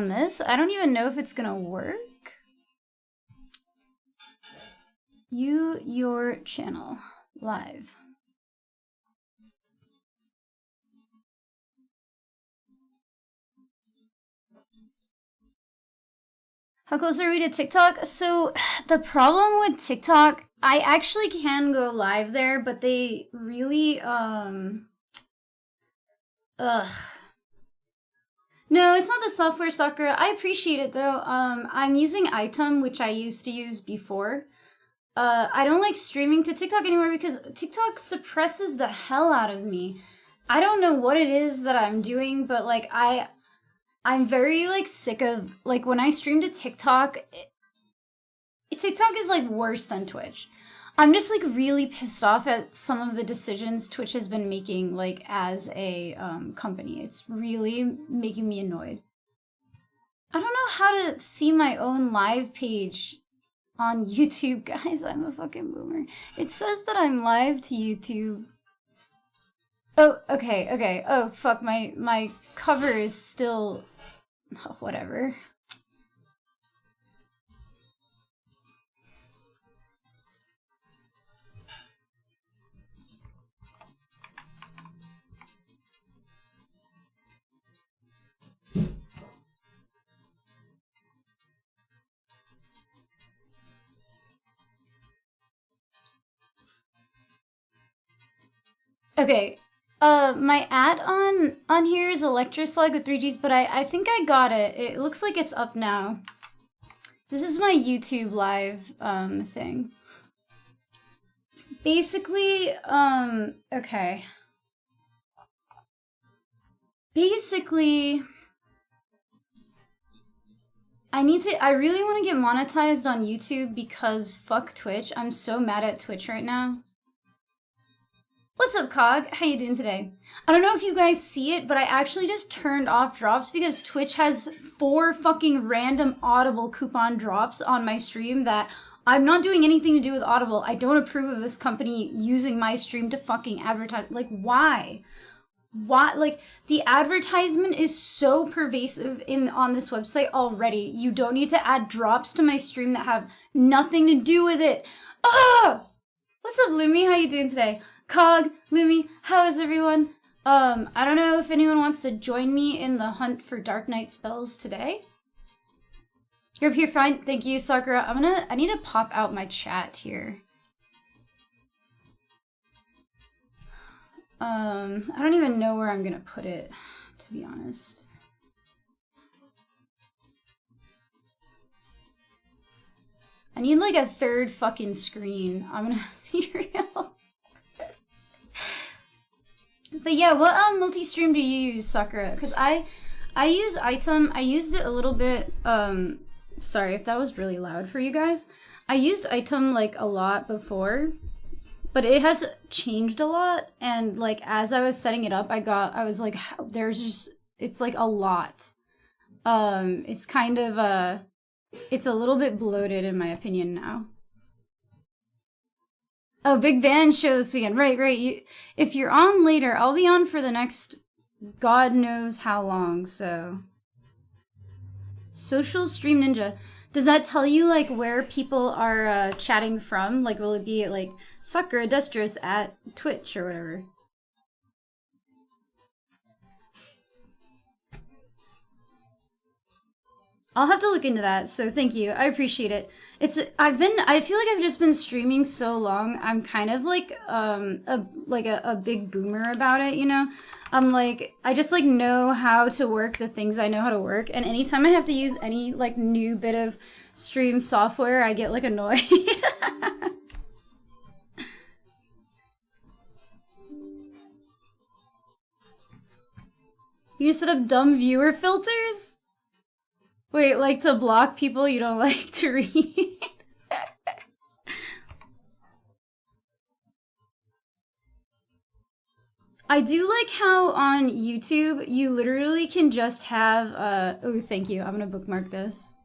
this. I don't even know if it's gonna work. Your channel live. How close are we to TikTok? So the problem with TikTok, I actually can go live there, but they really No, it's not the software, Sakura. I appreciate it though. I'm using Item, which I used to use before. I don't like streaming to TikTok anymore because TikTok suppresses the hell out of me. I don't know what it is that I'm doing, but like I'm very like sick of like when I stream to TikTok. TikTok is like worse than Twitch. I'm just like really pissed off at some of the decisions Twitch has been making, like as a company. It's really making me annoyed. I don't know how to see my own live page on YouTube, guys. I'm a fucking boomer. It says that I'm live to YouTube. Oh, okay. Oh, fuck, my cover is still... Oh, whatever. Okay, my ad on here is Electroslug with 3Gs, but I think I got it. It looks like it's up now. This is my YouTube live thing. Basically, okay. Basically, I really want to get monetized on YouTube because fuck Twitch. I'm so mad at Twitch right now. What's up, Cog? How you doing today? I don't know if you guys see it, but I actually just turned off drops because Twitch has 4 fucking random Audible coupon drops on my stream that I'm not doing anything to do with Audible. I don't approve of this company using my stream to fucking advertise. Like, why? Why? Like, the advertisement is so pervasive on this website already. You don't need to add drops to my stream that have nothing to do with it. Ah! What's up, Lumi? How you doing today? Cog, Lumi, how is everyone? I don't know if anyone wants to join me in the hunt for Dark Knight spells today. You're up here fine. Thank you, Sakura. I need to pop out my chat here. I don't even know where I'm gonna put it, to be honest. I need like a 3rd fucking screen. I'm gonna be real. But yeah, what multi-stream do you use, Sakura? Because I use Item. I used it a little bit, sorry if that was really loud for you guys. I used Item like a lot before, but it has changed a lot. And like as I was setting it up, I was like, it's like a lot. It's kind of it's a little bit bloated in my opinion now. Oh, big band show this weekend. Right. If you're on later, I'll be on for the next God knows how long, so. Social Stream Ninja. Does that tell you, like, where people are chatting from? Like, will it be, like, Sakura Destros at Twitch or whatever? I'll have to look into that, so thank you. I appreciate it. I feel like I've just been streaming so long, I'm kind of like a big boomer about it, you know? I'm like, I just like know how to work the things I know how to work, and anytime I have to use any like new bit of stream software, I get like annoyed. You set up dumb viewer filters? Wait, like to block people you don't like to read? I do like how on YouTube you literally can just have, oh, thank you. I'm gonna bookmark this.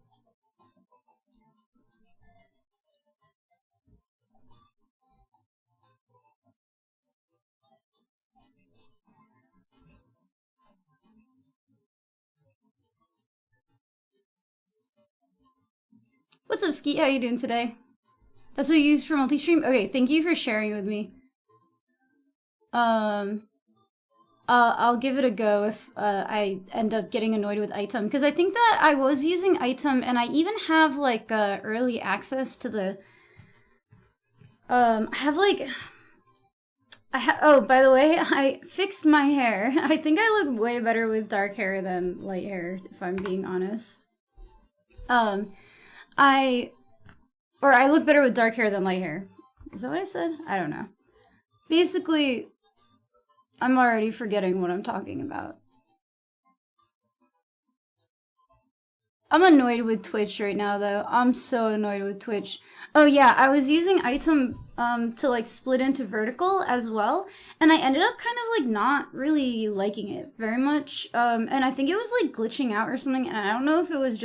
What's up, Skeet? How you doing today? That's what you use for multi-stream? Okay, thank you for sharing with me. I'll give it a go if I end up getting annoyed with item, because I think that I was using item, and I even have like early access to the. Oh, by the way, I fixed my hair. I think I look way better with dark hair than light hair, if I'm being honest. I look better with dark hair than light hair. Is that what I said? I don't know. Basically, I'm already forgetting what I'm talking about. I'm annoyed with Twitch right now, though. I'm so annoyed with Twitch. Oh yeah, I was using item to like split into vertical as well, and I ended up kind of like not really liking it very much. And I think it was like glitching out or something, and I don't know if it was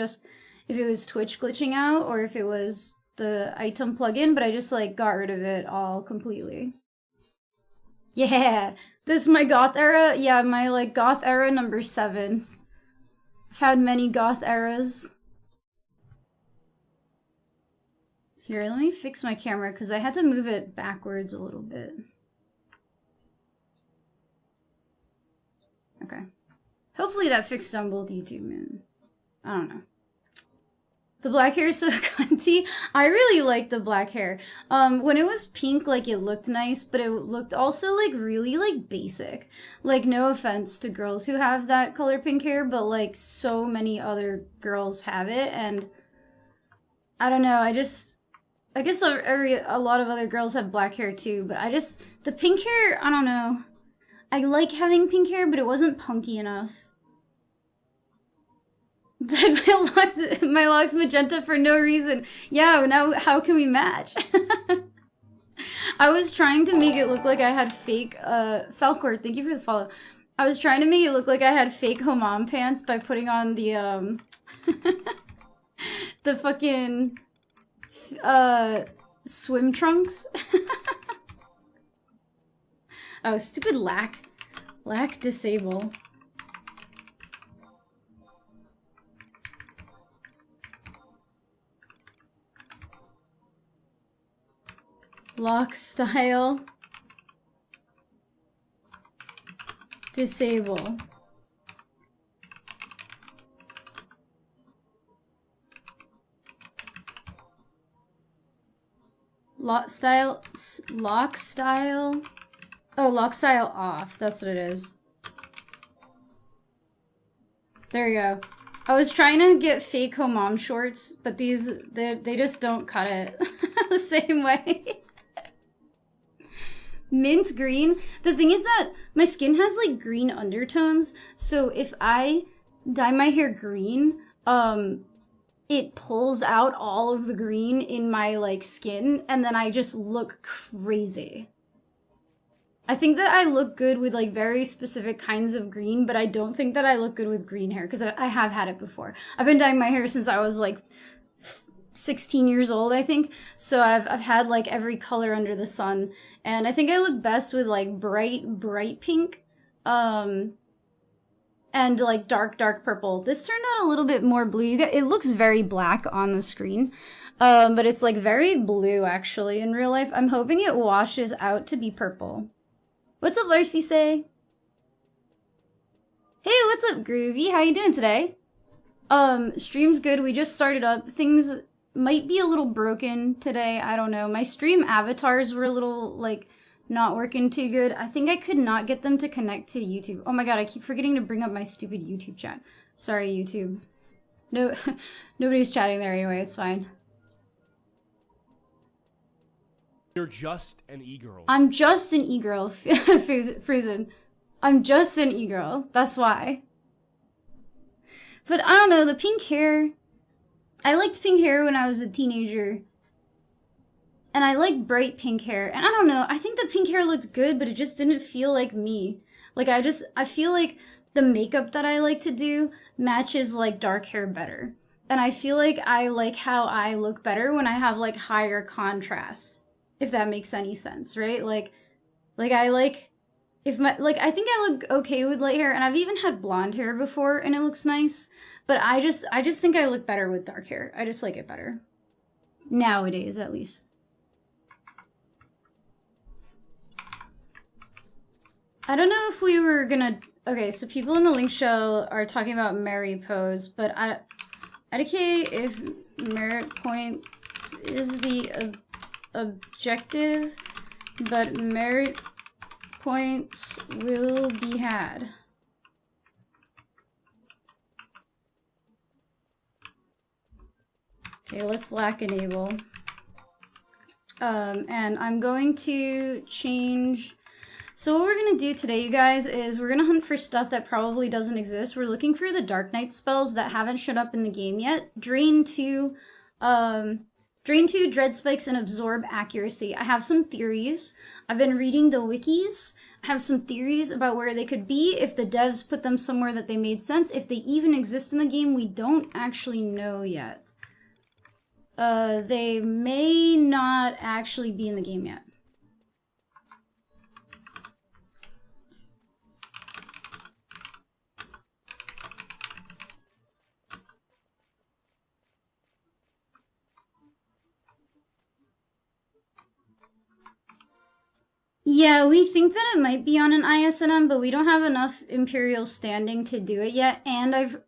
Twitch glitching out or if it was the item plugin, but I just like got rid of it all completely. Yeah, this is my goth era. Yeah, my like goth era number 7. I've had many goth eras. Here, let me fix my camera because I had to move it backwards a little bit. Okay. Hopefully that fixed on both YouTube, man. I don't know. The black hair is so cunty. I really like the black hair. When it was pink, like, it looked nice, but it looked also, like, really, like, basic. Like, no offense to girls who have that color pink hair, but, like, so many other girls have it, and I don't know, I guess a lot of other girls have black hair, too, but the pink hair, I don't know. I like having pink hair, but it wasn't punky enough. Dyed my locks magenta for no reason. Yeah, now how can we match? I was trying to make it look like I had fake, Falcor, thank you for the follow. I was trying to make it look like I had fake homom pants by putting on the, the fucking, swim trunks. Oh, stupid lack disable. Lock style. Disable. Lock style. Oh, lock style off. That's what it is. There you go. I was trying to get fake homom shorts, but they just don't cut it the same way. Mint green. The thing is that my skin has like green undertones, so if I dye my hair green, it pulls out all of the green in my like skin, and then I just look crazy. I think that I look good with like very specific kinds of green, but I don't think that I look good with green hair because I have had it before. I've been dyeing my hair since I was like 16 years old, I think. So I've had like every color under the sun, and I think I look best with like bright pink, and like dark purple. This turned out a little bit more blue. It looks very black on the screen, but it's like very blue actually in real life. I'm hoping it washes out to be purple. What's up, Larcy Say? Hey, what's up, Groovy? How you doing today? Stream's good. We just started up. Things might be a little broken today. I don't know. My stream avatars were a little, like, not working too good. I think I could not get them to connect to YouTube. Oh my god, I keep forgetting to bring up my stupid YouTube chat. Sorry, YouTube. No, nobody's chatting there anyway. It's fine. You're just an e-girl. I'm just an e-girl, Fruzen. I'm just an e-girl. That's why. But I don't know, the pink hair. I liked pink hair when I was a teenager. And I like bright pink hair. And I don't know, I think the pink hair looked good, but it just didn't feel like me. Like, I feel like the makeup that I like to do matches, like, dark hair better. And I feel like I like how I look better when I have, like, higher contrast. If that makes any sense, right? Like I like, I think I look okay with light hair, and I've even had blonde hair before, and it looks nice. But I just think I look better with dark hair. I just like it better. Nowadays, at least. I don't know if we were gonna... Okay, so people in the link show are talking about merit pose, but IDK, if merit point is the objective, but merit points will be had. Okay, let's lack enable. And I'm going to change... So what we're going to do today, you guys, is we're going to hunt for stuff that probably doesn't exist. We're looking for the Dark Knight spells that haven't showed up in the game yet. Drain 2, Dread Spikes, and Absorb Accuracy. I have some theories. I've been reading the wikis. I have some theories about where they could be, if the devs put them somewhere that they made sense. If they even exist in the game, we don't actually know yet. They may not actually be in the game yet. Yeah, we think that it might be on an ISNM, but we don't have enough Imperial standing to do it yet. And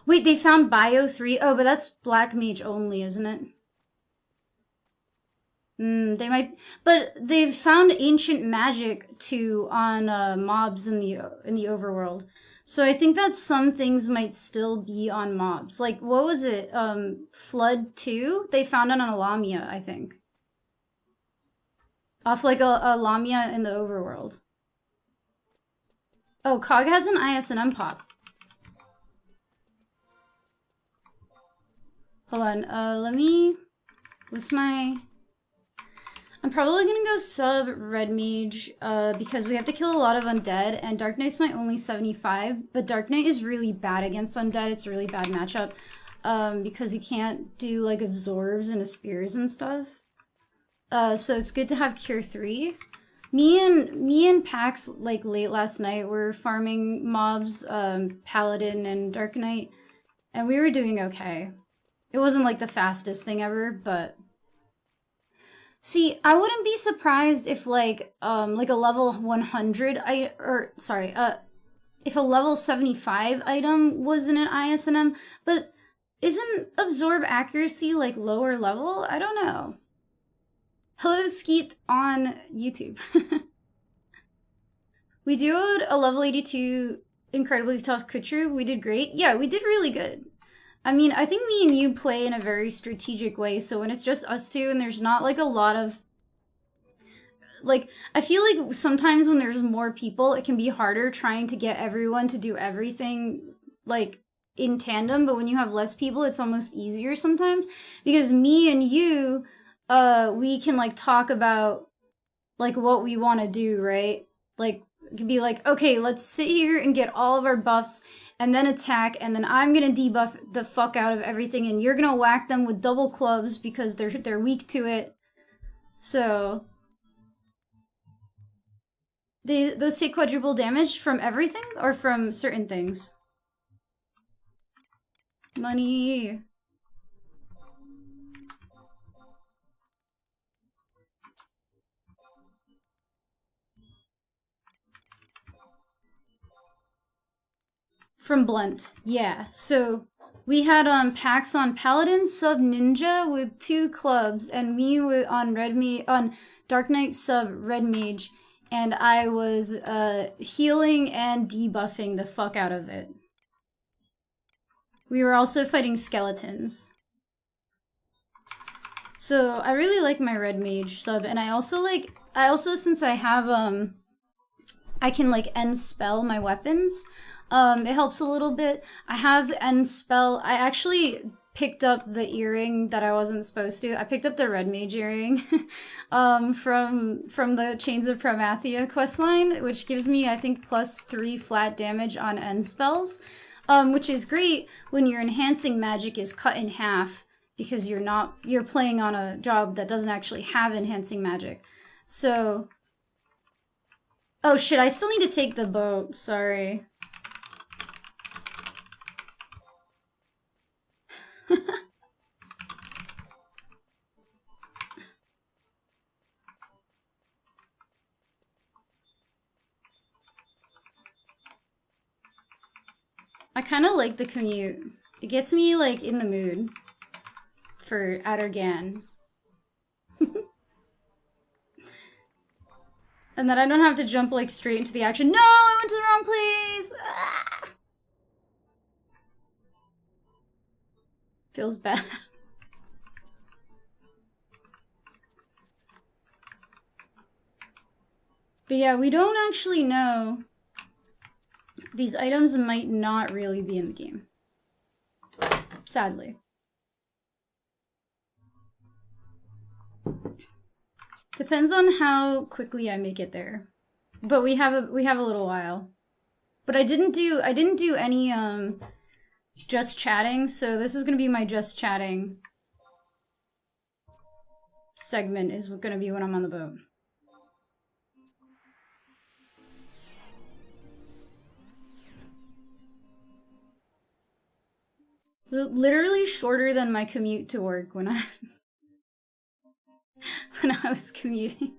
wait, they found Bio 3. Oh, but that's Black Mage only, isn't it? They might, but they've found Ancient Magic too on mobs in the overworld. So I think that some things might still be on mobs. Like, what was it? Flood 2? They found it on a Lamia, I think. Off like a Lamia in the overworld. Oh, Cog has an ISNM pop. Hold on, let me... What's my... I'm probably gonna go sub Red Mage, because we have to kill a lot of undead, and Dark Knight's my only 75, but Dark Knight is really bad against undead. It's a really bad matchup, because you can't do, like, absorbs and spears and stuff. So it's good to have Cure 3. Me and Pax, like, late last night, were farming mobs, Paladin and Dark Knight, and we were doing okay. It wasn't, like, the fastest thing ever, but... See, I wouldn't be surprised if, like a level 100, if a level 75 item was in an ISNM, but isn't Absorb Accuracy, like, lower level? I don't know. Hello, Skeet on YouTube. We duoed a level 82 incredibly tough Kutru. We did great. Yeah, we did really good. I mean, I think me and you play in a very strategic way, so when it's just us two and there's not, like, a lot of... Like, I feel like sometimes when there's more people, it can be harder trying to get everyone to do everything, like, in tandem, but when you have less people, it's almost easier sometimes. Because me and you, we can, like, talk about, like, what we want to do, right? Like, it could be like, okay, let's sit here and get all of our buffs, and then attack, and then I'm gonna debuff the fuck out of everything, and you're gonna whack them with double clubs because they're weak to it. So those take quadruple damage from everything or from certain things? Money. From Blunt, yeah. So we had Pax on Paladin sub Ninja with 2 clubs, and me on Dark Knight sub Red Mage, and I was healing and debuffing the fuck out of it. We were also fighting skeletons. So I really like my Red Mage sub, and I also since I have I can, like, end spell my weapons. It helps a little bit. I have end spell. I actually picked up the earring that I wasn't supposed to. I picked up the Red Mage earring from the Chains of Promathia questline, which gives me, I think, +3 flat damage on end spells, which is great when your enhancing magic is cut in half because you're playing on a job that doesn't actually have enhancing magic. So, oh shit, I still need to take the boat. Sorry. I kind of like the commute. It gets me, like, in the mood for ughan. And then I don't have to jump, like, straight into the action. No, I went to the wrong place! Ah! Feels bad. But yeah, we don't actually know. These items might not really be in the game. Sadly. Depends on how quickly I make it there. But we have a little while. But I didn't do any just chatting, so this is gonna be my just chatting segment is gonna be when I'm on the boat. Literally shorter than my commute to work when I when I was commuting.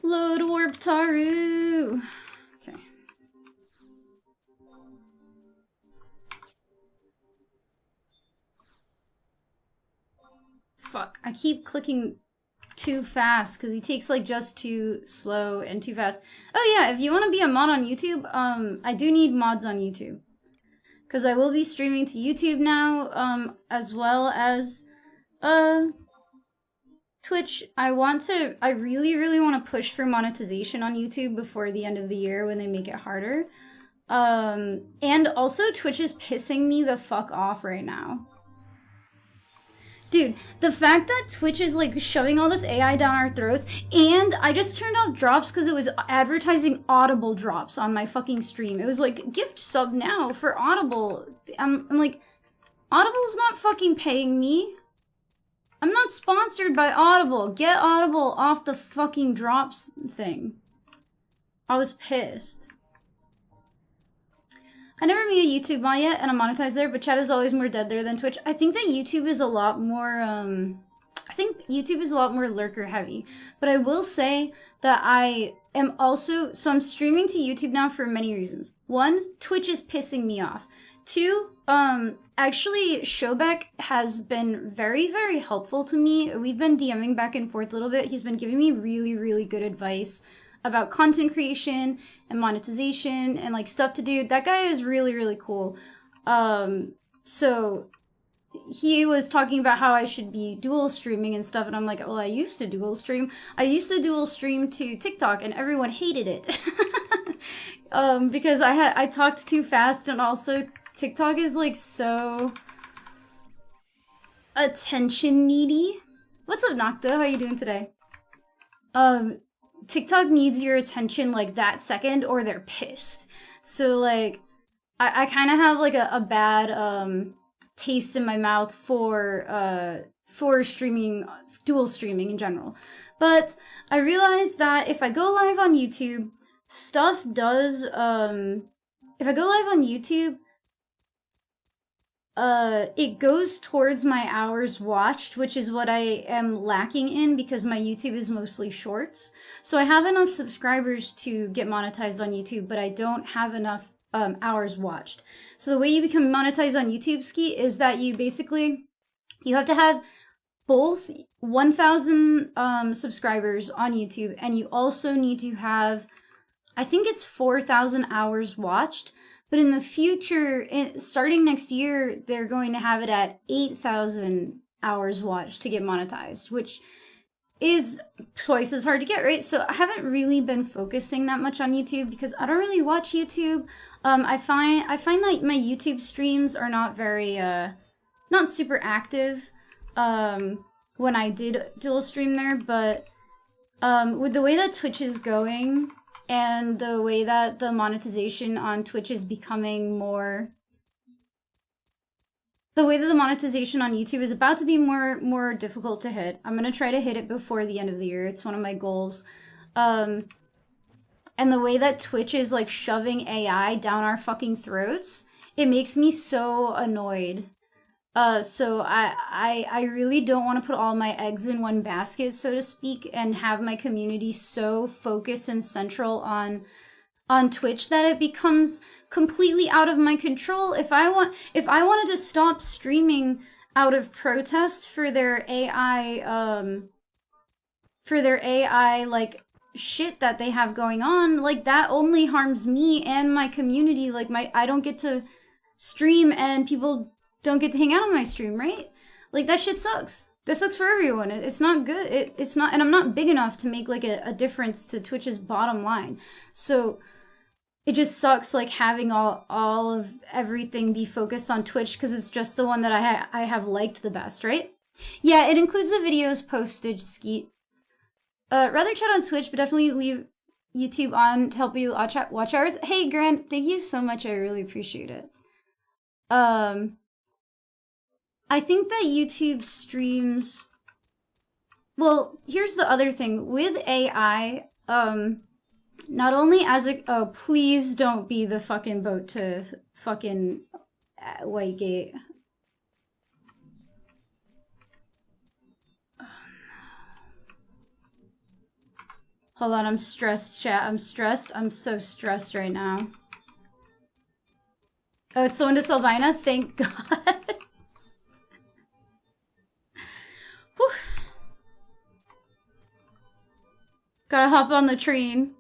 Load warp Taru. Okay. Fuck, I keep clicking too fast because he takes like just too slow and too fast. Oh yeah, if you want to be a mod on YouTube, I do need mods on YouTube. Because I will be streaming to YouTube now, as well as Twitch. I really, really want to push for monetization on YouTube before the end of the year when they make it harder. And also Twitch is pissing me the fuck off right now. Dude, the fact that Twitch is like shoving all this AI down our throats, and I just turned off drops because it was advertising Audible drops on my fucking stream. It was like, gift sub now for Audible. I'm like, Audible's not fucking paying me. I'm not sponsored by Audible. Get Audible off the fucking drops thing. I was pissed. I never made a YouTube mod yet, and I'm monetized there, but chat is always more dead there than Twitch. I think that YouTube is a lot more, lurker heavy. But I will say that I am also, so I'm streaming to YouTube now for many reasons. One, Twitch is pissing me off. Two, actually, Showbeck has been very, very helpful to me. We've been DMing back and forth a little bit. He's been giving me really, really good advice about content creation and monetization and like stuff to do. That guy is really, really cool. So he was talking about how I should be dual streaming and stuff, and I'm like, well, I used to dual stream. I used to dual stream to TikTok, and everyone hated it because I talked too fast, and also TikTok is like so attention needy. What's up, Nocta? How you doing today? TikTok needs your attention like that second or they're pissed. So like I kind of have like a bad taste in my mouth for streaming, dual streaming in general. But I realized that if I go live on YouTube, stuff does if I go live on YouTube, it goes towards my hours watched, which is what I am lacking in because my YouTube is mostly shorts. So I have enough subscribers to get monetized on YouTube, but I don't have enough hours watched. So the way you become monetized on YouTube, Ski, is that you have to have both 1,000 subscribers on YouTube, and you also need to have, I think it's 4,000 hours watched. But in the future, starting next year, they're going to have it at 8,000 hours watched to get monetized, which is twice as hard to get, right? So I haven't really been focusing that much on YouTube because I don't really watch YouTube. I find that my YouTube streams are not very, not super active when I did dual stream there, but with the way that Twitch is going, and the way that the monetization on Twitch is becoming more... The way that the monetization on YouTube is about to be more difficult to hit. I'm going to try to hit it before the end of the year. It's one of my goals. And the way that Twitch is like shoving AI down our fucking throats, it makes me so annoyed. So I really don't want to put all my eggs in one basket, so to speak, and have my community so focused and central on Twitch that it becomes completely out of my control. If I wanted to stop streaming out of protest for their AI like shit that they have going on, like that only harms me and my community. Like I don't get to stream and people don't get to hang out on my stream, right? Like that shit sucks. That sucks for everyone. It's not good. It's not, and I'm not big enough to make like a difference to Twitch's bottom line. So it just sucks like having all of everything be focused on Twitch because it's just the one that I have liked the best, right? Yeah, it includes the videos posted, Skeet. Rather chat on Twitch, but definitely leave YouTube on to help you watch hours. Hey, Grant, thank you so much. I really appreciate it. I think that YouTube streams... Well, here's the other thing. With AI, not only as a... Oh, please don't be the fucking boat to fucking Whitegate. Hold on, I'm stressed, chat. I'm stressed. I'm so stressed right now. Oh, it's the one to Sylvina? Thank God. Whew. Gotta hop on the train.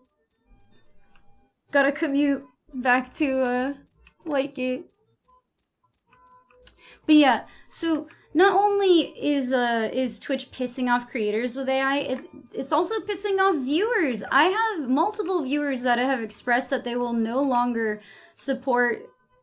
Gotta commute back to Whitegate. But yeah, so not only is Twitch pissing off creators with AI, it's also pissing off viewers. I have multiple viewers that have expressed that they will no longer support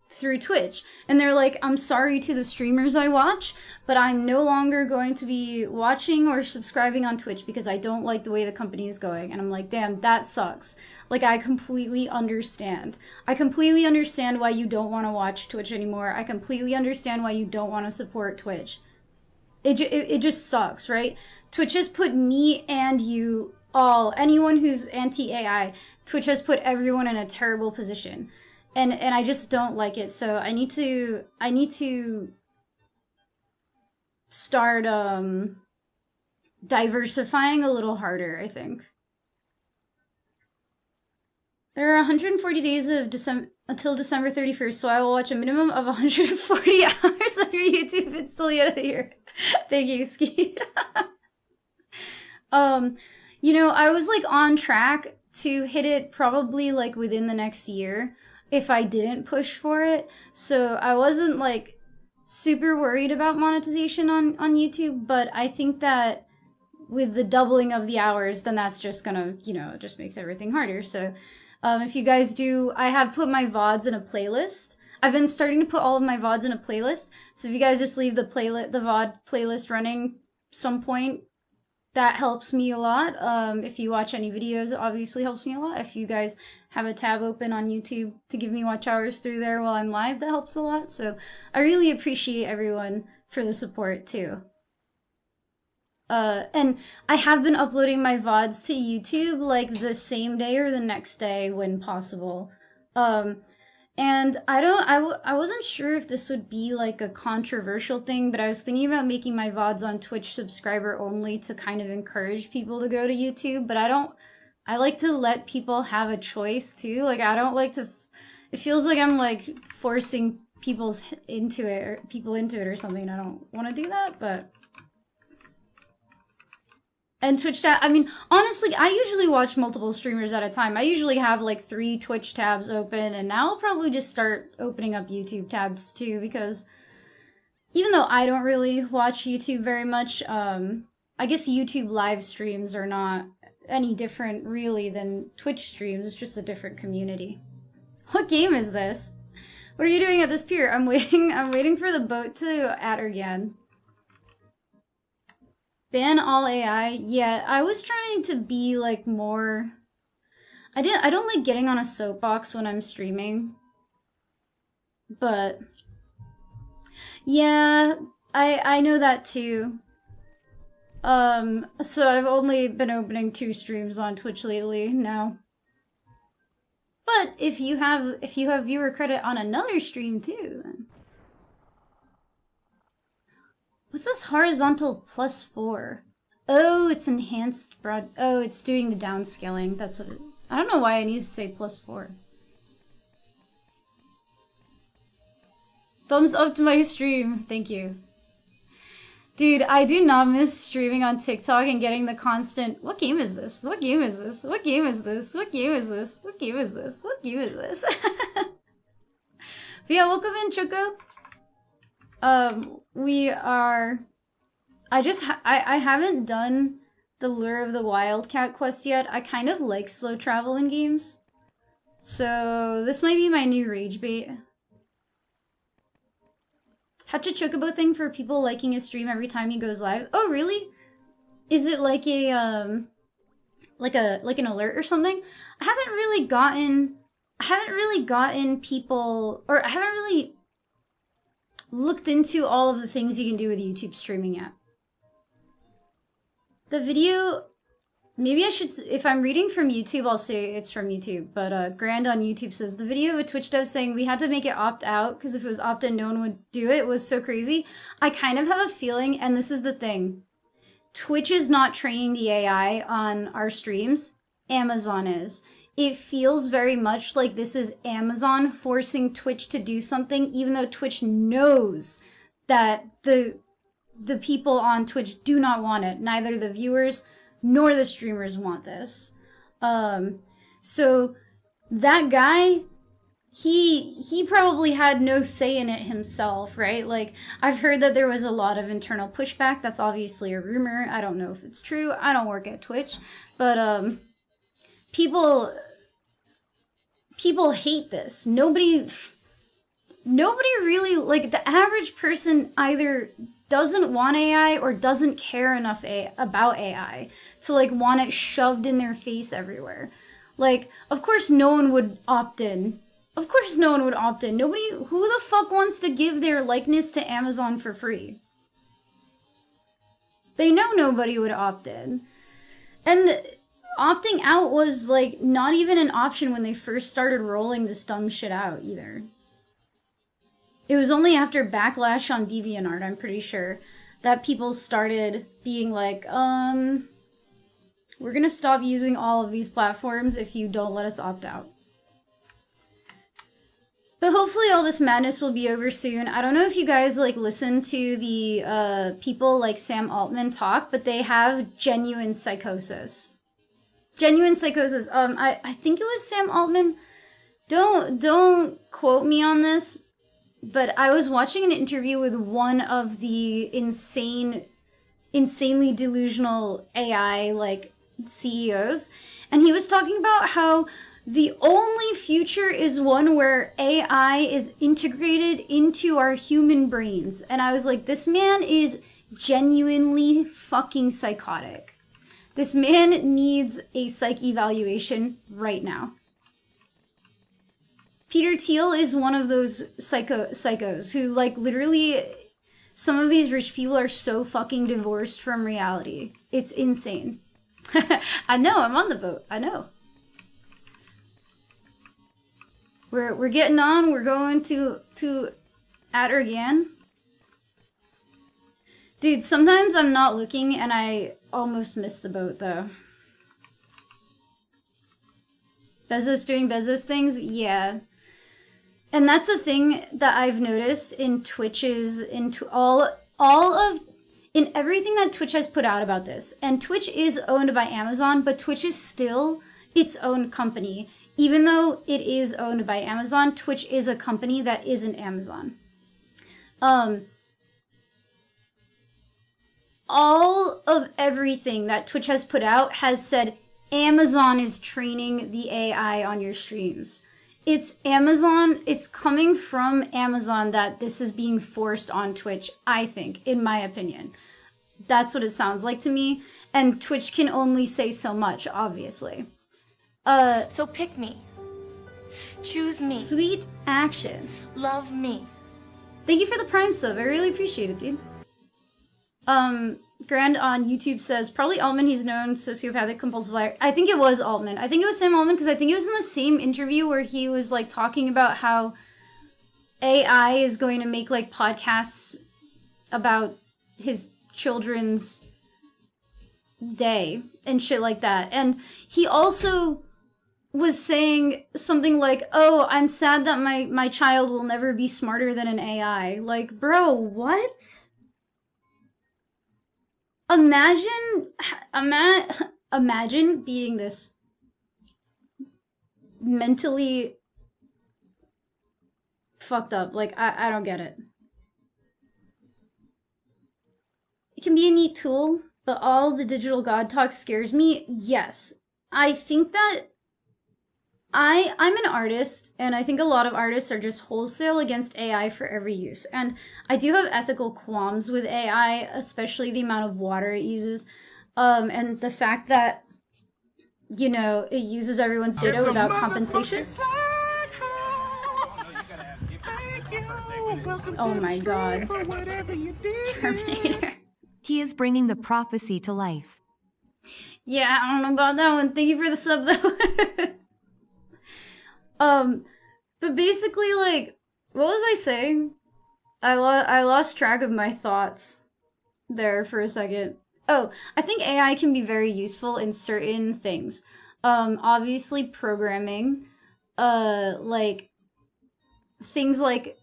through Twitch. And they're like, I'm sorry to the streamers I watch, but I'm no longer going to be watching or subscribing on Twitch because I don't like the way the company is going. And I'm like, damn, that sucks. Like, I completely understand. I completely understand why you don't want to watch Twitch anymore. I completely understand why you don't want to support Twitch. It just sucks, right? Twitch has put me and you all, anyone who's anti-AI, Twitch has put everyone in a terrible position. And I just don't like it. So I need to start diversifying a little harder, I think. There are 140 days of until December 31st, so I will watch a minimum of 140 hours of your YouTube until the end of the year. Thank you, Ski. You know, I was like on track to hit it probably like within the next year if I didn't push for it. So I wasn't like super worried about monetization on YouTube, but I think that with the doubling of the hours, then that's just gonna, you know, it just makes everything harder. So if you guys do, I have put my VODs in a playlist. I've been starting to put all of my VODs in a playlist. So if you guys just leave the VOD playlist running some point, that helps me a lot. If you watch any videos, it obviously helps me a lot. If you guys have a tab open on YouTube to give me watch hours through there while I'm live, that helps a lot. So I really appreciate everyone for the support too. And I have been uploading my VODs to YouTube like the same day or the next day when possible. And I wasn't sure if this would be like a controversial thing, but I was thinking about making my VODs on Twitch subscriber only to kind of encourage people to go to YouTube, but I like to let people have a choice too. Like, I don't like to, it feels like I'm like forcing people into it or something. I don't want to do that, but. And Twitch tab, I mean, honestly, I usually watch multiple streamers at a time. I usually have like 3 Twitch tabs open, and now I'll probably just start opening up YouTube tabs too, because even though I don't really watch YouTube very much, I guess YouTube live streams are not any different really than Twitch streams. It's just a different community. What game is this? What are you doing at this pier? I'm waiting for the boat to Attergan. Ban all AI. Yeah, I was trying to be like more. I don't like getting on a soapbox when I'm streaming. But yeah, I know that too. So I've only been opening 2 streams on Twitch lately now. But if you have viewer credit on another stream too, then What's this horizontal +4? Oh, it's enhanced broad. Oh, it's doing the downscaling. That's what it, I don't know why I need to say +4. Thumbs up to my stream. Thank you. Dude, I do not miss streaming on TikTok and getting the constant, what game is this? What game is this? What game is this? What game is this? What game is this? What game is this? But yeah, welcome in, Choco. We are... I haven't done the Lure of the Wildcat quest yet. I kind of like slow travel in games. So this might be my new rage bait. Hatch a chocobo thing for people liking his stream every time he goes live. Oh, really? Is it like a like an alert or something? I haven't really gotten people, or I haven't really looked into all of the things you can do with YouTube streaming yet. The video, maybe I should, if I'm reading from YouTube, I'll say it's from YouTube, but Grand on YouTube says, the video of a Twitch dev saying we had to make it opt-out because if it was opt-in, no one would do it was so crazy. I kind of have a feeling, and this is the thing, Twitch is not training the AI on our streams, Amazon is. It feels very much like this is Amazon forcing Twitch to do something, even though Twitch knows that the people on Twitch do not want it. Neither the viewers nor the streamers want this. So that guy, he probably had no say in it himself, right? Like, I've heard that there was a lot of internal pushback. That's obviously a rumor. I don't know if it's true. I don't work at Twitch. But people hate this. Nobody really, like, the average person either doesn't want AI or doesn't care enough about AI to, like, want it shoved in their face everywhere. Like, of course no one would opt in. Of course no one would opt in. Nobody, who the fuck wants to give their likeness to Amazon for free? They know nobody would opt in. And opting out was, like, not even an option when they first started rolling this dumb shit out, either. It was only after backlash on DeviantArt, I'm pretty sure, that people started being like, we're gonna stop using all of these platforms if you don't let us opt out. But hopefully all this madness will be over soon. I don't know if you guys, like, listen to the people like Sam Altman talk, but they have genuine psychosis. Genuine psychosis. I think it was Sam Altman. Don't quote me on this. But I was watching an interview with one of the insanely delusional AI, like, CEOs, and he was talking about how the only future is one where AI is integrated into our human brains. And I was like, this man is genuinely fucking psychotic. This man needs a psych evaluation right now. Peter Thiel is one of those psychos who, like, literally, some of these rich people are so fucking divorced from reality. It's insane. I know, I'm on the boat. I know. We're getting on. We're going to ughan. Dude, sometimes I'm not looking and I almost miss the boat, though. Bezos doing Bezos things? Yeah. And that's the thing that I've noticed in Twitch's, in everything that Twitch has put out about this. And Twitch is owned by Amazon, but Twitch is still its own company. Even though it is owned by Amazon, Twitch is a company that isn't Amazon. All of everything that Twitch has put out has said Amazon is training the AI on your streams. It's Amazon, it's coming from Amazon that this is being forced on Twitch, I think, in my opinion. That's what it sounds like to me, and Twitch can only say so much, obviously. So pick me. Choose me. Sweet action. Love me. Thank you for the Prime sub, I really appreciate it, dude. Grand on YouTube says, probably Altman, he's known sociopathic compulsive liar. I think it was Altman. I think it was Sam Altman, because I think it was in the same interview where he was, like, talking about how AI is going to make, like, podcasts about his children's day and shit like that. And he also was saying something like, oh, I'm sad that my child will never be smarter than an AI. Like, bro, what? Imagine being this mentally fucked up. Like, I don't get it. It can be a neat tool, but all the digital god talk scares me. Yes. I think that I'm an artist, and I think a lot of artists are just wholesale against AI for every use. And I do have ethical qualms with AI, especially the amount of water it uses, and the fact that, you know, it uses everyone's data without compensation. Oh my god. Terminator. He is bringing the prophecy to life. Yeah, I don't know about that one. Thank you for the sub, though. But basically, like, what was I saying? I lost track of my thoughts there for a second. Oh, I think AI can be very useful in certain things. Obviously programming, like, things like...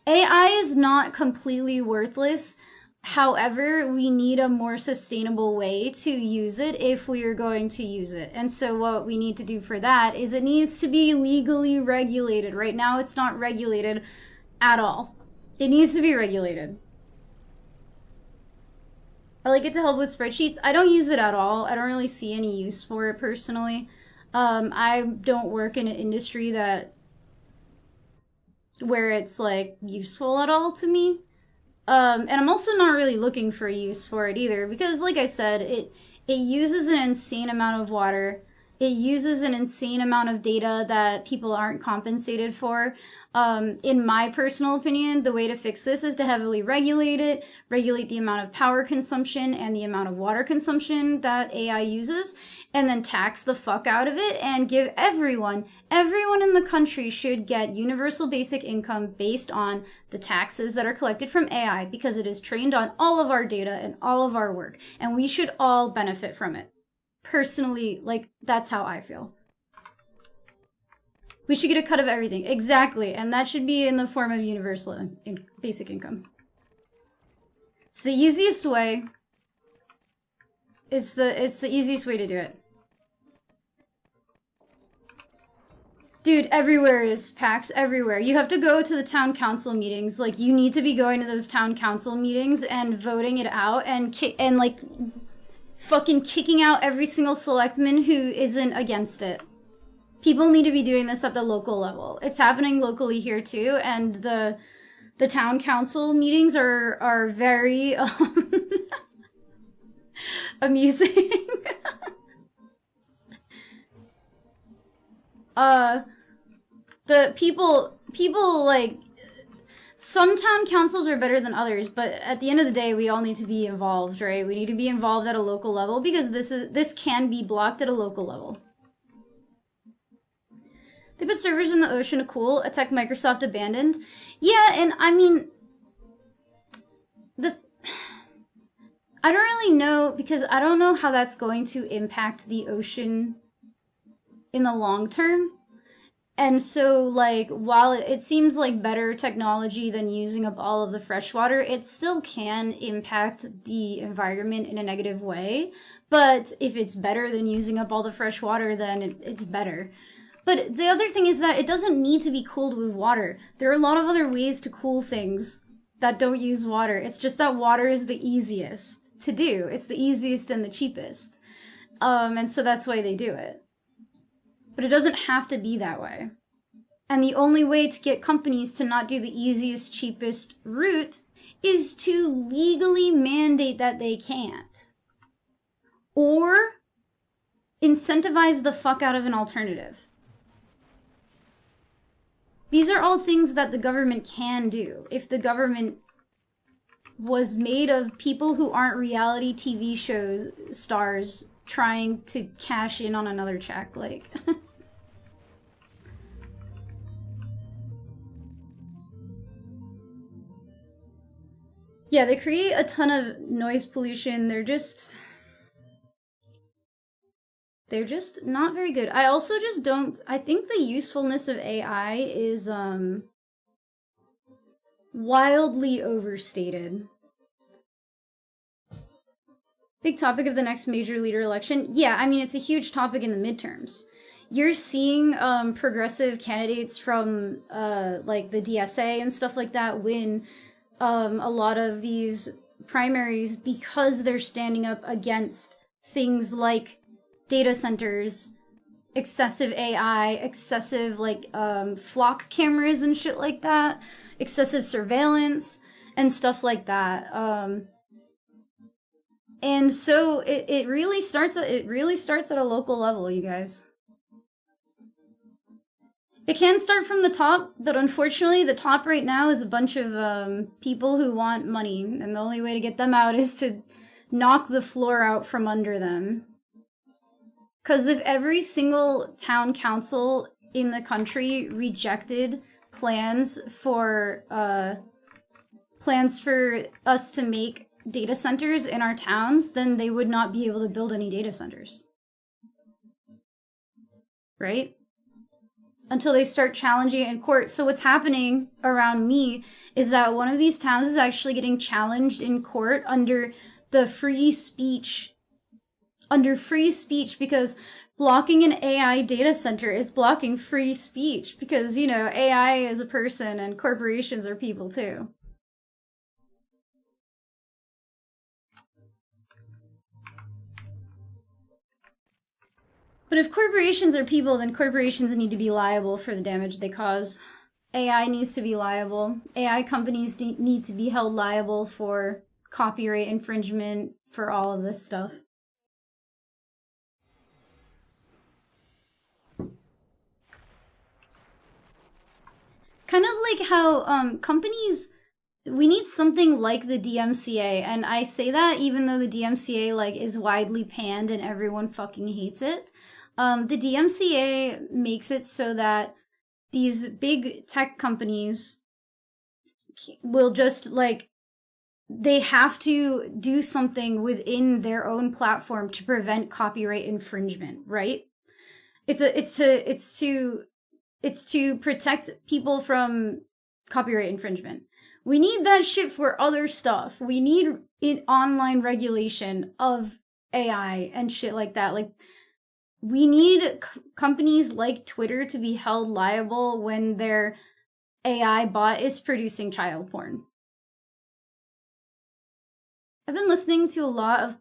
AI is not completely worthless. However, we need a more sustainable way to use it if we are going to use it. And so what we need to do for that is it needs to be legally regulated. Right now, it's not regulated at all. It needs to be regulated. I like it to help with spreadsheets. I don't use it at all. I don't really see any use for it personally. I don't work in an industry where it's like useful at all to me. And I'm also not really looking for a use for it either, because like I said, it uses an insane amount of water. It uses an insane amount of data that people aren't compensated for. In my personal opinion, the way to fix this is to heavily regulate it, regulate the amount of power consumption and the amount of water consumption that AI uses, and then tax the fuck out of it and give everyone in the country should get universal basic income based on the taxes that are collected from AI, because it is trained on all of our data and all of our work, and we should all benefit from it. Personally, like, that's how I feel. We should get a cut of everything. Exactly. And that should be in the form of universal basic income. It's the easiest way. It's the easiest way to do it. Dude, everywhere is PAX, everywhere. You have to go to the town council meetings. Like, you need to be going to those town council meetings and voting it out and like fucking kicking out every single selectman who isn't against it. People need to be doing this at the local level. It's happening locally here too, and the town council meetings are very amusing. The people like, some town councils are better than others, but at the end of the day, we all need to be involved, right? We need to be involved at a local level, because this can be blocked at a local level. They put servers in the ocean to cool, a tech Microsoft abandoned. Yeah, and I mean, I don't really know, because I don't know how that's going to impact the ocean in the long term. And so, like, while it seems like better technology than using up all of the fresh water, it still can impact the environment in a negative way. But if it's better than using up all the fresh water, then it's better. But the other thing is that it doesn't need to be cooled with water. There are a lot of other ways to cool things that don't use water. It's just that water is the easiest to do. It's the easiest and the cheapest. And so that's why they do it. But it doesn't have to be that way. And the only way to get companies to not do the easiest, cheapest route is to legally mandate that they can't. Or incentivize the fuck out of an alternative. These are all things that the government can do. If the government was made of people who aren't reality TV shows stars trying to cash in on another check, like... Yeah, they create a ton of noise pollution. They're just not very good. I also just don't, I think the usefulness of AI is wildly overstated. Big topic of the next major leader election. Yeah, I mean, it's a huge topic in the midterms. You're seeing progressive candidates from like the DSA and stuff like that win a lot of these primaries because they're standing up against things like data centers, excessive AI, excessive like flock cameras and shit like that, excessive surveillance and stuff like that. And so it really starts at a local level, you guys. It can start from the top, but unfortunately the top right now is a bunch of people who want money, and the only way to get them out is to knock the floor out from under them. Because if every single town council in the country rejected plans for us to make data centers in our towns, then they would not be able to build any data centers. Right? Until they start challenging it in court. So what's happening around me is that one of these towns is actually getting challenged in court under free speech, because blocking an AI data center is blocking free speech, because, you know, AI is a person and corporations are people too. But if corporations are people, then corporations need to be liable for the damage they cause. AI needs to be liable. AI companies need to be held liable for copyright infringement, for all of this stuff. Kind of like how companies, we need something like the DMCA, and I say that even though the DMCA like is widely panned and everyone fucking hates it. The DMCA makes it so that these big tech companies will just like, they have to do something within their own platform to prevent copyright infringement, right? It's to protect people from copyright infringement. We need that shit for other stuff. We need online regulation of AI and shit like that. Like, we need companies like Twitter to be held liable when their AI bot is producing child porn. I've been listening to a lot of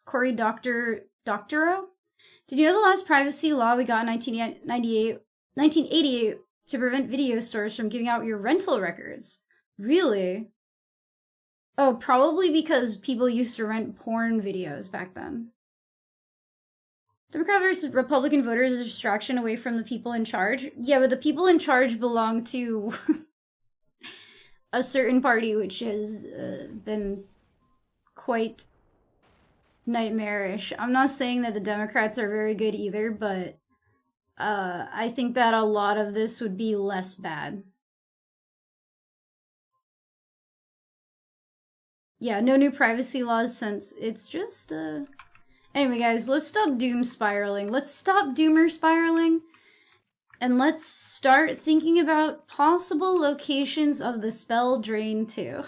Cory Doctorow. Did you know the last privacy law we got in 1988 to prevent video stores from giving out your rental records? Really? Oh, probably because people used to rent porn videos back then. Democrat versus Republican voters is a distraction away from the people in charge. Yeah, but the people in charge belong to a certain party, which has been quite nightmarish. I'm not saying that the Democrats are very good either, but I think that a lot of this would be less bad. Yeah, no new privacy laws since it's just Anyway, guys, let's stop doom spiraling. Let's stop doomer spiraling. And let's start thinking about possible locations of the spell drain too.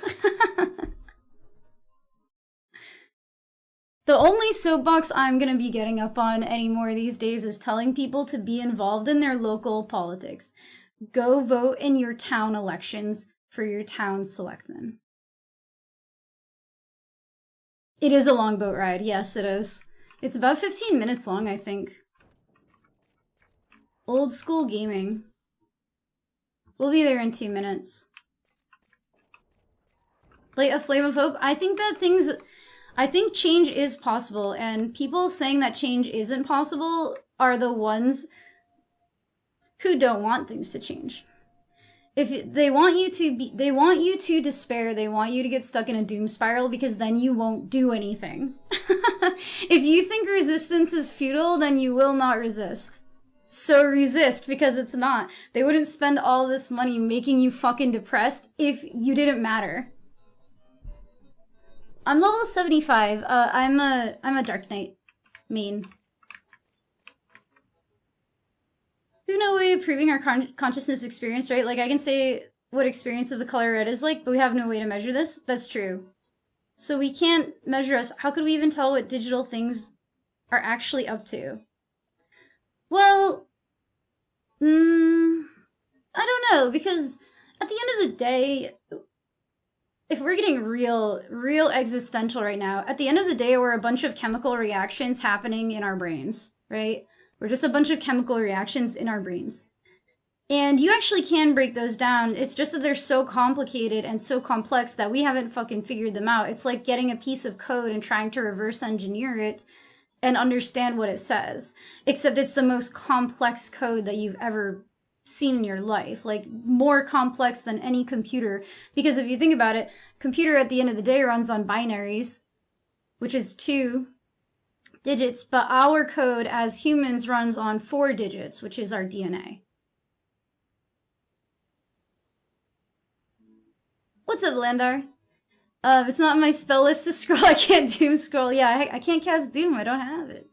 The only soapbox I'm gonna be getting up on anymore these days is telling people to be involved in their local politics. Go vote in your town elections for your town selectmen. It is a long boat ride. Yes, it is. It's about 15 minutes long, I think. Old school gaming. We'll be there in 2 minutes. Light a flame of hope. I think change is possible, and people saying that change isn't possible are the ones who don't want things to change. If they want you to despair, they want you to get stuck in a doom spiral, because then you won't do anything. If you think resistance is futile, then you will not resist. So resist, because it's not. They wouldn't spend all this money making you fucking depressed if you didn't matter. I'm level 75. I'm a Dark Knight main. We have no way of proving our consciousness experience, right? Like, I can say what experience of the color red is like, but we have no way to measure this. That's true. So we can't measure us. How could we even tell what digital things are actually up to? Well, I don't know, because at the end of the day, if we're getting real existential right now, at the end of the day, we're a bunch of chemical reactions happening in our brains, right? We're just a bunch of chemical reactions in our brains. And you actually can break those down. It's just that they're so complicated and so complex that we haven't fucking figured them out. It's like getting a piece of code and trying to reverse engineer it and understand what it says. Except it's the most complex code that you've ever seen in your life. Like, more complex than any computer. Because if you think about it, computer at the end of the day runs on binaries, which is 2 digits, but our code as humans runs on 4 digits, which is our DNA. What's up, Landar? It's not my spell list to scroll. I can't doom scroll. Yeah, I can't cast doom. I don't have it.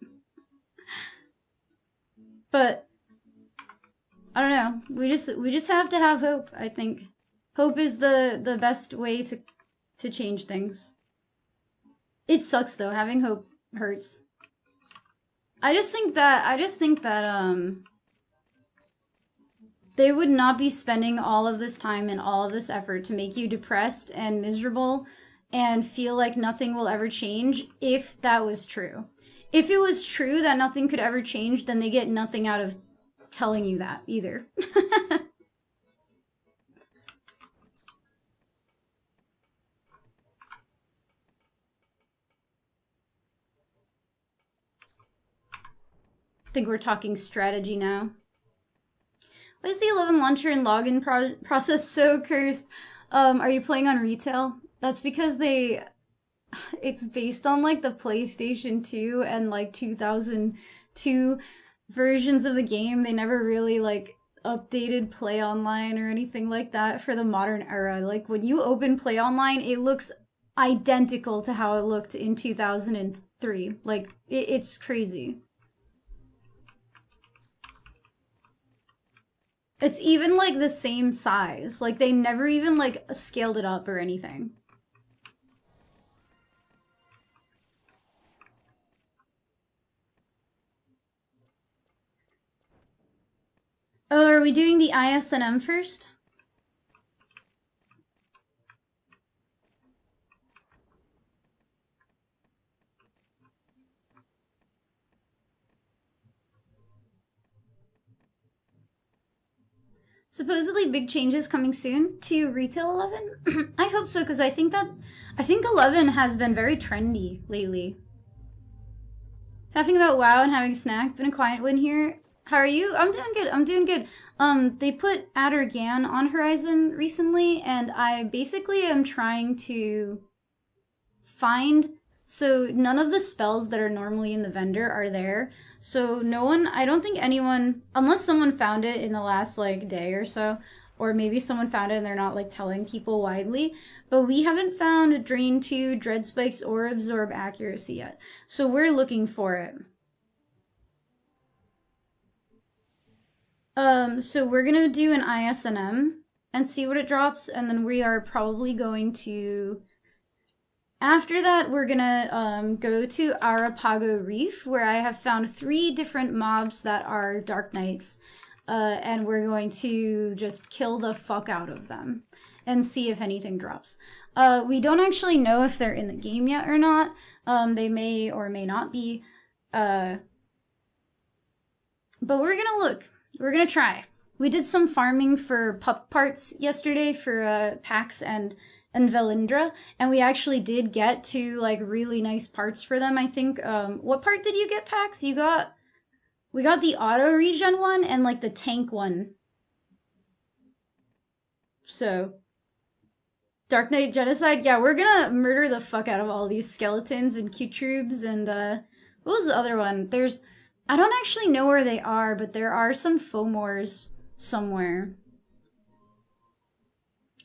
But I don't know. We just have to have hope, I think. Hope is the best way to change things. It sucks though. Having hope hurts. I just think that they would not be spending all of this time and all of this effort to make you depressed and miserable and feel like nothing will ever change if that was true. If it was true that nothing could ever change, then they get nothing out of telling you that either. I think we're talking strategy now. Why is the 11 launcher and login process so cursed? Are you playing on retail? That's because it's based on like the PlayStation 2 and like 2002 versions of the game. They never really like updated Play Online or anything like that for the modern era. Like when you open Play Online, it looks identical to how it looked in 2003. Like it's crazy. It's even like the same size. Like they never even like scaled it up or anything. Oh, are we doing the ISNM first? Supposedly big changes coming soon to Retail 11? I hope so, because I think 11 has been very trendy lately. Talking about WoW and having snack, been a quiet one here. How are you? I'm doing good. They put ughan on Horizon recently, and I basically am trying to find... So none of the spells that are normally in the vendor are there. So no one, I don't think anyone, unless someone found it in the last like day or so, or maybe someone found it and they're not like telling people widely, but we haven't found Drain 2, Dread Spikes, or Absorb Accuracy yet. So we're looking for it. So we're gonna do an ISNM and see what it drops, and then we are probably going to... After that, we're gonna go to Arrapago Reef, where I have found 3 different mobs that are Dark Knights, and we're going to just kill the fuck out of them and see if anything drops. We don't actually know if they're in the game yet or not. They may or may not be, but we're gonna look. We're gonna try. We did some farming for pup parts yesterday for Pax and Velindra, and we actually did get 2 like really nice parts for them, I think. What part did you get, Pax? We got the auto regen one and like the tank one. So Dark Knight Genocide, yeah, we're gonna murder the fuck out of all these skeletons and Q-Trubes and what was the other one? I don't actually know where they are, but there are some Fomors somewhere.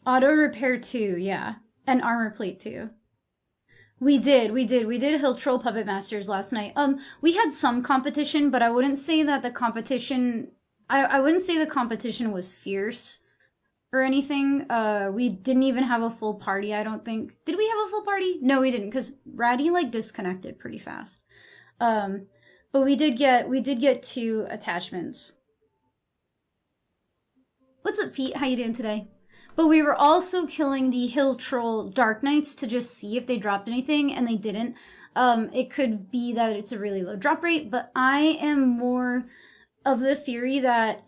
Auto repair 2, yeah. And armor plate 2. We did Hill Troll Puppet Masters last night. We had some competition, but I wouldn't say that the competition, I wouldn't say the competition was fierce or anything. We didn't even have a full party, I don't think. Did we have a full party? No, we didn't, because Ratty, like, disconnected pretty fast. But we did get 2 attachments. What's up, Pete? How you doing today? But we were also killing the Hill Troll Dark Knights to just see if they dropped anything, and they didn't. It could be that it's a really low drop rate, but I am more of the theory that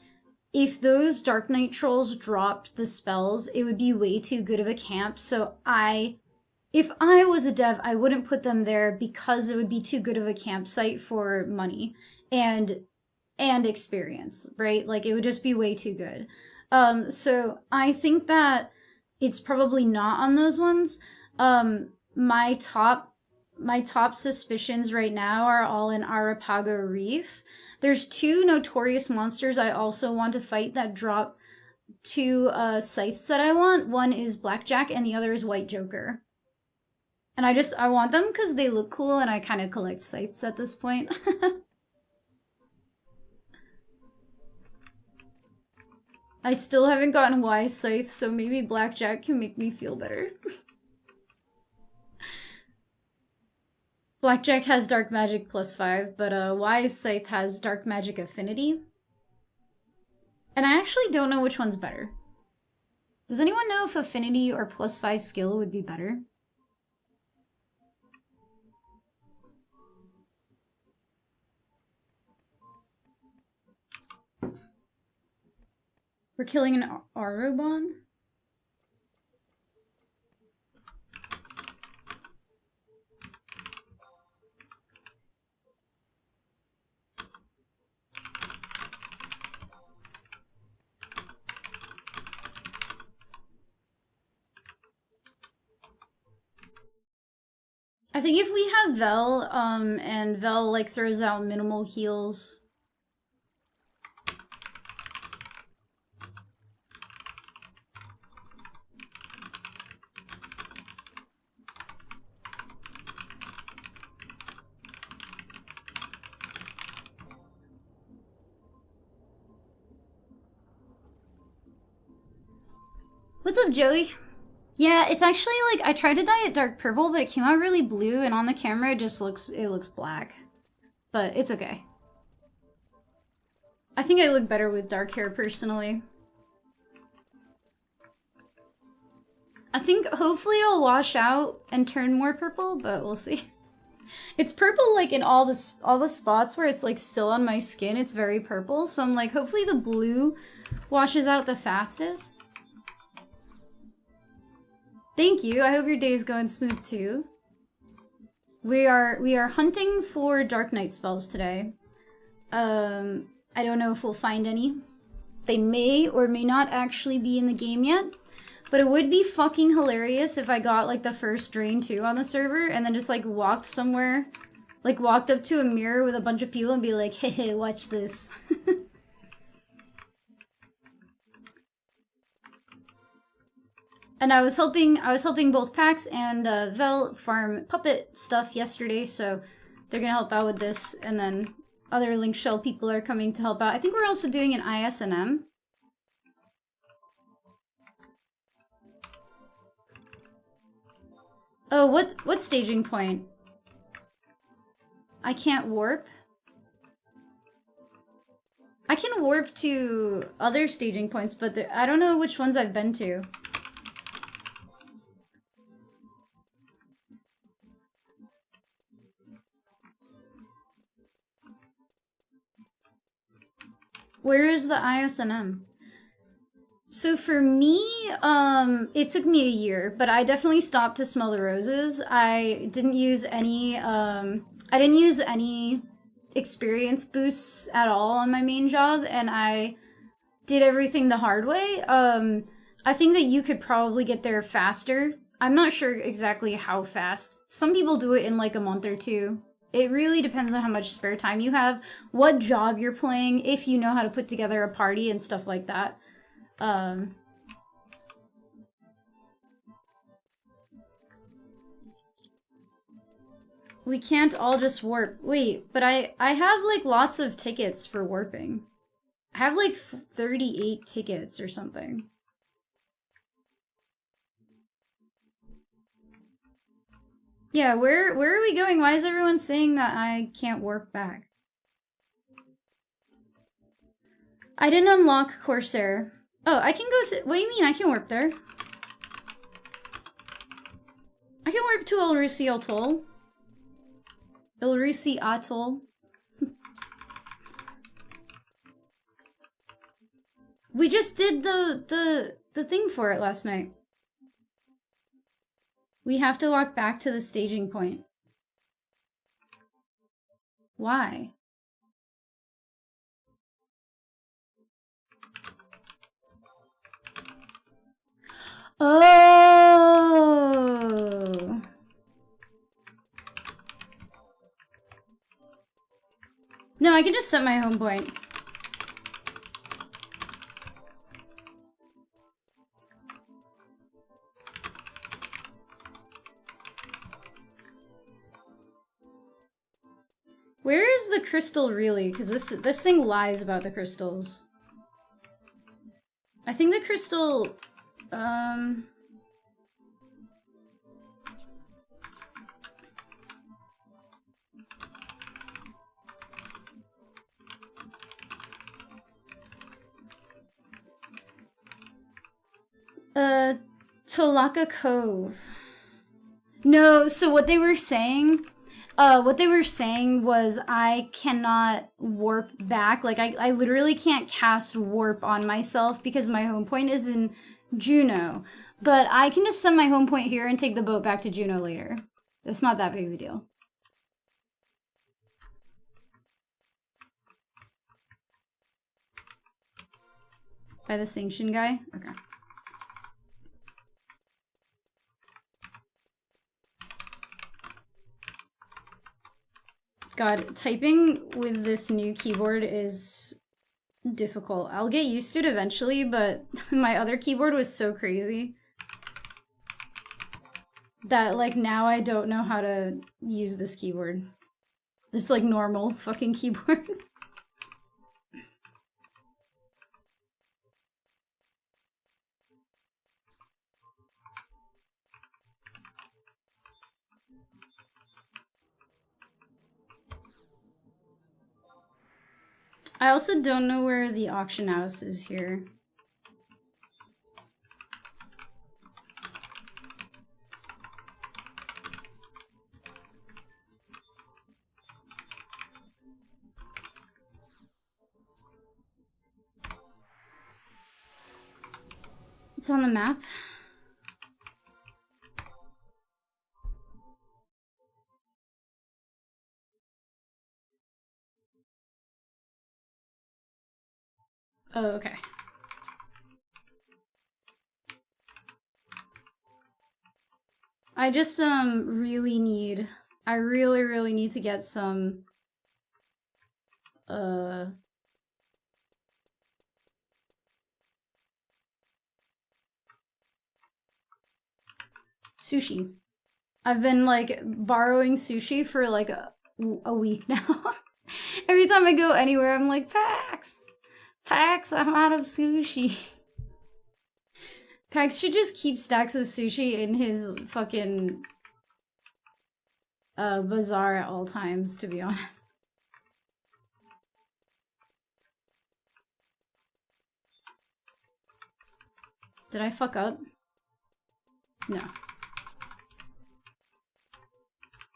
if those Dark Knight trolls dropped the spells, it would be way too good of a camp. So if I was a dev, I wouldn't put them there because it would be too good of a campsite for money and experience, right? Like, it would just be way too good. So I think that it's probably not on those ones. My top suspicions right now are all in Arrapago Reef. There's 2 notorious monsters I also want to fight that drop 2 scythes that I want. One is Blackjack and the other is White Joker. And I want them because they look cool and I kind of collect scythes at this point. I still haven't gotten Wise Scythe, so maybe Blackjack can make me feel better. Blackjack has Dark Magic +5, but Wise Scythe has Dark Magic Affinity. And I actually don't know which one's better. Does anyone know if Affinity or +5 skill would be better? We're killing an Arrobon? I think if we have Vel, and Vel, like, throws out minimal heals... What's up, Joey? Yeah, it's actually, like, I tried to dye it dark purple, but it came out really blue, and on the camera it just looks black. But it's okay. I think I look better with dark hair, personally. I think hopefully it'll wash out and turn more purple, but we'll see. It's purple, like, in all the spots where it's, like, still on my skin. It's very purple, so I'm like, hopefully the blue washes out the fastest. Thank you. I hope your day's going smooth too. We are hunting for Dark Knight spells today. I don't know if we'll find any. They may or may not actually be in the game yet, but it would be fucking hilarious if I got, like, the first Drain 2 on the server and then just, like, walked somewhere, like, walked up to a mirror with a bunch of people and be like, hey, watch this. And I was helping both Pax and Vel farm puppet stuff yesterday, so they're gonna help out with this, and then other Link Shell people are coming to help out. I think we're also doing an ISNM. Oh, what staging point? I can't warp? I can warp to other staging points, but I don't know which ones I've been to. Where is the ISNM? So for me, it took me a year, but I definitely stopped to smell the roses. I didn't use any experience boosts at all on my main job, and I did everything the hard way. I think that you could probably get there faster. I'm not sure exactly how fast. Some people do it in like a month or 2. It really depends on how much spare time you have, what job you're playing, if you know how to put together a party and stuff like that. We can't all just warp. Wait, but I have like lots of tickets for warping. I have like 38 tickets or something. Yeah, where are we going? Why is everyone saying that I can't warp back? I didn't unlock Corsair. Oh, I can go to... What do you mean? I can warp there. I can warp to Ilrusi Atoll. Ilrusi Atoll. We just did the thing for it last night. We have to walk back to the staging point. Why? Oh. No, I can just set my home point. Where is the crystal really? Because this thing lies about the crystals. I think the crystal... Tolaka Cove. No, so what they were saying was I cannot warp back. Like, I literally can't cast warp on myself because my home point is in Juneau. But I can just send my home point here and take the boat back to Juneau later. It's not that big of a deal. By the sanction guy? Okay. God, typing with this new keyboard is difficult. I'll get used to it eventually, but my other keyboard was so crazy that, like, now I don't know how to use this keyboard. This, like, normal fucking keyboard. I also don't know where the auction house is here. It's on the map. Oh, okay. I just really need to get some sushi. I've been like borrowing sushi for like a week now. Every time I go anywhere, I'm like, Pax, I'm out of sushi. Pax should just keep stacks of sushi in his fucking bazaar at all times, to be honest. Did I fuck up? No. I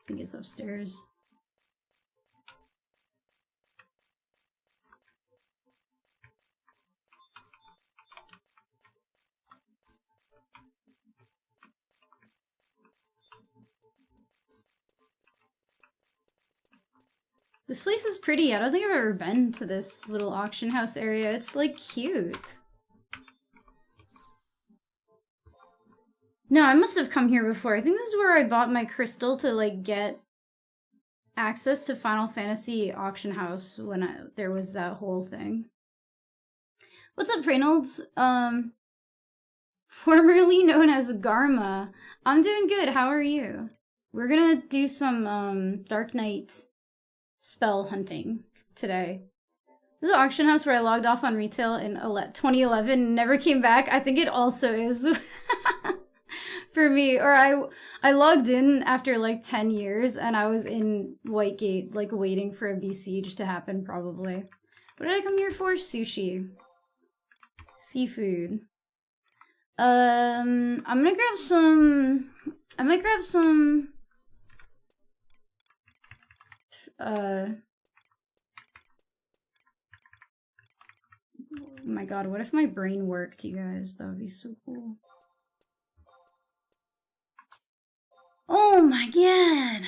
think it's upstairs. This place is pretty. I don't think I've ever been to this little auction house area. It's like cute. No, I must have come here before. I think this is where I bought my crystal to like get access to Final Fantasy auction house when there was that whole thing. What's up, Reynolds? Formerly known as Garma. I'm doing good. How are you? We're gonna do some Dark Knight spell hunting today. This is an auction house where I logged off on retail in 2011 and never came back. I think it also is for me. Or I logged in after like 10 years and I was in Whitegate, like waiting for a besiege to happen probably. What did I come here for? Sushi. Seafood. I'm gonna grab some... I might grab some... Oh my god, what if my brain worked, you guys? That would be so cool. Oh my god!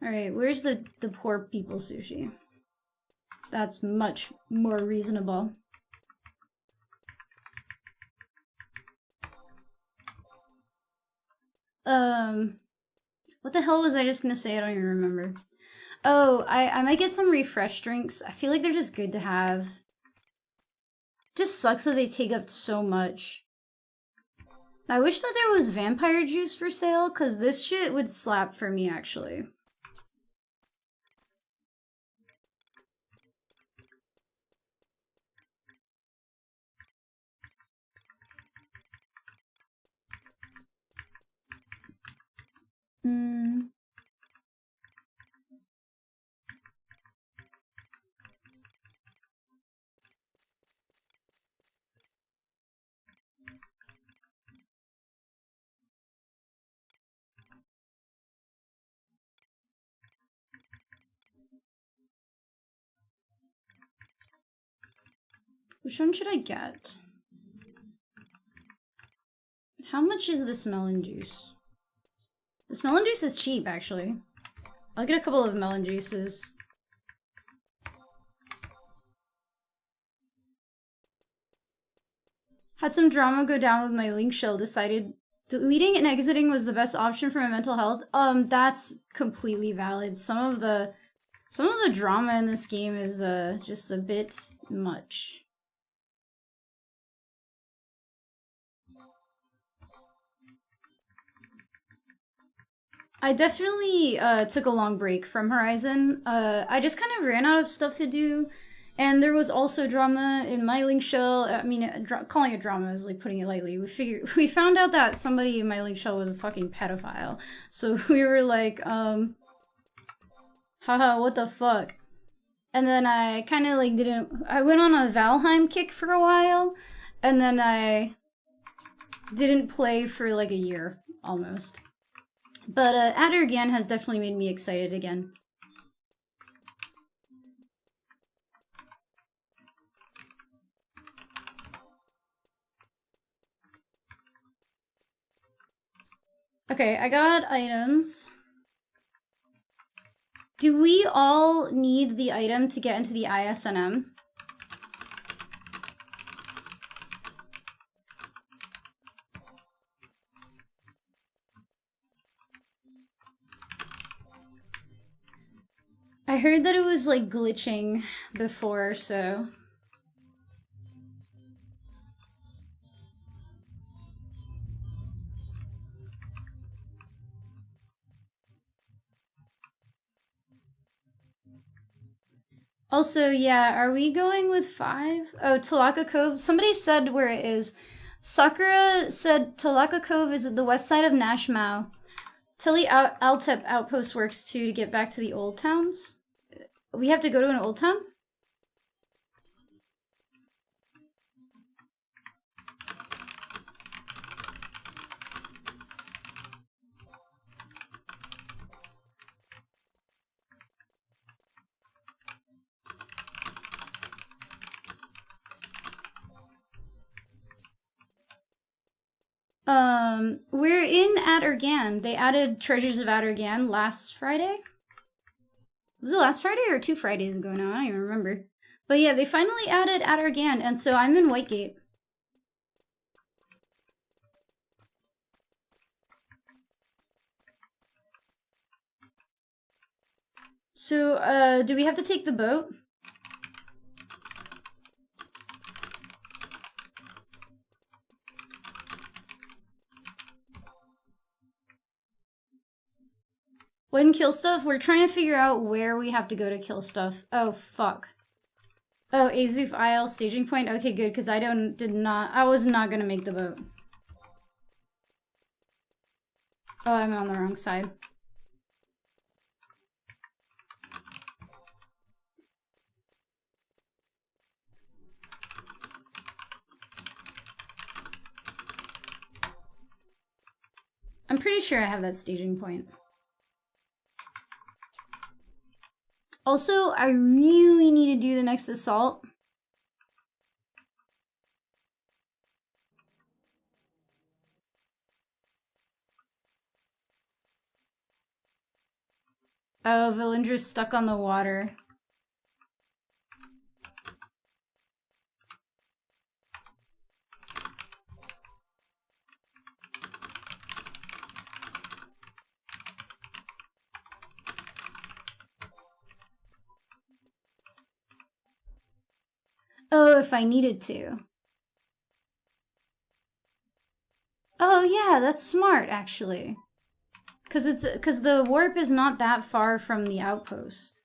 Alright, where's the poor people sushi? That's much more reasonable. What the hell was I just gonna say? I don't even remember. Oh, I might get some refresh drinks. I feel like they're just good to have. Just sucks that they take up so much. I wish that there was vampire juice for sale, because this shit would slap for me, actually. Which one should I get? How much is this melon juice? This melon juice is cheap, actually. I'll get a couple of melon juices. Had some drama go down with my link shell, decided deleting and exiting was the best option for my mental health. That's completely valid. Some of the drama in this game is just a bit much. I definitely took a long break from Horizon. I just kind of ran out of stuff to do, and there was also drama in my link shell. I mean, calling it drama is like putting it lightly. We found out that somebody in my link shell was a fucking pedophile, so we were like, haha, what the fuck? And then I kind of like I went on a Valheim kick for a while, and then I didn't play for like a year almost. But Addergan has definitely made me excited again. Okay, I got items. Do we all need the item to get into the ISNM? I heard that it was like glitching before, so... Also, yeah, are we going with 5? Oh, Talaka Cove. Somebody said where it is. Sakura said Talaka Cove is at the west side of Nashmau. Tilly Altep Outpost works too to get back to the old towns. We have to go to an old town? We're in Addergan. They added Treasures of Addergan last Friday? Was it last Friday or 2 Fridays ago now? I don't even remember. But yeah, they finally added Addergan, and so I'm in Whitegate. So, do we have to take the boat? When kill stuff, we're trying to figure out where we have to go to kill stuff. Oh, fuck. Oh, Azuf IL staging point? Okay, good, because I was not gonna make the boat. Oh, I'm on the wrong side. I'm pretty sure I have that staging point. Also, I really need to do the next assault. Oh, Villandra's stuck on the water. Oh, if I needed to. Oh yeah, that's smart actually. Cause the warp is not that far from the outpost.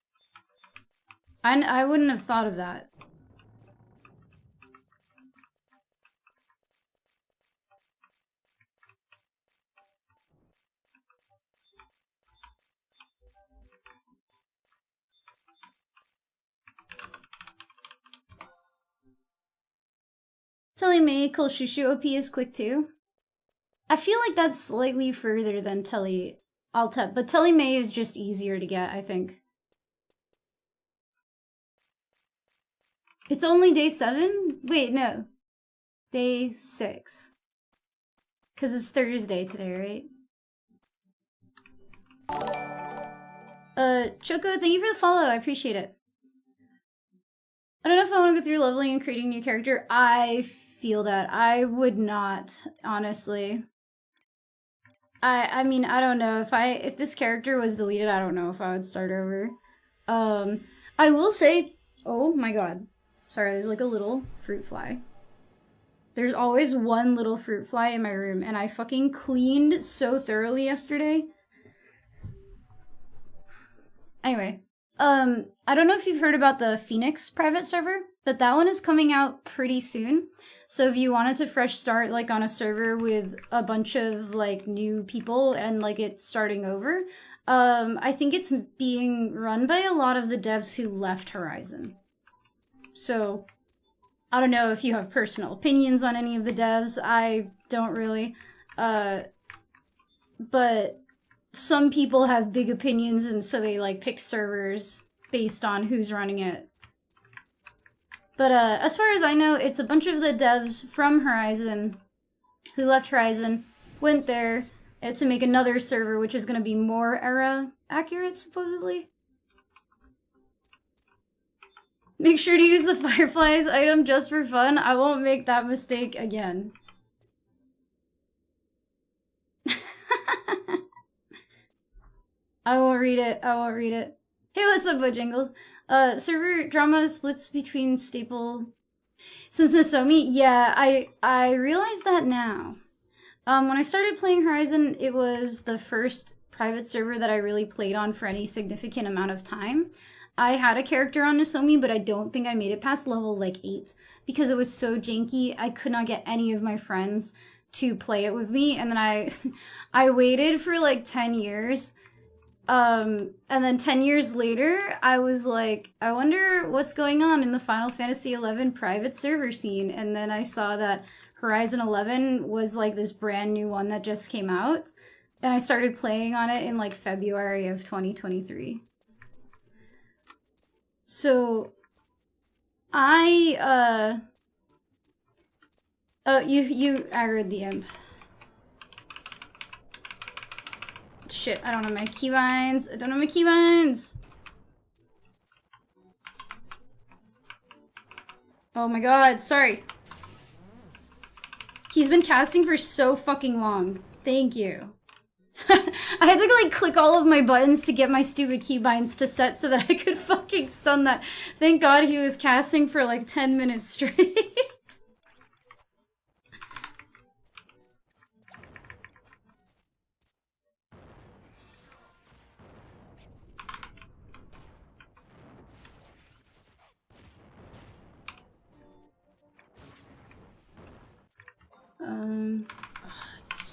I wouldn't have thought of that. Telly May, Kolshushu OP is quick too. I feel like that's slightly further than Telly Altep, but Telly May is just easier to get, I think. It's only day 7? Wait, no. Day 6. Because it's Thursday today, right? Choco, thank you for the follow. I appreciate it. I don't know if I want to go through leveling and creating a new character. I feel that. I would not, honestly. I mean, I don't know. If this character was deleted, I don't know if I would start over. I will say, oh my god. Sorry, there's like a little fruit fly. There's always one little fruit fly in my room, and I fucking cleaned so thoroughly yesterday. Anyway, I don't know if you've heard about the Phoenix private server, but that one is coming out pretty soon. So if you wanted to fresh start like on a server with a bunch of like new people and like it's starting over, I think it's being run by a lot of the devs who left Horizon. So I don't know if you have personal opinions on any of the devs. I don't really. But some people have big opinions, and so they like pick servers based on who's running it. But as far as I know, it's a bunch of the devs from Horizon who left Horizon, went there to make another server, which is going to be more era accurate, supposedly. Make sure to use the Fireflies item just for fun. I won't make that mistake again. I won't read it. I won't read it. Hey, what's up, Bojangles? Server drama splits between staple... Since Nozomi? Yeah, I realized that now. When I started playing Horizon, it was the first private server that I really played on for any significant amount of time. I had a character on Nozomi, but I don't think I made it past level, like, 8. Because it was so janky, I could not get any of my friends to play it with me. And then I waited for, like, 10 years. And then 10 years later, I was like, I wonder what's going on in the Final Fantasy XI private server scene. And then I saw that Horizon 11 was like this brand new one that just came out. And I started playing on it in like February of 2023. So, you aggroed the imp. Shit, I don't have my keybinds. I don't have my keybinds. Oh my god, sorry. He's been casting for so fucking long. Thank you. I had to like click all of my buttons to get my stupid keybinds to set so that I could fucking stun that. Thank god he was casting for like 10 minutes straight.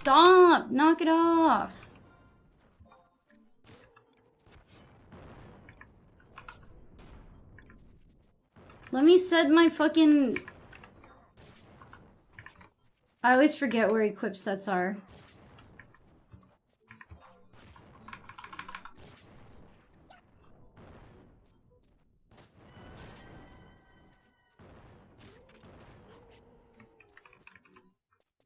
Stop! Knock it off! Let me set my fucking... I always forget where equip sets are.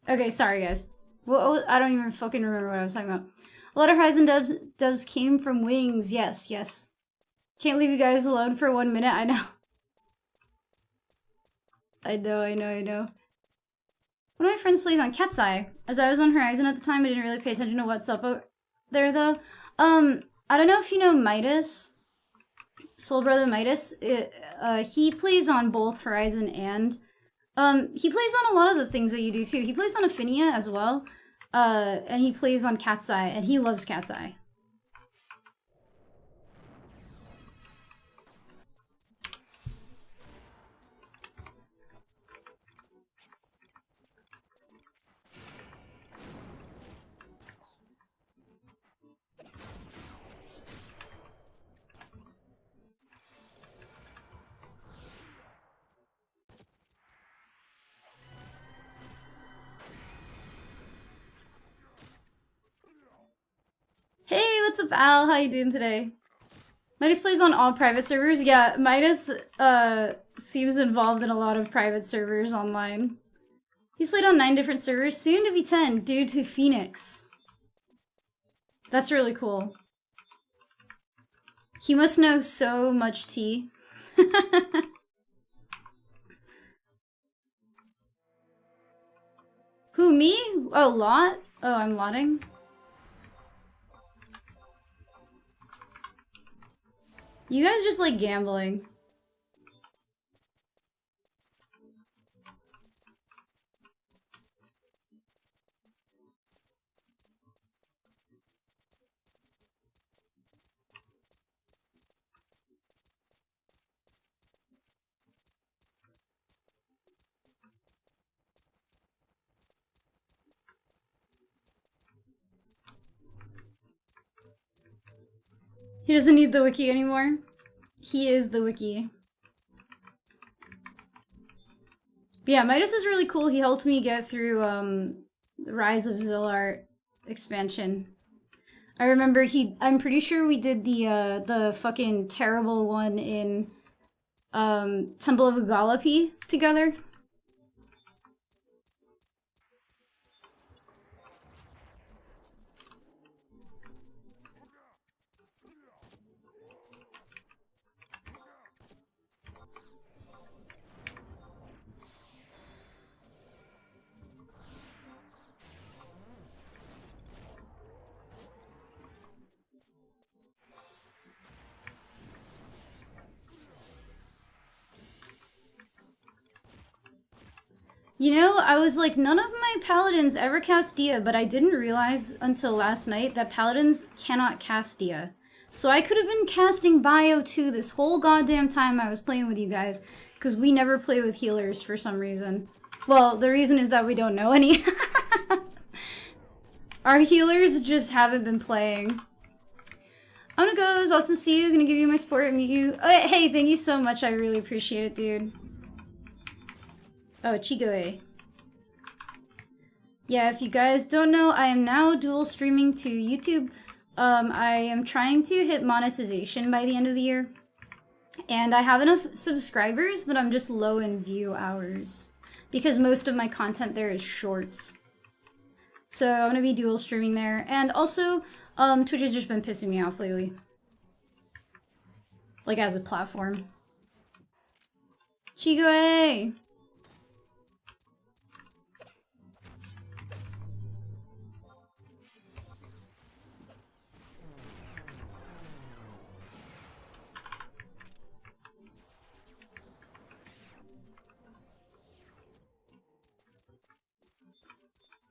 Okay, sorry guys. Well, I don't even fucking remember what I was talking about. A lot of Horizon devs came from Wings. Yes, yes. Can't leave you guys alone for 1 minute. I know. I know. One of my friends plays on ffxi. As I was on Horizon at the time, I didn't really pay attention to what's up there though. I don't know if you know Midas. Soul Brother Midas. He plays on both Horizon and he plays on a lot of the things that you do too. He plays on Affinia as well. And he plays on ffxi, and he loves ffxi. Hey, what's up, Al? How you doing today? Midas plays on all private servers. Yeah, Midas seems involved in a lot of private servers online. He's played on 9 different servers, soon to be 10, due to Phoenix. That's really cool. He must know so much tea. Who, me? Oh, Lot? Oh, I'm lotting? You guys just like gambling. He doesn't need the wiki anymore. He is the wiki. But yeah, Midas is really cool. He helped me get through the Rise of Zilart expansion. I remember I'm pretty sure we did the fucking terrible one in Temple of Ugalapi together. You know, I was like, none of my paladins ever cast Dia, but I didn't realize until last night that paladins cannot cast Dia. So I could have been casting Bio 2 this whole goddamn time I was playing with you guys, because we never play with healers for some reason. Well, the reason is that we don't know any. Our healers just haven't been playing. I'm gonna go, it's awesome to see you, gonna give you my support and meet you. Oh, hey, thank you so much, I really appreciate it, dude. Oh, Chigoe. Yeah, if you guys don't know, I am now dual streaming to YouTube. I am trying to hit monetization by the end of the year. And I have enough subscribers, but I'm just low in view hours. Because most of my content there is shorts. So I'm gonna be dual streaming there. And also, Twitch has just been pissing me off lately. Like as a platform. Chigoe!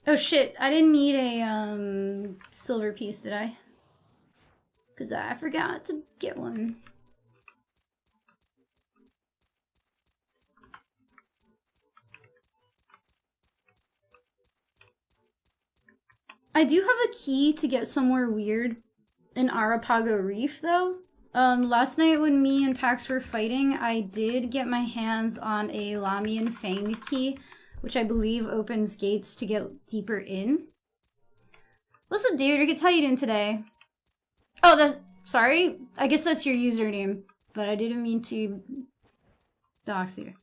Oh shit, I didn't need a silver piece, did I? Because I forgot to get one. I do have a key to get somewhere weird in Arrapago Reef, though. Last night when me and Pax were fighting, I did get my hands on a Lamian Fang key, which I believe opens gates to get deeper in. What's up, David Ricketts? How you doing today? Oh, that's... Sorry? I guess that's your username, but I didn't mean to dox you.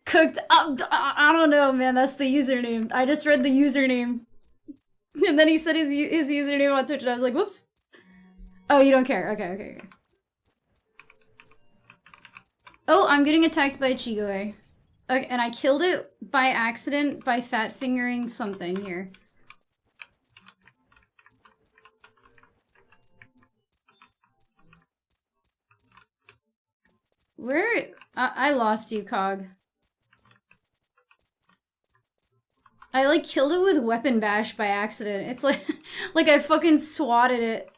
Cooked up. I don't know, man. That's the username. I just read the username. And then he said his username on Twitch, and I was like, whoops. Oh, you don't care. Okay. Oh, I'm getting attacked by a Chigoe. Okay, and I killed it by accident by fat fingering something here. Where? I lost you, Cog. I like killed it with weapon bash by accident. It's like, like I fucking swatted it.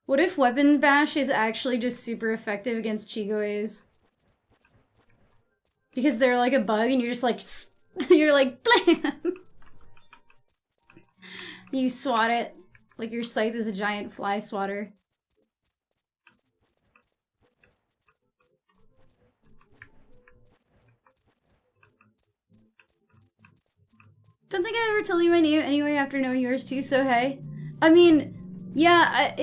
What if weapon bash is actually just super effective against Chigoes? Because they're like a bug and you're just like, you're like, blam! You swat it. Like your scythe is a giant fly swatter. Don't think I ever told you my name anyway after knowing yours too, so hey. I mean, yeah,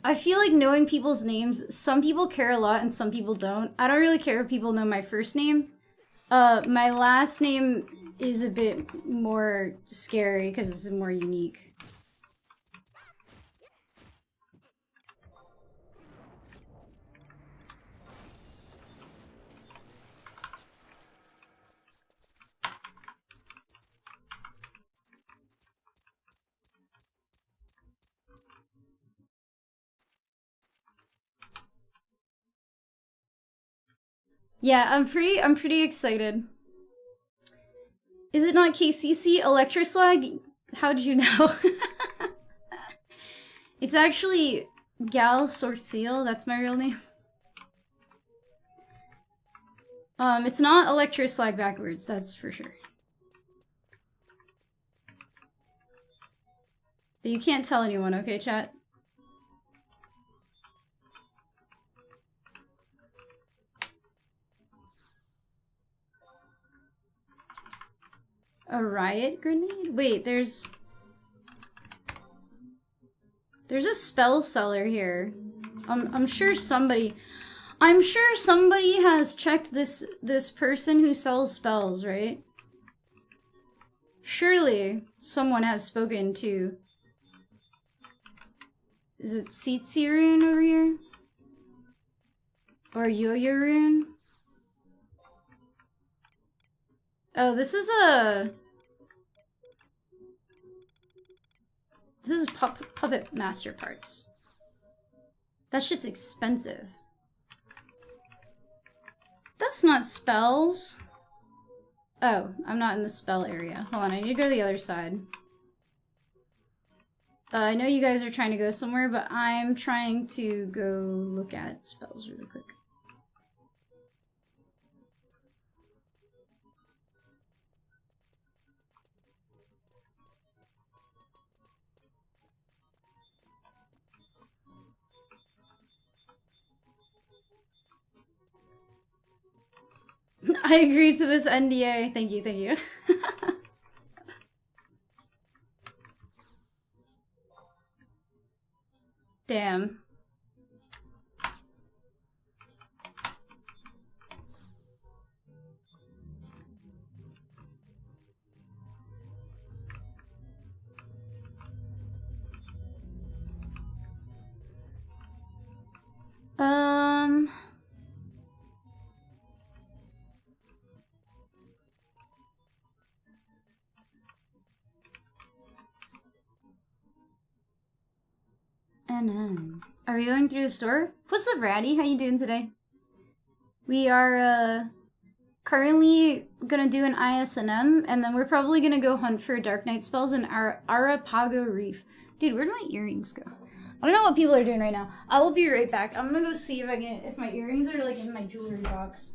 I feel like knowing people's names, some people care a lot and some people don't. I don't really care if people know my first name. My last name is a bit more scary because it's more unique. Yeah, I'm pretty excited. Is it not KCC Electroslag? How did you know? It's actually Gal Sortseal, that's my real name. It's not Electroslag backwards, that's for sure. But you can't tell anyone, okay, chat? A riot grenade? Wait, there's a spell seller here. I'm sure somebody has checked this person who sells spells, right? Surely someone has spoken to. Is it Tsitsi Rune over here? Or Yo-Yo Rune? Oh, this is Puppet Master parts. That shit's expensive. That's not spells. Oh, I'm not in the spell area. Hold on, I need to go to the other side. I know you guys are trying to go somewhere, but I'm trying to go look at spells really quick. I agree to this NDA. Thank you, thank you. Damn. Are we going through the store? What's up, Ratty? How you doing today? We are, currently gonna do an ISNM, and then we're probably gonna go hunt for Dark Knight spells in Arrapago Reef. Dude, where'd my earrings go? I don't know what people are doing right now. I will be right back. I'm gonna go see if my earrings are like in my jewelry box.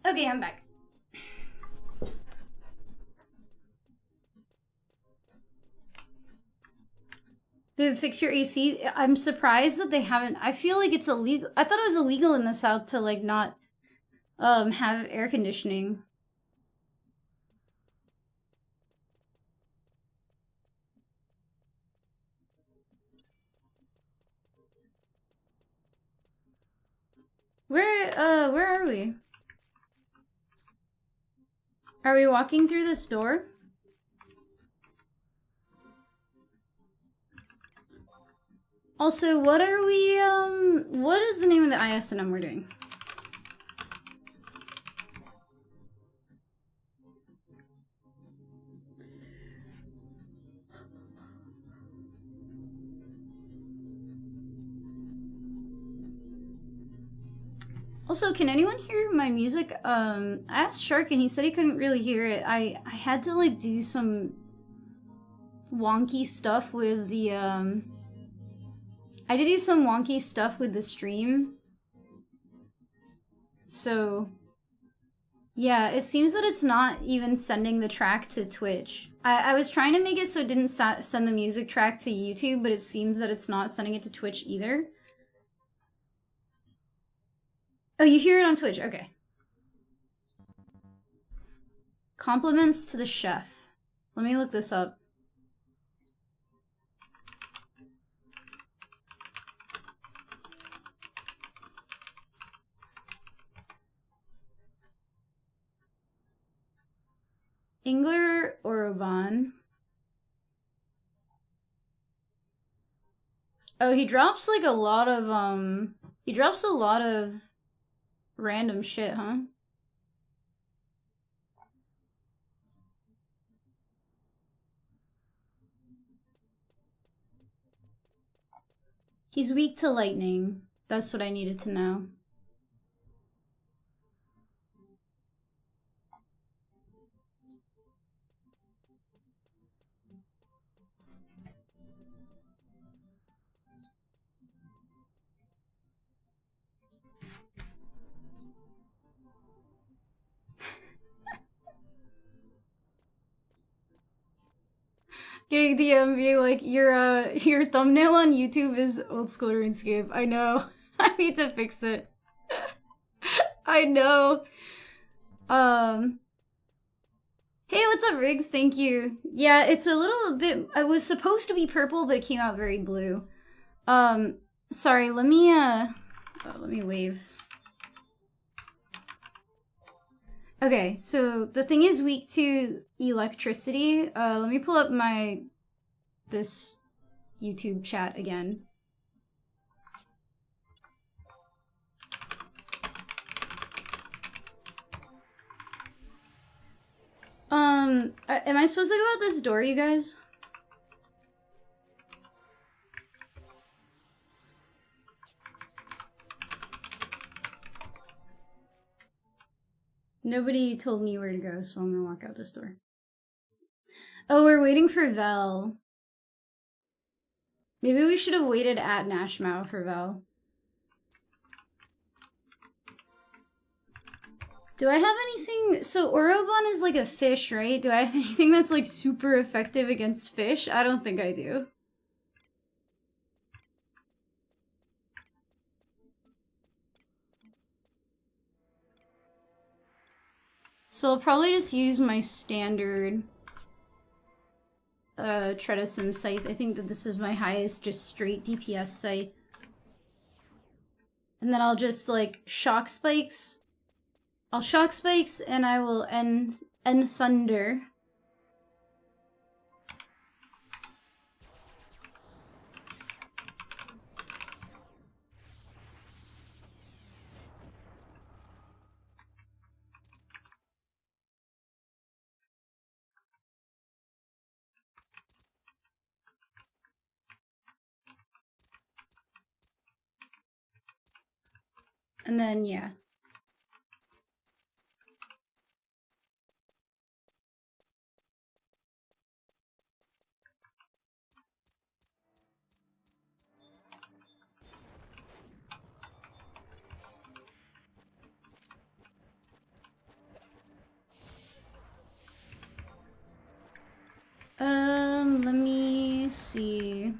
Okay, I'm back. Dude, fix your AC. I'm surprised that they haven't. I feel like it's illegal. I thought it was illegal in the South to like not have air conditioning. Where are we? Are we walking through this door? Also, what are we, what is the name of the ISNM we're doing? Also, can anyone hear my music? I asked Shark and he said he couldn't really hear it. I had to like do some wonky stuff with the, I did do some wonky stuff with the stream. So, yeah, it seems that it's not even sending the track to Twitch. I was trying to make it so it didn't send the music track to YouTube, but it seems that it's not sending it to Twitch either. Oh, you hear it on Twitch, okay. Compliments to the chef. Let me look this up. Ingler or ughan? Oh, he drops like a lot of, he drops a lot of random shit, huh? He's weak to lightning. That's what I needed to know. Getting DMV like your thumbnail on YouTube is old school RuneScape. I know. I need to fix it. I know. Hey, what's up, Riggs? Thank you. Yeah, it's a little bit. It was supposed to be purple, but it came out very blue. Sorry. Let me wave. Okay, so the thing is weak to electricity. Let me pull up this YouTube chat again. Am I supposed to go out this door, you guys? Nobody told me where to go, so I'm gonna walk out this door. Oh, we're waiting for Vel. Maybe we should have waited at Nashmau for Vel. Do I have anything? So Oroban is like a fish, right? Do I have anything that's like super effective against fish? I don't think I do. So I'll probably just use my standard Tretisum scythe. I think that this is my highest just straight DPS scythe. And then I'll just like shock spikes. I'll shock spikes and I will end thunder. And then, yeah. Let me see.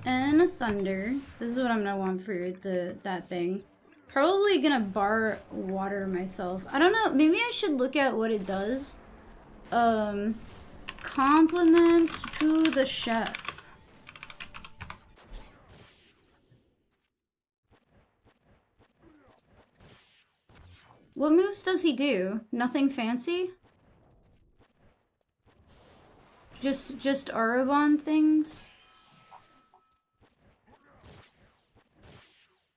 And a thunder. This is what I'm gonna want for that thing. Probably gonna bar water myself. I don't know, maybe I should look at what it does. Compliments to the chef. What moves does he do? Nothing fancy? Just Arraban things?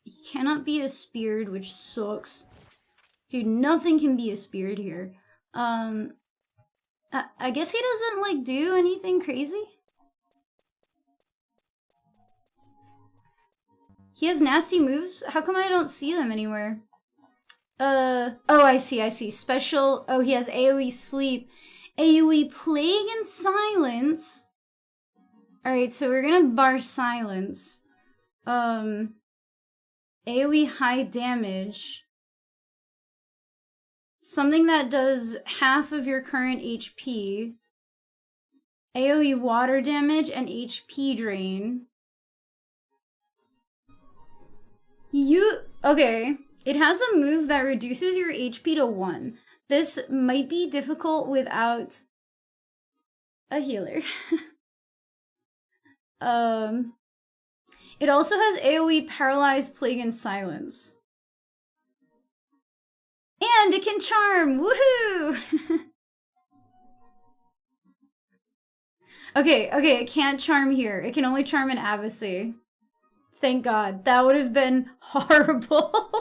He cannot be a speared, which sucks. Dude, nothing can be a speared here. I guess he doesn't, like, do anything crazy? He has nasty moves? How come I don't see them anywhere? Oh, I see. Special, oh, he has AoE sleep. AoE plague and silence. Alright, so we're gonna bar silence. AoE high damage. Something that does half of your current HP. AoE water damage and HP drain. Okay. It has a move that reduces your HP to 1. This might be difficult without a healer. It also has AoE Paralyze, Plague, and Silence. And it can charm! Woohoo! Okay, it can't charm here. It can only charm in Abyssi. Thank God. That would have been horrible.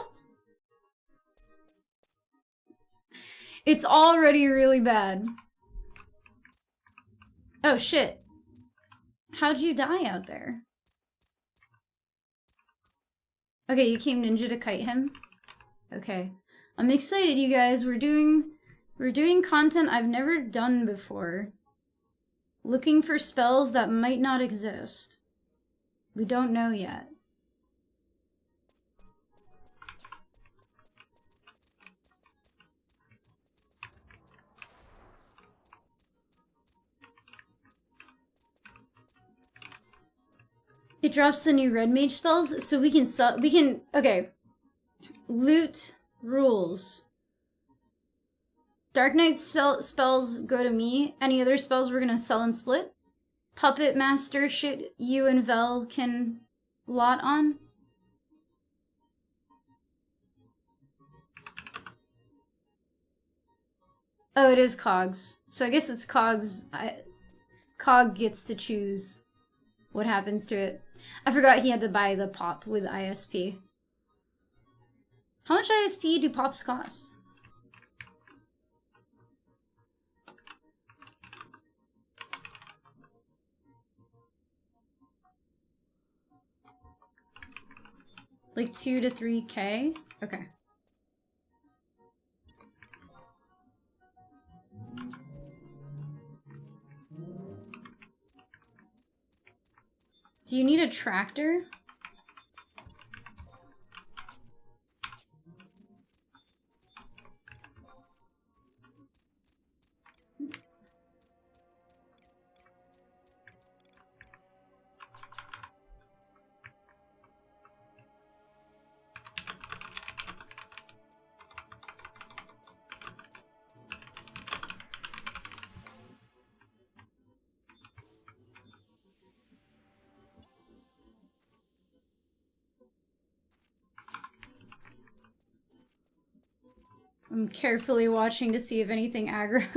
It's already really bad. Oh shit. How'd you die out there? Okay, you came ninja to kite him? Okay. I'm excited, you guys. We're doing content I've never done before. Looking for spells that might not exist. We don't know yet. It drops the new red mage spells, so we can okay. Loot rules. Dark Knight spells go to me. Any other spells we're gonna sell and split? Puppet Master shit you and Vel can lot on. Oh, it is Cogs. So I guess it's Cogs. Cog gets to choose what happens to it. I forgot he had to buy the pop with ISP. How much ISP do pops cost? Like 2 to 3K? Okay. Do you need a tractor? I'm carefully watching to see if anything aggroes.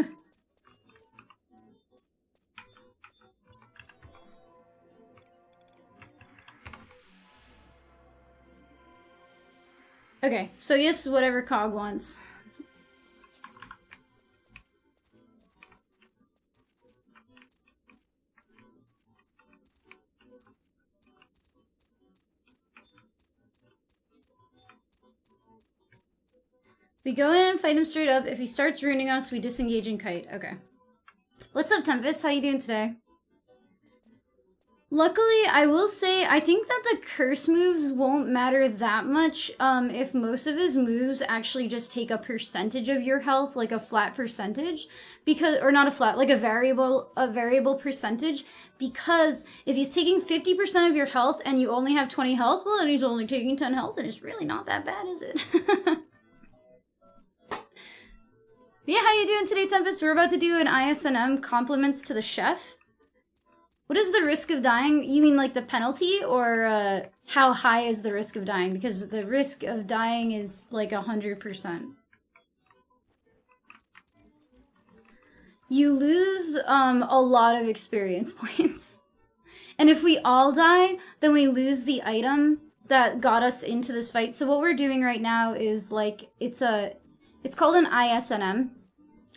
Okay, so yes, whatever Cog wants. We go in and fight him straight up. If he starts ruining us, we disengage and kite. Okay. What's up, Tempest? How you doing today? Luckily, I will say, I think that the curse moves won't matter that much if most of his moves actually just take a percentage of your health, like a flat percentage, because, or not a flat, like a variable percentage, because if he's taking 50% of your health and you only have 20 health, well, then he's only taking 10 health, and it's really not that bad, is it? Yeah, how you doing today, Tempest? We're about to do an ISNM compliments to the chef. What is the risk of dying? You mean like the penalty, or how high is the risk of dying? Because the risk of dying is like 100%. You lose a lot of experience points. And if we all die, then we lose the item that got us into this fight. So what we're doing right now is like, it's called an ISNM,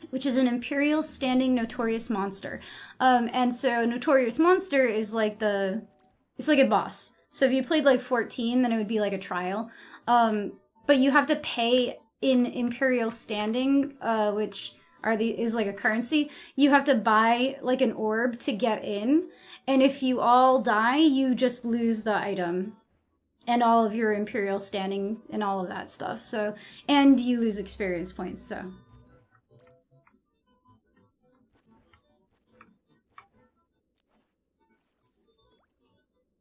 which is an Imperial Standing Notorious Monster. And so Notorious Monster is like it's like a boss. So if you played like 14, then it would be like a trial. But you have to pay in Imperial Standing, which is like a currency. You have to buy like an orb to get in. And if you all die, you just lose the item and all of your Imperial Standing and all of that stuff. So, and you lose experience points, so.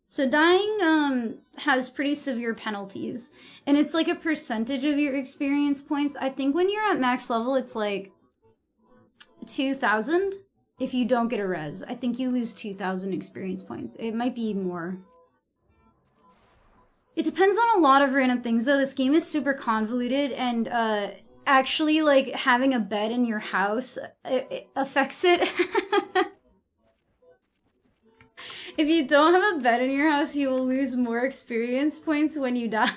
So dying has pretty severe penalties, and it's like a percentage of your experience points. I think when you're at max level, it's like 2,000 if you don't get a res. I think you lose 2,000 experience points. It might be more. It depends on a lot of random things, though. This game is super convoluted, and actually, like, having a bed in your house it affects it. If you don't have a bed in your house, you will lose more experience points when you die.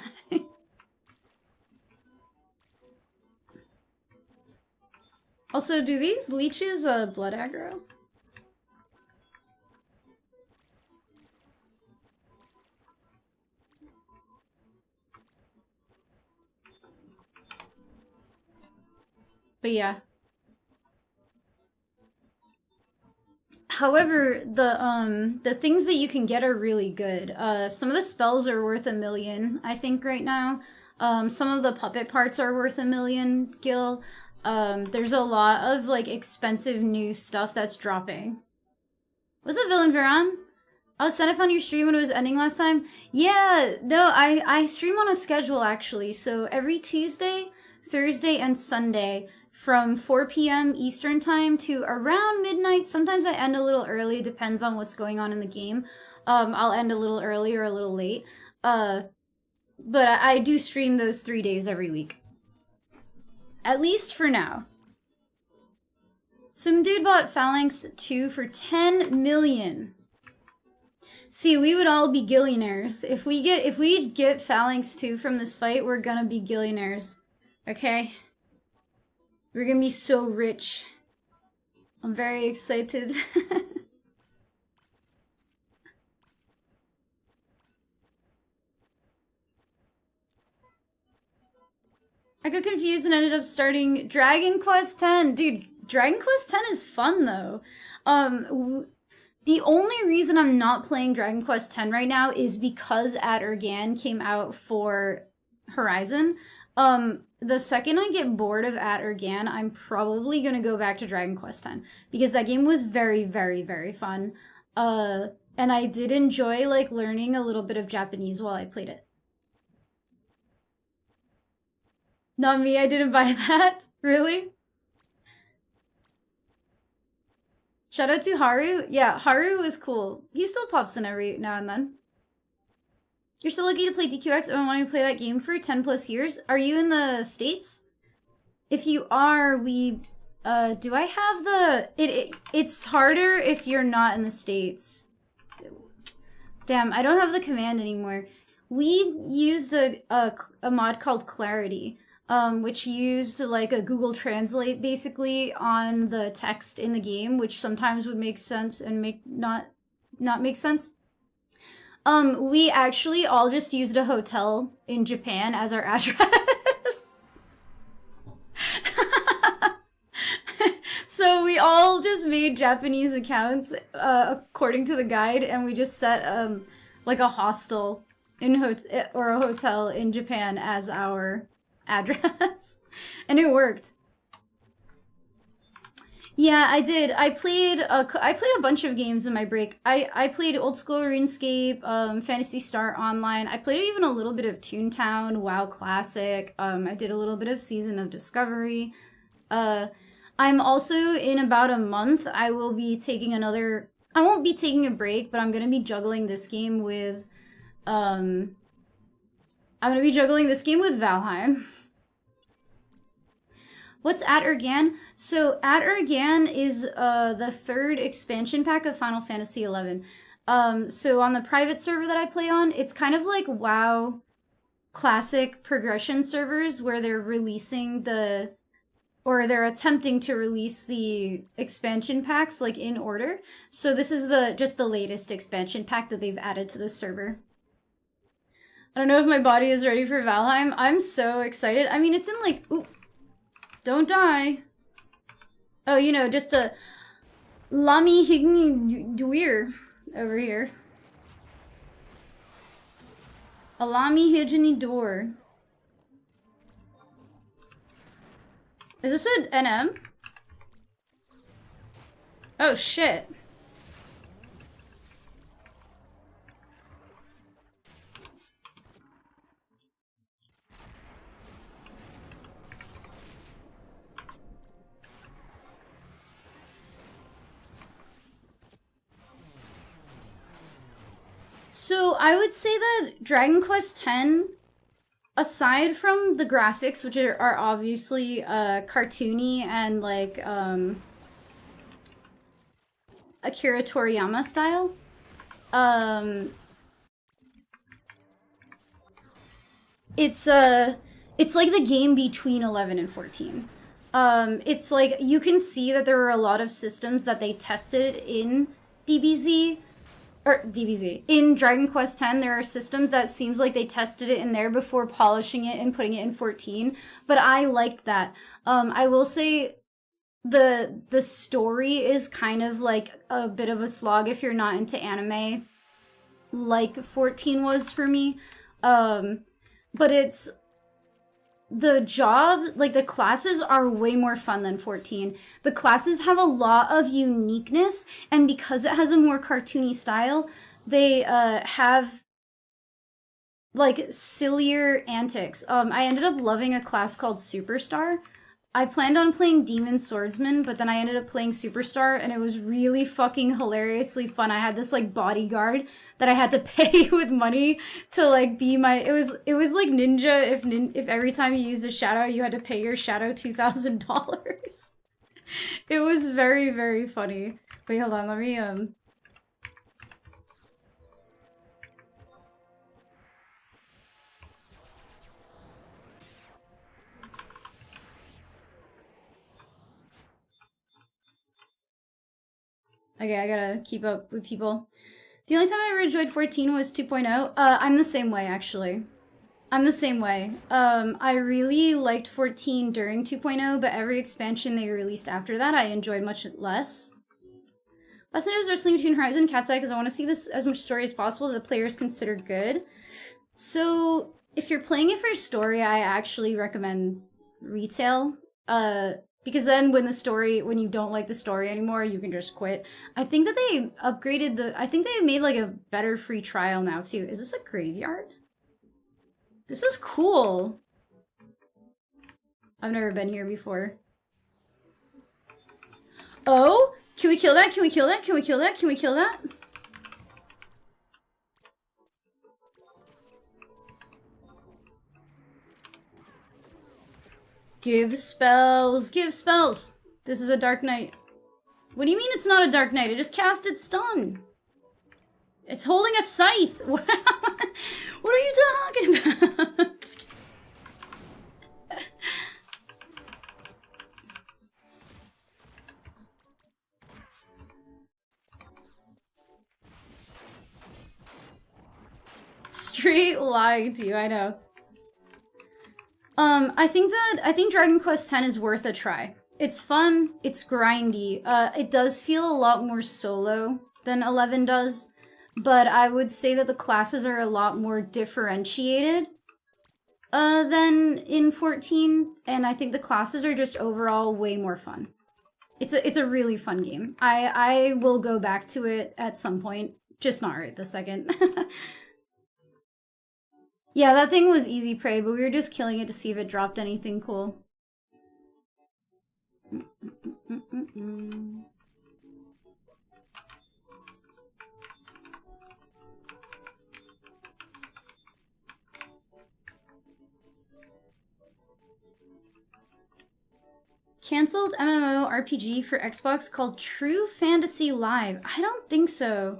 Also, do these leeches blood aggro? But yeah. However, the things that you can get are really good. Some of the spells are worth 1 million, I think, right now. Some of the puppet parts are worth 1 million gil. There's a lot of like expensive new stuff that's dropping. Was it Villain Veron? Oh, Senef on your stream when it was ending last time? Yeah, no, I stream on a schedule actually. So every Tuesday, Thursday, and Sunday, from 4 p.m. Eastern time to around midnight. Sometimes I end a little early, depends on what's going on in the game. I'll end a little early or a little late. But I do stream those 3 days every week. At least for now. Some dude bought Phalanx 2 for 10 million. See, we would all be gillionaires. If we get Phalanx 2 from this fight, we're gonna be gillionaires. Okay? We're gonna be so rich. I'm very excited. I got confused and ended up starting Dragon Quest X. Dude, Dragon Quest X is fun though. The only reason I'm not playing Dragon Quest X right now is because ughan came out for Horizon. The second I get bored of ughan, I'm probably gonna go back to Dragon Quest X because that game was very, very, very fun. And I did enjoy like learning a little bit of Japanese while I played it. Not me, I didn't buy that. Really? Shout out to Haru. Yeah, Haru is cool. He still pops in every now and then. You're so lucky to play DQX. I've been wanting to play that game for 10 plus years. Are you in the States? If you are, do I have the... It's harder if you're not in the States. Damn, I don't have the command anymore. We used a mod called Clarity. Which used like a Google Translate basically on the text in the game, which sometimes would make sense and not make sense. We actually all just used a hotel in Japan as our address. So we all just made Japanese accounts according to the guide, and we just set like a hostel or a hotel in Japan as our address. And it worked. Yeah, I did. I played a bunch of games in my break. I played old school RuneScape, Phantasy Star Online. I played even a little bit of Toontown, WoW Classic. I did a little bit of Season of Discovery. I'm also, in about a month, I will be taking I won't be taking a break, but I'm gonna be juggling this game with Valheim. What's ughan? So ughan is the third expansion pack of Final Fantasy XI. So on the private server that I play on, it's kind of like WoW classic progression servers where they're they're attempting to release the expansion packs like in order. So this is just the latest expansion pack that they've added to the server. I don't know if my body is ready for Valheim. I'm so excited. I mean, it's in like... Ooh. Don't die. Oh, you know, just a Lami Higni Duir over here. A Lami Higni door. Is this an NM? Oh shit. So I would say that Dragon Quest X, aside from the graphics, which are obviously cartoony and like Akira Toriyama style, it's like the game between 11 and 14. It's like you can see that there were a lot of systems that they tested in DBZ. Or DBZ. In Dragon Quest X, there are systems that seems like they tested it in there before polishing it and putting it in 14. But I liked that. I will say the story is kind of like a bit of a slog if you're not into anime, like 14 was for me. But it's... The classes are way more fun than 14. The classes have a lot of uniqueness, and because it has a more cartoony style, they have, like, sillier antics. I ended up loving a class called Superstar. I planned on playing Demon Swordsman, but then I ended up playing Superstar, and it was really fucking hilariously fun. I had this, like, bodyguard that I had to pay with money to, like, be my... It was like Ninja if every time you used a shadow, you had to pay your shadow $2,000. It was very, very funny. Wait, hold on, let me, Okay, I gotta keep up with people. The only time I ever enjoyed 14 was 2.0. I'm the same way, actually. I'm the same way. I really liked 14 during 2.0, but every expansion they released after that, I enjoyed much less. Last night I was wrestling between Horizon and Cat's Eye because I want to see this as much story as possible that the players consider good. So, if you're playing it for story, I actually recommend retail. Because then when you don't like the story anymore, you can just quit. I think that they upgraded I think they made like a better free trial now too. Is this a graveyard? This is cool. I've never been here before. Oh, can we kill that? Can we kill that? Can we kill that? Can we kill that? Give spells, give spells. This is a Dark Knight. What do you mean it's not a Dark Knight? It just casted stun. It's holding a scythe. What are you talking about? Straight lying to you, I know. I think Dragon Quest X is worth a try. It's fun, it's grindy. It does feel a lot more solo than 11 does, but I would say that the classes are a lot more differentiated than in 14, and I think the classes are just overall way more fun. It's a really fun game. I will go back to it at some point, just not right this second. Yeah, that thing was easy prey, but we were just killing it to see if it dropped anything cool. Cancelled MMORPG for Xbox called True Fantasy Live. I don't think so.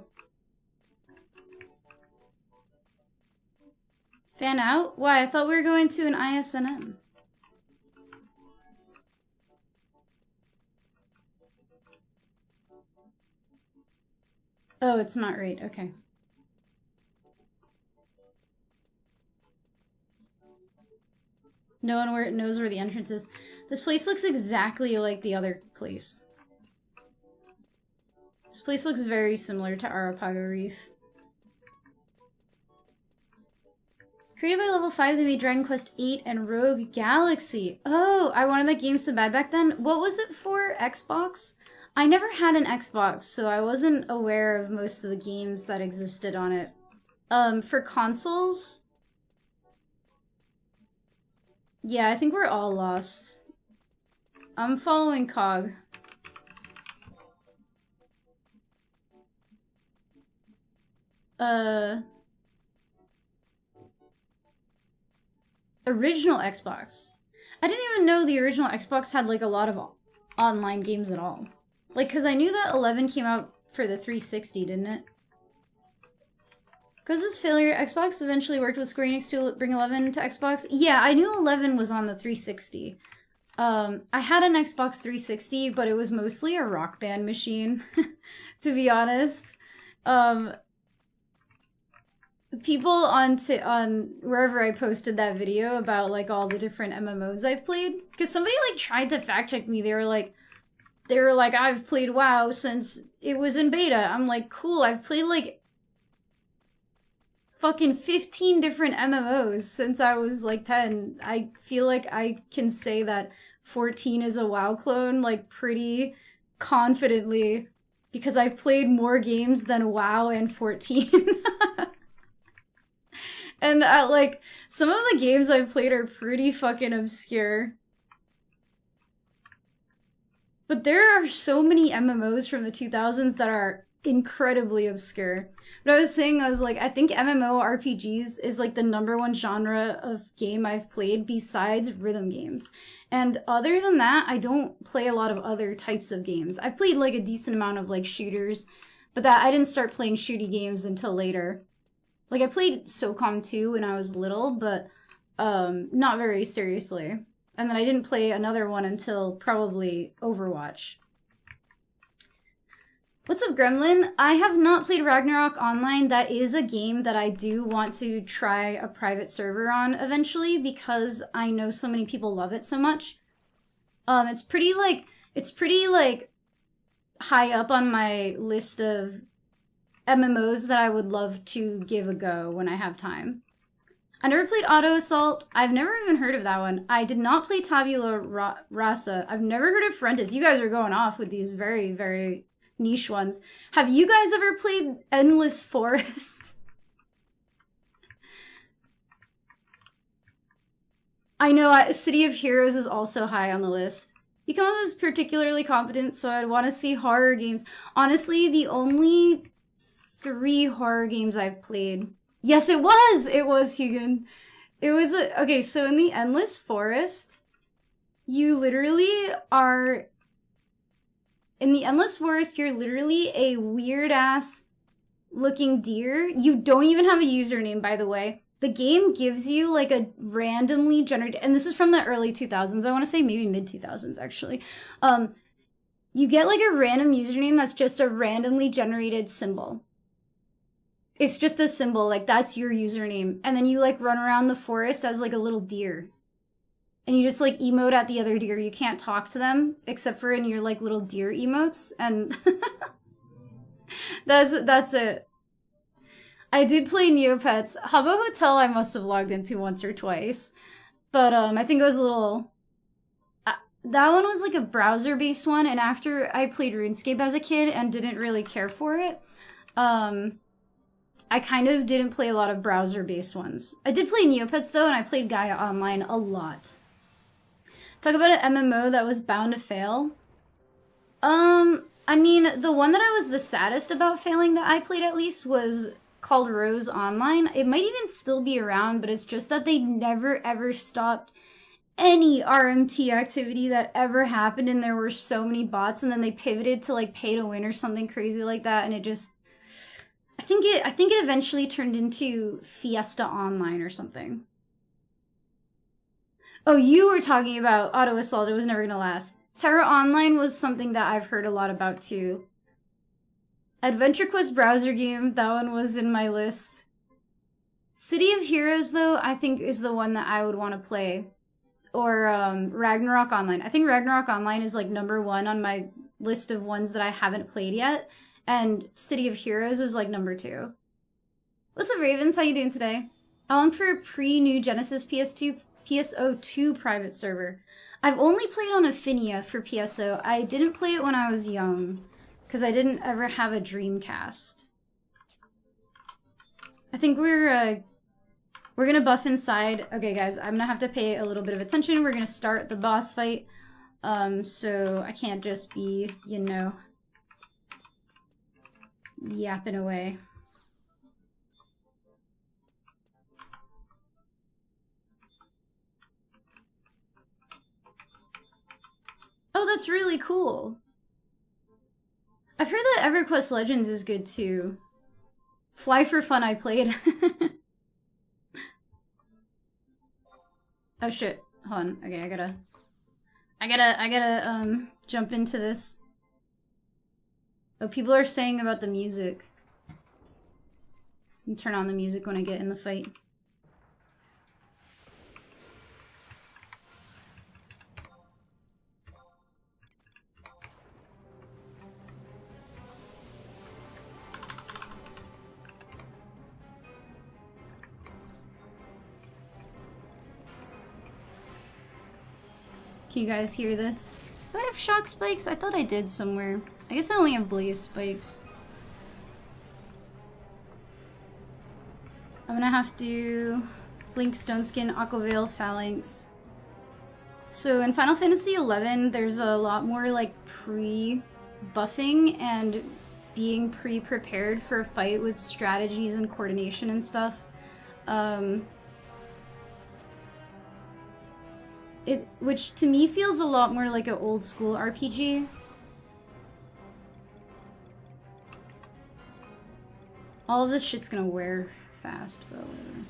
Fan out? Why? I thought we were going to an ISNM. Oh, it's not right. Okay. No one knows where the entrance is. This place looks exactly like the other place. This place looks very similar to Arrapago Reef. Created by Level 5, they made Dragon Quest VIII and Rogue Galaxy. Oh, I wanted that game so bad back then. What was it for? Xbox? I never had an Xbox, so I wasn't aware of most of the games that existed on it. For consoles? Yeah, I think we're all lost. I'm following Cog. Original Xbox. I didn't even know the original Xbox had like a lot of online games at all. Like, cause I knew that 11 came out for the 360, didn't it? Because its failure, Xbox eventually worked with Square Enix to bring 11 to Xbox. Yeah, I knew 11 was on the 360. I had an Xbox 360, but it was mostly a Rock Band machine, to be honest. People on wherever I posted that video about like all the different MMOs I've played, because somebody like tried to fact check me. They were like, I've played WoW since it was in beta. I'm like, cool. I've played like fucking 15 different MMOs since I was like 10. I feel like I can say that 14 is a WoW clone like pretty confidently because I've played more games than WoW and 14. And like, some of the games I've played are pretty fucking obscure. But there are so many MMOs from the 2000s that are incredibly obscure. But I was saying, I was like, I think MMORPGs is like the #1 genre of game I've played besides rhythm games. And other than that, I don't play a lot of other types of games. I've played like a decent amount of like shooters, but that I didn't start playing shooty games until later. Like I played SOCOM 2 when I was little, but not very seriously. And then I didn't play another one until probably Overwatch. What's up, Gremlin? I have not played Ragnarok Online. That is a game that I do want to try a private server on eventually because I know so many people love it so much. It's pretty high up on my list of MMOs that I would love to give a go when I have time. I never played Auto Assault. I've never even heard of that one. I did not play Tabula Rasa. I've never heard of Frentis. You guys are going off with these very, very niche ones. Have you guys ever played Endless Forest? I know City of Heroes is also high on the list. You come up as particularly competent, so I'd want to see horror games. Honestly, the only 3 horror games I've played. Yes, it was! It was, Hugan. It was okay, so in the Endless Forest, you literally are... In the Endless Forest, you're literally a weird-ass looking deer. You don't even have a username, by the way. The game gives you, like, a randomly generated... And this is from the early 2000s. I want to say maybe mid-2000s, actually. You get, like, a random username that's just a randomly generated symbol. It's just a symbol, like, that's your username. And then you, like, run around the forest as, like, a little deer. And you just, like, emote at the other deer. You can't talk to them, except for in your, like, little deer emotes. And that's it. I did play Neopets. Habbo Hotel I must have logged into once or twice. But, I think it was a little... that one was, like, a browser-based one. And after I played RuneScape as a kid and didn't really care for it, I kind of didn't play a lot of browser-based ones. I did play Neopets, though, and I played Gaia Online a lot. Talk about an MMO that was bound to fail. I mean, the one that I was the saddest about failing that I played at least was called Rose Online. It might even still be around, but it's just that they never ever stopped any RMT activity that ever happened, and there were so many bots, and then they pivoted to like pay to win or something crazy like that, and it just... I think it eventually turned into Fiesta Online or something. Oh, you were talking about Auto Assault. It was never gonna last. Terra Online was something that I've heard a lot about too. Adventure Quest browser game, that one was in my list. City of Heroes, though, I think is the one that I would want to play. Or Ragnarok Online. I think Ragnarok Online is like #1 on my list of ones that I haven't played yet. And City of Heroes is like #2. What's up, Ravens? How you doing today? I long for a pre-New Genesis PSO2 private server. I've only played on Affinia for PSO. I didn't play it when I was young, because I didn't ever have a Dreamcast. I think we're gonna buff inside. Okay, guys, I'm gonna have to pay a little bit of attention. We're gonna start the boss fight. So I can't just be, you know, yapping away. Oh, that's really cool. I've heard that EverQuest Legends is good too. Fly for Fun I played. Oh shit. Hold on. Okay, I gotta jump into this. Oh, people are saying about the music. You can turn on the music when I get in the fight. Can you guys hear this? Do I have shock spikes? I thought I did somewhere. I guess I only have blaze spikes. I'm gonna have to blink Stoneskin, Aquaveil, Phalanx. So in Final Fantasy XI, there's a lot more like pre-buffing, and being pre-prepared for a fight with strategies and coordination and stuff. Which to me feels a lot more like an old school RPG. All of this shit's gonna wear fast, but whatever.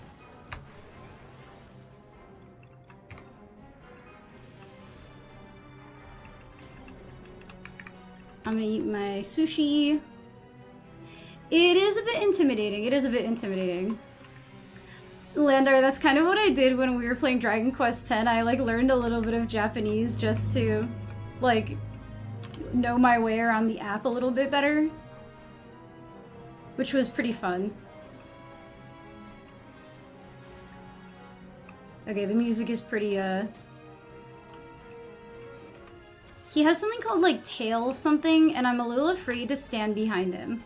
I'm gonna eat my sushi. It is a bit intimidating. It is a bit intimidating. Landar, that's kind of what I did when we were playing Dragon Quest X. I like learned a little bit of Japanese just to like know my way around the app a little bit better, which was pretty fun. Okay, the music is pretty He has something called like tail something, and I'm a little afraid to stand behind him.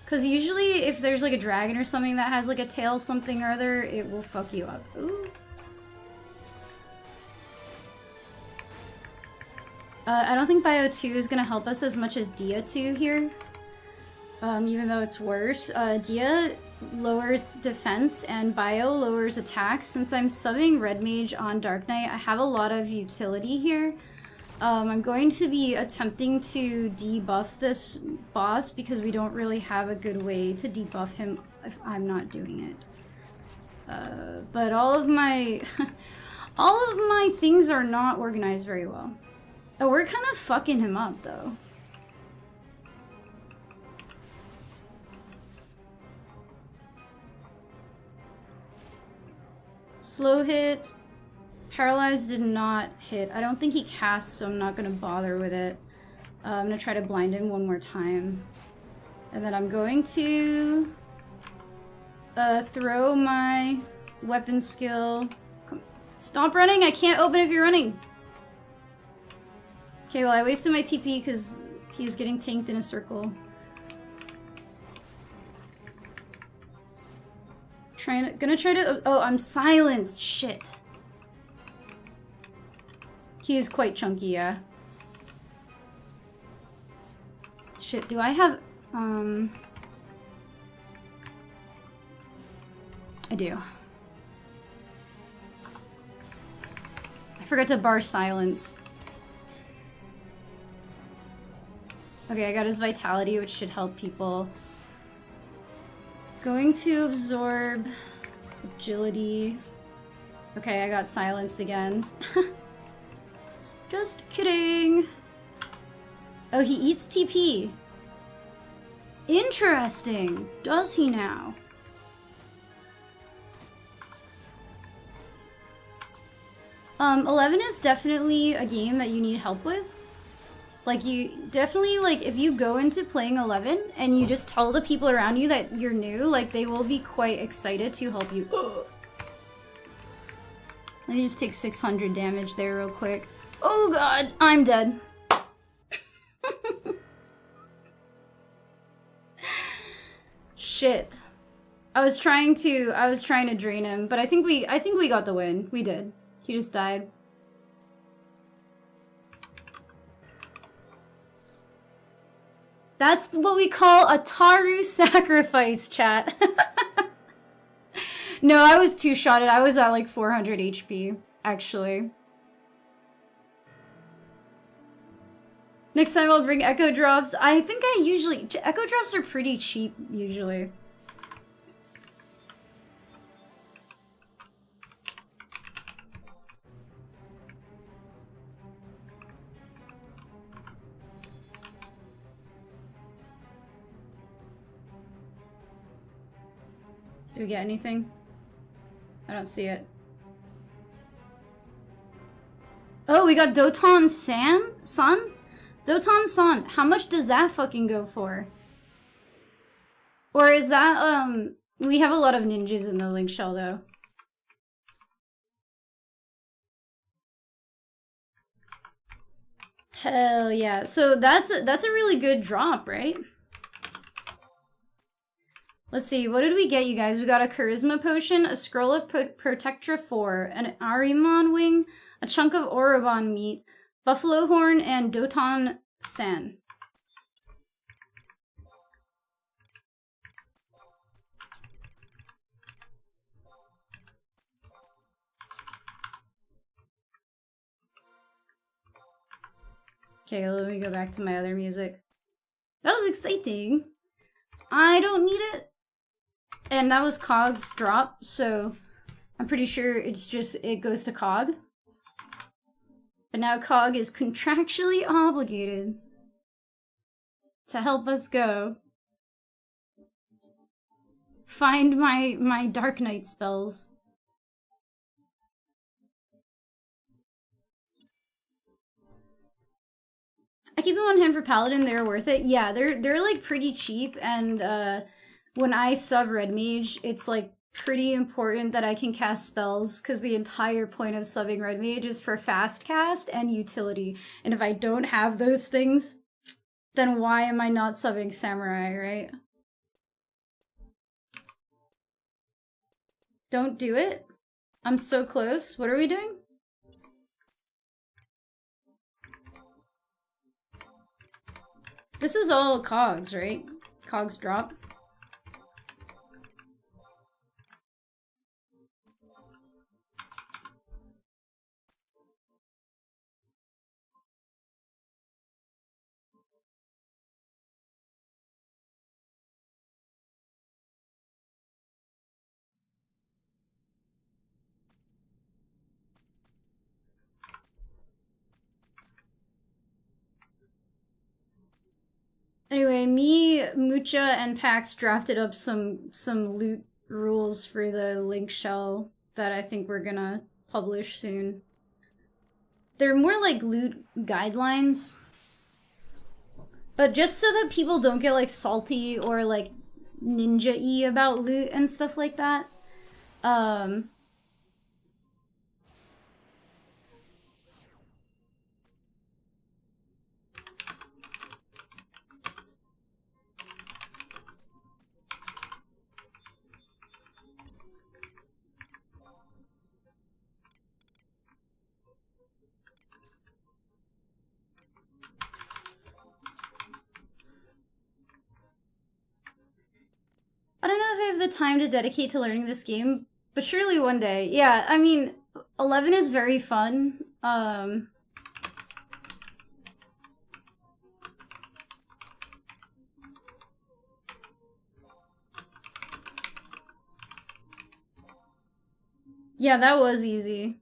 Because usually if there's like a dragon or something that has like a tail something or other, it will fuck you up. Ooh. I don't think Bio 2 is going to help us as much as Dia 2 here. Even though it's worse. Dia lowers defense and Bio lowers attack. Since I'm subbing Red Mage on Dark Knight, I have a lot of utility here. I'm going to be attempting to debuff this boss because we don't really have a good way to debuff him if I'm not doing it. But all of my all of my things are not organized very well. Oh, we're kind of fucking him up though. Slow hit. Paralyzed did not hit. I don't think he casts, so I'm not going to bother with it. I'm going to try to blind him one more time. And then I'm going to throw my weapon skill. Stop running! I can't open if you're running! Okay, well I wasted my TP because he's getting tanked in a circle. Gonna try to... Oh, I'm silenced! Shit. He is quite chunky, yeah. Shit, do I have... I do. I forgot to bar silence. Okay, I got his vitality, which should help people. Going to absorb agility. Okay, I got silenced again. Just kidding. Oh, he eats TP. Interesting. Does he now? 11 is definitely a game that you need help with. Like, you definitely, like, if you go into playing 11 and you just tell the people around you that you're new, like, they will be quite excited to help you. Ugh. Let me just take 600 damage there real quick. Oh god, I'm dead. Shit. I was trying to drain him, but I think we got the win. We did. He just died. That's what we call a Taru sacrifice, chat. No, I was two-shotted. I was at like 400 HP, actually. Next time I'll bring Echo Drops. I think I usually... Echo Drops are pretty cheap, usually. Do we get anything? I don't see it. Oh, we got Doton San? Doton San. How much does that fucking go for? Or is that, we have a lot of ninjas in the link shell, though. Hell yeah. So that's a really good drop, right? Let's see, what did we get, you guys? We got a Charisma Potion, a Scroll of Protectra 4, an Arimon Wing, a chunk of Orobon meat, Buffalo Horn and Doton San. Okay, let me go back to my other music. That was exciting. I don't need it. And that was Cog's drop, so I'm pretty sure it's just, it goes to Cog. But now Cog is contractually obligated to help us go find my Dark Knight spells. I keep them on hand for Paladin, they're worth it. Yeah, they're like pretty cheap, and when I sub Red Mage, it's like pretty important that I can cast spells, because the entire point of subbing Red Mage is for fast cast and utility. And if I don't have those things, then why am I not subbing Samurai, right? Don't do it? I'm so close. What are we doing? This is all Cogs, right? Cogs drop. Anyway, me, Mucha, and Pax drafted up some loot rules for the link shell that I think we're gonna publish soon. They're more like loot guidelines, but just so that people don't get like salty or like ninja-y about loot and stuff like that. I don't know if I have the time to dedicate to learning this game, but surely one day. Yeah, I mean, 11 is very fun. Yeah, that was easy.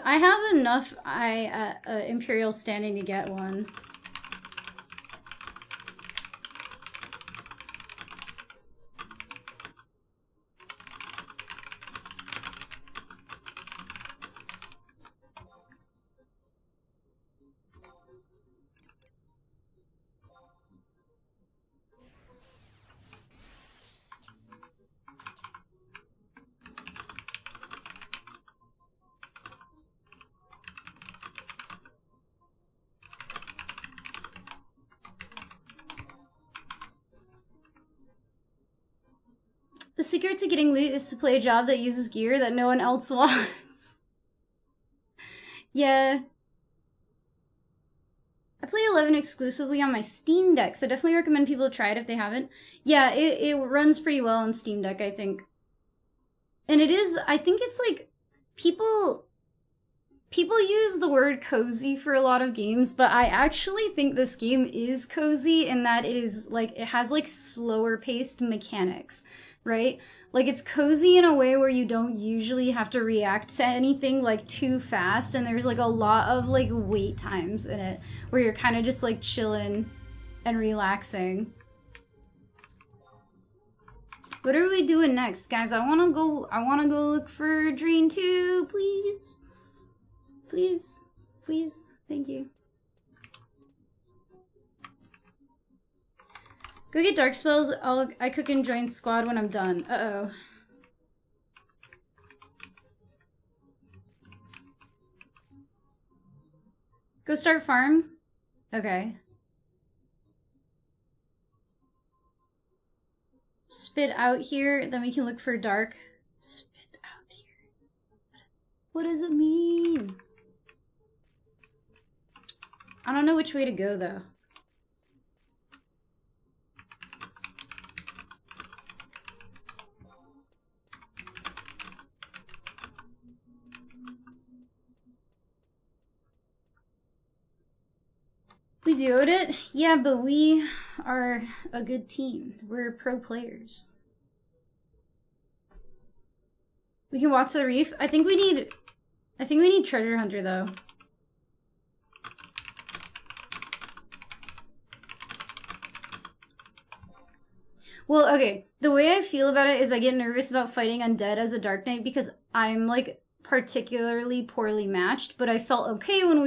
I have enough Imperial standing to get one. The secret to getting loot is to play a job that uses gear that no one else wants. Yeah. I play 11 exclusively on my Steam Deck, so definitely recommend people try it if they haven't. Yeah, it runs pretty well on Steam Deck, I think. And it is, I think it's like, people use the word cozy for a lot of games, but I actually think this game is cozy in that it is like, it has like slower paced mechanics, right? Like it's cozy in a way where you don't usually have to react to anything like too fast, and there's like a lot of like wait times in it where you're kind of just like chilling and relaxing. What are we doing next, guys? I wanna go look for Drain 2, please. Please, please, thank you. Go get dark spells. I cook and join squad when I'm done. Uh-oh. Go start farm? Okay. spit out here, then we can look for dark. Spit out here. What does it mean? I don't know which way to go, though. We duoed it? Yeah, but we are a good team. We're pro players. We can walk to the reef. I think we need treasure hunter though. Well, okay. The way I feel about it is I get nervous about fighting undead as a Dark Knight because I'm like particularly poorly matched, but I felt okay when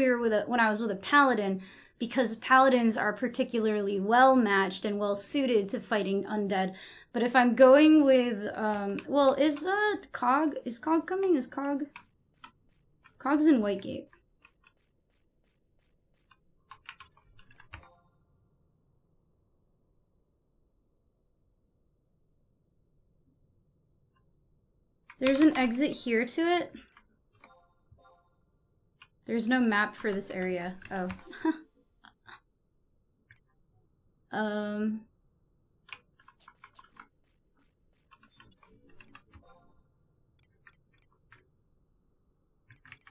I was with a paladin, because paladins are particularly well matched and well suited to fighting undead. But if I'm going with well, is Cog coming? Is Cog's in Whitegate. There's an exit here to it. There's no map for this area. Oh.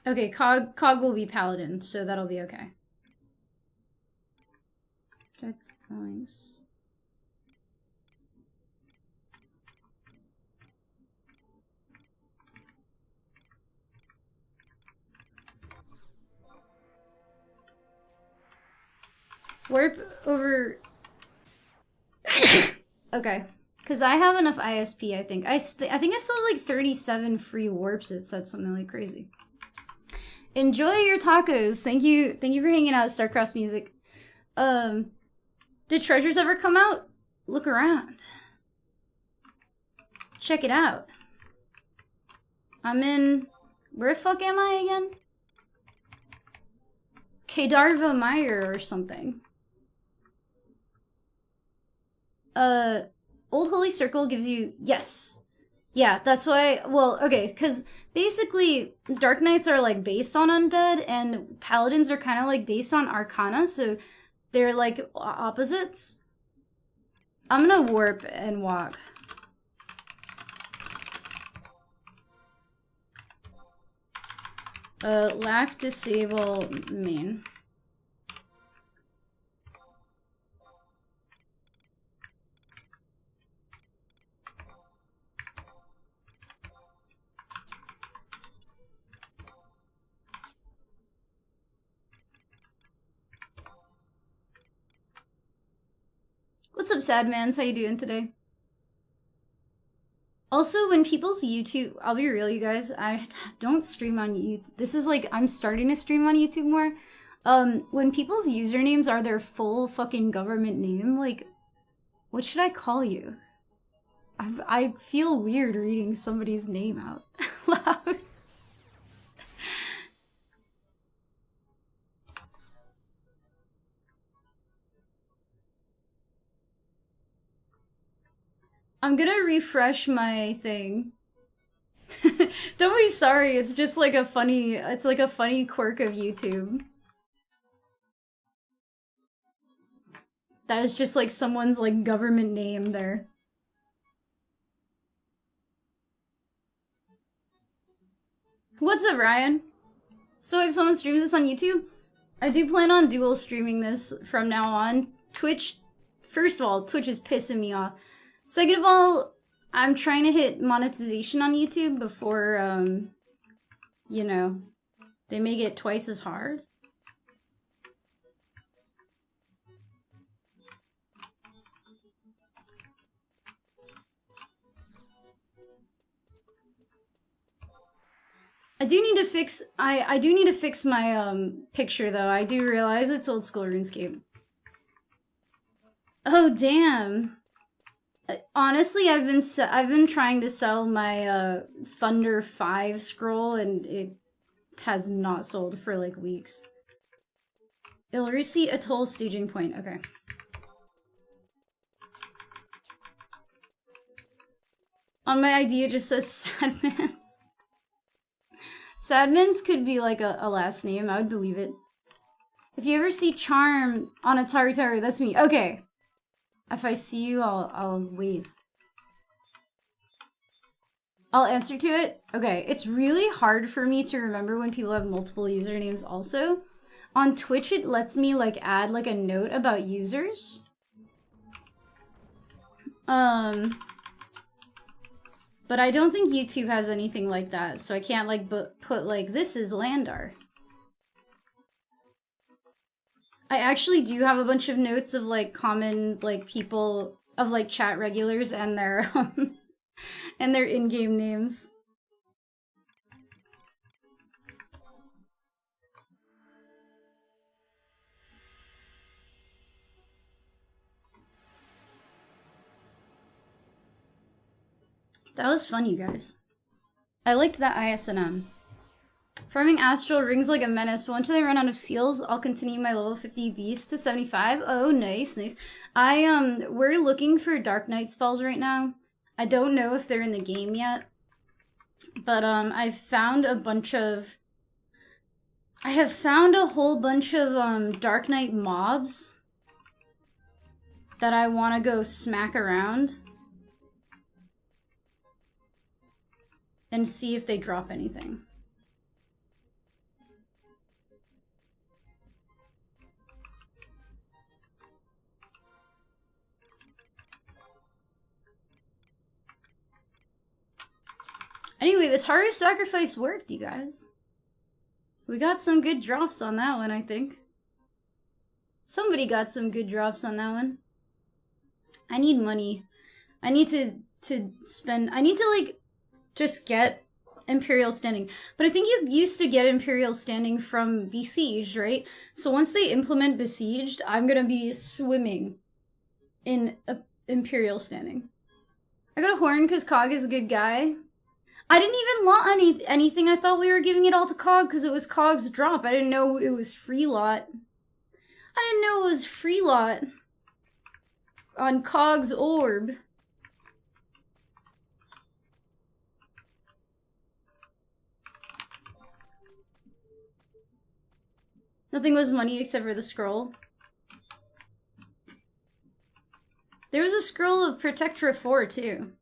Okay, Cog will be paladin, so that'll be okay. Check links. Warp over. Okay, because I have enough ISP. I think I still have like 37 free warps. It said something like crazy. Enjoy your tacos. Thank you for hanging out, Starcross Music. Did treasures ever come out? Look around. Check it out. I'm in. Where the fuck am I again? Kedarva Meyer or something. Old Holy Circle gives you, yes. Yeah, that's why, well, okay, because basically Dark Knights are like based on undead and Paladins are kind of like based on Arcana, so they're like opposites. I'm gonna warp and walk. Lack, disable, main. What's up, Sadmans? How you doing today? Also, when people's YouTube, I'll be real, you guys, I don't stream on YouTube. This is like, I'm starting to stream on YouTube more. When people's usernames are their full fucking government name, like, what should I call you? I feel weird reading somebody's name out loud. I'm gonna refresh my thing. Don't be sorry, it's just like a funny, it's like a funny quirk of YouTube. That is just like someone's like government name there. What's up, Ryan? So if someone streams this on YouTube, I do plan on dual streaming this from now on. Twitch, first of all, Twitch is pissing me off. Second of all, I'm trying to hit monetization on YouTube before, you know, they make it twice as hard. I do need to fix, I do need to fix my, picture, though. I do realize it's old school RuneScape. Oh, damn. Honestly, I've been trying to sell my Thunder 5 scroll and it has not sold for like weeks. Ilrusi Atoll staging point. Okay. On my ID, it just says Sadmans. Sadmans could be like a last name. I would believe it. If you ever see Charm on a Taru, that's me. Okay. If I see you, I'll wave. I'll answer to it. Okay, it's really hard for me to remember when people have multiple usernames also. On Twitch, it lets me like add like a note about users. But I don't think YouTube has anything like that, so I can't like put like, this is Landar. I actually do have a bunch of notes of like common like people of like chat regulars and their and their in-game names. That was fun, you guys. I liked that ISNM. Farming Astral rings like a menace, but once I run out of seals, I'll continue my level 50 beast to 75. Oh, nice, nice. We're looking for Dark Knight spells right now. I don't know if they're in the game yet, but I've found a bunch of... I have found a whole bunch of Dark Knight mobs that I want to go smack around and see if they drop anything. Anyway, the Taru sacrifice worked, you guys. We got some good drops on that one, I think. Somebody got some good drops on that one. I need money. I need to spend... I need to, like, just get Imperial Standing. But I think you used to get Imperial Standing from Besieged, right? So once they implement Besieged, I'm gonna be swimming in Imperial Standing. I got a horn because Cog is a good guy. I didn't even lot anything. I thought we were giving it all to Cog because it was Cog's drop. I didn't know it was free lot. I didn't know it was free lot on Cog's orb. Nothing was money except for the scroll. There was a scroll of Protectra 4 too.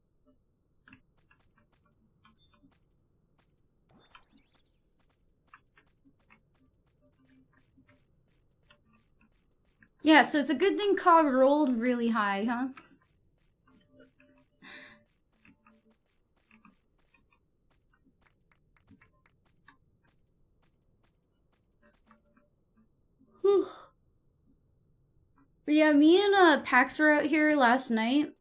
Yeah, so it's a good thing Cog rolled really high, huh? Whew. But yeah, me and Pax were out here last night.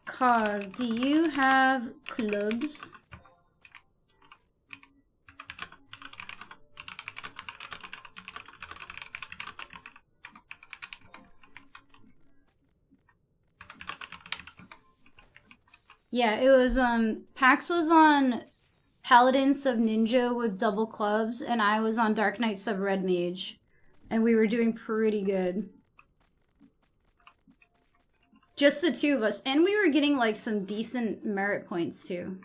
Cog, do you have clubs? Yeah, it was, Pax was on Paladin sub Ninja with double clubs, and I was on Dark Knight sub Red Mage. And we were doing pretty good. Just the two of us. And we were getting, like, some decent merit points, too.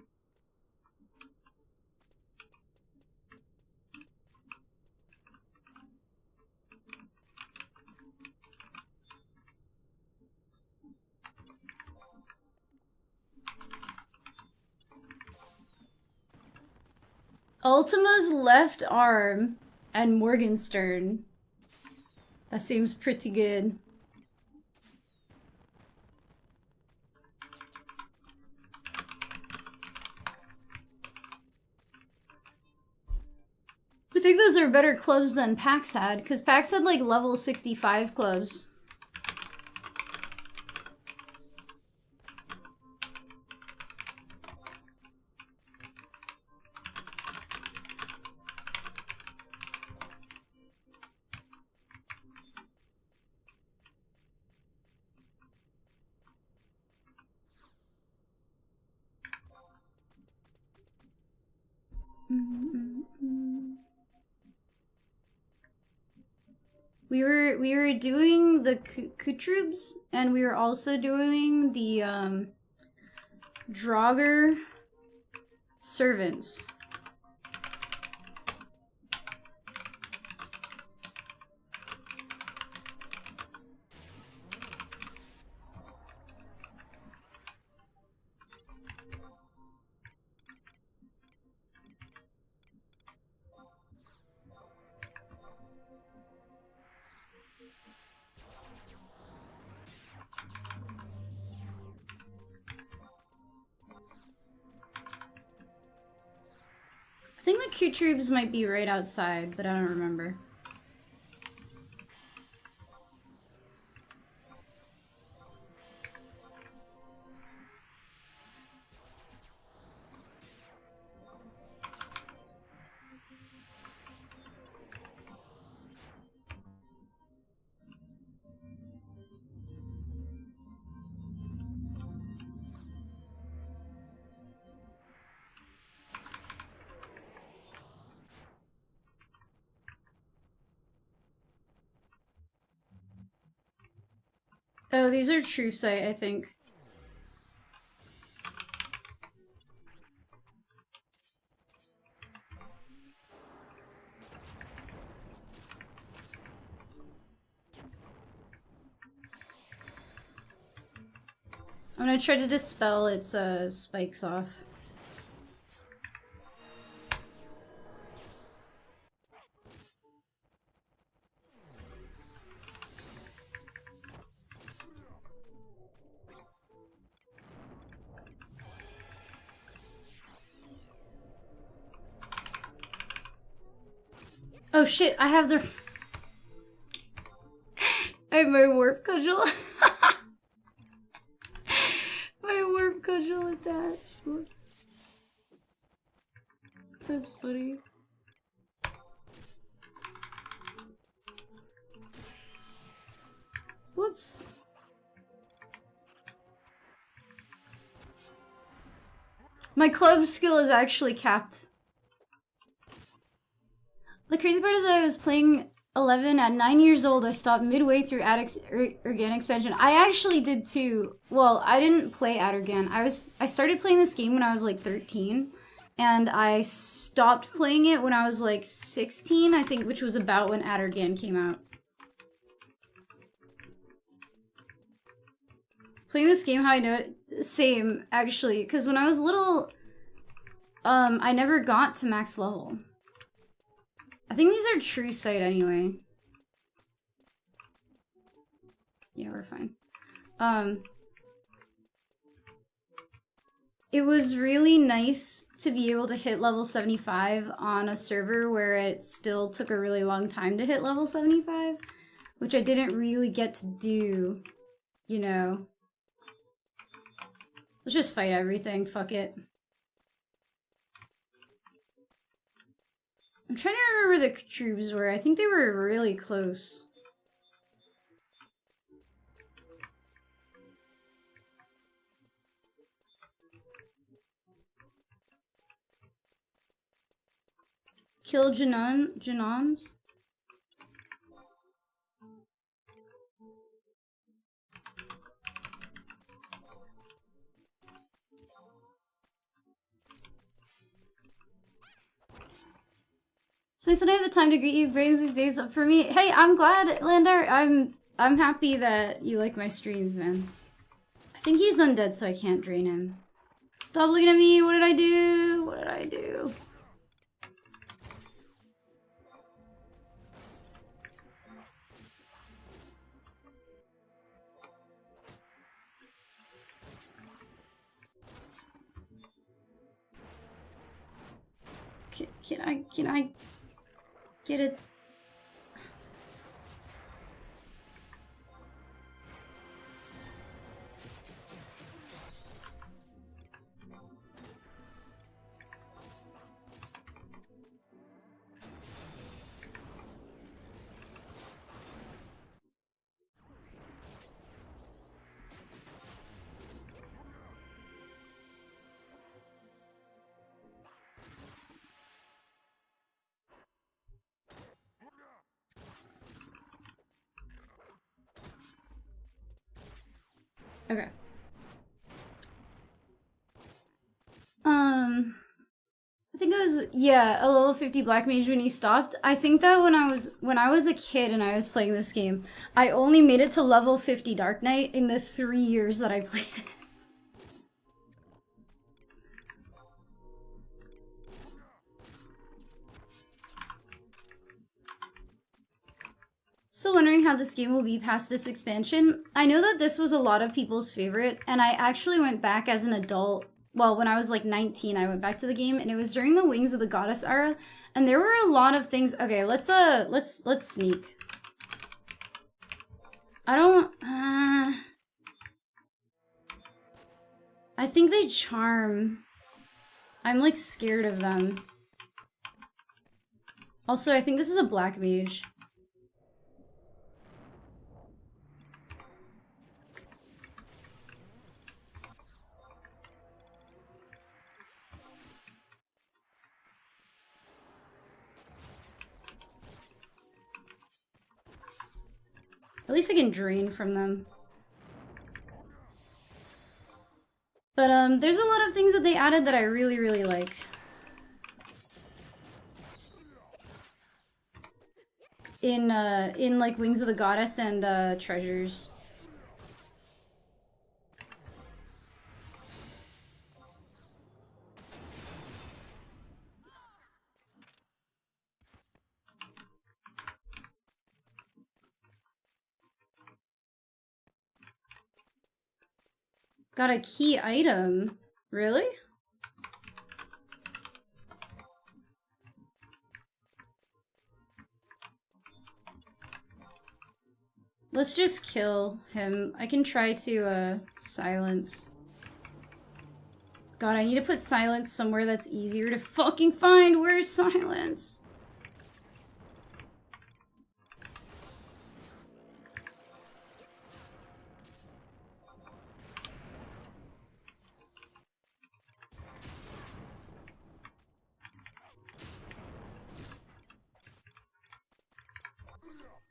Ultima's left arm and Morgenstern. That seems pretty good. I think those are better clubs than Pax had, because Pax had like level 65 clubs. We were doing the Kutrubs, and we were also doing the Draugr servants. I think the Kutrubs might be right outside, but I don't remember. Oh, these are true sight, I think. I'm gonna try to dispel its spikes off. Oh shit, I have their... I have my warp cudgel. My warp cudgel attached. Whoops. That's funny. Whoops. My club skill is actually capped. The crazy part is that I was playing 11 at 9 years old. I stopped midway through ughan expansion. I actually did too. Well, I didn't play ughan. I started playing this game when I was like 13, and I stopped playing it when I was like 16, I think, which was about when ughan came out. Playing this game, how I know it? Same, actually, because when I was little, I never got to max level. I think these are true sight anyway. Yeah, we're fine. It was really nice to be able to hit level 75 on a server where it still took a really long time to hit level 75, which I didn't really get to do, you know. Let's just fight everything, fuck it. I'm trying to remember where the troops were. I think they were really close. Kill Janons? Since when I have the time to greet you, brings these days up for me. Hey, I'm glad, Landar. I'm happy that you like my streams, man. I think he's undead, so I can't drain him. Stop looking at me. What did I do? What did I do? Can I get it? Okay. I think I was, yeah, a level 50 black mage when you stopped. I think that when I was a kid and I was playing this game, I only made it to level 50 Dark Knight in the 3 years that I played it. Still wondering how this game will be past this expansion. I know that this was a lot of people's favorite, and I actually went back as an adult. Well, when I was like 19, I went back to the game, and it was during the Wings of the Goddess era, and there were a lot of things. Okay, let's sneak. I don't. I think they charm. I'm like scared of them. Also, I think this is a black mage. At least I can drain from them. But there's a lot of things that they added that I really, really like. In like Wings of the Goddess and Treasures. Got a key item. Really? Let's just kill him. I can try to silence. God, I need to put silence somewhere that's easier to fucking find. Where's silence?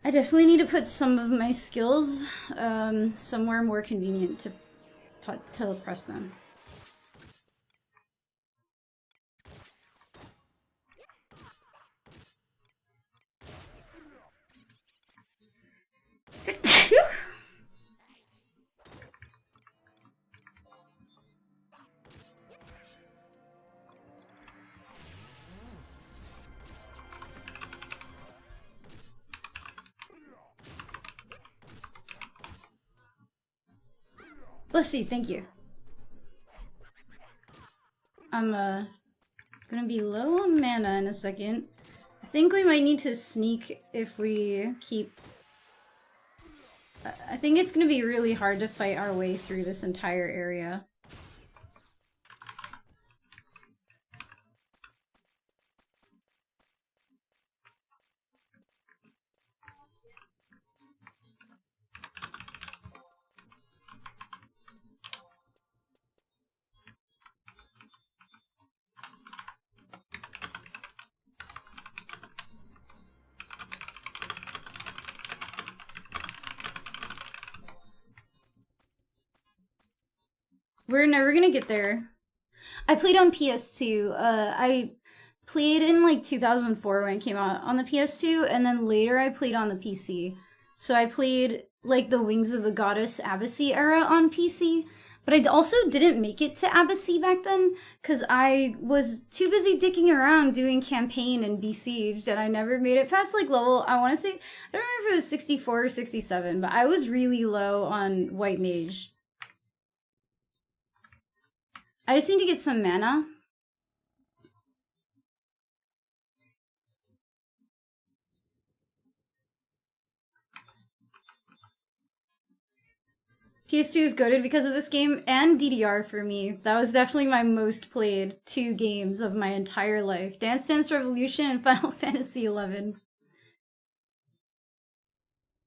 I definitely need to put some of my skills somewhere more convenient to press them. Let's see, thank you. I'm gonna be low on mana in a second. I think we might need to sneak if we keep... I think it's gonna be really hard to fight our way through this entire area. We're never gonna get there. I played on PS2. I played in like 2004 when it came out on the PS2, and then later I played on the PC. So I played like the Wings of the Goddess Abbacy era on PC, but I also didn't make it to Abbacy back then because I was too busy dicking around doing campaign and besieged, and I never made it past like level, I want to say, I don't remember if it was 64 or 67, but I was really low on White Mage. I just need to get some mana. PS2 is goated because of this game, and DDR for me. That was definitely my most played 2 games of my entire life. Dance Dance Revolution and Final Fantasy XI.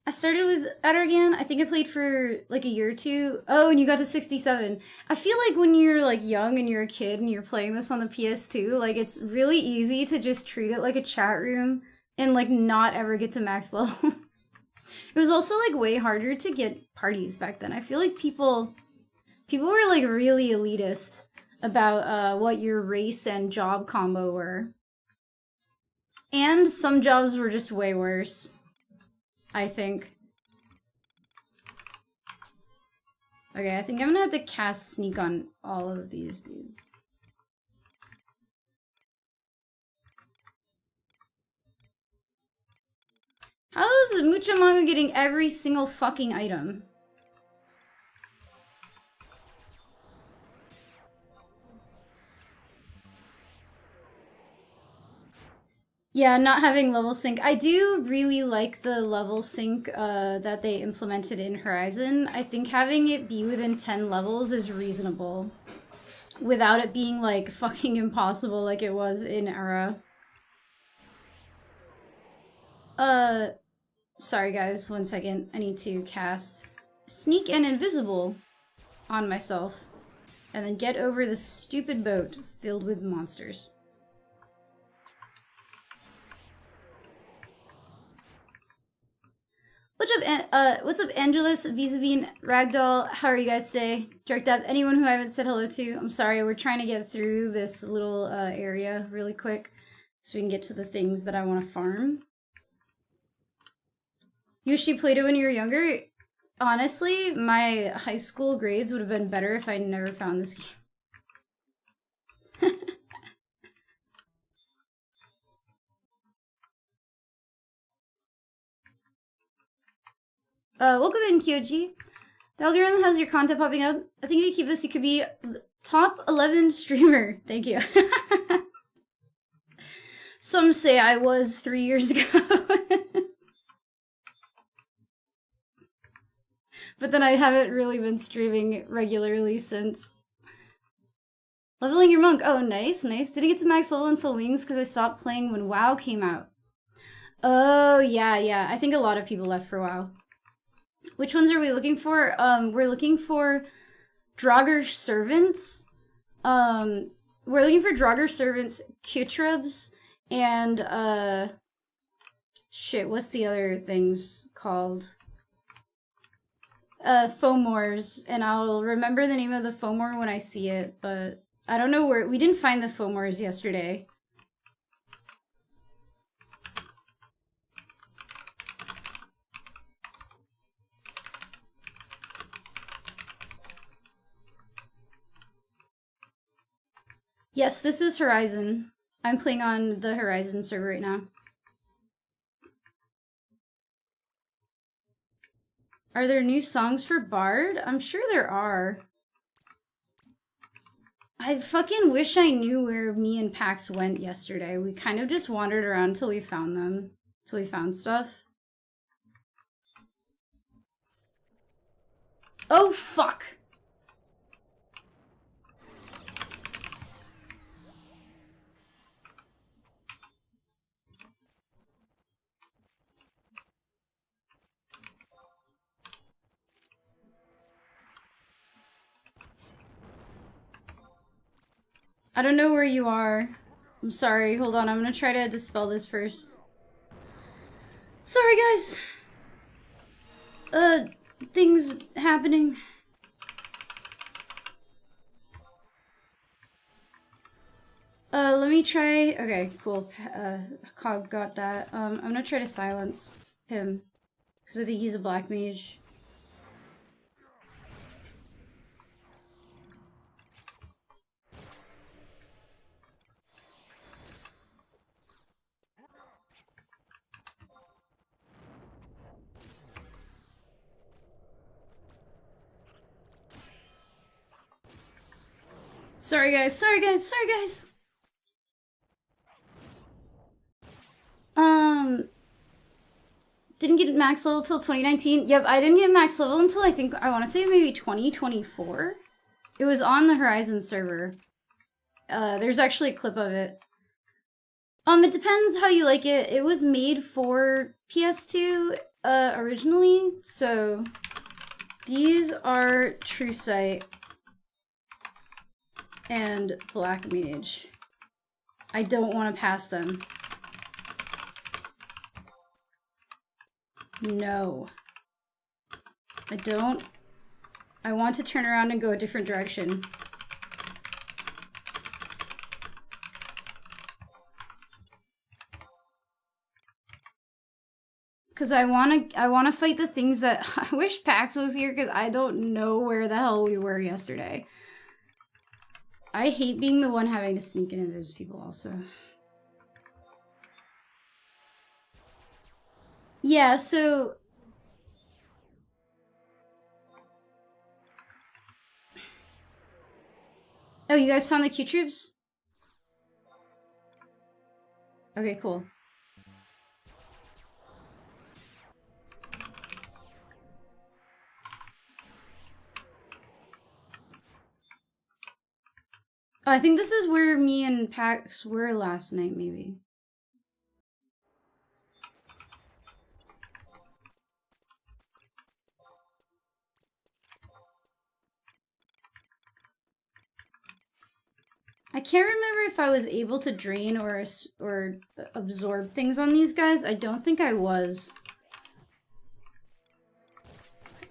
I started with Ughan. I think I played for like a year or 2. Oh, and you got to 67. I feel like when you're like young and you're a kid and you're playing this on the PS2, like it's really easy to just treat it like a chat room and like not ever get to max level. It was also like way harder to get parties back then. I feel like people were like really elitist about what your race and job combo were. And some jobs were just way worse, I think. Okay, I think I'm gonna have to cast Sneak on all of these dudes. How is Mucha Manga getting every single fucking item? Yeah, not having level sync. I do really like the level sync that they implemented in Horizon. I think having it be within 10 levels is reasonable. Without it being, like, fucking impossible like it was in Era. Sorry guys, 1 second. I need to cast Sneak and Invisible on myself. And then get over this stupid boat filled with monsters. What's up, Angelus, Vis-a-vis, Ragdoll? How are you guys today? Jerked up. Anyone who I haven't said hello to, I'm sorry. We're trying to get through this little area really quick so we can get to the things that I want to farm. You wish you played it when you were younger? Honestly, my high school grades would have been better if I never found this game. Welcome in, Kyoji. The algorithm has your content popping up. I think if you keep this, you could be top 11 streamer. Thank you. Some say I was 3 years ago. But then I haven't really been streaming regularly since. Leveling your monk. Oh, nice, nice. Didn't get to max level until Wings because I stopped playing when WoW came out. Oh, yeah, yeah. I think a lot of people left for WoW. Which ones are we looking for? We're looking for Draugr servants. We're looking for Draugr servants, Kutrubs, and shit, what's the other things called? Fomors, and I'll remember the name of the Fomor when I see it, but I don't know where. We didn't find the Fomors yesterday. Yes, this is Horizon. I'm playing on the Horizon server right now. Are there new songs for Bard? I'm sure there are. I fucking wish I knew where me and Pax went yesterday. We kind of just wandered around till we found them. Till we found stuff. Oh, fuck! I don't know where you are. I'm sorry. Hold on. I'm gonna try to dispel this first. Sorry, guys. Things happening. Let me try. Okay, cool. Cog got that. I'm gonna try to silence him because I think he's a black mage. Sorry guys, sorry guys, sorry guys! Didn't get max level till 2019. Yep, I didn't get max level until I want to say maybe 2024. It was on the Horizon server. There's actually a clip of it. It depends how you like it. It was made for PS2 originally, so these are True Sight and Black Mage. I don't want to pass them. No. I don't. I want to turn around and go a different direction. Because I wanna fight the things that I wish Pax was here because I don't know where the hell we were yesterday. I hate being the one having to sneak and invis people also. Yeah, so oh, you guys found the Q troops? Okay, cool. I think this is where me and Pax were last night, maybe. I can't remember if I was able to drain or absorb things on these guys. I don't think I was.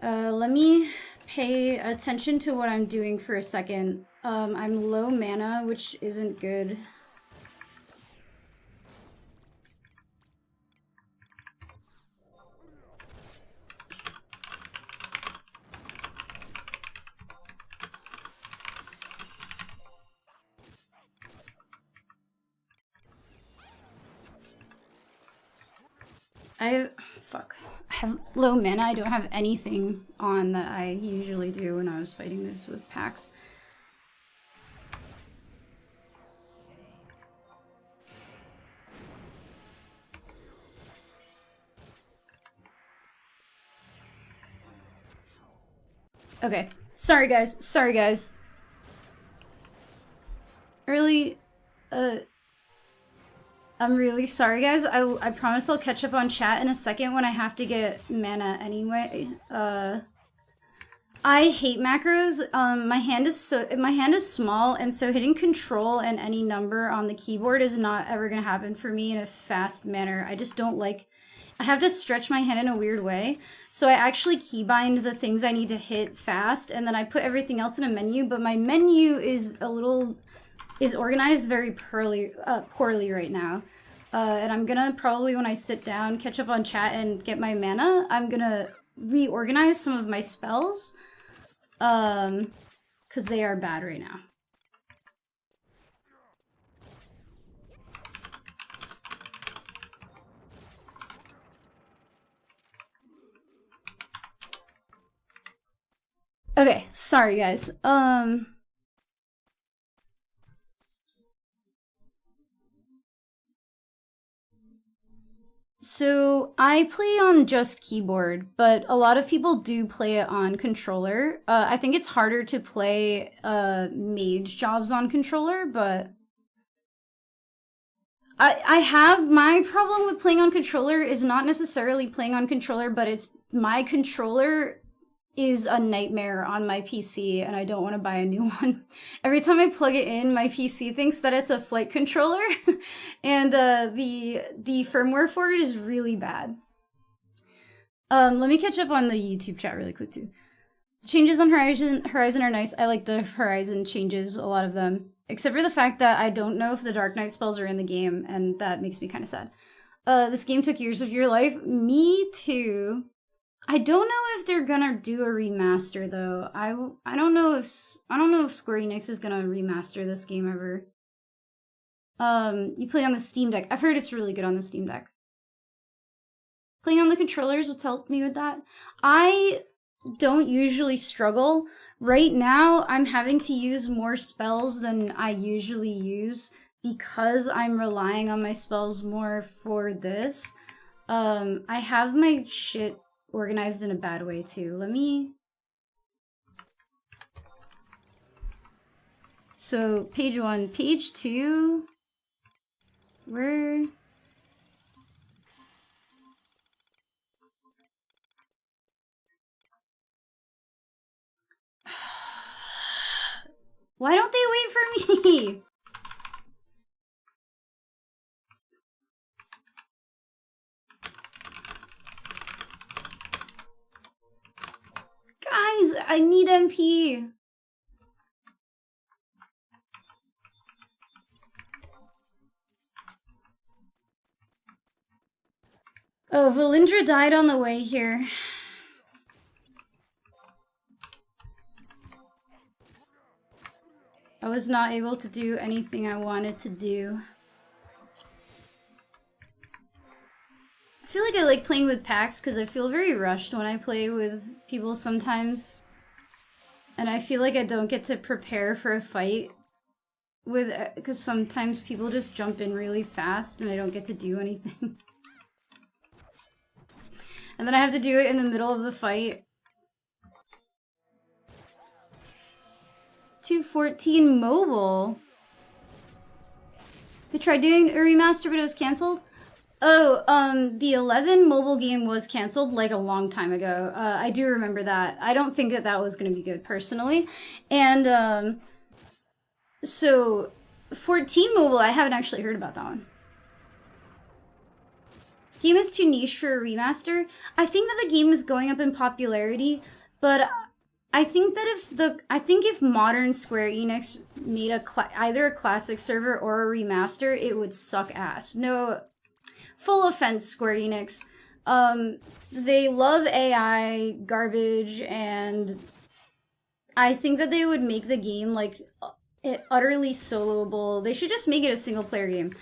Let me pay attention to what I'm doing for a second. I'm low mana, which isn't good. Fuck. I have low mana. I don't have anything on that I usually do when I was fighting this with Pax. Okay. Sorry, guys. Sorry, guys. I'm really sorry, guys. I promise I'll catch up on chat in a second when I have to get mana anyway. I hate macros. My hand is small, and so hitting control and any number on the keyboard is not ever gonna happen for me in a fast manner. I just don't like. I have to stretch my hand in a weird way, so I actually keybind the things I need to hit fast, and then I put everything else in a menu. But my menu is organized very poorly right now. And I'm gonna probably, when I sit down, catch up on chat and get my mana, I'm gonna reorganize some of my spells. Because they are bad right now. Okay, sorry guys. So I play on just keyboard, but a lot of people do play it on controller. I think it's harder to play mage jobs on controller, but I have my problem with playing on controller is not necessarily playing on controller, but it's my controller is a nightmare on my PC, and I don't want to buy a new one. Every time I plug it in, my PC thinks that it's a flight controller, and the firmware for it is really bad. Let me catch up on the YouTube chat really quick too. The changes on Horizon are nice. I like the Horizon changes, a lot of them, except for the fact that I don't know if the Dark Knight spells are in the game, and that makes me kind of sad. This game took years of your life. Me too. I don't know if they're gonna do a remaster though. I don't know if Square Enix is gonna remaster this game ever. You play on the Steam Deck. I've heard it's really good on the Steam Deck. Playing on the controllers would help me with that. I don't usually struggle. Right now, I'm having to use more spells than I usually use because I'm relying on my spells more for this. I have my shit organized in a bad way too. Let me... So, page 1. Page 2... Where... Why don't they wait for me? I need MP. Oh, Valindra died on the way here. I was not able to do anything I wanted to do. I feel like I like playing with packs because I feel very rushed when I play with people sometimes. And I feel like I don't get to prepare for a fight with, because sometimes people just jump in really fast and I don't get to do anything. And then I have to do it in the middle of the fight. 214 mobile. They tried doing a remaster, but it was canceled. Oh, the 11 mobile game was canceled like a long time ago. I do remember that. I don't think that that was going to be good personally. And so 14 mobile, I haven't actually heard about that one. Game is too niche for a remaster. I think that the game is going up in popularity, but I think that if modern Square Enix made either a classic server or a remaster, it would suck ass. No, full offense, Square Enix. They love AI garbage, and I think that they would make the game like utterly soloable. They should just make it a single player game.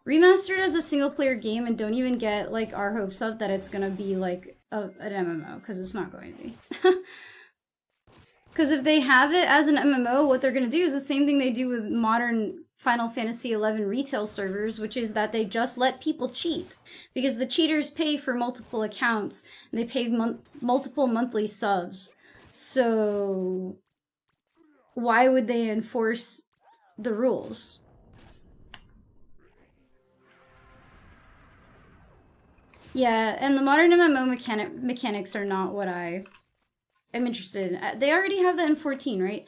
Remastered as a single player game and don't even get like our hopes up that it's gonna be like an MMO, because it's not going to be. Because if they have it as an MMO, what they're gonna do is the same thing they do with modern Final Fantasy XI retail servers, which is that they just let people cheat. Because the cheaters pay for multiple accounts, and they pay multiple monthly subs. So why would they enforce the rules? Yeah, and the modern MMO mechanics are not what I am interested in. They already have that in 14, right?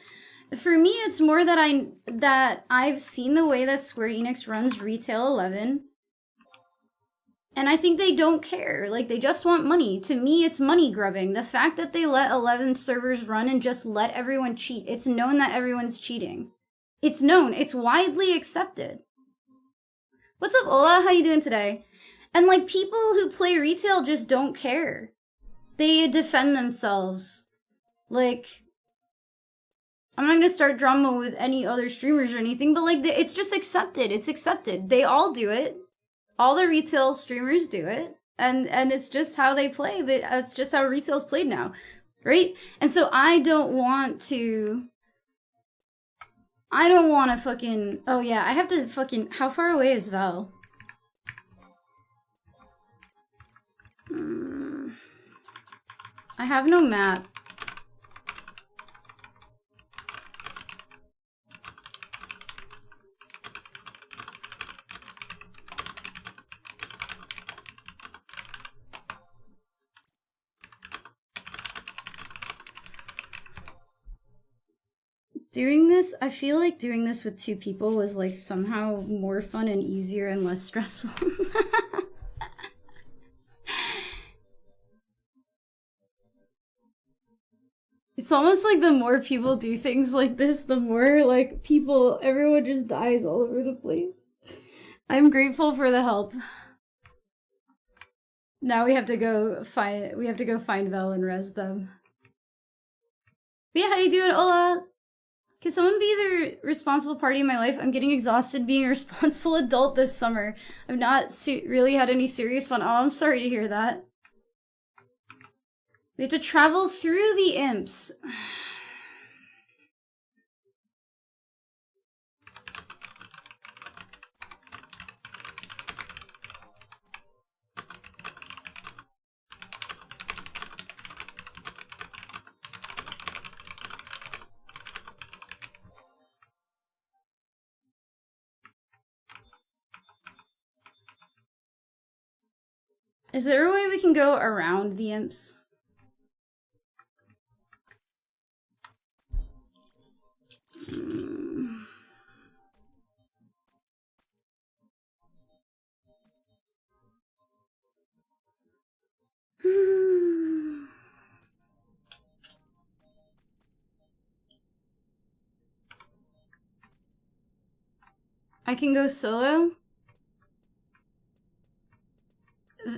For me, it's more that I've seen the way that Square Enix runs Retail 11, and I think they don't care. Like, they just want money. To me, it's money grubbing. The fact that they let 11 servers run and just let everyone cheat, it's known that everyone's cheating. It's known. It's widely accepted. What's up, Ola? How you doing today? And, like, people who play retail just don't care. They defend themselves. Like, I'm not gonna start drama with any other streamers or anything, but, like, it's just accepted. It's accepted. They all do it. All the retail streamers do it. And it's just how they play. That's just how retail's played now. Right? And so I don't want to fucking... Oh, yeah, I have to fucking... How far away is Val? I have no map. I feel like doing this with 2 people was like somehow more fun and easier and less stressful. It's almost like the more people do things like this, the more like everyone just dies all over the place. I'm grateful for the help. Now we have to go find Vel and res them. But yeah, how you doing, Ola? Can someone be the responsible party in my life? I'm getting exhausted being a responsible adult this summer. I've not really had any serious fun. Oh, I'm sorry to hear that. We have to travel through the imps. Is there a way we can go around the imps? I can go solo?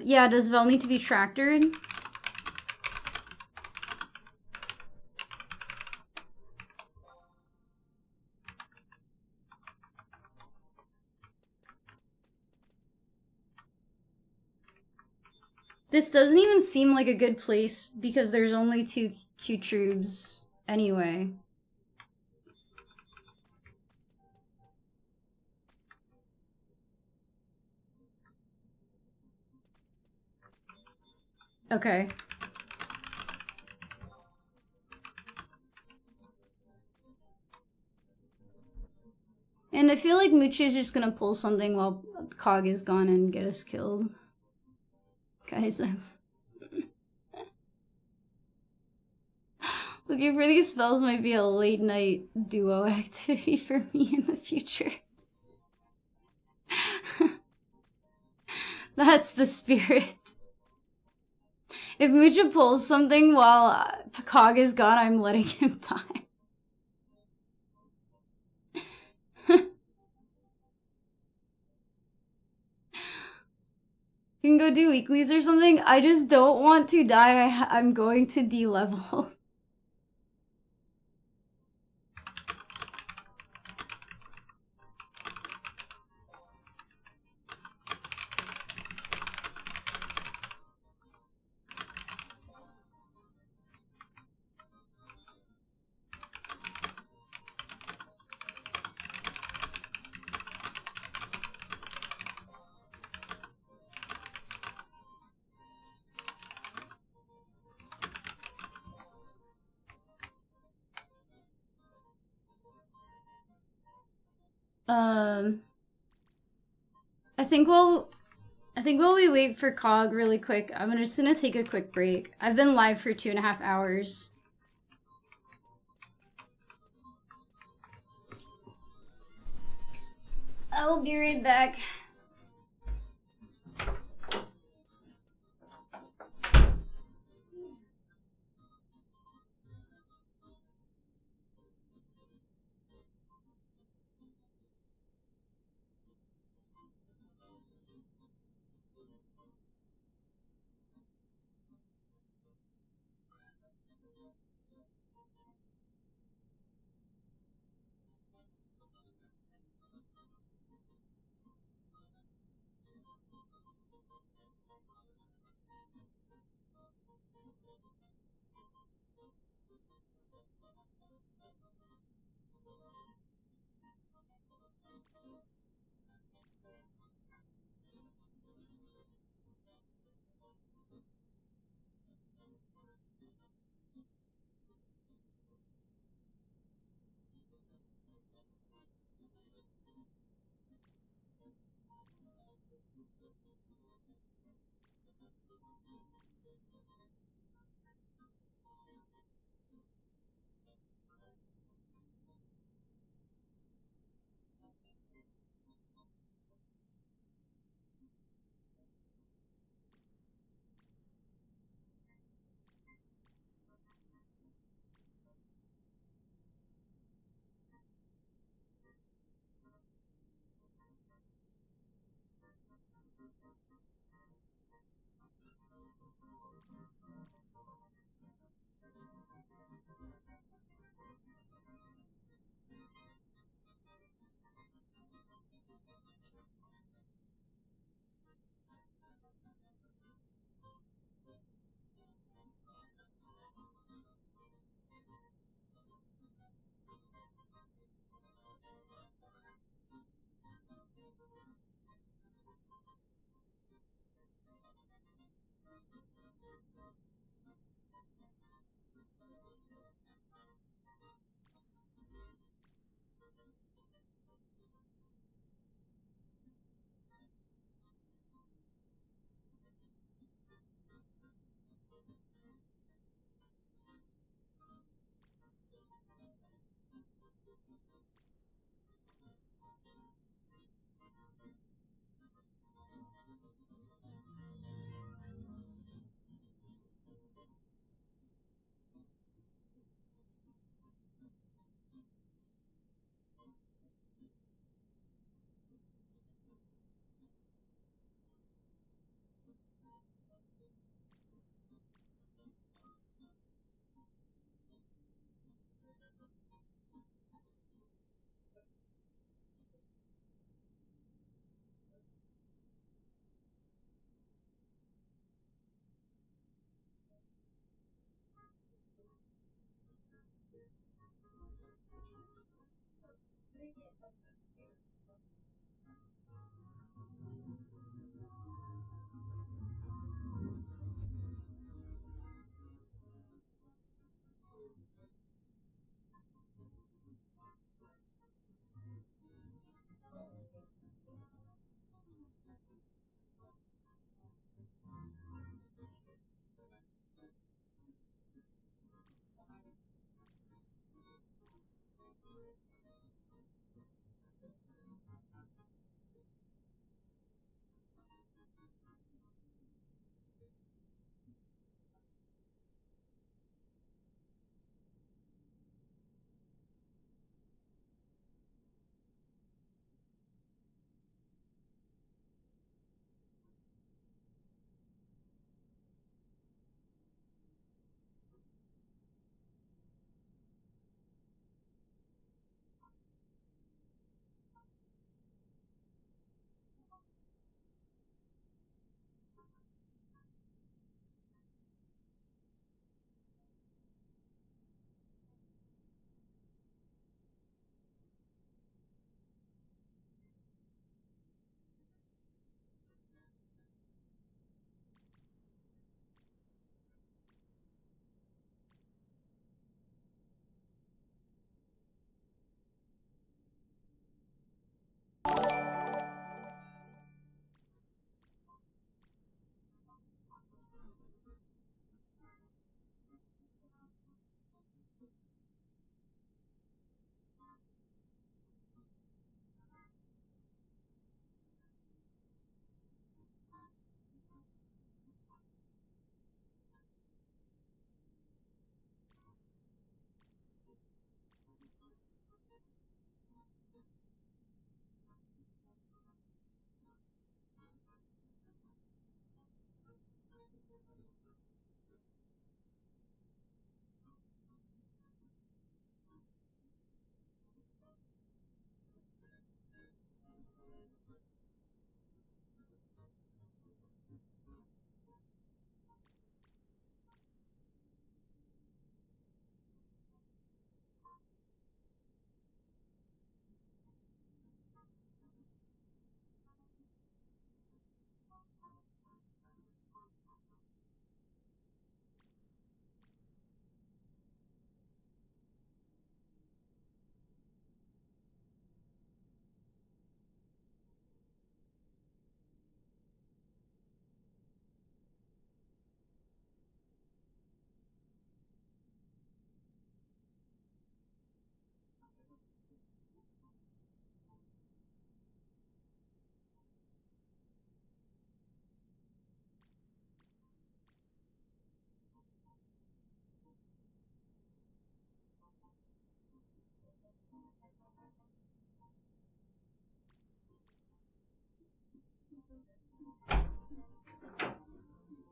Yeah, does Vel need to be tractored? This doesn't even seem like a good place because there's only 2 Q-Trubes anyway. Okay. And I feel like Mooch is just gonna pull something while Cog is gone and get us killed. Guys, looking for these spells might be a late night duo activity for me in the future. That's the spirit. If Mucha pulls something while Cog is gone, I'm letting him die. You can go do weeklies or something. I just don't want to die. I'm going to D-level. I think while we wait for Cog really quick, I'm just gonna take a quick break. I've been live for 2.5 hours. I'll be right back.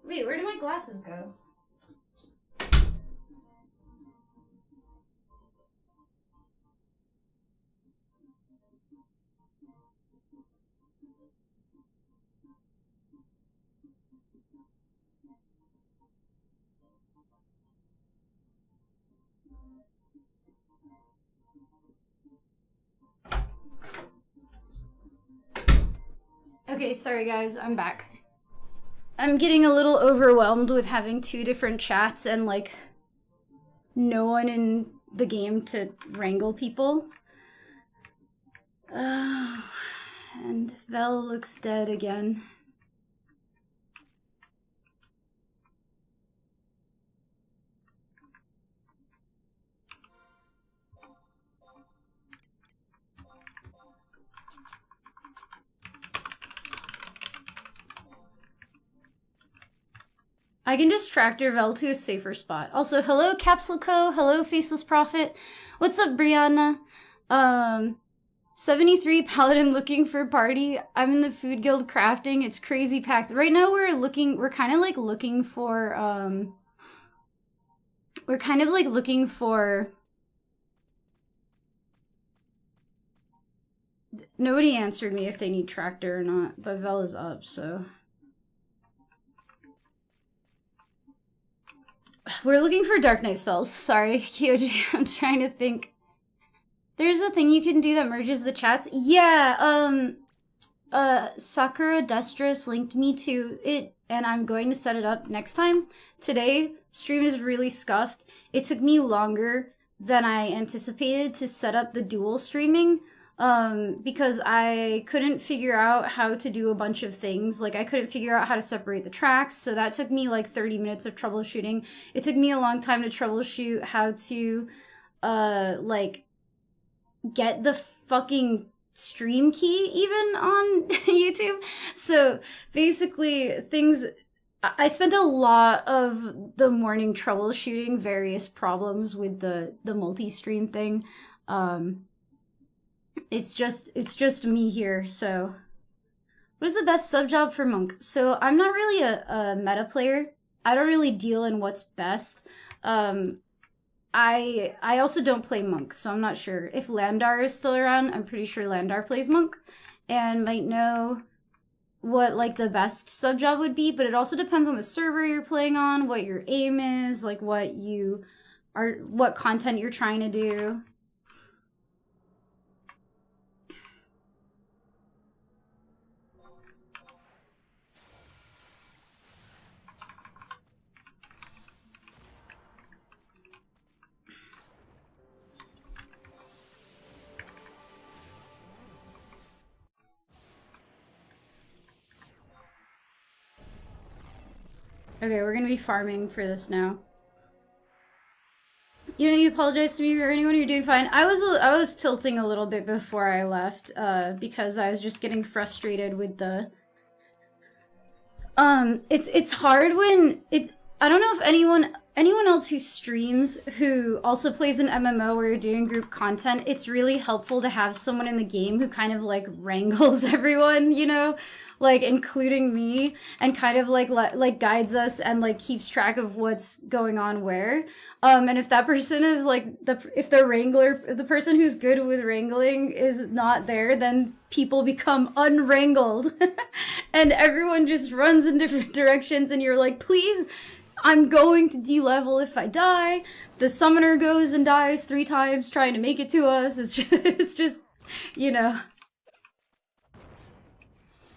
Wait, where did my glasses go? Okay, sorry guys, I'm back. I'm getting a little overwhelmed with having 2 different chats and like no one in the game to wrangle people. And Vel looks dead again. I can just tractor Vel to a safer spot. Also, hello Capsule Co, hello Faceless Prophet. What's up, Brianna? 73 Paladin looking for party. I'm in the Food Guild crafting. It's crazy packed. Right now we're kind of like looking for, nobody answered me if they need tractor or not, but Vel is up, so. We're looking for Dark Knight spells. Sorry, Kyoji, I'm trying to think. There's a thing you can do that merges the chats. Yeah, Sakura Destros linked me to it, and I'm going to set it up next time. Today, stream is really scuffed. It took me longer than I anticipated to set up the dual streaming, because I couldn't figure out how to do a bunch of things. Like, I couldn't figure out how to separate the tracks, so that took me like 30 minutes of troubleshooting. It took me a long time to troubleshoot how to, like, get the fucking stream key even on YouTube. So basically I spent a lot of the morning troubleshooting various problems with the multi-stream thing. It's just me here, so. What is the best sub job for Monk? So I'm not really a meta player. I don't really deal in what's best. I also don't play Monk, so I'm not sure. If Landar is still around, I'm pretty sure Landar plays Monk and might know what like the best sub job would be, but it also depends on the server you're playing on, what your aim is, like what content you're trying to do. Okay, we're gonna be farming for this now. You know, you apologize to me or anyone, you're doing fine. I was tilting a little bit before I left, because I was just getting frustrated with the... It's hard when I don't know if anyone else who streams who also plays an MMO where you're doing group content, it's really helpful to have someone in the game who kind of like wrangles everyone, you know, like including me, and kind of like guides us and like keeps track of what's going on where. And if that person is like if the person who's good with wrangling is not there, then people become unwrangled and everyone just runs in different directions and you're like, please, I'm going to de-level if I die. The summoner goes and dies 3 times trying to make it to us. It's just, you know.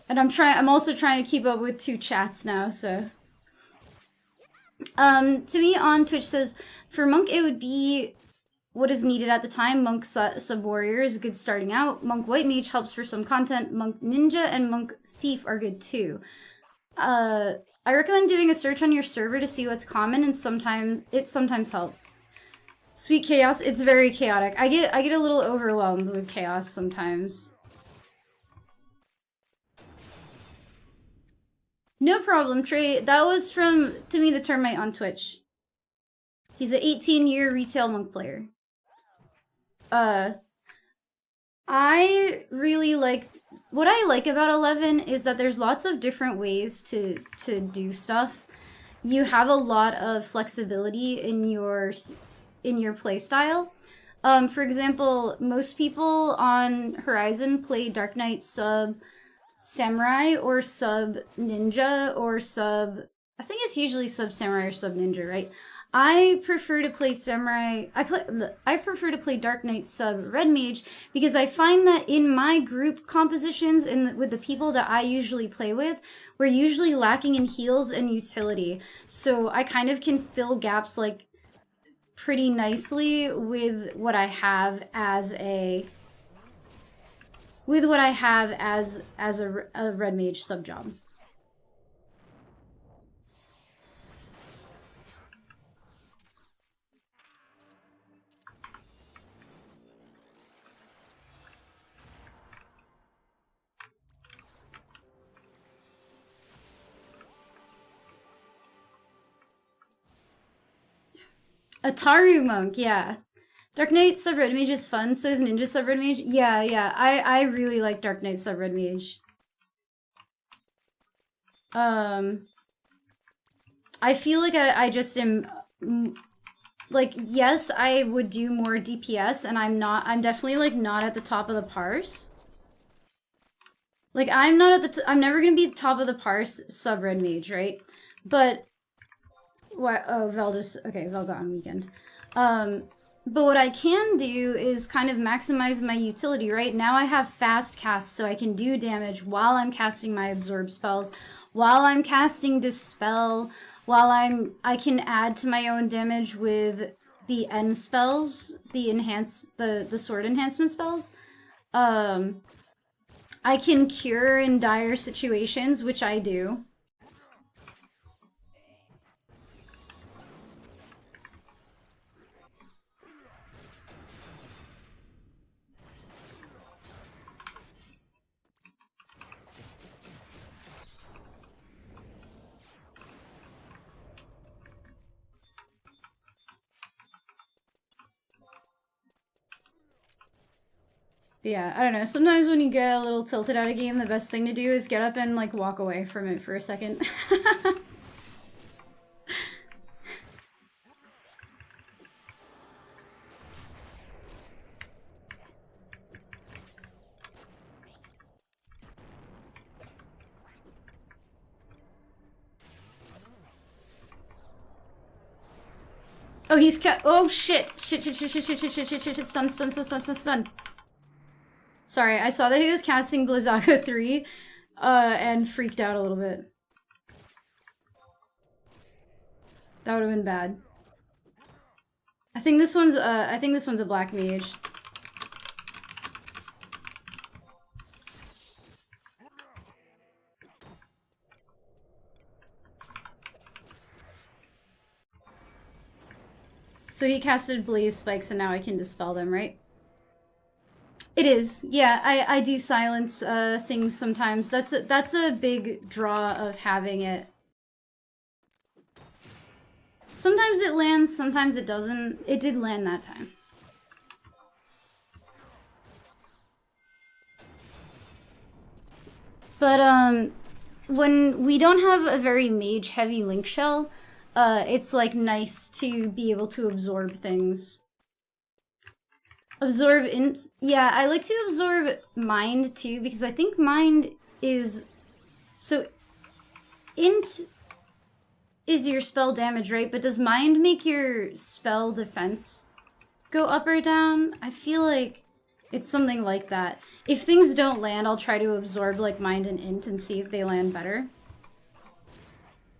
And I'm also trying to keep up with 2 chats now, so. To me on Twitch says, for Monk it would be what is needed at the time. Monk Sub-Warrior is good starting out. Monk White Mage helps for some content. Monk Ninja and Monk Thief are good too. I recommend doing a search on your server to see what's common, and sometimes helps. Sweet Chaos, it's very chaotic. I get a little overwhelmed with chaos sometimes. No problem, Trey. That was from Timmy the Termite on Twitch. He's an 18-year retail Monk player. I really like... What I like about 11 is that there's lots of different ways to do stuff. you have a lot of flexibility in your playstyle. For example, most people on Horizon play Dark Knight sub Samurai or sub Ninja or sub... I think it's usually sub Samurai or sub Ninja, right? I prefer to play Samurai... I prefer to play Dark Knight sub Red Mage because I find that in my group compositions and with the people that I usually play with, we're usually lacking in heals and utility. So I kind of can fill gaps like pretty nicely with what I have as a red mage sub job. Ataru Monk, yeah. Dark Knight sub Red Mage is fun, so is Ninja sub Red Mage. Yeah, yeah, I really like Dark Knight sub Red Mage. I feel like I just am... Like, yes, I would do more DPS, and I'm definitely, like, not at the top of the parse. Like, I'm never gonna be the top of the parse sub Red Mage, right? But... What? Oh, Vel just... Okay, Vel got on weekend. But what I can do is kind of maximize my utility, right? Now I have fast cast, so I can do damage while I'm casting my absorb spells, while I'm casting dispel, while I can add to my own damage with the end spells, the sword enhancement spells. I can cure in dire situations, which I do. Yeah, I don't know. Sometimes when you get a little tilted out of game, the best thing to do is get up and, like, walk away from it for a second. Oh, he's oh, shit. Shit. Stun. Sorry, I saw that he was casting Blizzaga 3, and freaked out a little bit. That would have been bad. I think this one's a black mage. So he casted blaze spikes and now I can dispel them, right? It is, yeah. I do silence things sometimes. That's a big draw of having it. Sometimes it lands, sometimes it doesn't. It did land that time. But when we don't have a very mage heavy link shell, it's like nice to be able to absorb things. Absorb int. Yeah, I like to absorb mind too because I think mind is so int is your spell damage, right? But does mind make your spell defense go up or down? I feel like it's something like that. If things don't land, I'll try to absorb like mind and int and see if they land better.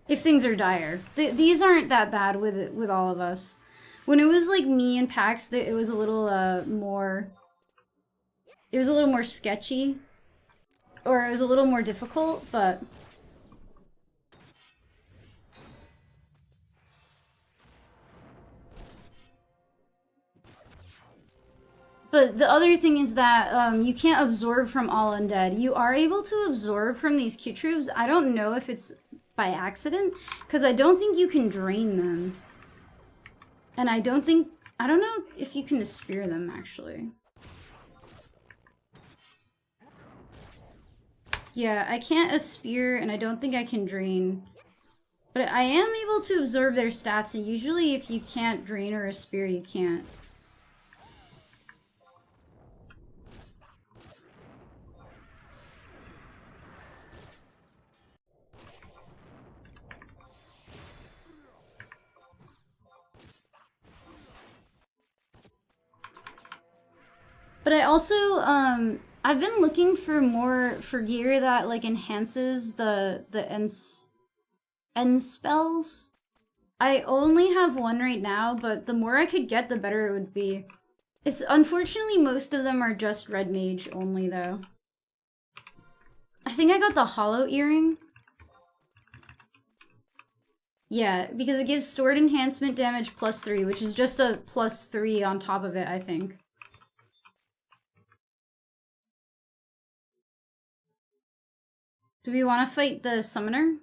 If things are dire. These aren't that bad with all of us. When it was like me and Pax, it was a little more... It was a little more sketchy. Or it was a little more difficult, but... But the other thing is that you can't absorb from all undead. You are able to absorb from these Q-troops. I don't know if it's by accident, because I don't think you can drain them. And I don't know if you can spear them, actually. Yeah, I can't spear, and I don't think I can drain. But I am able to absorb their stats, and usually if you can't drain or a spear, you can't. But I also, I've been looking for for gear that, like, enhances the end spells. I only have one right now, but the more I could get, the better it would be. Unfortunately, most of them are just red mage only, though. I think I got the hollow earring. Yeah, because it gives sword enhancement damage +3, which is just a +3 on top of it, I think. Do we want to fight the summoner?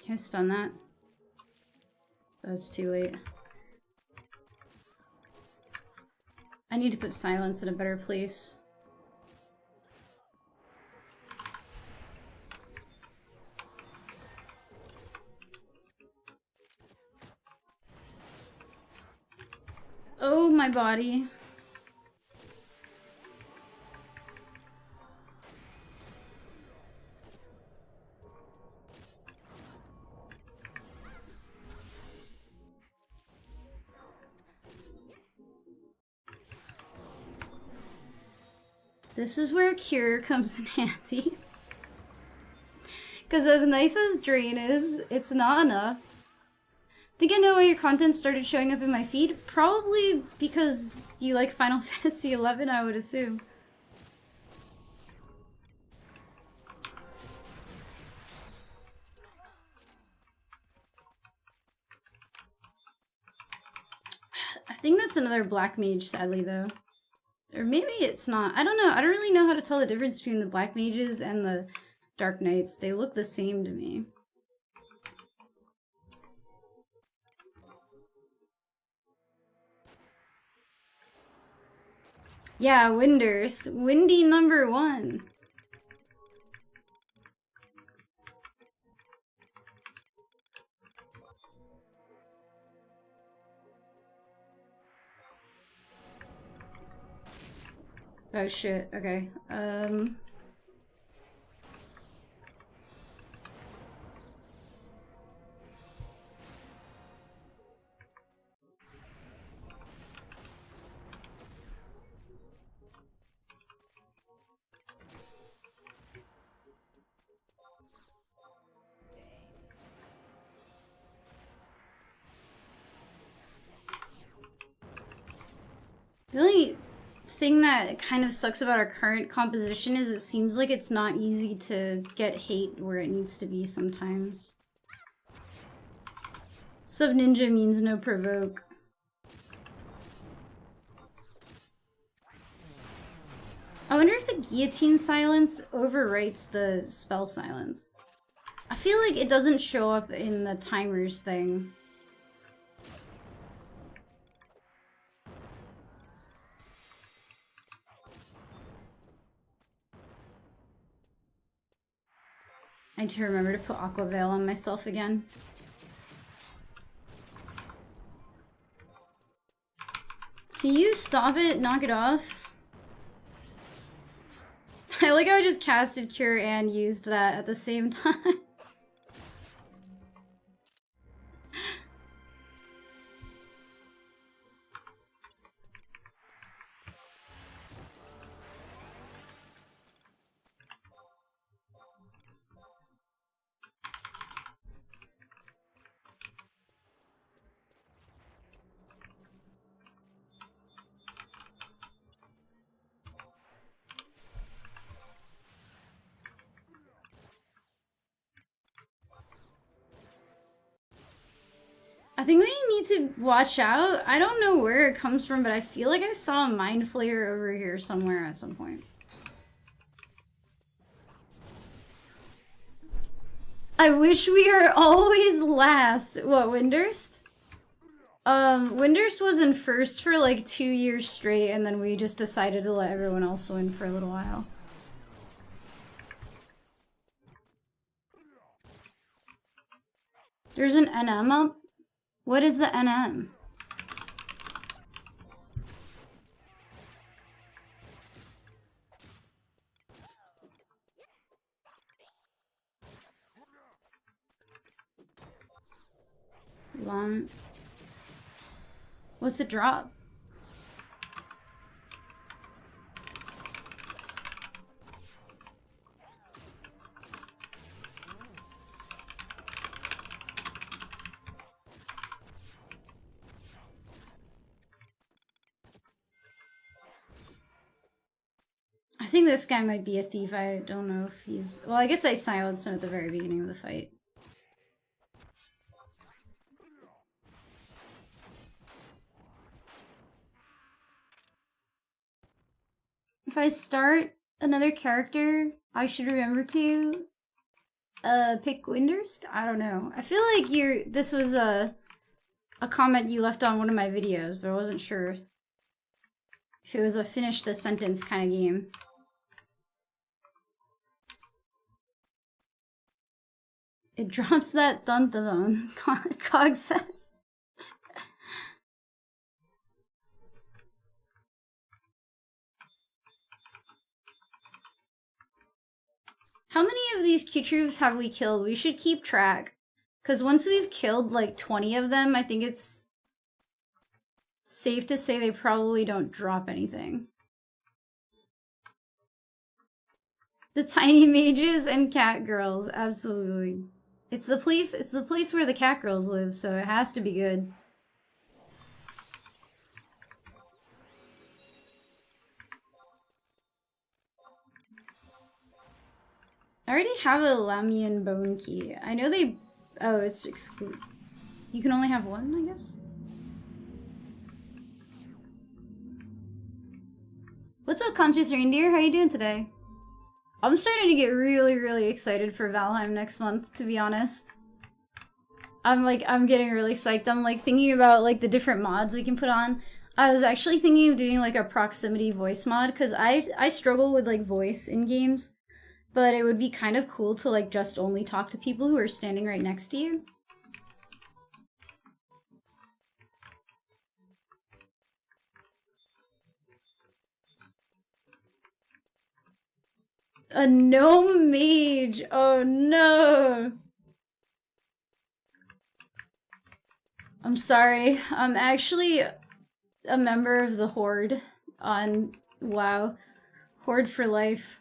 Can I stun that? Oh, it's too late. I need to put silence in a better place. Oh, my body. This is where Cure comes in handy. Because as nice as Drain is, it's not enough. Think I know why your content started showing up in my feed? Probably because you like Final Fantasy XI, I would assume. I think that's another Black Mage, sadly, though. Or maybe it's not. I don't know. I don't really know how to tell the difference between the Black Mages and the Dark Knights. They look the same to me. Yeah, Windurst. Windy #1. Oh shit, okay. The only thing that kind of sucks about our current composition is it seems like it's not easy to get hate where it needs to be sometimes. Sub ninja means no provoke. I wonder if the guillotine silence overwrites the spell silence. I feel like it doesn't show up in the timers thing. I need to remember to put Aqua Veil on myself again. Can you stop it? Knock it off? I like how I just casted Cure and used that at the same time. I think we need to watch out. I don't know where it comes from, but I feel like I saw a mind flayer over here somewhere at some point. I wish we are always last. What, Windurst? Windurst was in first for like 2 years straight, and then we just decided to let everyone else win for a little while. There's an NM up? What is the NM? Long. What's it drop? I think this guy might be a thief. I don't know if he's... Well, I guess I silenced him at the very beginning of the fight. If I start another character, I should remember to pick Windurst? I don't know. I feel like this was a comment you left on one of my videos, but I wasn't sure if it was a finish the sentence kind of game. It drops that dun-dun-dun, Cog says. How many of these Q-Troops have we killed? We should keep track. Because once we've killed like 20 of them, I think it's safe to say they probably don't drop anything. The tiny mages and cat girls, absolutely. It's the place where the cat girls live, so it has to be good. I already have a Lamian bone key. I know they... Oh, it's exclude. You can only have one, I guess? What's up, Conscious Reindeer? How you doing today? I'm starting to get really, really excited for Valheim next month, to be honest. I'm getting really psyched. I'm like thinking about like the different mods we can put on. I was actually thinking of doing like a proximity voice mod, because I struggle with like voice in games. But it would be kind of cool to like just only talk to people who are standing right next to you. A gnome mage! Oh no! I'm sorry. I'm actually a member of the Horde on WoW. Horde for life.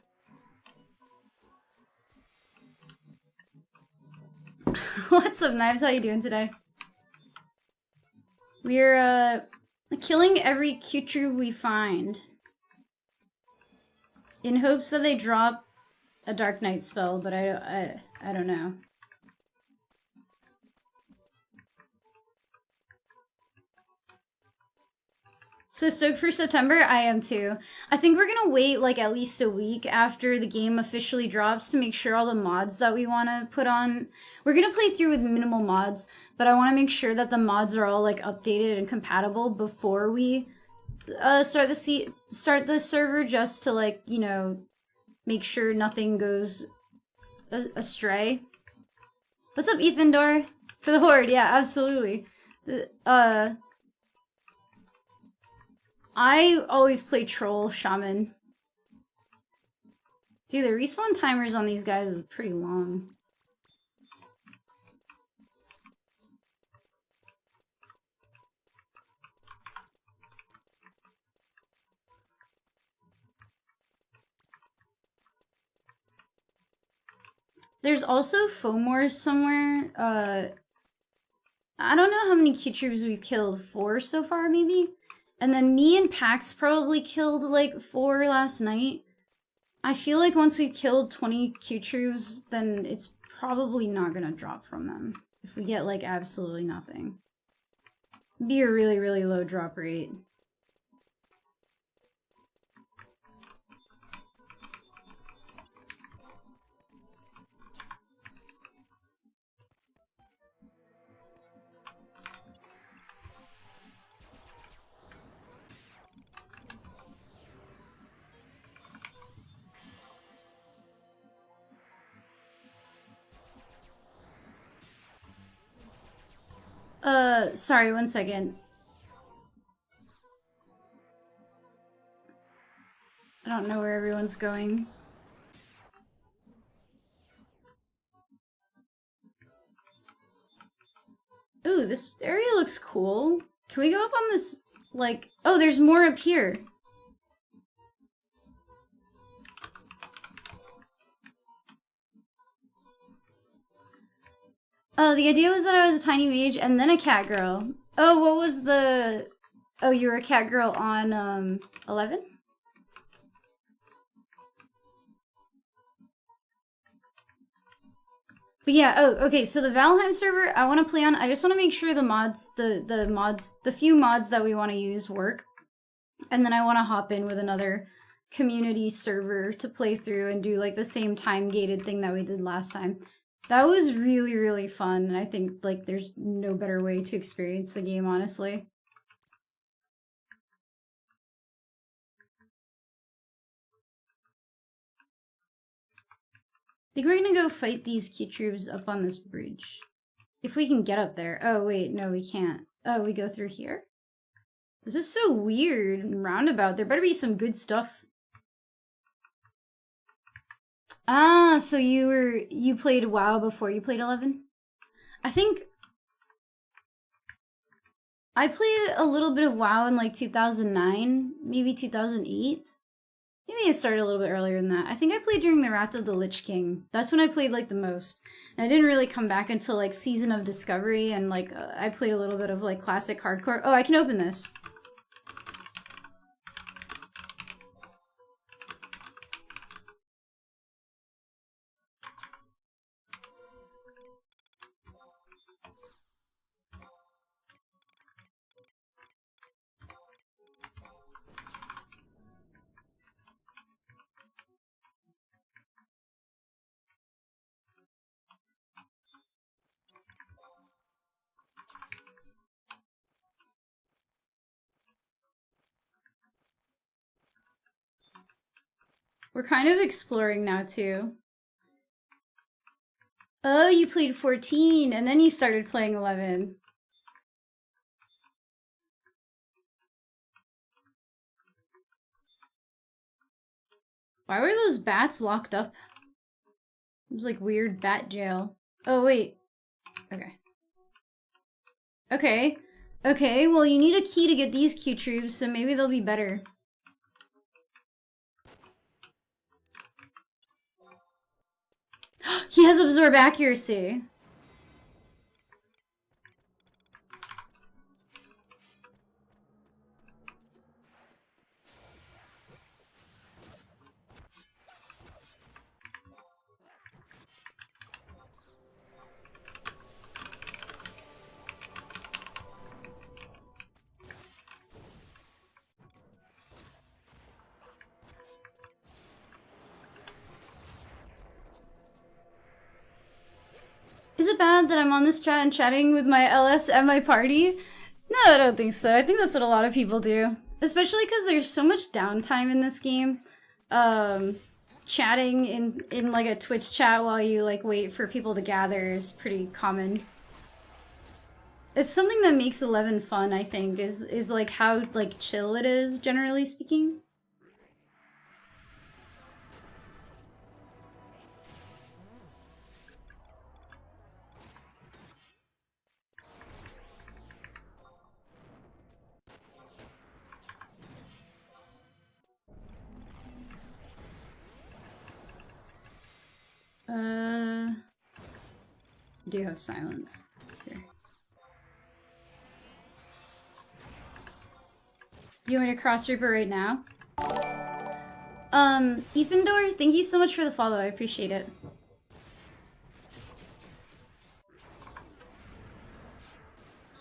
What's up, Knives? How you doing today? We're killing every Q-Troob we find in hopes that they drop a Dark Knight spell, but I don't know. So stoked for September? I am too. I think we're gonna wait like at least a week after the game officially drops to make sure all the mods that we want to put on. We're gonna play through with minimal mods, but I want to make sure that the mods are all like updated and compatible before we start the server, just to like, you know, make sure nothing goes astray. What's up, Ethan Dor? For the Horde, yeah, absolutely. I always play Troll Shaman. Dude, the respawn timers on these guys is pretty long. There's also Fomor somewhere. I don't know how many Q-Troops we've killed. 4 so far, maybe? And then me and Pax probably killed like 4 last night. I feel like once we've killed 20 Q-Troops, then it's probably not gonna drop from them. If we get like absolutely nothing. Be a really, really low drop rate. Sorry, one second. I don't know where everyone's going. Ooh, this area looks cool. Can we go up on this, like... Oh, there's more up here. Oh, the idea was that I was a tiny mage and then a cat girl. Oh, what was the... Oh, you were a cat girl on, 11? But yeah, oh, okay, so the Valheim server I want to play on, I just want to make sure the mods, the few mods that we want to use work. And then I want to hop in with another community server to play through and do like the same time-gated thing that we did last time. That was really, really fun, and I think like there's no better way to experience the game, honestly. I think we're gonna go fight these Q-Troops up on this bridge. If we can get up there. Oh wait, no we can't. Oh, we go through here? This is so weird and roundabout. There better be some good stuff. Ah, so you played WoW before you played 11? I think I played a little bit of WoW in like 2009, maybe 2008. Maybe I started a little bit earlier than that. I think I played during the Wrath of the Lich King. That's when I played like the most. And I didn't really come back until like Season of Discovery, and like I played a little bit of like classic hardcore. Oh, I can open this. We're kind of exploring now, too. Oh, you played 14, and then you started playing 11. Why were those bats locked up? It was like weird bat jail. Oh, wait. Okay. Okay. Okay, well, you need a key to get these Q-Troops, so maybe they'll be better. He has absorb accuracy. Is it bad that I'm on this chat and chatting with my LS and my party? No, I don't think so. I think that's what a lot of people do. Especially because there's so much downtime in this game. Chatting in like a Twitch chat while you like wait for people to gather is pretty common. It's something that makes 11 fun, I think, is like how like chill it is, generally speaking. Do have silence here. You want me to cross Reaper right now? Ethan Door, thank you so much for the follow. I appreciate it.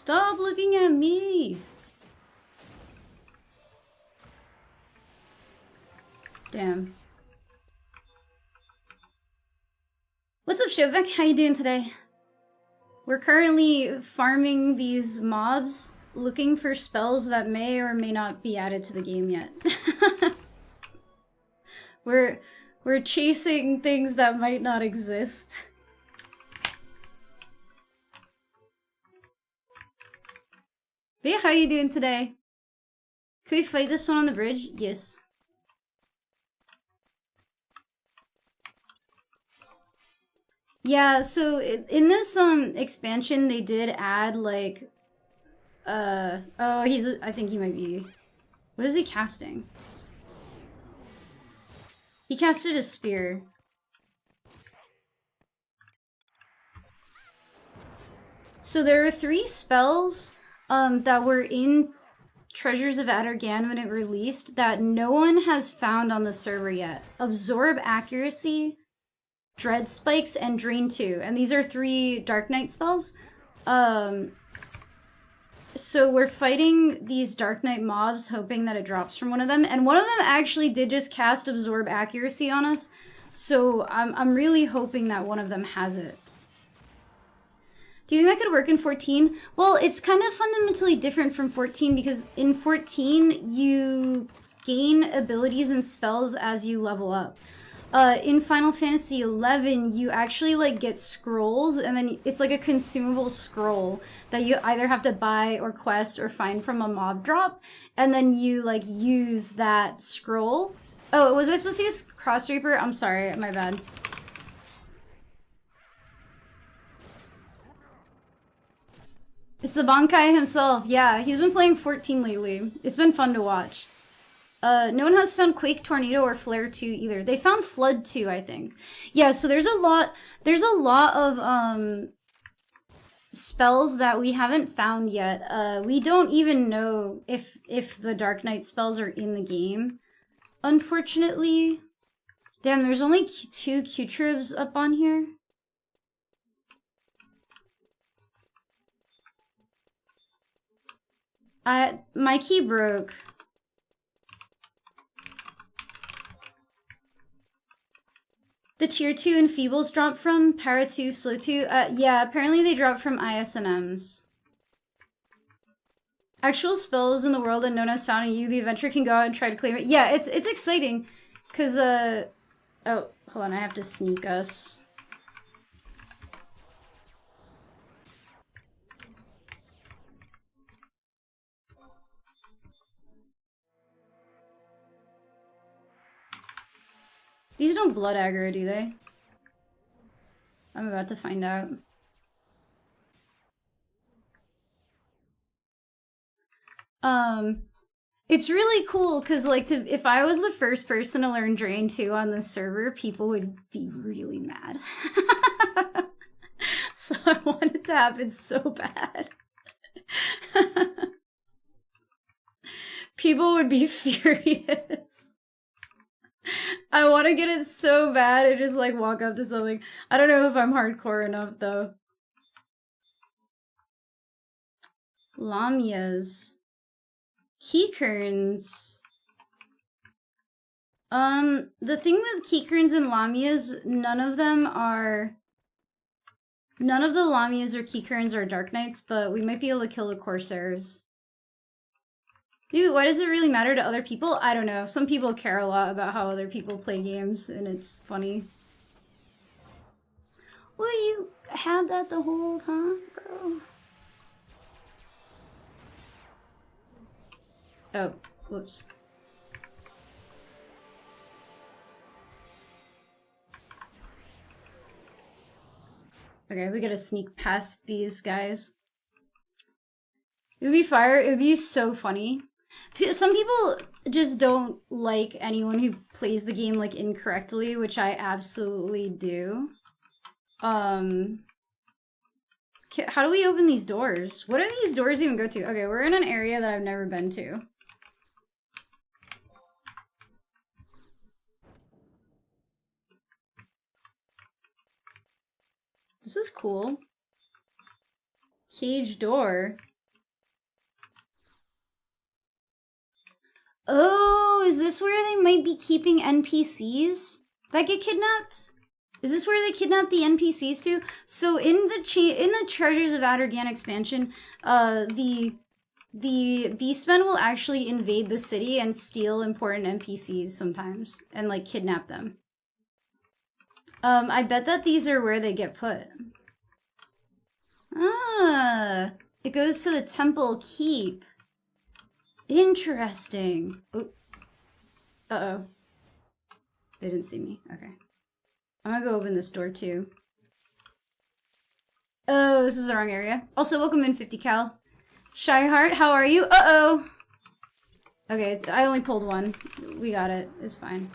Stop looking at me! Damn. What's up, Shovek? How you doing today? We're currently farming these mobs, looking for spells that may or may not be added to the game yet. We're chasing things that might not exist. But yeah, how you doing today? Can we fight this one on the bridge? Yes. Yeah, so in this expansion they did add like oh, I think he might be, what is he casting? He casted a spear. So there are 3 spells that were in Treasures of Adargan when it released that no one has found on the server yet. Absorb Accuracy, Dread Spikes, and Drain 2. And these are 3 Dark Knight spells. So we're fighting these Dark Knight mobs, hoping that it drops from one of them. And one of them actually did just cast Absorb Accuracy on us. So I'm really hoping that one of them has it. Do you think that could work in 14? Well, it's kind of fundamentally different from 14 because in 14 you gain abilities and spells as you level up. In Final Fantasy 11, you actually like get scrolls, and then it's like a consumable scroll that you either have to buy or quest or find from a mob drop, and then you like use that scroll. Oh, was I supposed to use Cross Reaper? I'm sorry, my bad. It's the Bankai himself. Yeah, he's been playing 14 lately. It's been fun to watch. No one has found Quake, Tornado, or Flare 2 either. They found Flood 2, I think. Yeah, so there's a lot of spells that we haven't found yet. We don't even know if the Dark Knight spells are in the game, unfortunately. Damn, there's only 2 Q-Tribs up on here. My key broke. The tier 2 Enfeebles dropped from? Para 2, Slow 2? Yeah, apparently they dropped from ISNMs. Actual spells in the world and known as found in you, the adventurer can go out and try to claim it. Yeah, it's exciting. Cause, oh, hold on, I have to sneak us. These don't blood aggro, do they? I'm about to find out. It's really cool because, like, if I was the first person to learn Drain 2 on this server, people would be really mad. So I want it to happen so bad. People would be furious. I want to get it so bad and just, like, walk up to something. I don't know if I'm hardcore enough, though. Lamias. Keykerns. The thing with Keykerns and Lamias, none of the Lamias or Keykerns are Dark Knights, but we might be able to kill the Corsairs. Maybe, why does it really matter to other people? I don't know. Some people care a lot about how other people play games, and it's funny. Well, you had that the whole time, bro. Oh, whoops. Okay, we gotta sneak past these guys. It would be fire. It would be so funny. Some people just don't like anyone who plays the game, like, incorrectly, which I absolutely do. How do we open these doors? What do these doors even go to? Okay, we're in an area that I've never been to. This is cool. Cage door. Oh, is this where they might be keeping NPCs that get kidnapped? Is this where they kidnap the NPCs too? So in the Treasures of Adargan expansion, the Beastmen will actually invade the city and steal important NPCs sometimes and like kidnap them. I bet that these are where they get put. Ah, it goes to the temple keep. Interesting. Oh. Uh-oh. They didn't see me. Okay. I'm gonna go open this door too. Oh, this is the wrong area. Also, welcome in 50 Cal. Shy Heart, how are you? Uh-oh. Okay, I only pulled one. We got it. It's fine.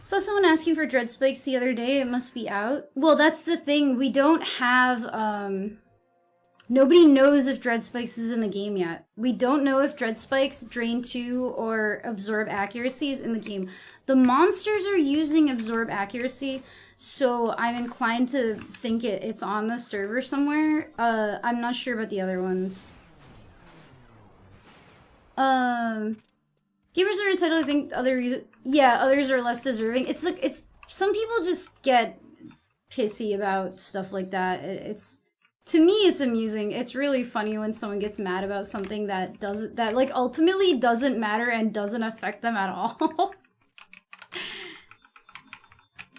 Saw someone asking for Dread Spikes the other day. It must be out. Well, that's the thing. We don't have, nobody knows if Dread Spikes is in the game yet. We don't know if Dread Spikes, Drain 2, or Absorb Accuracy is in the game. The monsters are using Absorb Accuracy, so I'm inclined to think it's on the server somewhere. I'm not sure about the other ones. Gamers are entitled, I think, others are less deserving. It's like, some people just get pissy about stuff like that. To me, it's amusing. It's really funny when someone gets mad about something that like ultimately doesn't matter and doesn't affect them at all.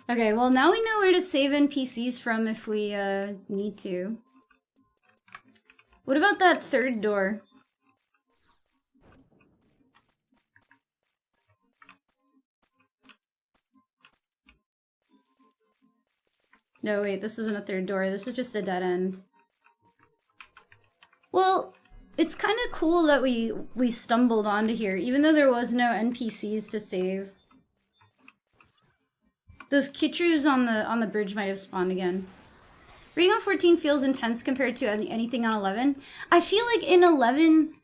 Okay, well now we know where to save NPCs from if we, need to. What about that third door? No, wait, this isn't a third door. This is just a dead end. Well, it's kind of cool that we stumbled onto here, even though there was no NPCs to save. Those Kitrus on the bridge might have spawned again. Reading on 14 feels intense compared to anything on 11. I feel like in 11,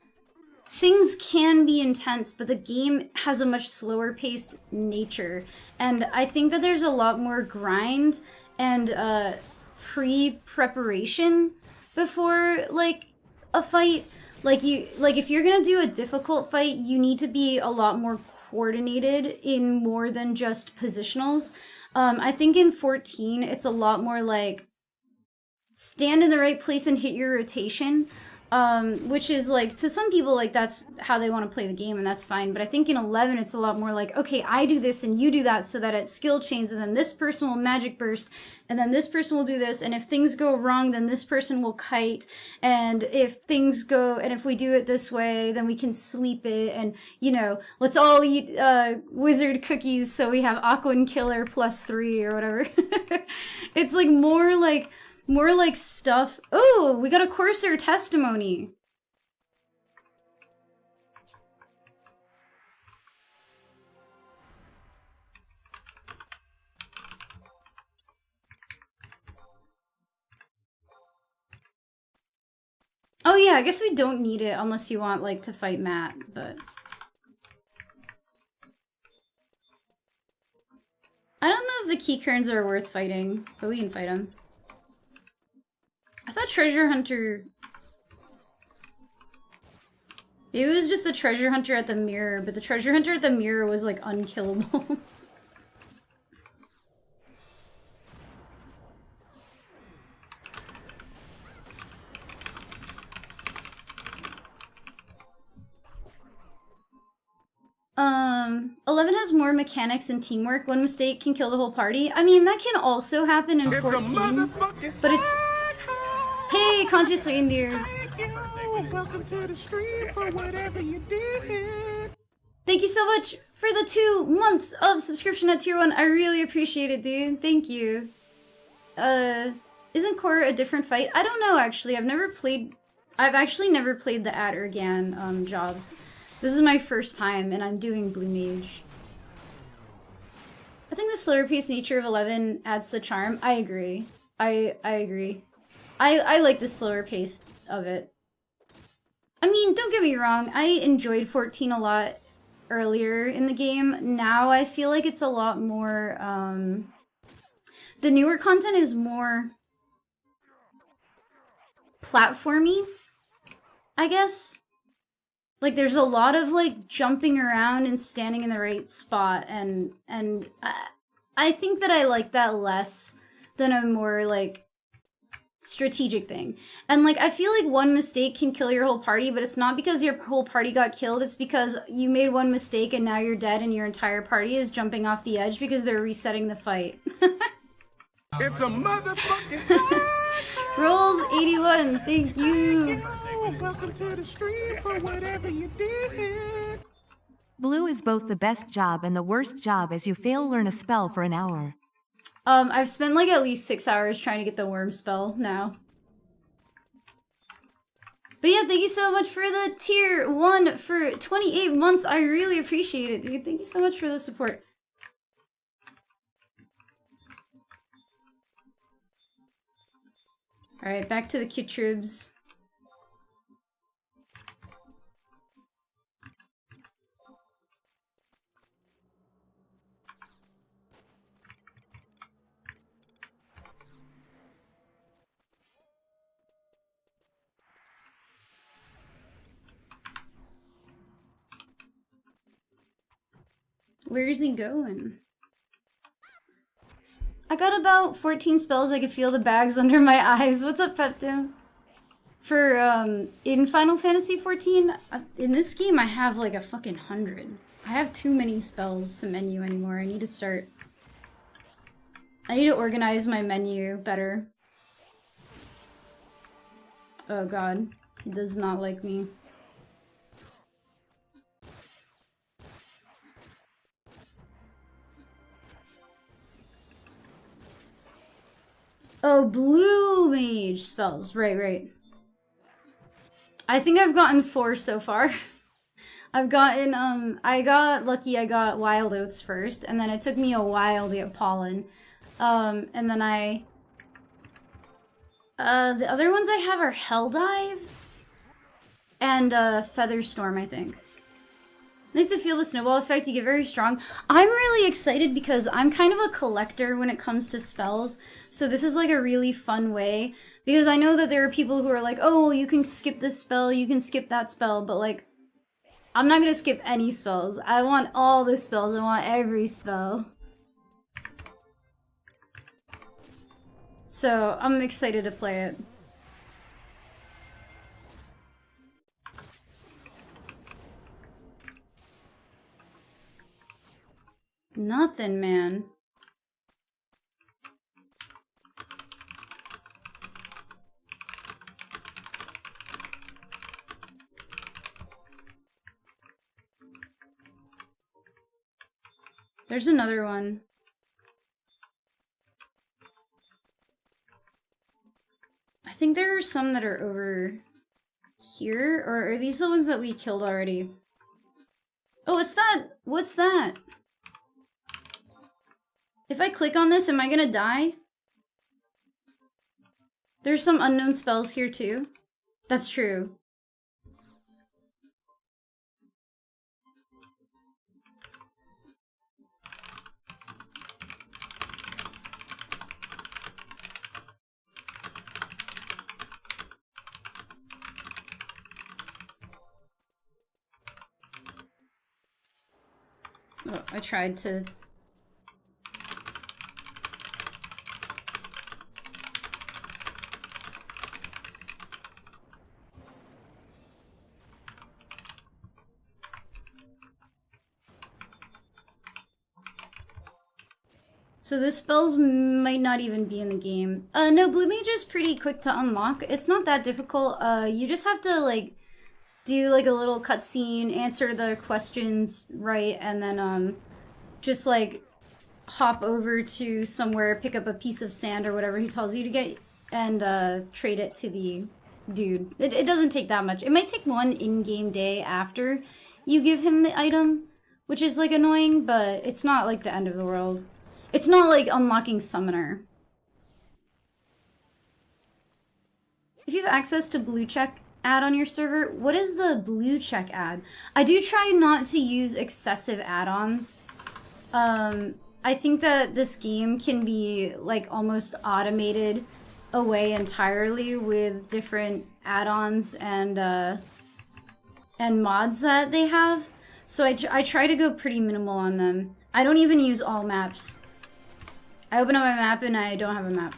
things can be intense, but the game has a much slower paced nature. And I think that there's a lot more grind and pre-preparation before like a fight. Like if you're gonna do a difficult fight, you need to be a lot more coordinated in more than just positionals. I think in 14 it's a lot more like stand in the right place and hit your rotation. Which is like, to some people, like that's how they want to play the game, and that's fine. But I think in 11, it's a lot more like, okay, I do this and you do that, so that it skill chains, and then this person will magic burst, and then this person will do this, and if things go wrong, then this person will kite, and if we do it this way, then we can sleep it, and, you know, let's all eat, wizard cookies, so we have Aquan Killer +3 or whatever. It's like more like stuff. Oh, we got a Corsair testimony. Oh yeah, I guess we don't need it unless you want like to fight Matt, but I don't know if the Keykerns are worth fighting, but we can fight them. I thought Treasure Hunter... It was just the Treasure Hunter at the mirror, but the Treasure Hunter at the mirror was, like, unkillable. Um, 11 has more mechanics and teamwork. One mistake can kill the whole party. I mean, that can also happen in 14, but it's... Hey, Conscious Reindeer. Welcome to the stream for whatever you did. Thank you so much for the 2 months of subscription at Tier 1. I really appreciate it, dude. Thank you. Isn't Core a different fight? I don't know, actually. I've actually never played the ughan jobs. This is my first time, and I'm doing Blue Mage. I think the slower paced nature of 11 adds to the charm. I agree. I agree. I like the slower pace of it. I mean, don't get me wrong, I enjoyed 14 a lot earlier in the game. Now I feel like it's a lot more, the newer content is more platformy, I guess. Like, there's a lot of, like, jumping around and standing in the right spot, and I think that I like that less than a more, like, strategic thing. And, like, I feel like one mistake can kill your whole party, but it's not because your whole party got killed, it's because you made one mistake and now you're dead and your entire party is jumping off the edge because they're resetting the fight. It's a motherfucking song. Rolls 81, thank you. Welcome to the stream for whatever you did. Blue is both the best job and the worst job as you fail learn a spell for an hour. I've spent like at least 6 hours trying to get the worm spell now. But yeah, thank you so much for the tier 1 for 28 months. I really appreciate it, dude. Thank you so much for the support. Alright, back to the Kitribs. Where's he going? I got about 14 spells. I could feel the bags under my eyes. What's up, Pepto? For, in Final Fantasy 14, in this game I have like a fucking 100. I have too many spells to menu anymore. I need to organize my menu better. Oh god, he does not like me. Oh, blue mage spells. Right. I think I've gotten 4 so far. I've gotten, I got lucky I got Wild Oats first, and then it took me a while to get Pollen. And then the other ones I have are Helldive and, Featherstorm, I think. Nice to feel the snowball effect, you get very strong. I'm really excited because I'm kind of a collector when it comes to spells, so this is like a really fun way, because I know that there are people who are like, oh, well, you can skip this spell, you can skip that spell, but like, I'm not gonna skip any spells. I want all the spells, I want every spell. So, I'm excited to play it. Nothing, man. There's another one. I think there are some that are over here, or are these the ones that we killed already? Oh, what's that? What's that? If I click on this, am I gonna die? There's some unknown spells here too. That's true. Oh, I tried to... So the spells might not even be in the game. No, Blue Mage is pretty quick to unlock. It's not that difficult. You just have to, like, do, like, a little cutscene, answer the questions right, and then, just, like, hop over to somewhere, pick up a piece of sand or whatever he tells you to get, and, trade it to the dude. It doesn't take that much. It might take one in-game day after you give him the item, which is, like, annoying, but it's not, like, the end of the world. It's not like unlocking Summoner. if you have access to blue check ad on your server, what is the blue check ad? I do try not to use excessive add-ons. I think that this game can be like almost automated away entirely with different add-ons and mods that they have. So I try to go pretty minimal on them. I don't even use all maps. I open up my map and I don't have a map.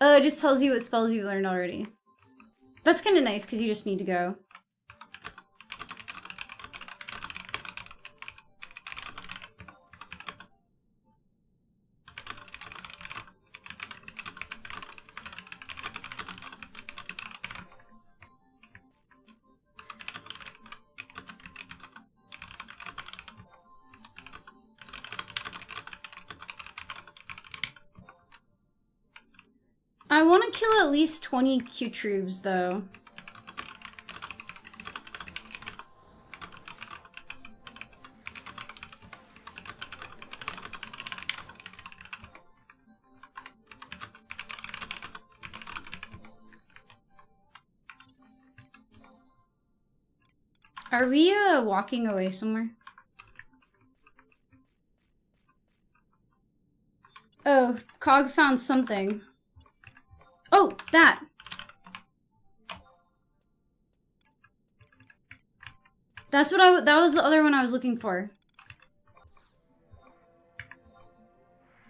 Oh, it just tells you what spells you've learned already. That's kind of nice because you just need to go. I want to kill at least 20 Q-trubes, though. Are we, walking away somewhere? Oh, Cog found something. Oh, that! That's what that was the other one I was looking for.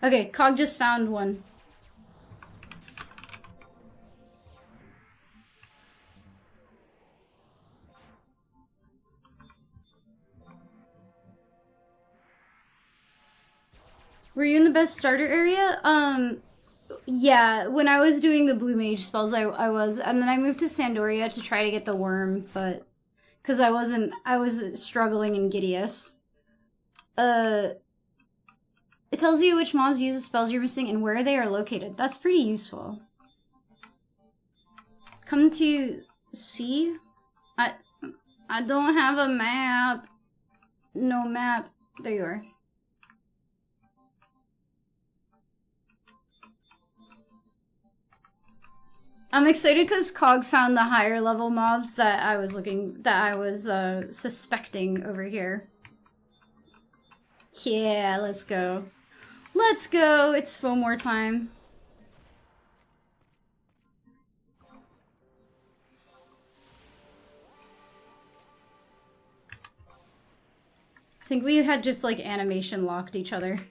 Okay, Cog just found one. Were you in the best starter area? Yeah, when I was doing the blue mage spells, I was, and then I moved to Sandoria to try to get the worm, but because I was struggling in Gideus. It tells you which mobs use the spells you're missing and where they are located. That's pretty useful. Come to see? I don't have a map. No map. There you are. I'm excited because Cog found the higher level mobs that I was suspecting over here. Yeah, let's go. Let's go! It's Fomor time. I think we had just like animation locked each other.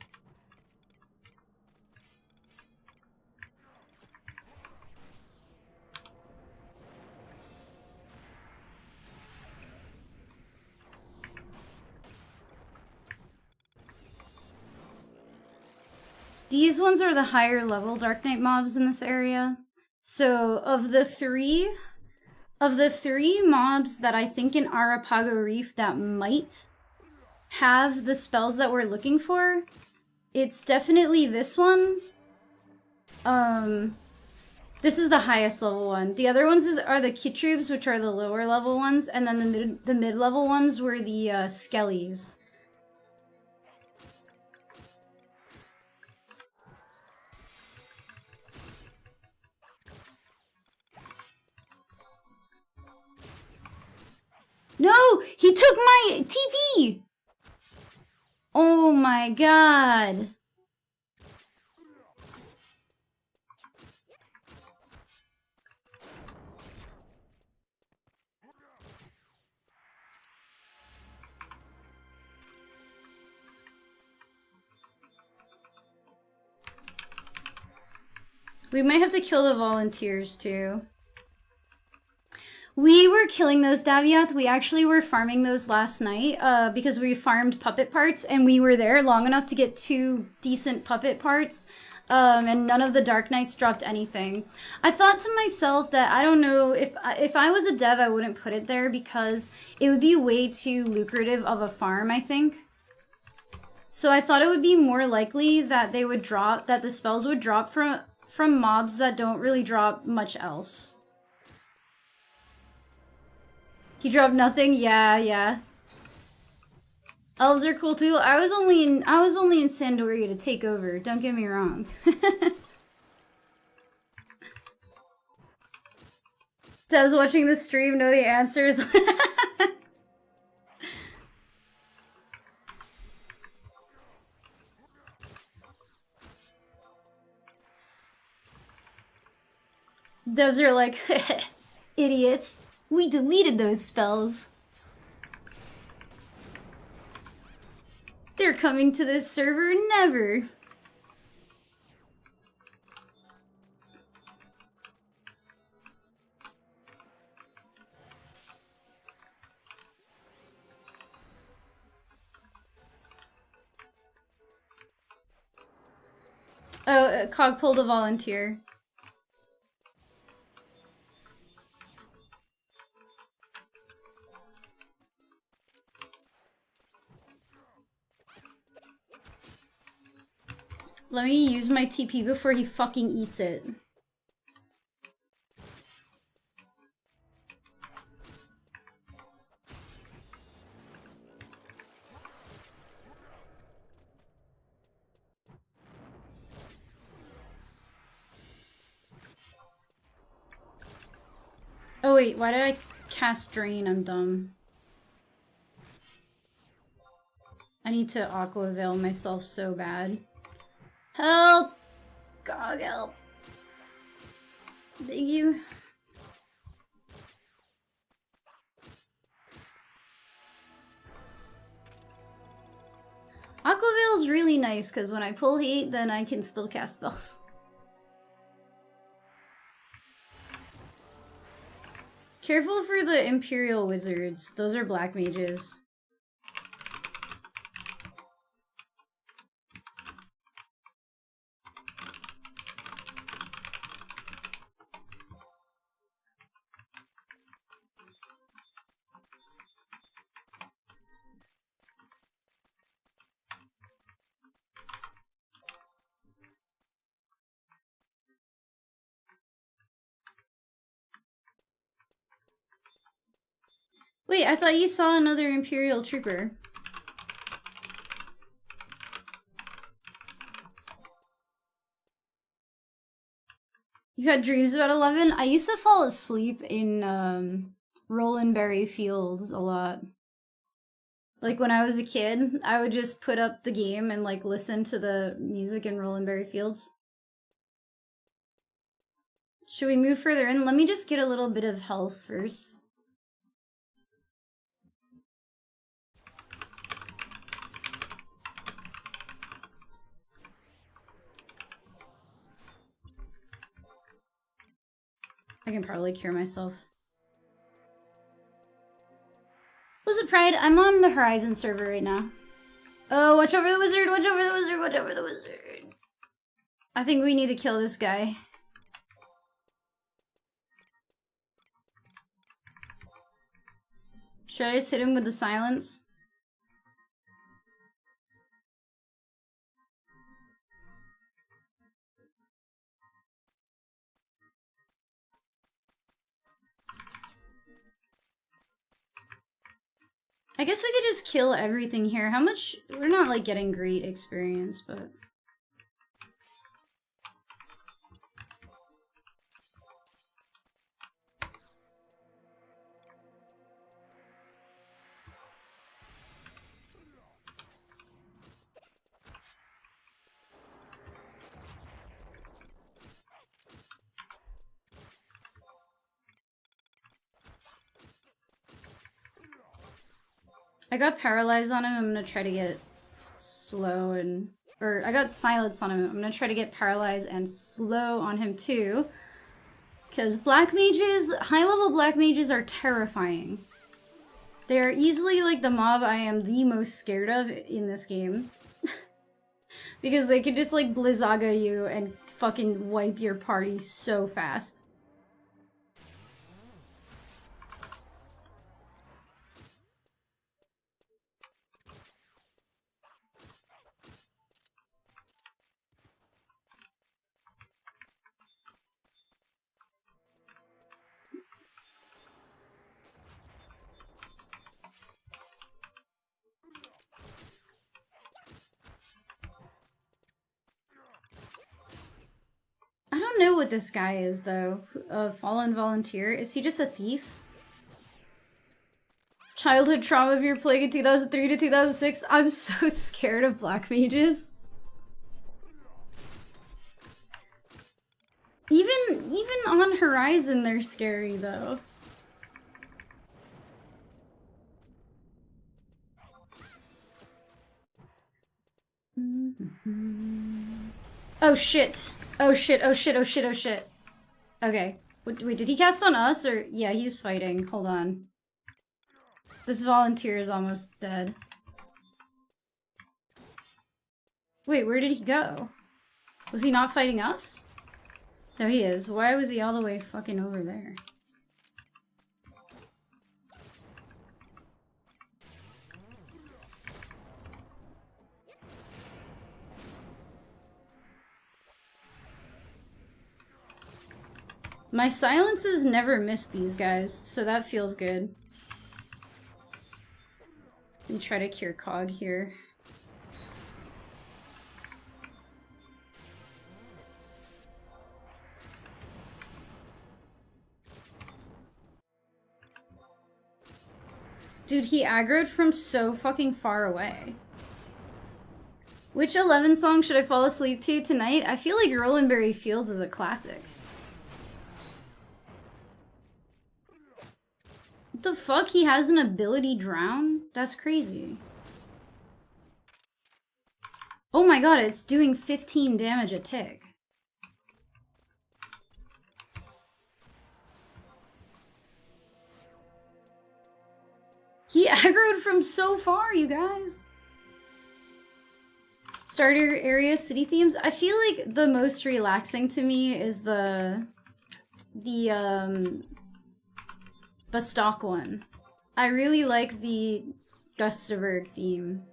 These ones are the higher level Dark Knight mobs in this area. So of the three mobs that I think in Arrapago Reef that might have the spells that we're looking for, it's definitely this one. This is the highest level one. The other ones are the Kitrubes, which are the lower level ones, and then the mid level ones were the Skellies. No! He took my TP! Oh my god. We might have to kill the volunteers too. We were killing those Daviath. We actually were farming those last night because we farmed puppet parts and we were there long enough to get 2 decent puppet parts and none of the Dark Knights dropped anything. I thought to myself that I don't know, if I was a dev I wouldn't put it there because it would be way too lucrative of a farm, I think. So I thought it would be more likely that they would drop, that the spells would drop from mobs that don't really drop much else. He dropped nothing? Yeah. Elves are cool too. I was only in Sandoria to take over. Don't get me wrong. Devs watching the stream know the answers. Devs are like, idiots. We deleted those spells. They're coming to this server never. Oh, Cog pulled a volunteer. Let me use my TP before he fucking eats it. Oh wait, why did I cast Drain? I'm dumb. I need to Aqua Veil myself so bad. Help! God help. Thank you. Aqua Veil's really nice because when I pull heat, then I can still cast spells. Careful for the Imperial Wizards. Those are black mages. Wait, I thought you saw another Imperial Trooper. You had dreams about 11? I used to fall asleep in Rolandberry Fields a lot. Like when I was a kid, I would just put up the game and like listen to the music in Rolandberry Fields. Should we move further in? Let me just get a little bit of health first. I can probably cure myself. Was it Pride? I'm on the Horizon server right now. Oh, watch over the wizard, watch over the wizard, watch over the wizard. I think we need to kill this guy. Should I just hit him with the silence? I guess we could just kill everything here. How much? We're not like getting great experience, but... I got paralyzed on him. I'm gonna try to get slow and... Or, I got silence on him. I'm gonna try to get paralyzed and slow on him too. Because black mages, high-level black mages are terrifying. They are easily like the mob I am the most scared of in this game. Because they can just like blizzaga you and fucking wipe your party so fast. I don't know what this guy is, though. A fallen volunteer? Is he just a thief? Childhood trauma of your plague in 2003 to 2006? I'm so scared of black mages. Even on Horizon, they're scary, though. Oh shit. Oh shit, oh shit, oh shit, oh shit. Okay. Wait, did he cast on us, or? Yeah, he's fighting. Hold on. This volunteer is almost dead. Wait, where did he go? Was he not fighting us? No, he is. Why was he all the way fucking over there? My silences never miss these guys, so that feels good. Let me try to cure Cog here. Dude, he aggroed from so fucking far away. Which 11 song should I fall asleep to tonight? I feel like Rolandberry Fields is a classic. What the fuck? He has an ability drown? That's crazy. Oh my god, it's doing 15 damage a tick. He aggroed from so far, you guys. Starter area city themes. I feel like the most relaxing to me is the Bastock one. I really like the Gustaberg theme.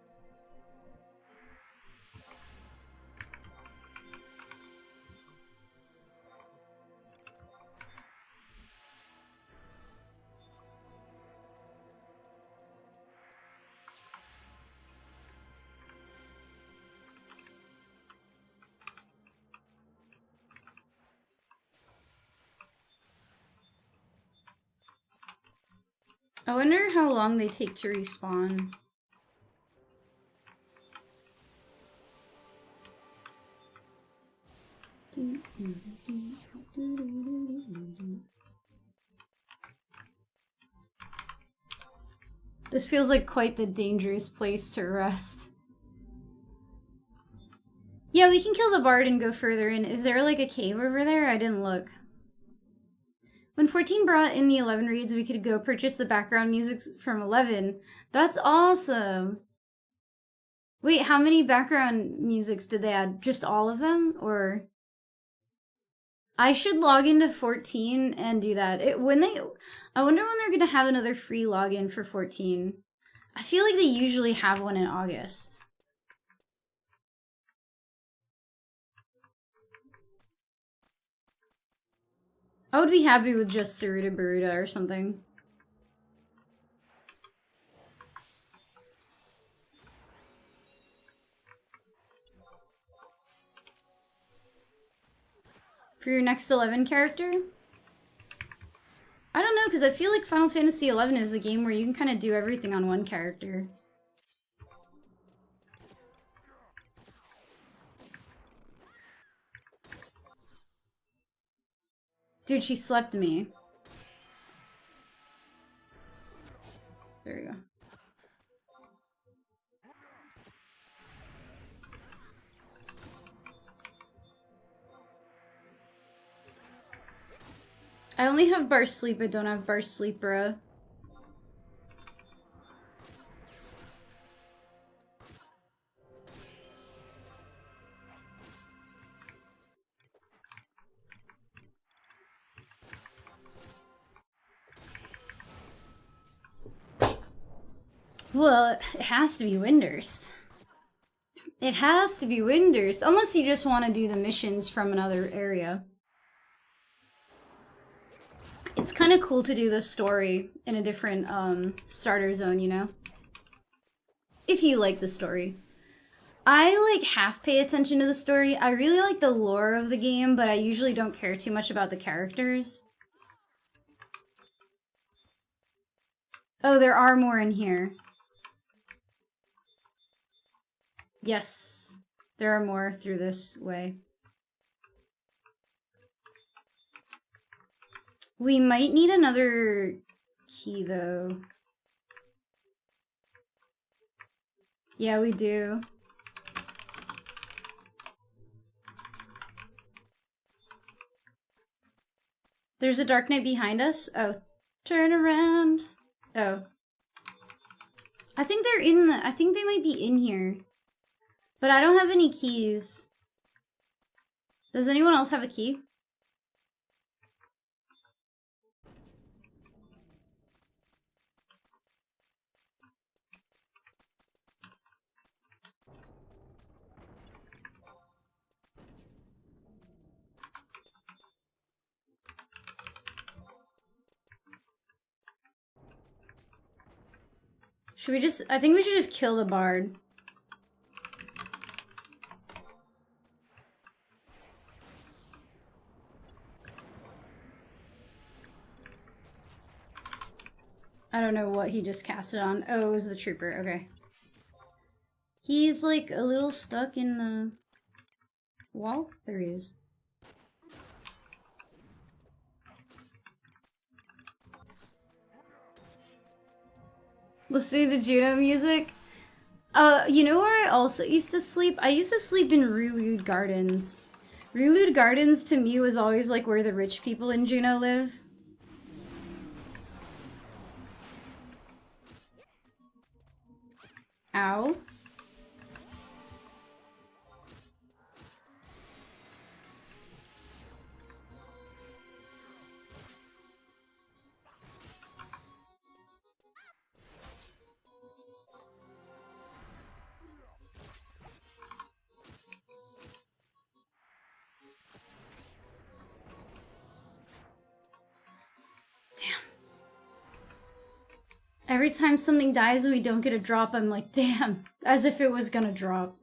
I wonder how long they take to respawn. This feels like quite the dangerous place to rest. Yeah, we can kill the bard and go further in. Is there like a cave over there? I didn't look. When 14 brought in the 11 reads, we could go purchase the background music from 11. That's awesome! Wait, how many background musics did they add? Just all of them? Or... I should log into 14 and do that. I wonder when they're gonna have another free login for 14. I feel like they usually have one in August. I would be happy with just Saruta Baruta or something. For your next 11 character? I don't know, because I feel like Final Fantasy XI is a game where you can kind of do everything on one character. Dude, she slept me. There we go. I only have bar sleep, but don't have bar sleep, bruh. Well, it has to be Windurst. It has to be Windurst, unless you just want to do the missions from another area. It's kind of cool to do the story in a different starter zone, you know? If you like the story. I like half pay attention to the story. I really like the lore of the game, but I usually don't care too much about the characters. Oh, there are more in here. Yes, there are more through this way. We might need another key, though. Yeah, we do. There's a dark knight behind us? Oh. Turn around. Oh. I think they're in the... I think they might be in here. But I don't have any keys. Does anyone else have a key? Should we just... I think we should just kill the bard. I don't know what he just casted on. Oh, it was the trooper. Okay. He's like a little stuck in the wall. There he is. Listening to Juno music. You know where I also used to sleep? I used to sleep in Rulude Gardens. Rulude Gardens to me was always like where the rich people in Juno live. Ow. Every time something dies and we don't get a drop, I'm like, damn, as if it was gonna drop.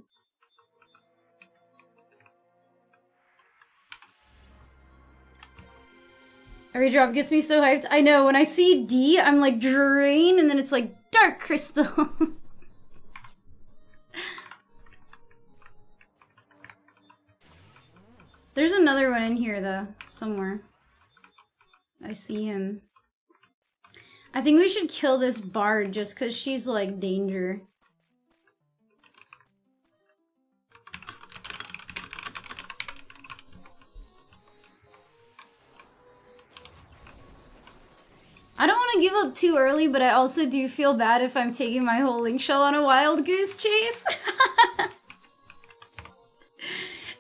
Every drop gets me so hyped. I know, when I see D, I'm like, drain, and then it's like, dark crystal. There's another one in here, though, somewhere. I see him. I think we should kill this bard just because she's like danger. I don't want to give up too early, but I also do feel bad if I'm taking my whole link shell on a wild goose chase.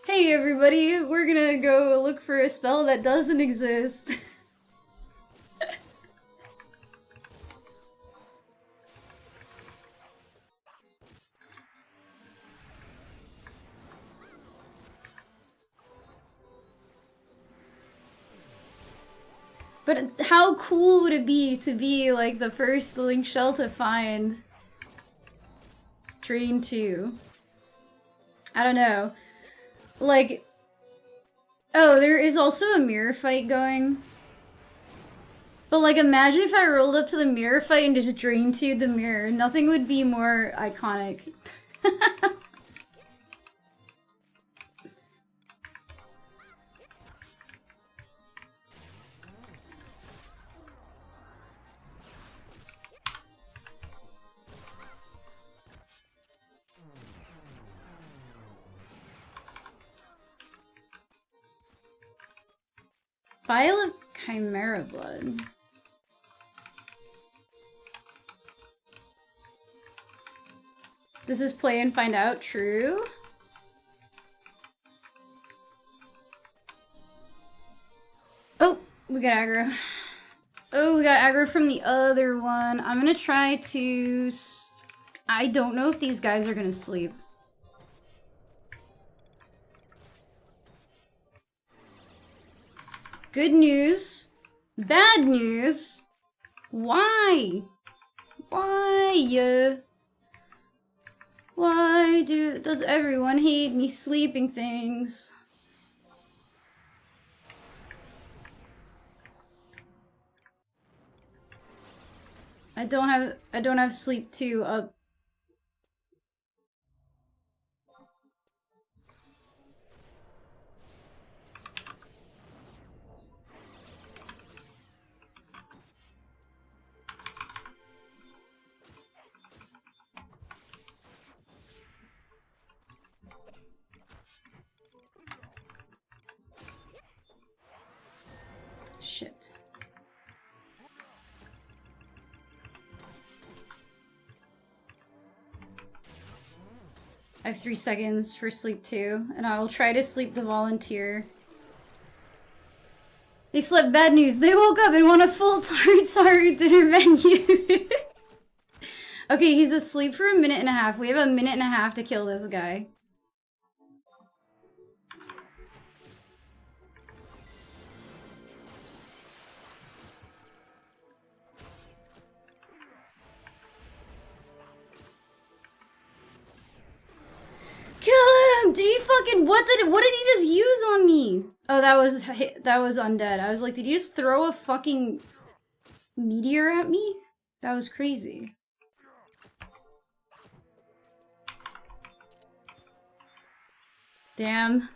Hey everybody, we're gonna go look for a spell that doesn't exist. But how cool would it be to be like the first link shell to find Drain 2? I don't know. Like, oh, there is also a mirror fight going. But like, imagine if I rolled up to the mirror fight and just Drain 2'd the mirror. Nothing would be more iconic. Vial of Chimera Blood. This is play and find out, true? Oh, we got aggro. Oh, we got aggro from the other one. I'm gonna try to... I don't know if these guys are gonna sleep. Good news. Bad news. Why? Why? Why does everyone hate me sleeping things? I don't have sleep 2 up. Shit. I have 3 seconds for sleep 2, and I will try to sleep the volunteer. They slept bad news. They woke up and want a full tartare dinner menu. Okay, he's asleep for a minute and a half. We have a minute and a half to kill this guy. Kill him! Did he fucking what did he just use on me? Oh, that was undead. I was like, did he just throw a fucking meteor at me? That was crazy. Damn.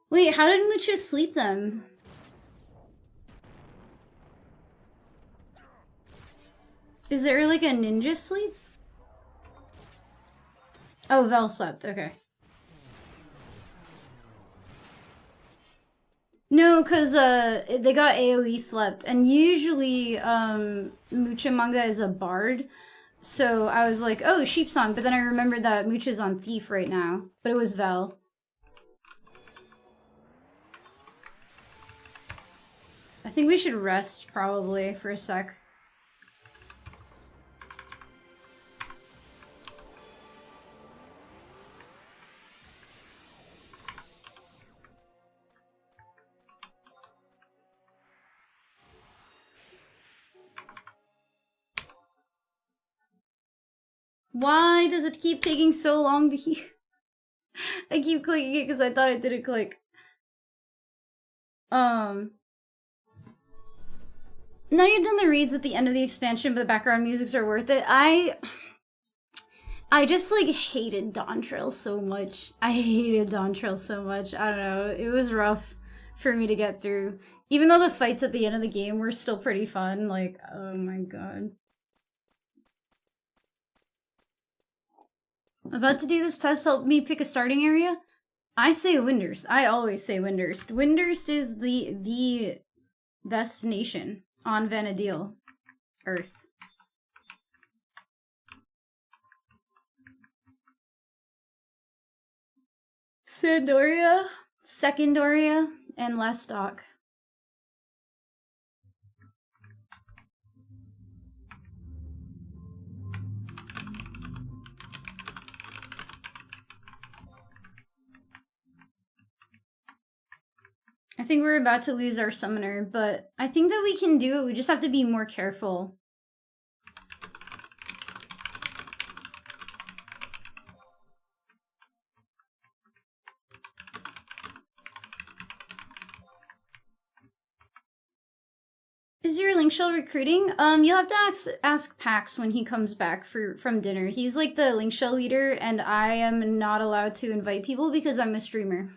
Wait, how did Mucha sleep them? Is there like a ninja sleep? Oh, Vel slept, okay. No, cause they got AoE slept, and usually Mucha Manga is a bard, so I was like, oh, Sheep Song, but then I remembered that Mucha's on Thief right now, but it was Vel. I think we should rest, probably, for a sec. Why does it keep taking so long to heal? I keep clicking it because I thought it didn't click. Now you've done the reads at the end of the expansion, but the background musics are worth it. I just like hated Dawn Trail so much. I hated Dawn Trail so much. I don't know. It was rough for me to get through. Even though the fights at the end of the game were still pretty fun. Like, oh my god. About to do this test, help me pick a starting area? I say Windurst. I always say Windurst. Windurst is the best nation on Vanadil, Earth. Sandoria, Secondoria, and Lestock. I think we're about to lose our summoner, but I think that we can do it. We just have to be more careful. Is your link shell recruiting? You'll have to ask Pax when he comes back from dinner. He's like the link shell leader, and I am not allowed to invite people because I'm a streamer.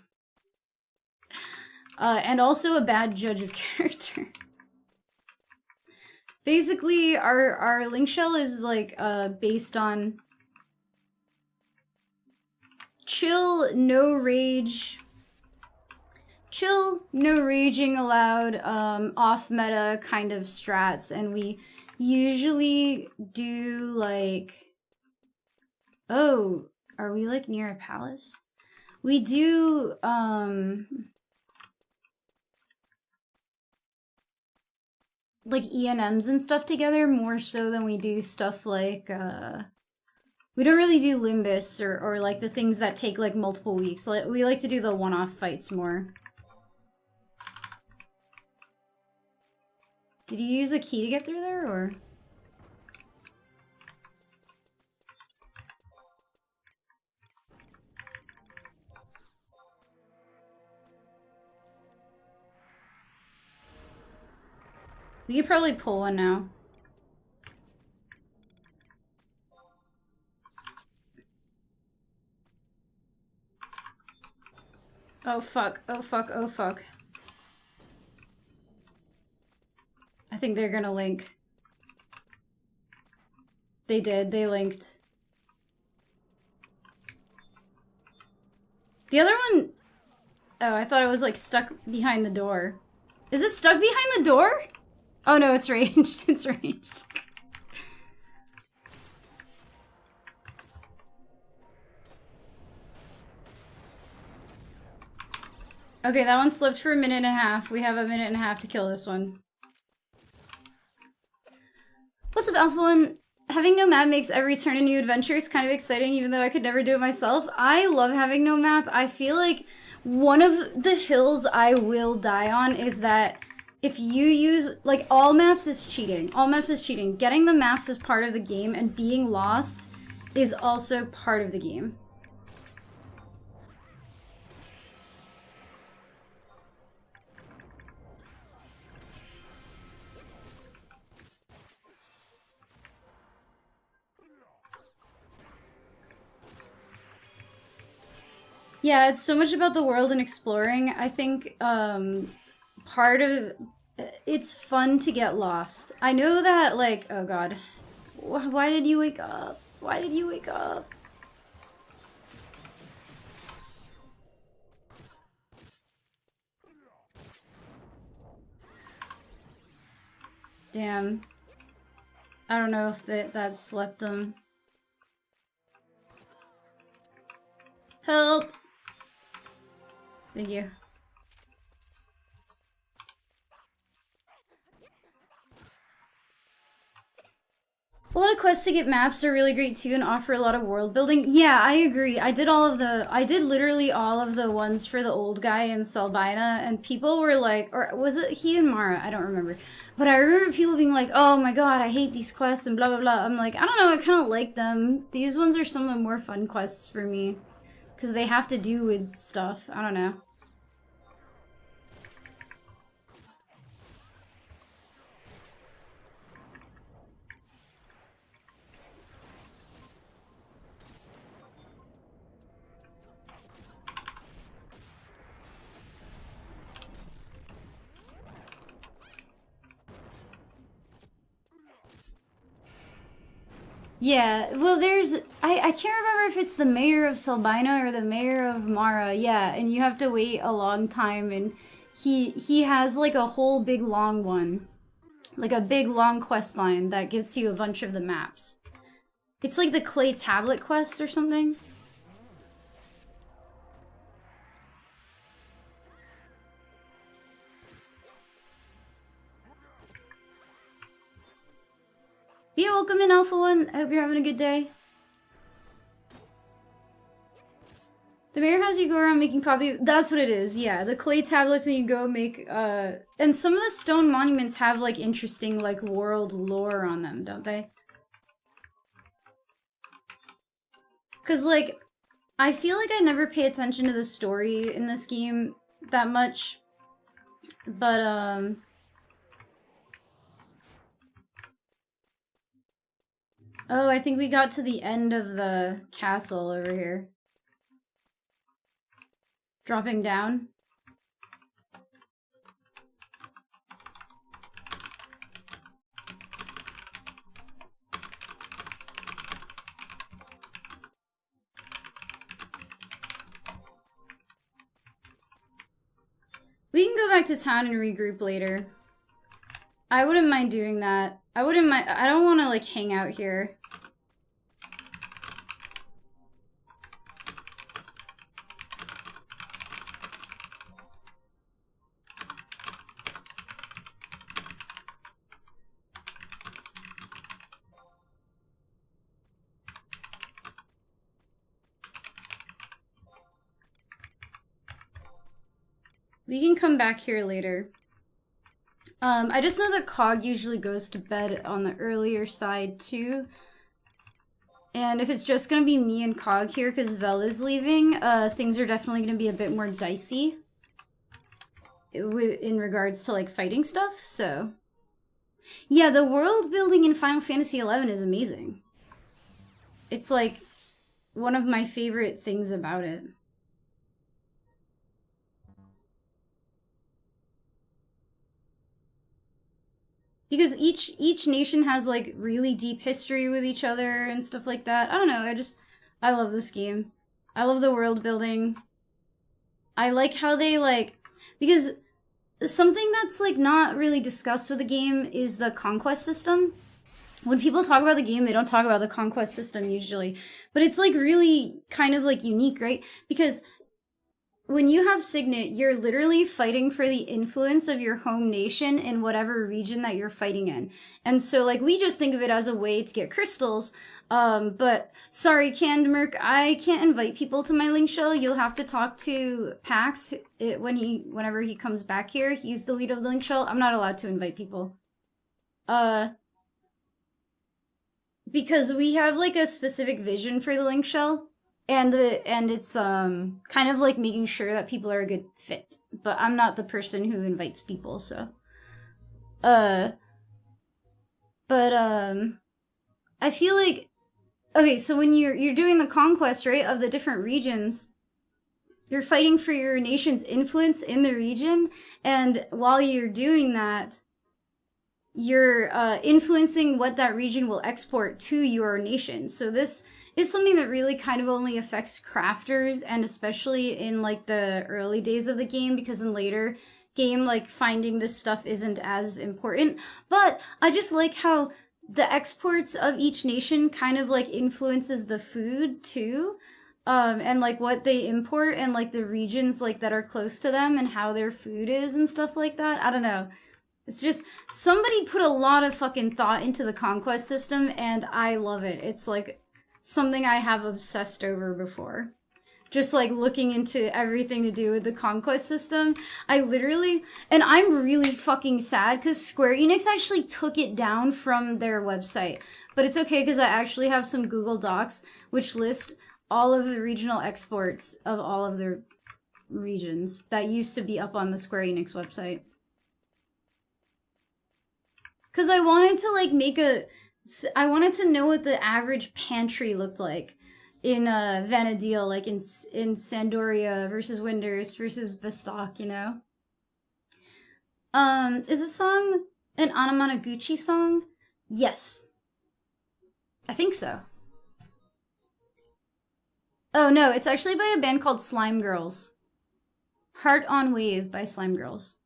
And also a bad judge of character. Basically, our link shell is like based on chill, no rage. Chill, no raging allowed, off meta kind of strats, and we usually do like, oh, are we like near a palace? We do, like ENMs and stuff together more so than we do stuff like, We don't really do Limbus or like the things that take like multiple weeks. We like to do the one-off fights more. Did you use a key to get through there, or? We could probably pull one now. Oh fuck, oh fuck, oh fuck. I think they're gonna link. They did, they linked. The other one... Oh, I thought it was like stuck behind the door. Is it stuck behind the door? Oh no, it's ranged, it's ranged. Okay, that one slipped for a minute and a half. We have a minute and a half to kill this one. What's up, Alpha One? Having no map makes every turn a new adventure. It's kind of exciting, even though I could never do it myself. I love having no map. I feel like one of the hills I will die on is that if you use, like, all maps is cheating. All maps is cheating. Getting the maps is part of the game, and being lost is also part of the game. Yeah, it's so much about the world and exploring. I think part of it's fun to get lost. I know that, like, oh god. Why did you wake up? Why did you wake up? Damn. I don't know if that slept him. Help! Thank you. A lot of quests to get maps are really great too and offer a lot of world building. Yeah, I agree. I did literally all of the ones for the old guy in Selbina, and people were like, or was it he and Mara? I don't remember. But I remember people being like, oh my god, I hate these quests and blah blah blah. I'm like, I don't know, I kind of like them. These ones are some of the more fun quests for me. Because they have to do with stuff. I don't know. Yeah, well there's, I can't remember if it's the mayor of Selbina or the mayor of Mara, yeah, and you have to wait a long time, and he has like a whole big long one. Like a big long quest line that gets you a bunch of the maps. It's like the clay tablet quest or something. Yeah, welcome in, Alpha One. I hope you're having a good day. The mayor has you go around making copy. That's what it is, yeah. The clay tablets and you go make, and some of the stone monuments have, like, interesting, like, world lore on them, don't they? Because, like, I feel like I never pay attention to the story in this game that much. But, oh, I think we got to the end of the castle over here. Dropping down. We can go back to town and regroup later. I wouldn't mind doing that. I wouldn't mind. I don't want to, like, hang out here. We can come back here later. I just know that Cog usually goes to bed on the earlier side too. And if it's just gonna be me and Cog here because Vel is leaving, things are definitely gonna be a bit more dicey in regards to like fighting stuff, so. Yeah, the world building in Final Fantasy XI is amazing. It's like one of my favorite things about it. Because each nation has like really deep history with each other and stuff like that. I don't know, I love this game. I love the world building. I like how they like, because something that's like not really discussed with the game is the conquest system. When people talk about the game, they don't talk about the conquest system usually. But it's like really kind of like unique, right? Because when you have Signet, you're literally fighting for the influence of your home nation in whatever region that you're fighting in. And so, like, we just think of it as a way to get crystals. But, sorry, Candmerk, I can't invite people to my link shell. You'll have to talk to Pax whenever he comes back here. He's the lead of the link shell. I'm not allowed to invite people. Because we have, like, a specific vision for the link shell. And it's kind of like making sure that people are a good fit. But I'm not the person who invites people, so. I feel like, okay, so when you're doing the conquest, right, of the different regions, you're fighting for your nation's influence in the region, and while you're doing that, you're influencing what that region will export to your nation. So this is something that really kind of only affects crafters, and especially in like the early days of the game, because in later game, like finding this stuff isn't as important. But I just like how the exports of each nation kind of like influences the food too, and like what they import and like the regions like that are close to them and how their food is and stuff like that. I don't know. It's just, somebody put a lot of fucking thought into the conquest system, and I love it. It's like something I have obsessed over before. Just like looking into everything to do with the conquest system. I literally, and I'm really fucking sad because Square Enix actually took it down from their website. But it's okay because I actually have some Google Docs which list all of the regional exports of all of their regions that used to be up on the Square Enix website. Because I wanted to like I wanted to know what the average pantry looked like in Vanadil, like in Sandoria versus Winders versus Bestock, you know? Is this song an Anamanaguchi song? Yes. I think so. Oh no, it's actually by a band called Slime Girls. Heart on Wave by Slime Girls.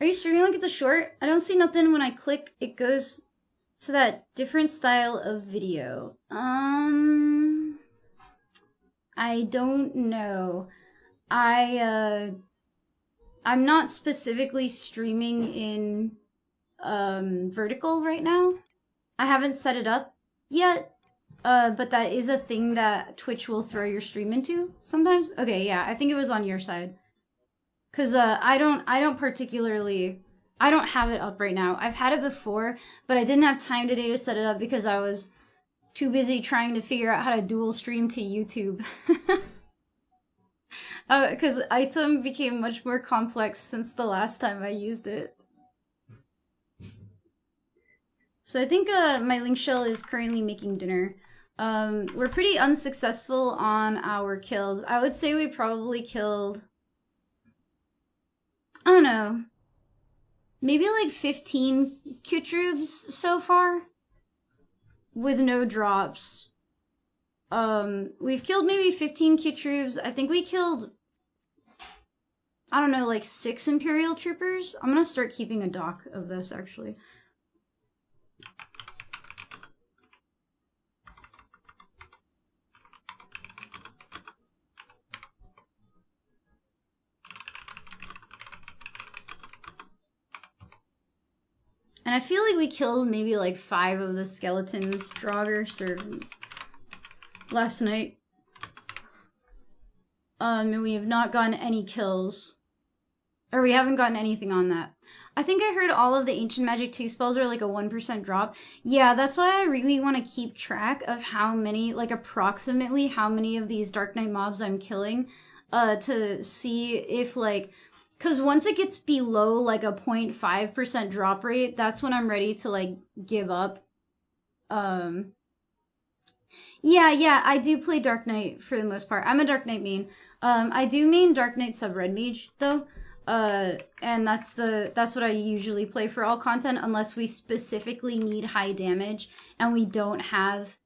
Are you streaming like it's a short? I don't see nothing when I click. It goes to that different style of video. I don't know. I'm not specifically streaming in vertical right now. I haven't set it up yet. But that is a thing that Twitch will throw your stream into sometimes. Okay, yeah, I think it was on your side. Cause I don't have it up right now. I've had it before, but I didn't have time today to set it up because I was too busy trying to figure out how to dual stream to YouTube. Cause item became much more complex since the last time I used it. So I think my link shell is currently making dinner. We're pretty unsuccessful on our kills. I would say we probably killed, I don't know, maybe like 15 Q-Troops so far, with no drops. We've killed maybe 15 Q-Troops. I think we killed, I don't know, like 6 Imperial Troopers. I'm gonna start keeping a doc of this, actually. And I feel like we killed maybe like 5 of the skeletons, Draugr servants, last night. And we have not gotten any kills. Or we haven't gotten anything on that. I think I heard all of the Ancient Magic 2 spells are like a 1% drop. Yeah, that's why I really want to keep track of how many, like approximately how many of these Dark Knight mobs I'm killing. To see if like, because once it gets below like a 0.5% drop rate, that's when I'm ready to like give up. Yeah, I do play Dark Knight for the most part. I'm a Dark Knight main. I do main Dark Knight sub Red Mage though. And that's what I usually play for all content, unless we specifically need high damage and we don't have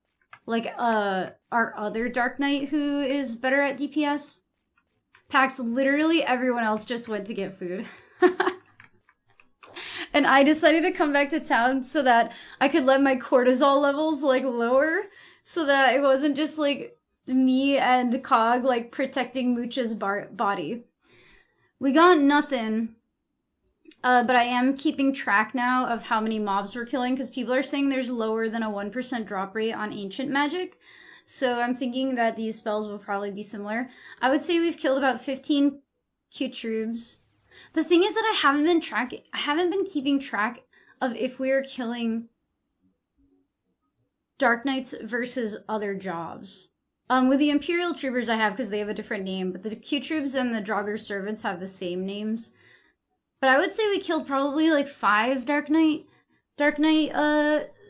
like our other Dark Knight who is better at DPS. Pax, literally everyone else just went to get food. And I decided to come back to town so that I could let my cortisol levels like lower, so that it wasn't just like me and Cog like protecting Mooch's body. We got nothing, but I am keeping track now of how many mobs we're killing, because people are saying there's lower than a 1% drop rate on Ancient Magic. So I'm thinking that these spells will probably be similar. I would say we've killed about 15 Q-Trubes. The thing is that I haven't been keeping track of if we are killing Dark Knights versus other jobs. With the Imperial Troopers I have, because they have a different name, but the Q-Troops and the Draugr Servants have the same names. But I would say we killed probably like 5 Dark Knight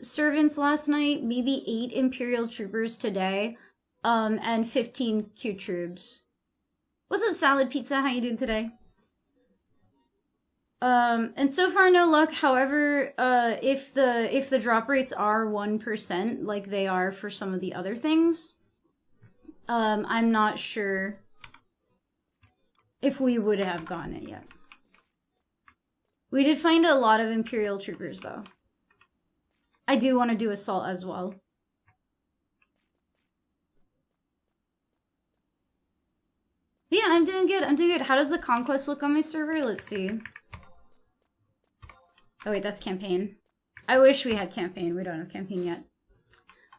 Servants last night, maybe 8 Imperial Troopers today, and 15 Q-Troops. What's up, Salad Pizza? How you doing today? And so far no luck. However, if the drop rates are 1%, like they are for some of the other things, I'm not sure if we would have gotten it yet. We did find a lot of Imperial Troopers, though. I do want to do Assault as well. But yeah, I'm doing good. I'm doing good. How does the Conquest look on my server? Let's see. Oh wait, that's Campaign. I wish we had Campaign. We don't have Campaign yet.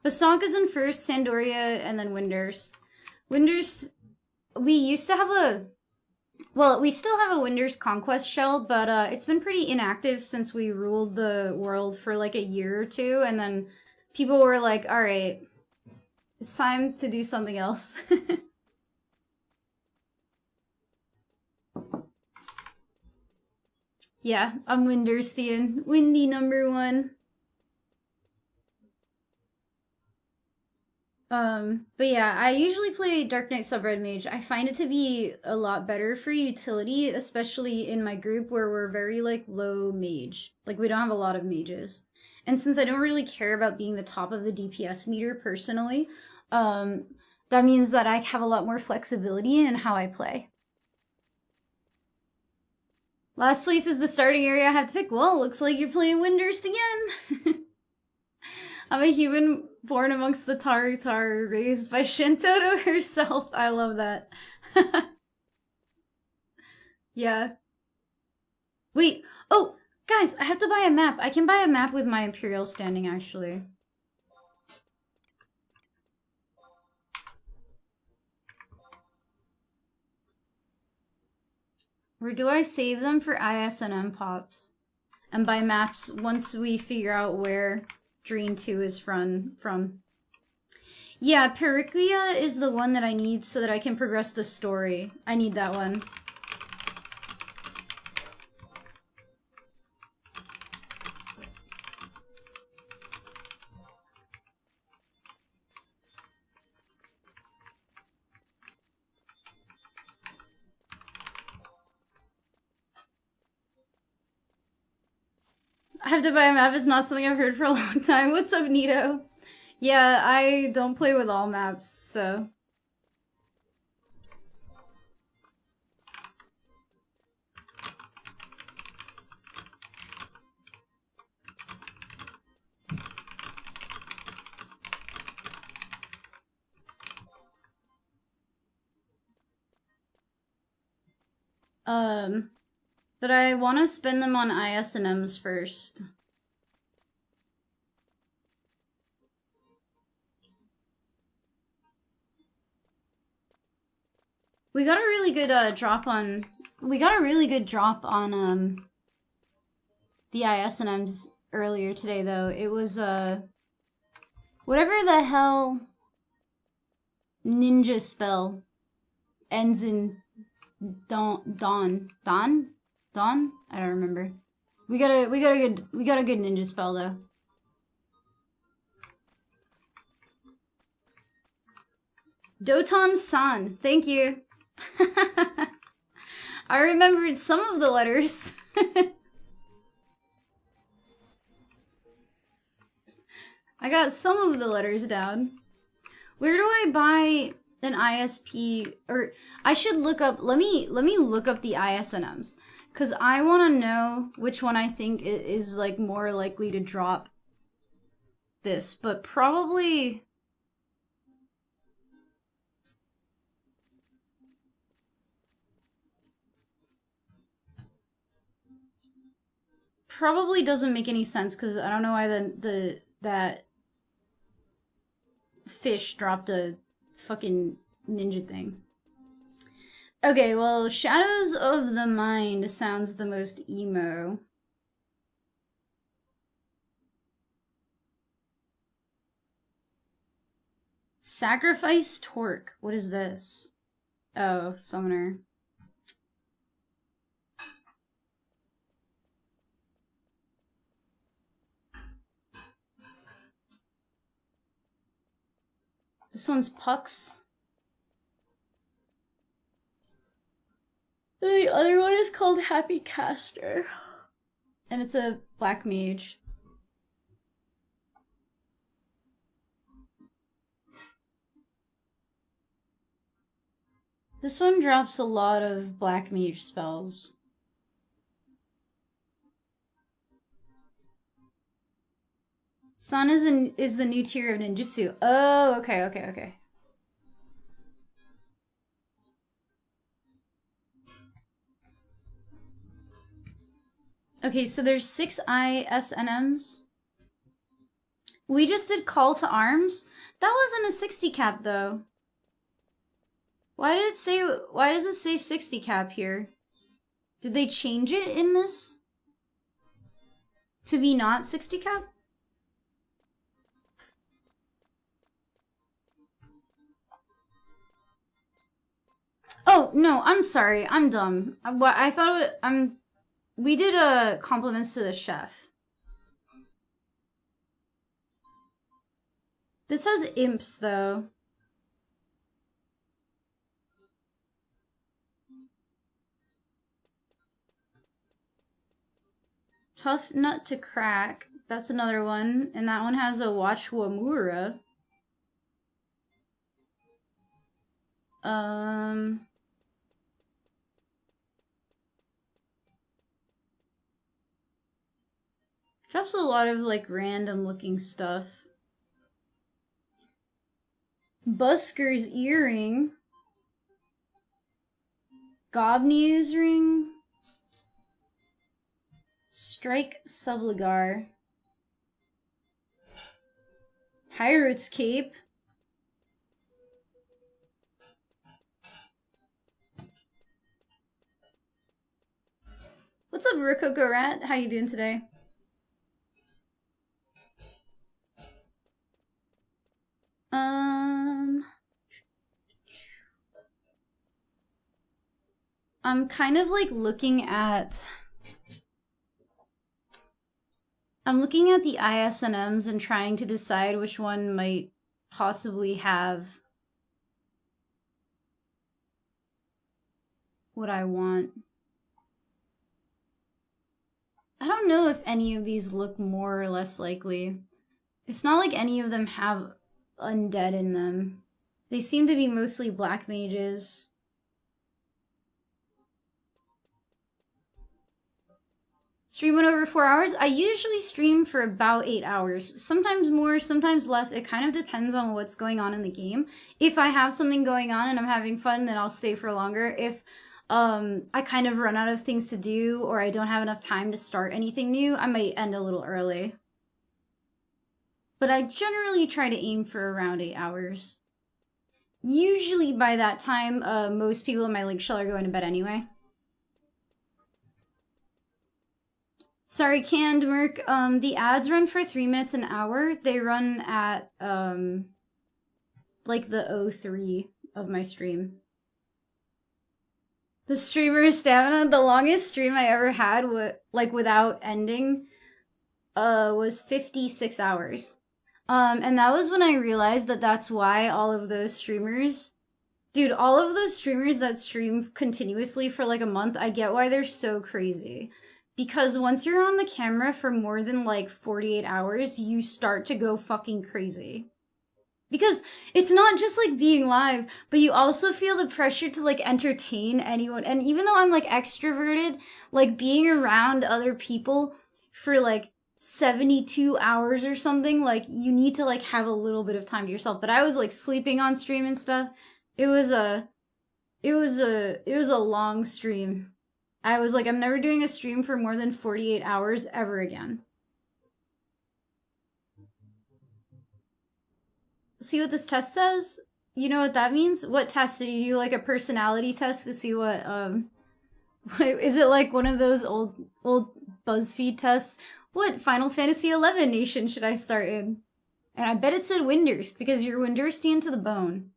Basaka's in first, Sandoria, and then Windurst. Windurst, we used to have a... Well, we still have a Windurst Conquest shell, but it's been pretty inactive since we ruled the world for like a year or two, and then people were like, alright, it's time to do something else. Yeah, I'm Windurstian. Windy #1. But yeah, I usually play Dark Knight sub Red Mage. I find it to be a lot better for utility, especially in my group where we're very like low mage. Like we don't have a lot of mages. And since I don't really care about being the top of the DPS meter personally, that means that I have a lot more flexibility in how I play. Last place is the starting area I have to pick. Well, looks like you're playing Windurst again. I'm a human born amongst the Taru, raised by Shintoto herself. I love that. Yeah. Wait. Oh, guys, I have to buy a map. I can buy a map with my Imperial standing, actually. Or do I save them for ISNM pops? And buy maps once we figure out where Drain 2 is from. Yeah, Periclia is the one that I need so that I can progress the story. I need that one. I have to buy a map is not something I've heard for a long time. What's up, Nito? Yeah, I don't play with all maps, so... But I want to spend them on ISNMs first. We got a really good drop on the ISNMs earlier today though. It was whatever the hell ninja spell ends in Dawn? I don't remember. We got a good ninja spell though. Doton-san, thank you. I remembered some of the letters. I got some of the letters down. Where do I buy an ISP? Or I should look up, let me look up the ISNMs. Because I want to know which one I think is like more likely to drop this. But probably... Probably doesn't make any sense because I don't know why that fish dropped a fucking ninja thing. Okay, well, Shadows of the Mind sounds the most emo. Sacrifice Torque. What is this? Oh, Summoner. This one's Pucks. The other one is called Happy Caster. And it's a black mage. This one drops a lot of black mage spells. Sun is the new tier of ninjutsu. Oh, okay. Okay, so there's 6 ISNMs. We just did Call to Arms. That wasn't a 60 cap though. Why does it say 60 cap here? Did they change it in this? To be not 60 cap? Oh, no, I'm sorry. I'm dumb. I thought it, we did compliments to the chef. This has imps, though. Tough nut to crack. That's another one. And that one has a Wachwamura. Drops a lot of, like, random looking stuff. Busker's Earring. Gobnew's Ring. Strike Subligar. Pirate's Cape. What's up, Rococo Rat? How you doing today? I'm kind of like looking at the ISNMs and trying to decide which one might possibly have what I want. I don't know if any of these look more or less likely. It's not like any of them have undead in them. They seem to be mostly black mages. Stream went over 4 hours. I usually stream for about 8 hours. Sometimes more, sometimes less. It kind of depends on what's going on in the game. If I have something going on and I'm having fun, then I'll stay for longer. If I kind of run out of things to do or I don't have enough time to start anything new, I might end a little early. But I generally try to aim for around 8 hours. usually by that time, most people in my link shell are going to bed anyway. Sorry, Canned Merc. The ads run for 3 minutes an hour. They run at, like the 03 of my stream. The streamer stamina, the longest stream I ever had, like without ending, was 56 hours. And that was when I realized that that's why all of those streamers, dude, all of those streamers that stream continuously for like a month, I get why they're so crazy. Because once you're on the camera for more than like 48 hours, you start to go fucking crazy. Because it's not just like being live, but you also feel the pressure to like entertain anyone. And even though I'm like extroverted, like being around other people for like 72 hours or something, like you need to like have a little bit of time to yourself. But I was like sleeping on stream and stuff. It was a long stream. I was like, I'm never doing a stream for more than 48 hours ever again. See what this test says? You know what that means? What test did you do? Like a personality test to see what, is it like one of those old BuzzFeed tests? What Final Fantasy XI nation should I start in? And I bet it said Windurst, because you're Windurstian to the bone.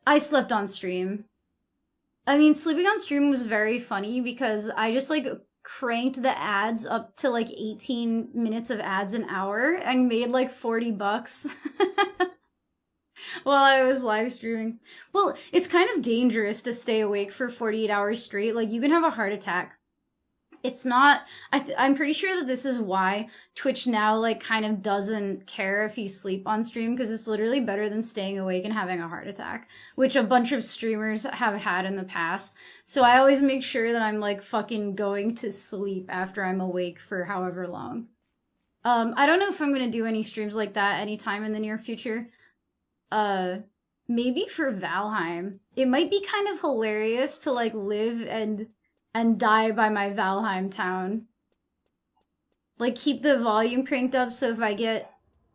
I slept on stream. I mean, sleeping on stream was very funny because I just like cranked the ads up to like 18 minutes of ads an hour and made like $40 while I was live streaming. Well, it's kind of dangerous to stay awake for 48 hours straight. Like you can have a heart attack. It's not, I'm pretty sure that this is why Twitch now like kind of doesn't care if you sleep on stream, because it's literally better than staying awake and having a heart attack, which a bunch of streamers have had in the past. So I always make sure that I'm like fucking going to sleep after I'm awake for however long. I don't know if I'm gonna do any streams like that anytime in the near future. Maybe for Valheim. It might be kind of hilarious to like live and die by my Valheim town. Like keep the volume cranked up so if I get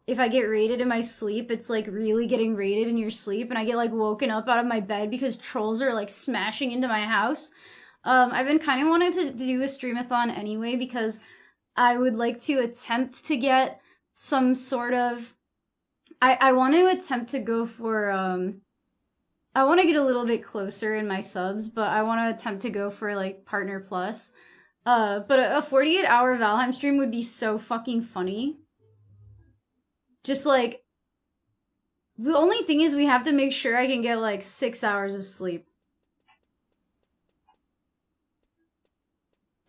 raided in my sleep, it's like really getting raided in your sleep, and I get like woken up out of my bed because trolls are like smashing into my house. I've been kind of wanting to do a streamathon anyway because I would like to attempt to get some sort of, I want to attempt to go for, I want to get a little bit closer in my subs, but I want to attempt to go for like Partner Plus. But a 48-hour Valheim stream would be so fucking funny. Just like, the only thing is we have to make sure I can get like 6 hours of sleep.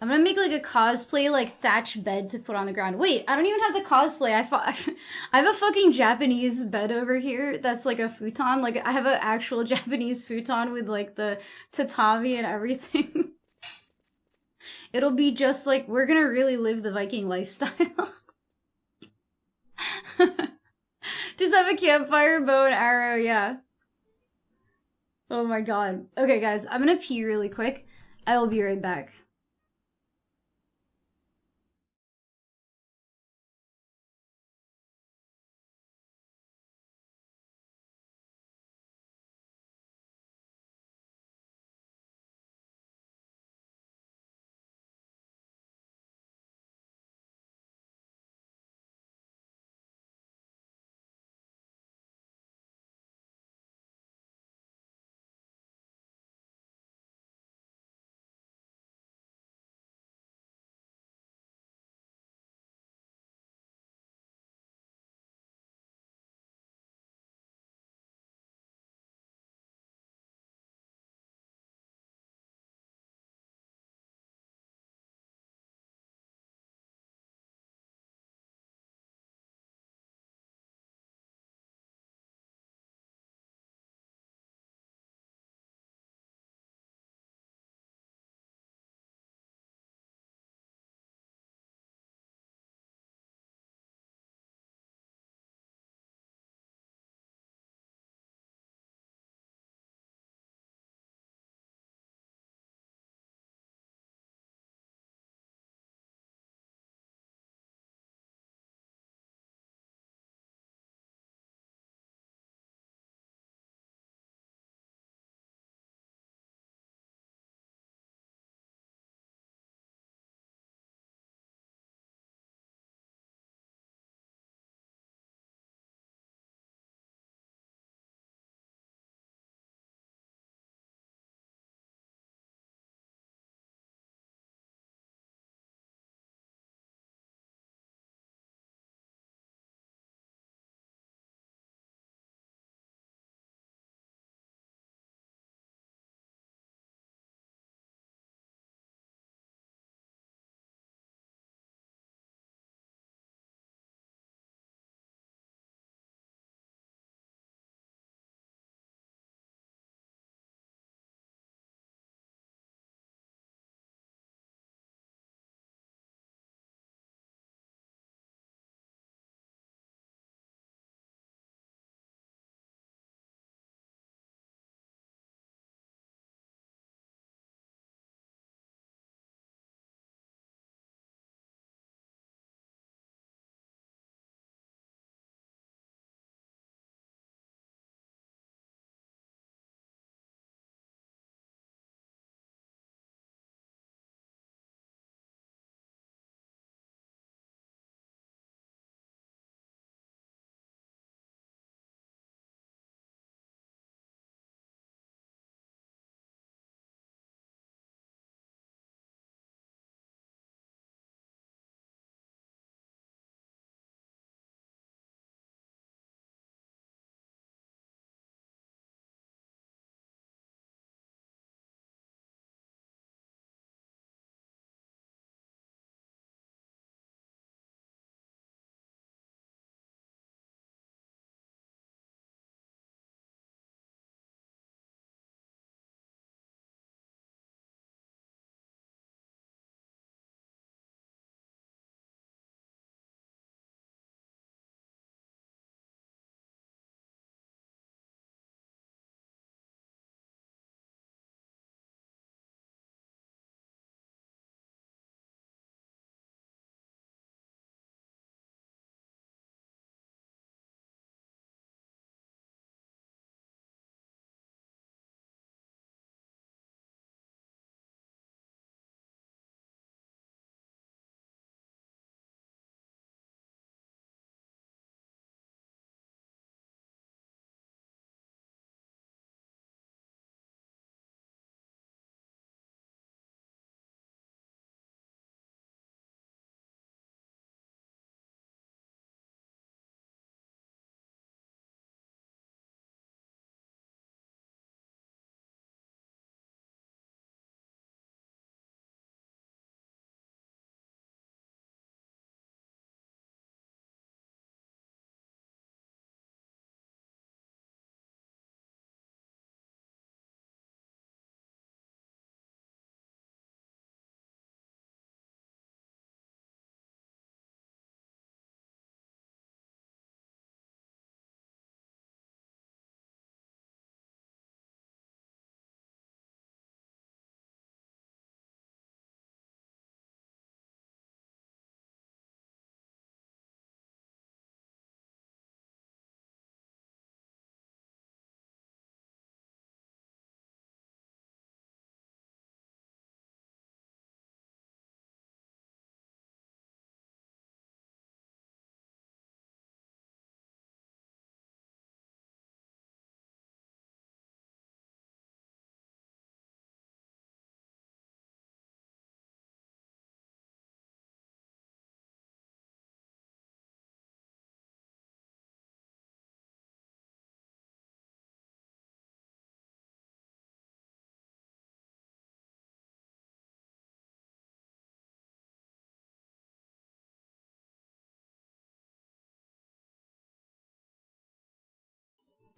I'm gonna make like a cosplay like thatch bed to put on the ground. Wait, I don't even have to cosplay. I have a fucking Japanese bed over here that's like a futon. Like I have an actual Japanese futon with like the tatami and everything. It'll be just like, we're gonna really live the Viking lifestyle. Just have a campfire, bow and arrow, yeah. Oh my god. Okay guys, I'm gonna pee really quick. I will be right back.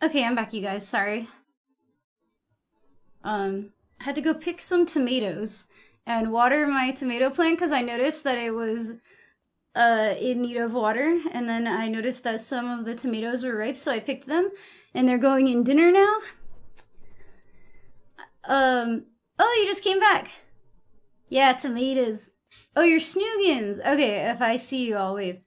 Okay, I'm back, you guys. Sorry. I had to go pick some tomatoes and water my tomato plant because I noticed that it was in need of water, and then I noticed that some of the tomatoes were ripe, so I picked them, and they're going in dinner now. Oh, you just came back. Yeah, tomatoes. Oh, you're Snoogans. Okay, if I see you, I'll wave.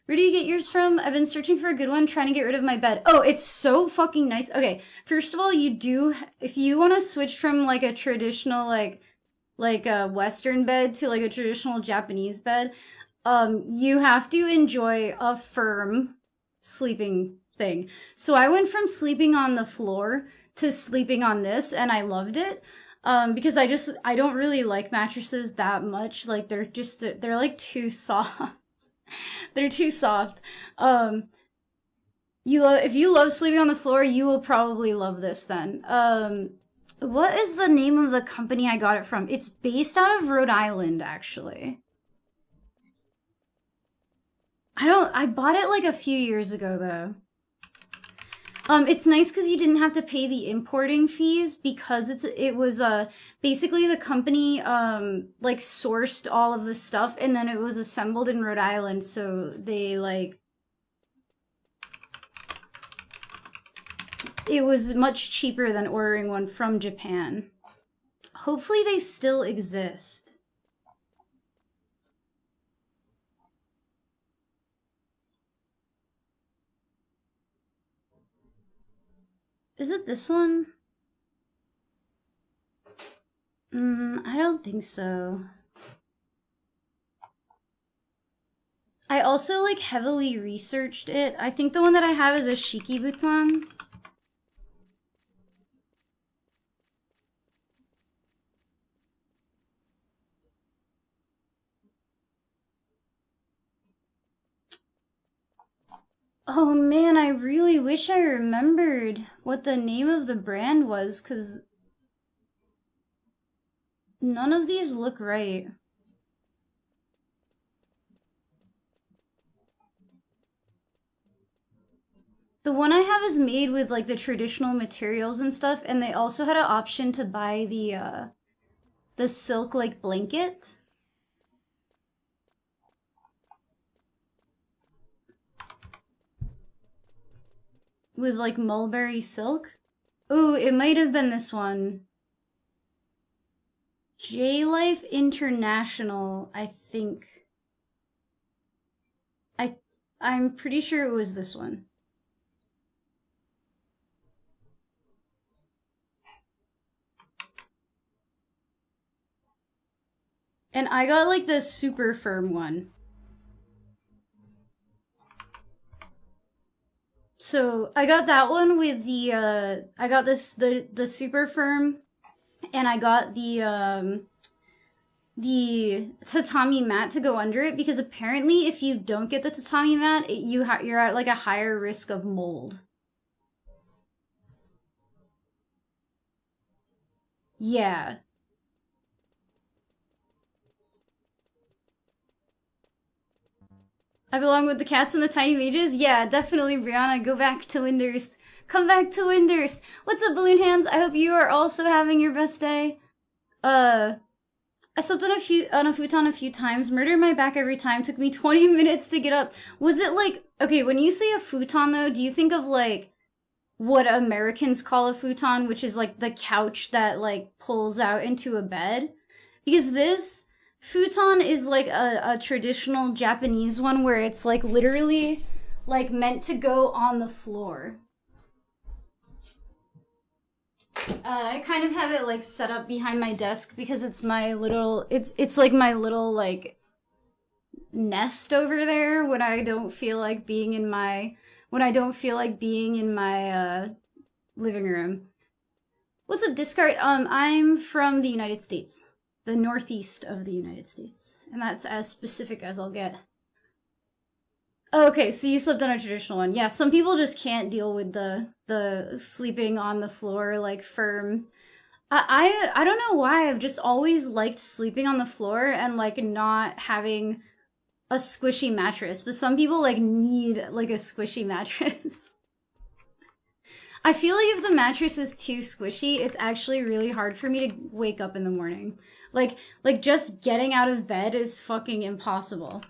Where do you get yours from? I've been searching for a good one, trying to get rid of my bed. Oh, it's so fucking nice. Okay, first of all, you do, if you want to switch from like a traditional, like a Western bed to like a traditional Japanese bed, you have to enjoy a firm sleeping thing. So I went from sleeping on the floor to sleeping on this, and I loved it. Because I don't really like mattresses that much. Like they're like too soft. They're too soft. If you love sleeping on the floor, you will probably love this then. What is the name of the company I got it from? It's based out of Rhode Island, actually. I bought it like a few years ago though. It's nice because you didn't have to pay the importing fees because it was basically the company like sourced all of the stuff and then it was assembled in Rhode Island, so they like it was much cheaper than ordering one from Japan. Hopefully they still exist. Is it this one? I don't think so. I also like heavily researched it. I think the one that I have is a Shiki Butan. Oh man, I really wish I remembered what the name of the brand was, because none of these look right. The one I have is made with like the traditional materials and stuff, and they also had an option to buy the silk like blanket. With like mulberry silk. Ooh, it might have been this one. J-Life International, I think. I'm pretty sure it was this one. And I got like the super firm one. So I got that one with the I got the super firm, and I got the tatami mat to go under it, because apparently if you don't get the tatami mat, you're at like a higher risk of mold. Yeah. I belong with the cats and the tiny mages? Yeah, definitely, Brianna. Go back to Windurst. Come back to Windurst. What's up, Balloon Hands? I hope you are also having your best day. I slept on a futon a few times. Murdered my back every time. Took me 20 minutes to get up. Was it like... Okay, when you say a futon, though, do you think of, like, what Americans call a futon, which is, like, the couch that, like, pulls out into a bed? Because this... futon is like a traditional Japanese one where it's like literally like meant to go on the floor. I kind of have it like set up behind my desk because it's my little, it's like my little like nest over there when I don't feel like being in my, living room. What's up, Discard? I'm from the United States. The northeast of the United States. And that's as specific as I'll get. Okay, so you slept on a traditional one. Yeah, some people just can't deal with the sleeping on the floor, like, firm. I don't know why, I've just always liked sleeping on the floor and, like, not having a squishy mattress. But some people, like, need, like, a squishy mattress. I feel like if the mattress is too squishy, it's actually really hard for me to wake up in the morning. Like just getting out of bed is fucking impossible.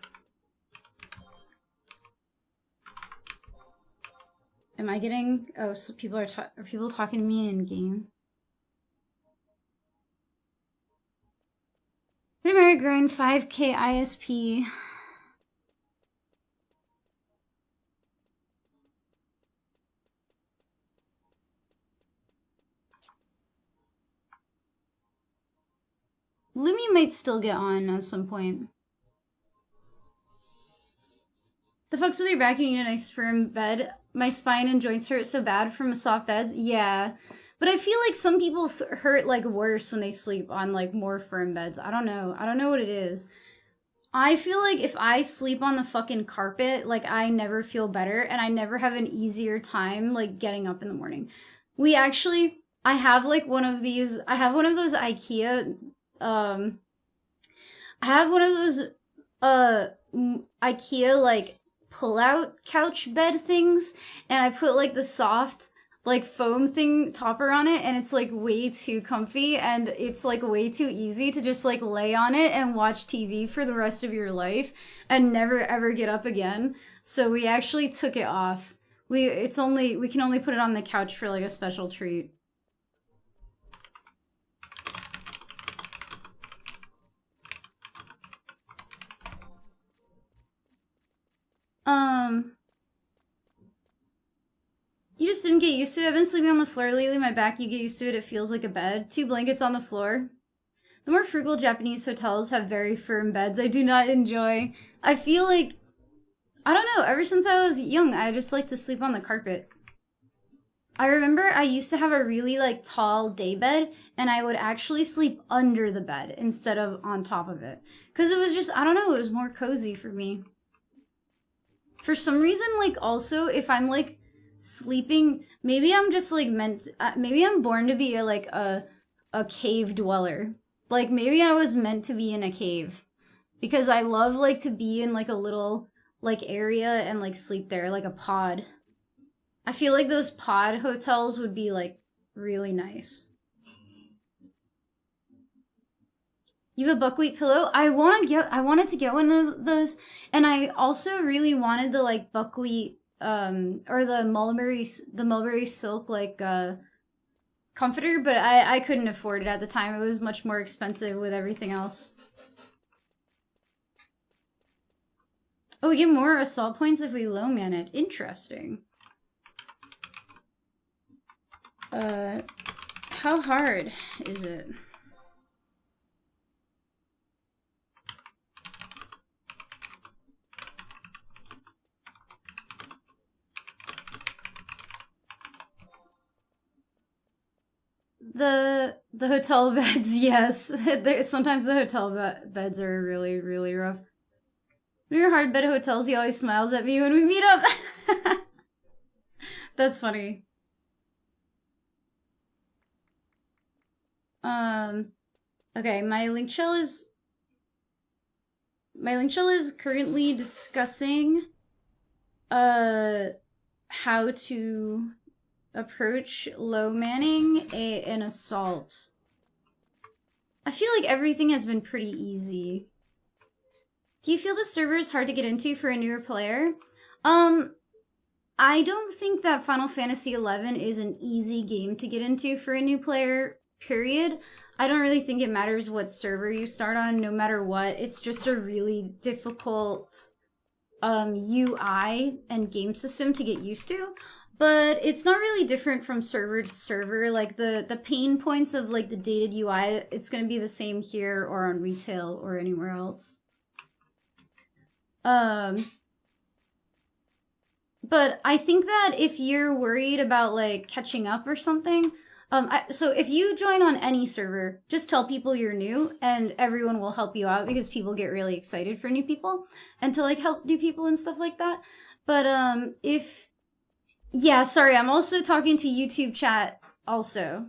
Am I getting... Oh, so people are people talking to me in game? Mary grind 5k ISP. Lumi might still get on at some point. The fuck's with your back? You need a nice firm bed. My spine and joints hurt so bad from soft beds. Yeah. But I feel like some people hurt like worse when they sleep on like more firm beds. I don't know. I don't know what it is. I feel like if I sleep on the fucking carpet, like I never feel better and I never have an easier time like getting up in the morning. I have like one of those IKEA, I have one of those, IKEA like pull-out couch bed things, and I put like the soft like foam thing topper on it, and it's like way too comfy, and it's like way too easy to just like lay on it and watch TV for the rest of your life and never ever get up again. So we actually took it off. We can only put it on the couch for like a special treat. You just didn't get used to it. I've been sleeping on the floor lately. My back, you get used to it. It feels like a bed. 2 blankets on the floor. The more frugal Japanese hotels have very firm beds I do not enjoy. I feel like, I don't know, ever since I was young, I just like to sleep on the carpet. I remember I used to have a really like tall day bed, and I would actually sleep under the bed instead of on top of it. Because it was just, I don't know, it was more cozy for me. For some reason, like also, if I'm like sleeping, maybe I'm just like maybe I'm born to be a cave dweller. Like maybe I was meant to be in a cave, because I love like to be in like a little like area and like sleep there, like a pod. I feel like those pod hotels would be like really nice. You have a buckwheat pillow? I wanted to get one of those, and I also really wanted the like buckwheat or the mulberry silk like comforter, but I couldn't afford it at the time. It was much more expensive with everything else. Oh, we get more assault points if we low man it. Interesting. How hard is it? The hotel beds, yes. Sometimes the hotel beds are really, really rough. When you're hard bed hotels, he always smiles at me when we meet up. That's funny. Okay, my link shell is currently discussing how to approach low manning an assault. I feel like everything has been pretty easy. Do you feel the server is hard to get into for a newer player? I don't think that Final Fantasy XI is an easy game to get into for a new player, period. I don't really think it matters what server you start on, no matter what. It's just a really difficult UI and game system to get used to. But it's not really different from server to server. Like the pain points of like the dated UI, it's gonna be the same here or on retail or anywhere else. But I think that if you're worried about like catching up or something, so if you join on any server, just tell people you're new and everyone will help you out, because people get really excited for new people and to like help new people and stuff like that. But yeah, sorry, I'm also talking to YouTube chat also.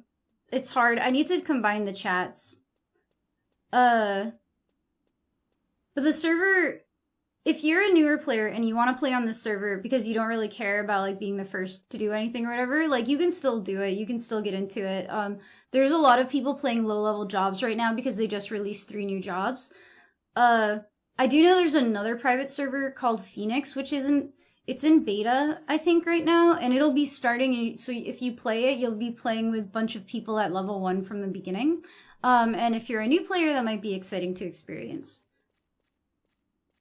It's hard. I need to combine the chats. But the server if you're a newer player and you want to play on this server because you don't really care about like being the first to do anything or whatever, like you can still do it. You can still get into it. There's a lot of people playing low-level jobs right now because they just released 3 new jobs. I do know there's another private server called Phoenix, which it's in beta, I think, right now, and it'll be starting, so if you play it, you'll be playing with a bunch of people at level 1 from the beginning. And if you're a new player, that might be exciting to experience.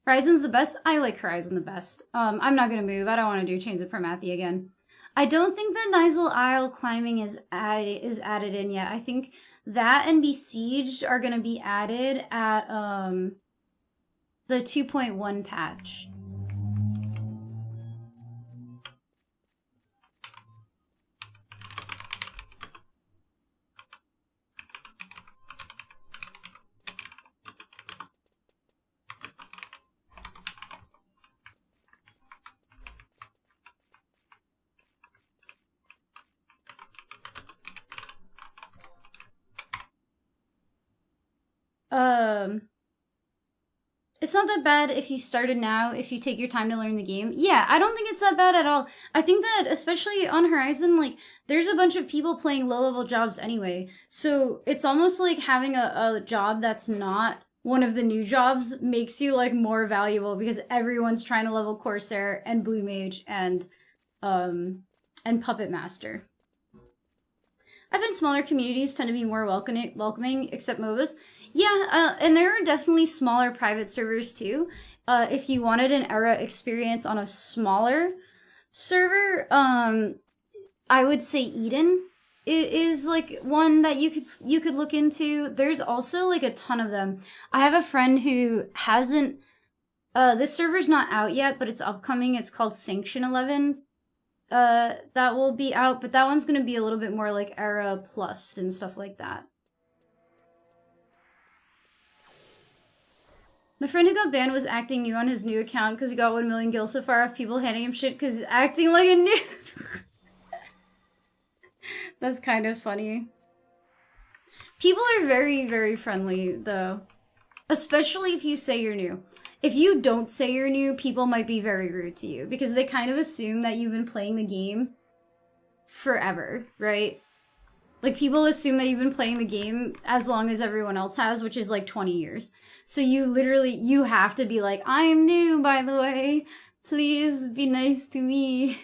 Horizon's the best? I like Horizon the best. I'm not gonna move. I don't want to do Chains of Permathi again. I don't think that Nizal Isle climbing is added in yet. I think that and Besieged are gonna be added at the 2.1 patch. It's not that bad if you started now, if you take your time to learn the game. Yeah, I don't think it's that bad at all. I think that, especially on Horizon, like, there's a bunch of people playing low-level jobs anyway. So it's almost like having a job that's not one of the new jobs makes you, like, more valuable because everyone's trying to level Corsair and Blue Mage and Puppet Master. I find smaller communities tend to be more welcoming, except MOBAs. Yeah, and there are definitely smaller private servers too. If you wanted an era experience on a smaller server, I would say Eden is like one that you could look into. There's also like a ton of them. I have a friend who hasn't. This server's not out yet, but it's upcoming. It's called Sanction 11. That will be out, but that one's gonna be a little bit more like era plus and stuff like that. My friend who got banned was acting new on his new account because he got 1 million gil so far off people handing him shit because he's acting like a noob. That's kind of funny. People are very, very friendly, though. Especially if you say you're new. If you don't say you're new, people might be very rude to you because they kind of assume that you've been playing the game forever, right? Like, people assume that you've been playing the game as long as everyone else has, which is like 20 years. So you have to be like, I'm new, by the way. Please be nice to me.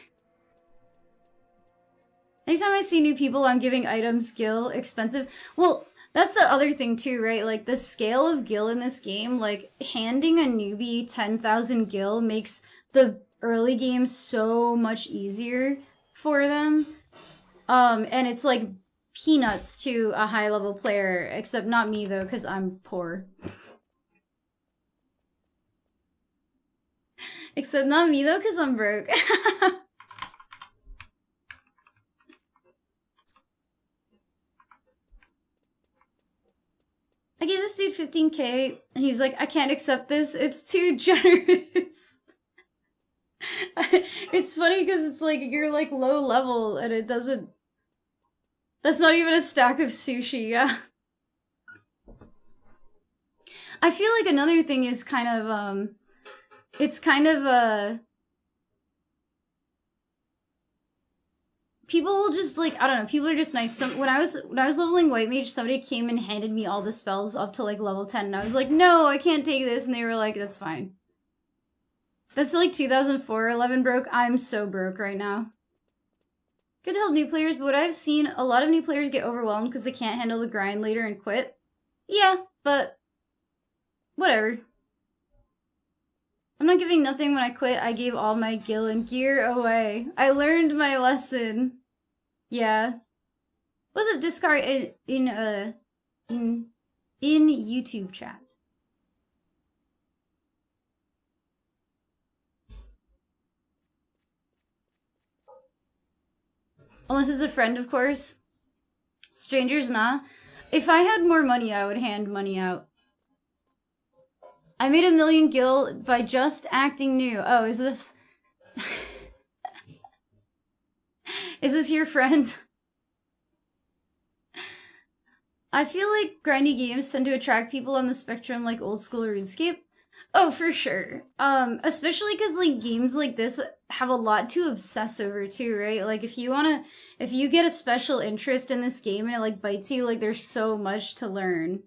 Anytime I see new people, I'm giving items, gil, expensive. Well, that's the other thing too, right? Like, the scale of gil in this game, like, handing a newbie 10,000 gil makes the early game so much easier for them. And it's like peanuts to a high-level player, except not me, though, because I'm poor. Except not me, though, because I'm broke. I gave this dude 15k, and he was like, I can't accept this, it's too generous. It's funny because it's like, you're like low level, and it doesn't... That's not even a stack of sushi, yeah. I feel like another thing is kind of, it's kind of, people will just, like, I don't know, people are just nice. When I was leveling White Mage, somebody came and handed me all the spells up to, like, level 10, and I was like, no, I can't take this, and they were like, that's fine. That's, like, 2004, 11 broke. I'm so broke right now. Good to help new players, but what I've seen, a lot of new players get overwhelmed because they can't handle the grind later and quit. Yeah, but whatever. I'm not giving nothing when I quit. I gave all my gil and gear away. I learned my lesson. Yeah. What's up, Discard in YouTube chat? Unless it's a friend, of course. Strangers, nah. If I had more money, I would hand money out. I made 1 million gil by just acting new. Oh, is this... Is this your friend? I feel like grindy games tend to attract people on the spectrum like old school RuneScape. Oh, for sure. Especially because like games like this have a lot to obsess over too, right? Like if you get a special interest in this game and it like bites you, like there's so much to learn.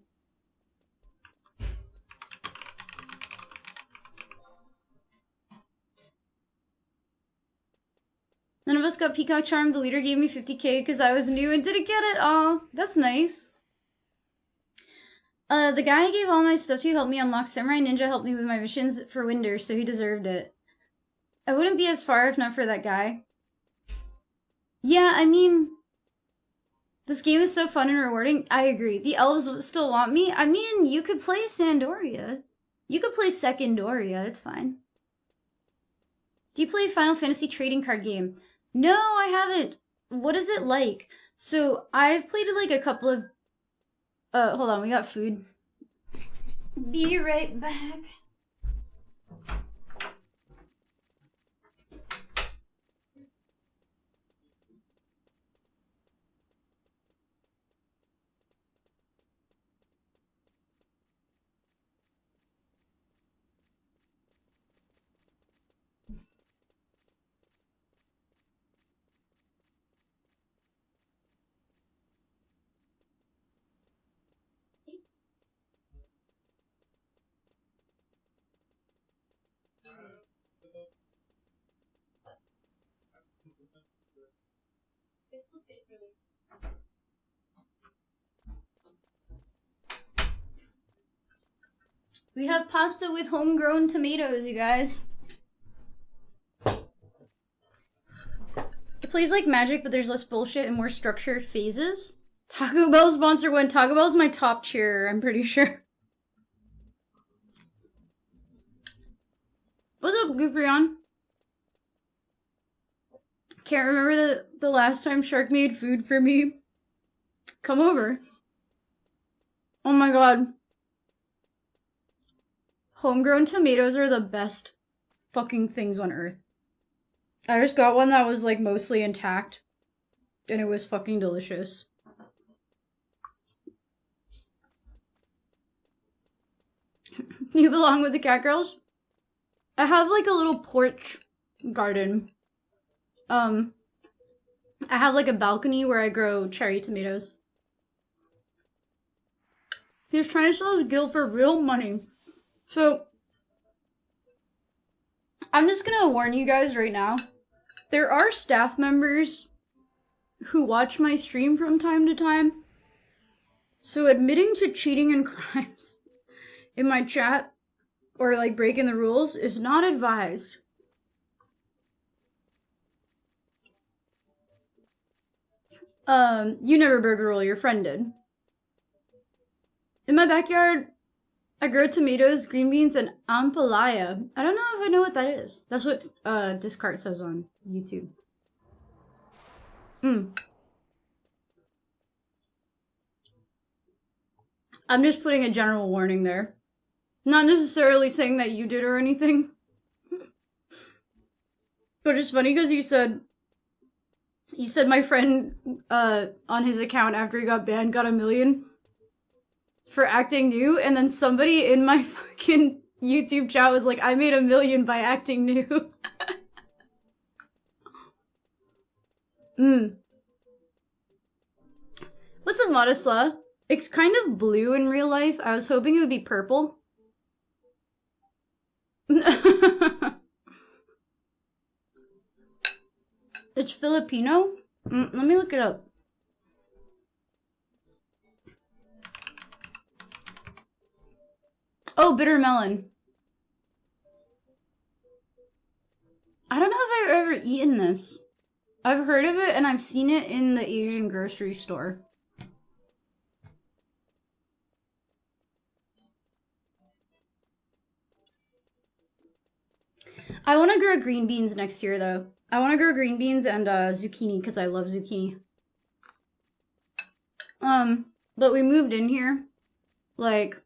None of us got Peacock Charm. The leader gave me 50k because I was new and didn't get it. Aw, that's nice. The guy I gave all my stuff to helped me unlock Samurai Ninja, helped me with my missions for Winder, so he deserved it. I wouldn't be as far if not for that guy. Yeah, I mean, this game is so fun and rewarding. I agree. The elves still want me. I mean, you could play Sandoria. You could play Secondoria, it's fine. Do you play Final Fantasy trading card game? No, I haven't. What is it like? So, I've played like a couple of... hold on, we got food. Be right back. We have pasta with homegrown tomatoes, you guys. It plays like Magic, but there's less bullshit and more structured phases. Taco Bell sponsor one. Taco Bell's my top cheer, I'm pretty sure. What's up, Goofreon? Can't remember the last time Shark made food for me. Come over. Oh my god. Homegrown tomatoes are the best fucking things on earth. I just got one that was like mostly intact. And it was fucking delicious. You belong with the cat girls? I have like a little porch garden. I have like a balcony where I grow cherry tomatoes. He's trying to sell his guild for real money. So, I'm just gonna warn you guys right now. There are staff members who watch my stream from time to time. So admitting to cheating and crimes in my chat or like breaking the rules is not advised. You never broke a rule, your friend did. In my backyard, I grow tomatoes, green beans, and ampalaya. I don't know if I know what that is. That's what Discard says on YouTube. I'm just putting a general warning there. Not necessarily saying that you did or anything. But it's funny because you said my friend on his account after he got banned got 1 million for acting new, and then somebody in my fucking YouTube chat was like, I made 1 million by acting new. What's up, Modesla? It's kind of blue in real life. I was hoping it would be purple. It's Filipino? Let me look it up. Oh, bitter melon. I don't know if I've ever eaten this. I've heard of it and I've seen it in the Asian grocery store. I want to grow green beans next year though. I want to grow green beans and zucchini because I love zucchini. But we moved in here like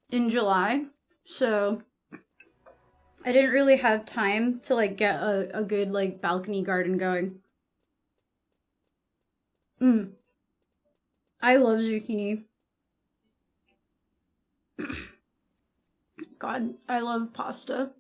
in July, so I didn't really have time to like get a good like balcony garden going. I love zucchini. God, I love pasta.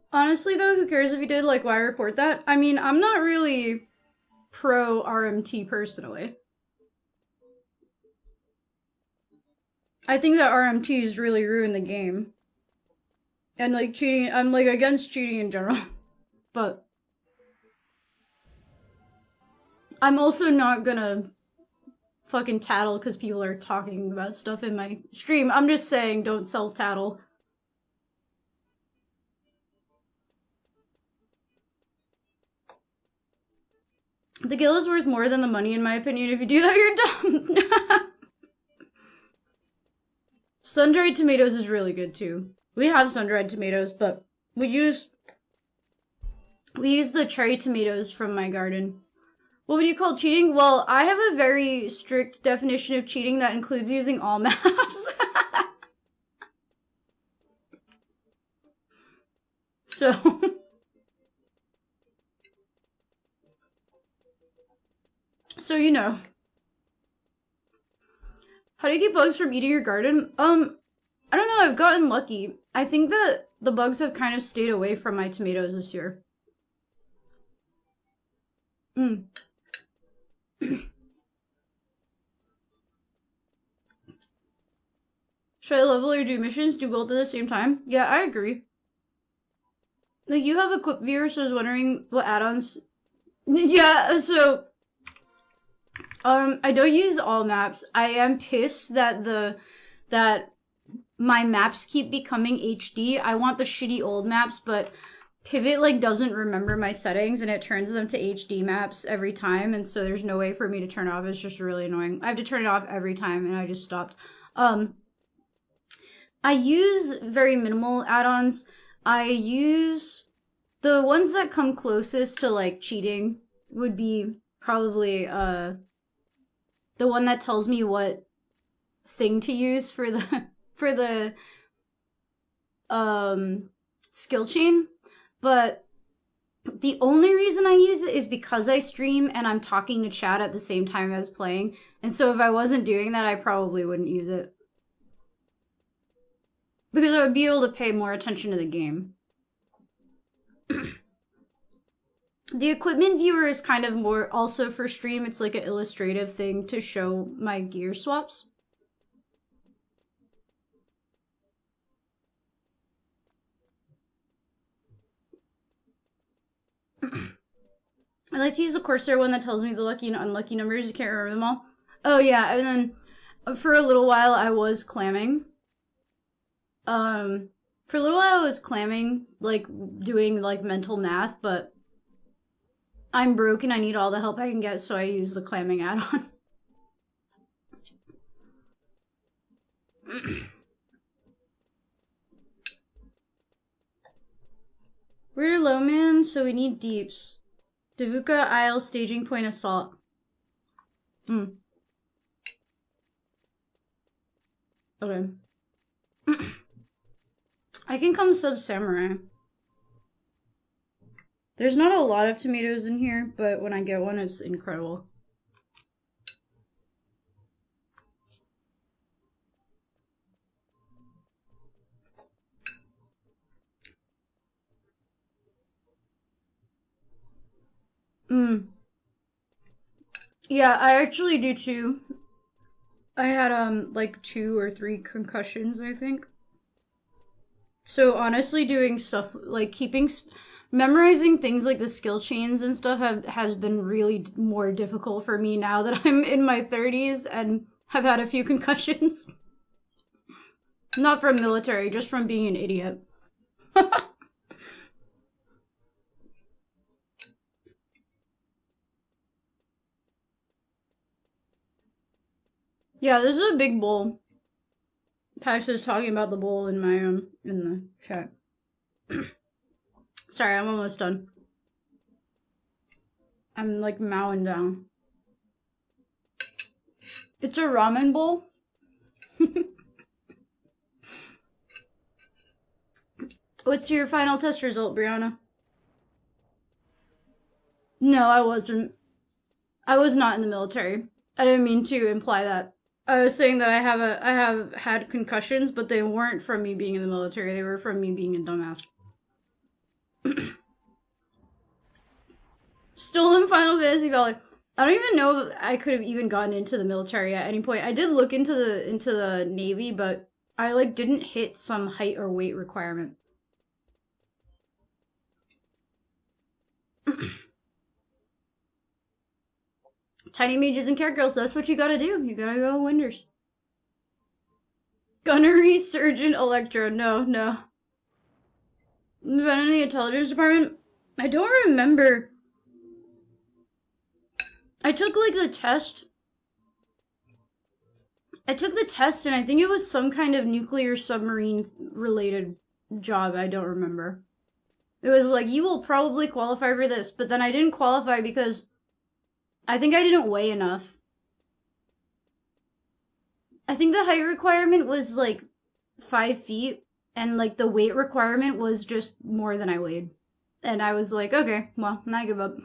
Honestly though, who cares if you did? Like, why report that? I mean, I'm not really pro RMT personally. I think that RMTs really ruin the game. And like cheating, I'm like against cheating in general. But I'm also not gonna fucking tattle because people are talking about stuff in my stream. I'm just saying, don't self-tattle. The gill is worth more than the money, in my opinion. If you do that, you're dumb. Sun-dried tomatoes is really good, too. We have sun-dried tomatoes, but we use the cherry tomatoes from my garden. What would you call cheating? Well, I have a very strict definition of cheating that includes using all maps. So... So, you know. How do you keep bugs from eating your garden? I don't know, I've gotten lucky. I think that the bugs have kind of stayed away from my tomatoes this year. Should I level or do missions? Do both at the same time? Yeah, I agree. Like, you have a quick viewer, so I was wondering what add-ons... Yeah, so... I don't use all maps. I am pissed that that my maps keep becoming HD. I want the shitty old maps, but Pivot, like, doesn't remember my settings, and it turns them to HD maps every time, and so there's no way for me to turn it off. It's just really annoying. I have to turn it off every time, and I just stopped. I use very minimal add-ons. I use... The ones that come closest to, like, cheating would be probably, the one that tells me what thing to use for the skill chain, but the only reason I use it is because I stream and I'm talking to chat at the same time as playing, and so if I wasn't doing that, I probably wouldn't use it. Because I would be able to pay more attention to the game. The equipment viewer is kind of more also for stream. It's like an illustrative thing to show my gear swaps. I like to use the Corsair one that tells me the lucky and unlucky numbers. You can't remember them all. Oh yeah, and then for a little while I was clamming. For a little while I was clamming, like doing like mental math, but I'm broke and I need all the help I can get, so I use the clamming add-on. We're low man, so we need deeps. Davuka Isle staging point assault. Okay. I can come sub samurai. There's not a lot of tomatoes in here, but when I get one, it's incredible. Yeah, I actually do too. I had, like 2 or 3 concussions, I think. So honestly, doing stuff, like memorizing things like the skill chains and stuff has been really more difficult for me now that I'm in my 30s and have had a few concussions. Not from military, just from being an idiot. Yeah, this is a big bowl. Pax is talking about the bowl in my in the chat. Sorry, I'm almost done. I'm like mowing down. It's a ramen bowl. What's your final test result, Brianna? No, I wasn't. I was not in the military. I didn't mean to imply that. I was saying that I have had concussions, but they weren't from me being in the military. They were from me being a dumbass. Still in Final Fantasy Valor. I don't even know if I could have even gotten into the military at any point. I did look into the Navy, but I like didn't hit some height or weight requirement. Tiny mages and cat girls, that's what you gotta do. You gotta go wonders. Gunnery, surgeon, electro. No. Been in the intelligence department? I don't remember. I took like the test. I took the test and I think it was some kind of nuclear submarine related job. I don't remember. It was like, you will probably qualify for this, but then I didn't qualify because I think I didn't weigh enough. I think the height requirement was like 5 feet, and like the weight requirement was just more than I weighed. And I was like, okay, well, I give up.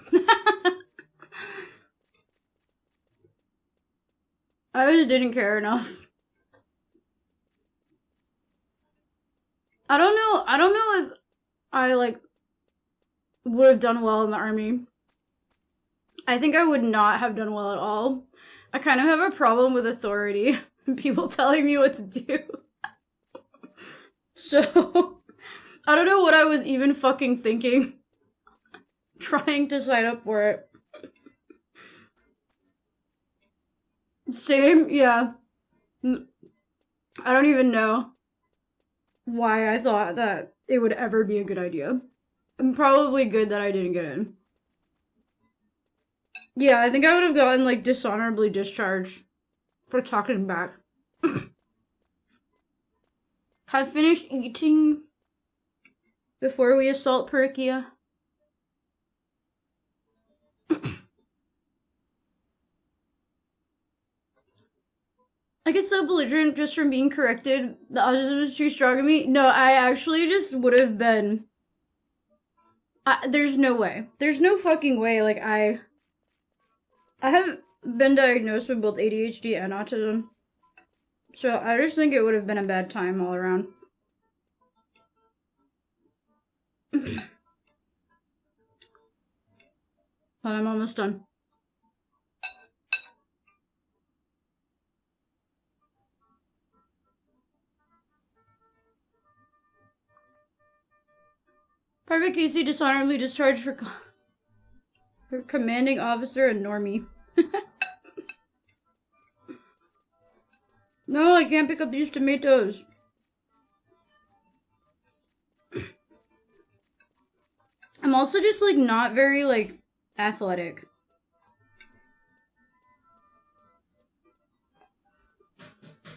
I just didn't care enough. I don't know if I like would have done well in the army. I think I would not have done well at all. I kind of have a problem with authority. People telling me what to do. So, I don't know what I was even fucking thinking. Trying to sign up for it. Same, yeah. I don't even know why I thought that it would ever be a good idea. I'm probably good that I didn't get in. Yeah, I think I would have gotten, like, dishonorably discharged for talking back. I finished eating before we assault Perikia. I get so belligerent just from being corrected. The autism is too strong in me. No, I actually just would have been... there's no way. There's no fucking way, like, I have been diagnosed with both ADHD and autism. So I just think it would have been a bad time all around. But I'm almost done. Private Casey dishonorably discharged for commanding officer and normie. No, I can't pick up these tomatoes. I'm also just, like, not very, like, athletic.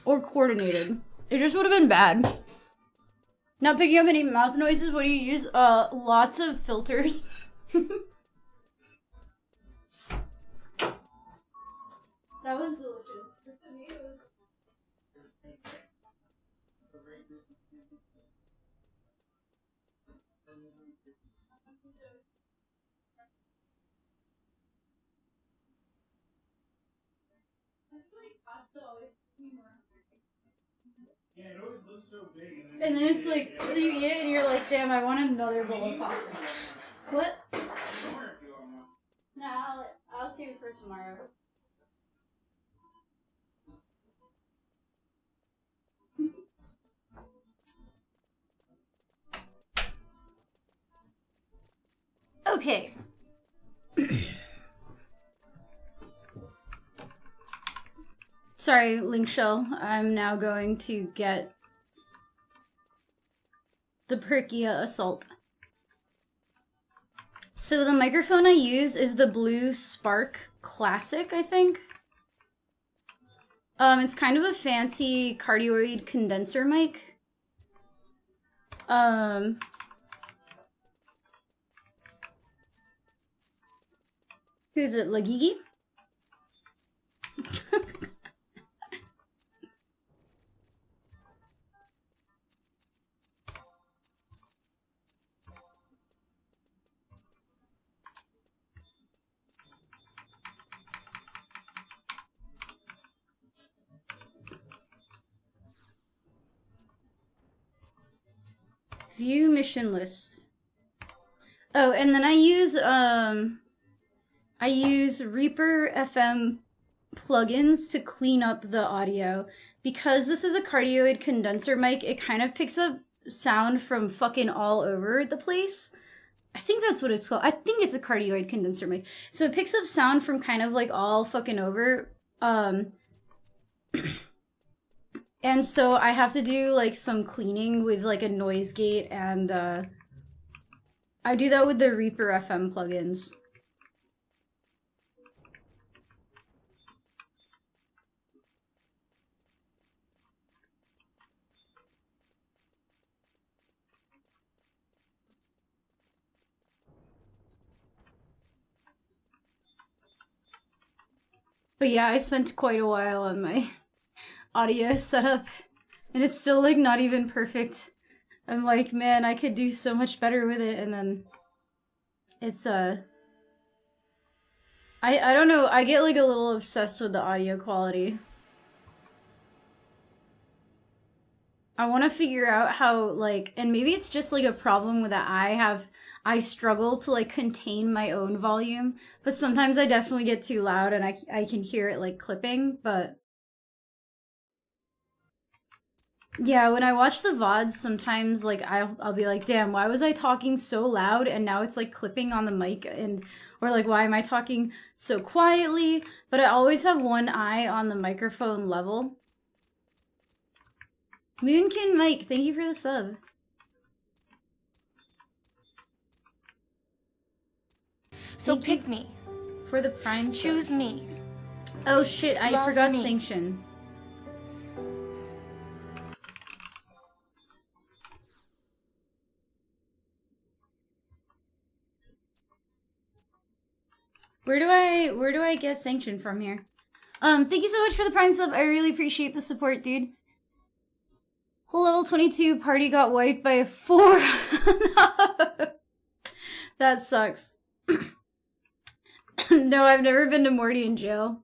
Or coordinated. It just would have been bad. Not picking up any mouth noises. What do you use? Lots of filters. That was delicious. The tomatoes. Yeah, it always looks so big. And then it's like, you eat it and you're like, damn, I want another bowl of pasta. What? Nah, I'll save it for tomorrow. Okay. Sorry, Link Shell. I'm now going to get the Perikia Assault. So the microphone I use is the Blue Spark Classic, I think. It's kind of a fancy cardioid condenser mic. Who's it, Lagigi? View mission list. Oh, and then I use Reaper FM plugins to clean up the audio. Because this is a cardioid condenser mic, it kind of picks up sound from fucking all over the place. I think that's what it's called. I think it's a cardioid condenser mic. So it picks up sound from kind of like all fucking over. And so I have to do like some cleaning with like a noise gate, and I do that with the Reaper FM plugins. But yeah, I spent quite a while on my audio setup, and it's still like not even perfect. I'm like, man, I could do so much better with it, and then it's I don't know, I get like a little obsessed with the audio quality. I want to figure out how, like, and maybe it's just like a problem with that I struggle to like contain my own volume, but sometimes I definitely get too loud and I can hear it like clipping, but yeah, when I watch the VODs, sometimes like I'll be like, damn, why was I talking so loud and now it's like clipping on the mic, and or like why am I talking so quietly? But I always have one eye on the microphone level. Moonkin Mike, thank you for the sub. So pick me. For the prime Choose sub. me. Oh shit, I Love forgot me. sanction. Where do I get sanction from here? Thank you so much for the prime sub. I really appreciate the support, dude. Whole level 22 party got wiped by a 4. That sucks. No, I've never been to Morty in jail.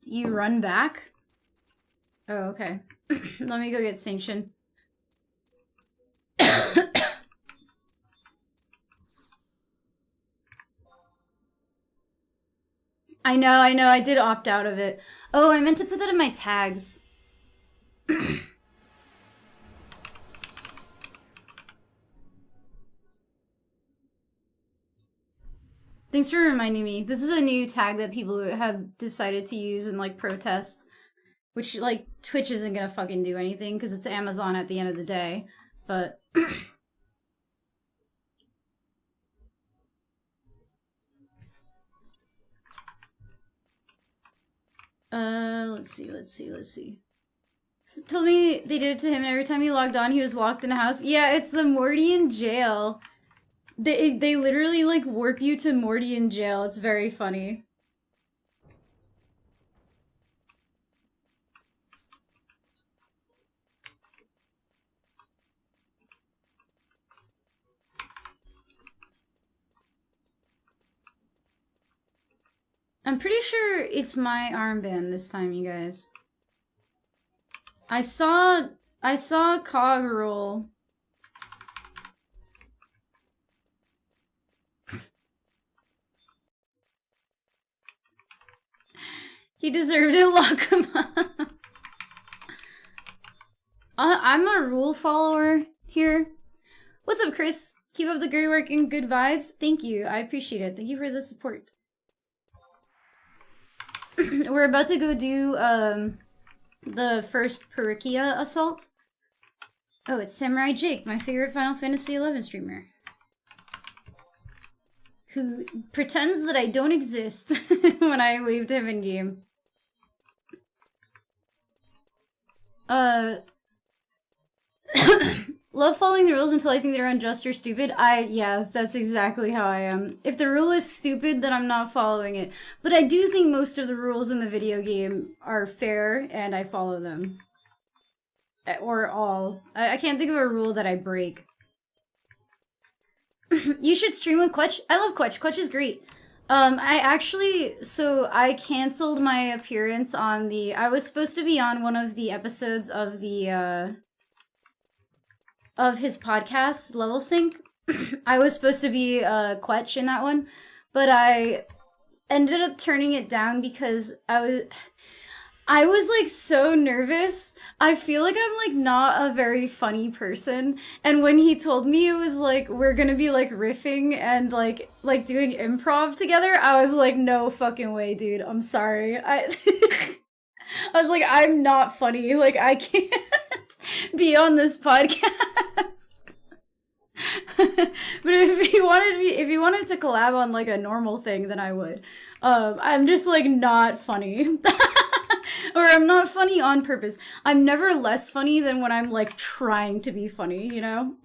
You run back? Oh, okay. Let me go get sanction. I know, I did opt out of it. Oh, I meant to put that in my tags. Thanks for reminding me. This is a new tag that people have decided to use in, like, protests. Which, like, Twitch isn't gonna fucking do anything, because it's Amazon at the end of the day. But... let's see. Told me they did it to him, and every time he logged on, he was locked in a house. Yeah, it's the Morty in jail. They literally, like, warp you to Morty in jail. It's very funny. I'm pretty sure it's my armband this time, you guys. I saw Cog roll. He deserved it, lock him up. I'm a rule follower here. What's up, Chris? Keep up the great work and good vibes. Thank you. I appreciate it. Thank you for the support. We're about to go do the first Perikia assault. Oh, it's Samurai Jake, my favorite Final Fantasy XI streamer, who pretends that I don't exist when I waved him in game. Love following the rules until I think they're unjust or stupid. Yeah, that's exactly how I am. If the rule is stupid, then I'm not following it. But I do think most of the rules in the video game are fair, and I follow them. Or all. I can't think of a rule that I break. You should stream with Quetch. I love Quetch. Quetch is great. I canceled my appearance on I was supposed to be on one of the episodes of of his podcast, Level Sync. I was supposed to be, Quetch in that one, but I ended up turning it down because I was like so nervous. I feel like I'm like not a very funny person. And when he told me it was like we're gonna be like riffing and like doing improv together, I was like, no fucking way, dude. I'm sorry. I was like, I'm not funny. Like I can't be on this podcast. But if he wanted to collab on like a normal thing, then I would. I'm just like not funny. Or I'm not funny on purpose. I'm never less funny than when I'm like trying to be funny, you know?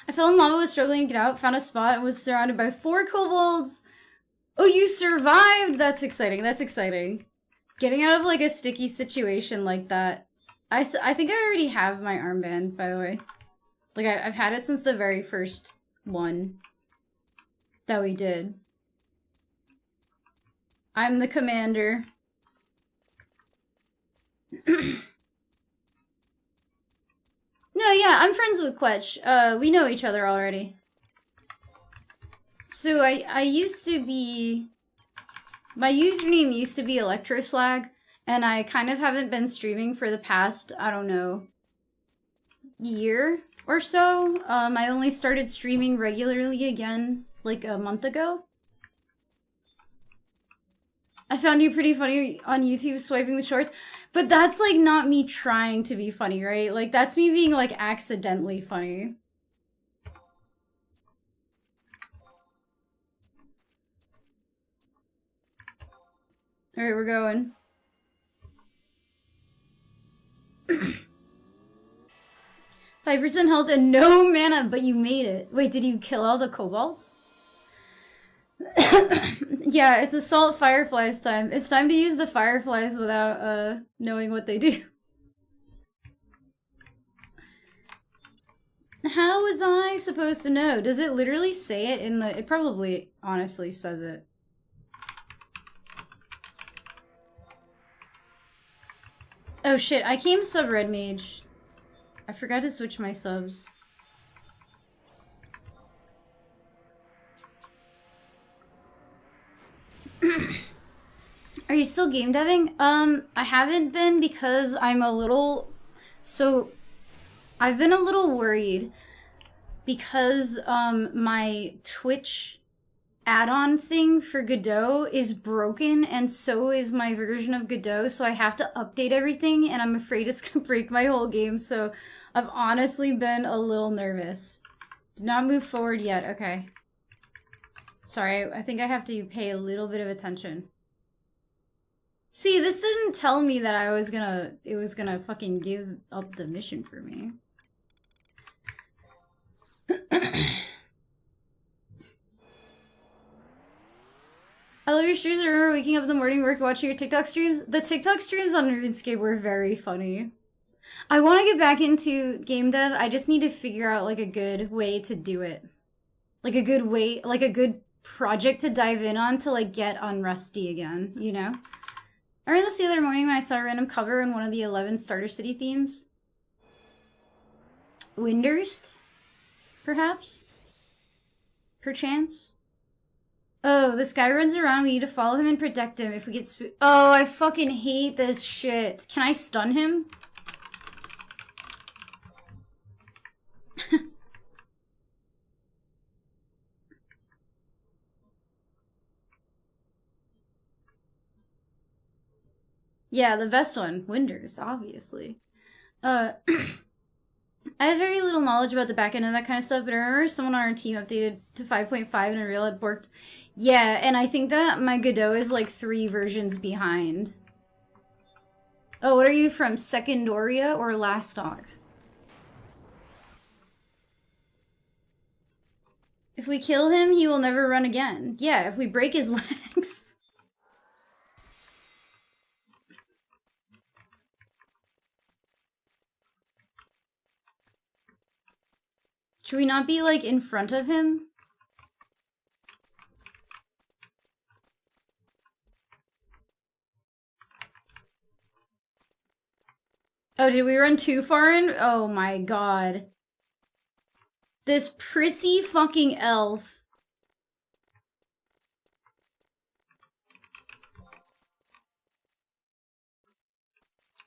I fell in lava, was struggling to get out, found a spot, and was surrounded by 4 kobolds. Oh, you survived! That's exciting, that's exciting. Getting out of like a sticky situation like that. I think I already have my armband, by the way. Like, I've had it since the very first one that we did. I'm the commander. No, yeah, I'm friends with Quetch. We know each other already. So I used to be... My username used to be Electroslag, and I kind of haven't been streaming for the past, I don't know, year or so. I only started streaming regularly again, like a month ago. I found you pretty funny on YouTube swiping the shorts, but that's like not me trying to be funny, right? Like that's me being like accidentally funny. Alright, we're going. 5% health and no mana, but you made it. Wait, did you kill all the kobolds? Yeah, it's assault fireflies time. It's time to use the fireflies without knowing what they do. How was I supposed to know? Does it literally say it in the... It probably honestly says it. Oh shit, I came sub red mage. I forgot to switch my subs. Are you still game deving? I haven't been because I'm a little... So, I've been a little worried because, my Twitch add-on thing for Godot is broken, and so is my version of Godot, so I have to update everything, and I'm afraid it's gonna break my whole game, so I've honestly been a little nervous. Do not move forward yet, okay. Sorry, I think I have to pay a little bit of attention. See, this didn't tell me that it was gonna fucking give up the mission for me. I love your streams. I remember waking up in the morning, work, watching your TikTok streams. The TikTok streams on RuneScape were very funny. I want to get back into game dev. I just need to figure out like a good way to do it. Like a good way, like a good project to dive in on to like get on Rusty again, you know? I read this the other morning when I saw a random cover in one of the 11 Starter City themes. Windurst? Perhaps? Perchance? Oh, this guy runs around. We need to follow him and protect him if we get Oh, I fucking hate this shit. Can I stun him? Yeah, the best one. Winders, obviously. I have very little knowledge about the back end of that kind of stuff, but I remember someone on our team updated to 5.5 and I realized it worked. Yeah, and I think that my Godot is like 3 versions behind. Oh, what are you from? Secondoria or Last Dog? If we kill him, he will never run again. Yeah, if we break his legs. Should we not be, like, in front of him? Oh, did we run too far in? Oh my god. This prissy fucking elf.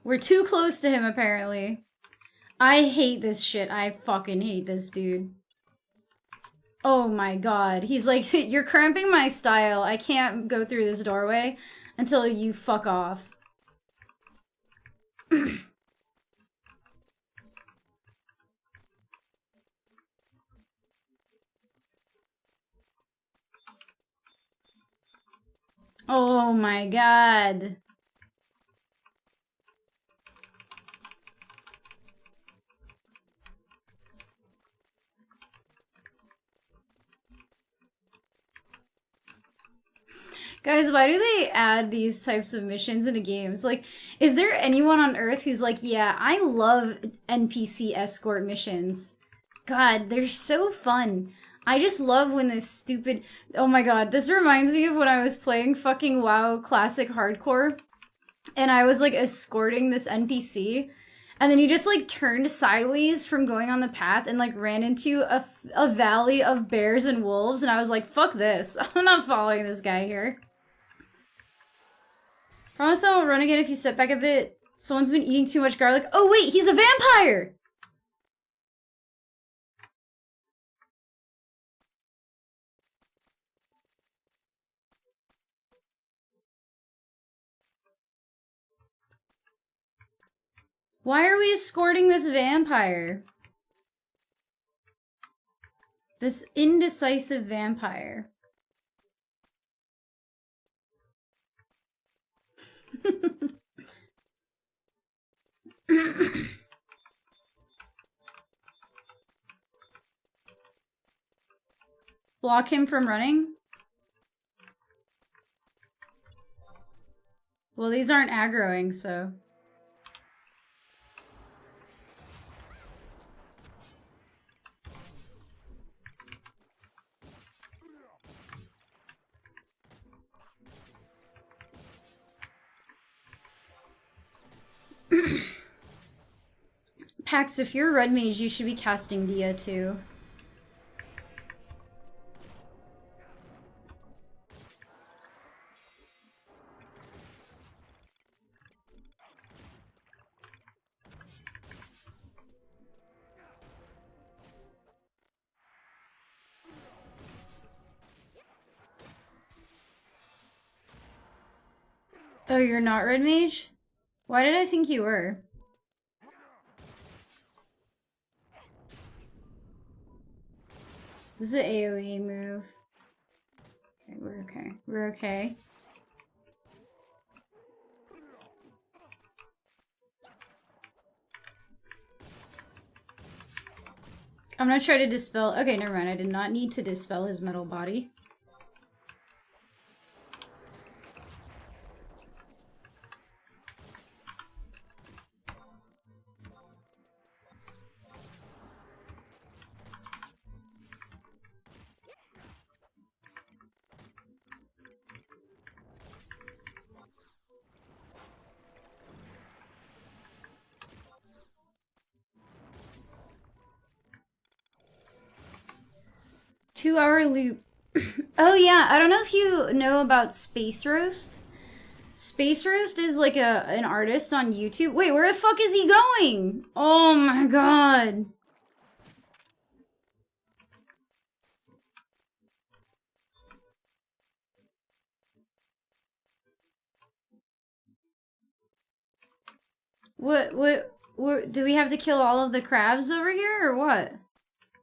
We're too close to him, apparently. I hate this shit. I fucking hate this dude. Oh my god. He's like, you're cramping my style. I can't go through this doorway until you fuck off. Oh my god. Guys, why do they add these types of missions into games? Like, is there anyone on Earth who's like, yeah, I love NPC escort missions. God, they're so fun. I just love when this stupid... Oh my god, this reminds me of when I was playing fucking WoW Classic Hardcore. And I was, like, escorting this NPC. And then he just, like, turned sideways from going on the path and, like, ran into a valley of bears and wolves. And I was like, fuck this. I'm not following this guy here. Promise I won't run again if you step back a bit. Someone's been eating too much garlic. Oh wait, he's a vampire! Why are we escorting this vampire? This indecisive vampire. Block him from running? Well, these aren't aggroing, so... Pax, if you're a red mage, you should be casting Dia too. Oh, you're not red mage? Why did I think you were? This is an AoE move. Okay, we're okay. We're okay. I'm gonna try to dispel. Okay, never mind. I did not need to dispel his metal body. Two-hour loop. Oh yeah, I don't know if you know about Space Roast. Space Roast is like an artist on YouTube. Wait, where the fuck is he going? Oh my god. What, do we have to kill all of the crabs over here, or what?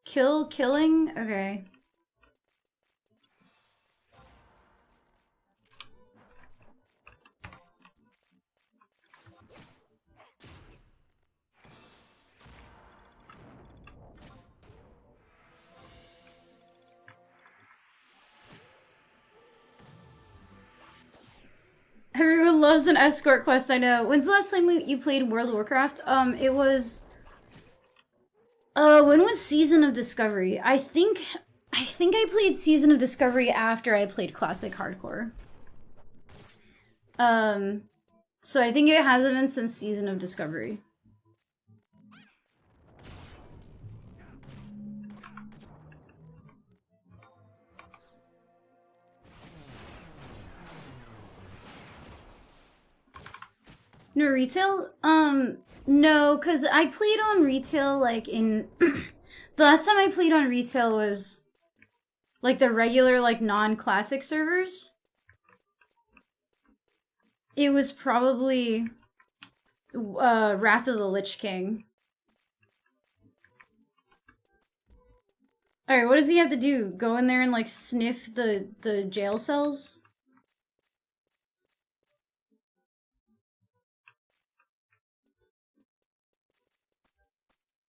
Killing? Okay. Everyone loves an escort quest, I know. When's the last time you played World of Warcraft? It was... when was Season of Discovery? I think I played Season of Discovery after I played Classic Hardcore. So I think it hasn't been since Season of Discovery. No, retail? No, because I played on retail, like, in... the last time I played on retail was, like, the regular, like, non-classic servers. It was probably Wrath of the Lich King. Alright, what does he have to do? Go in there and, like, sniff the jail cells?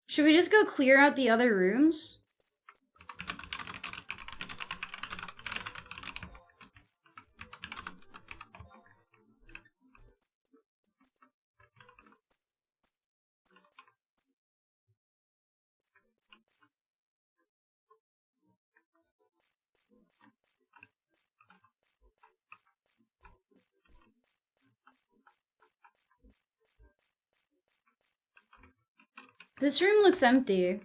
Should we just go clear out the other rooms? This room looks empty.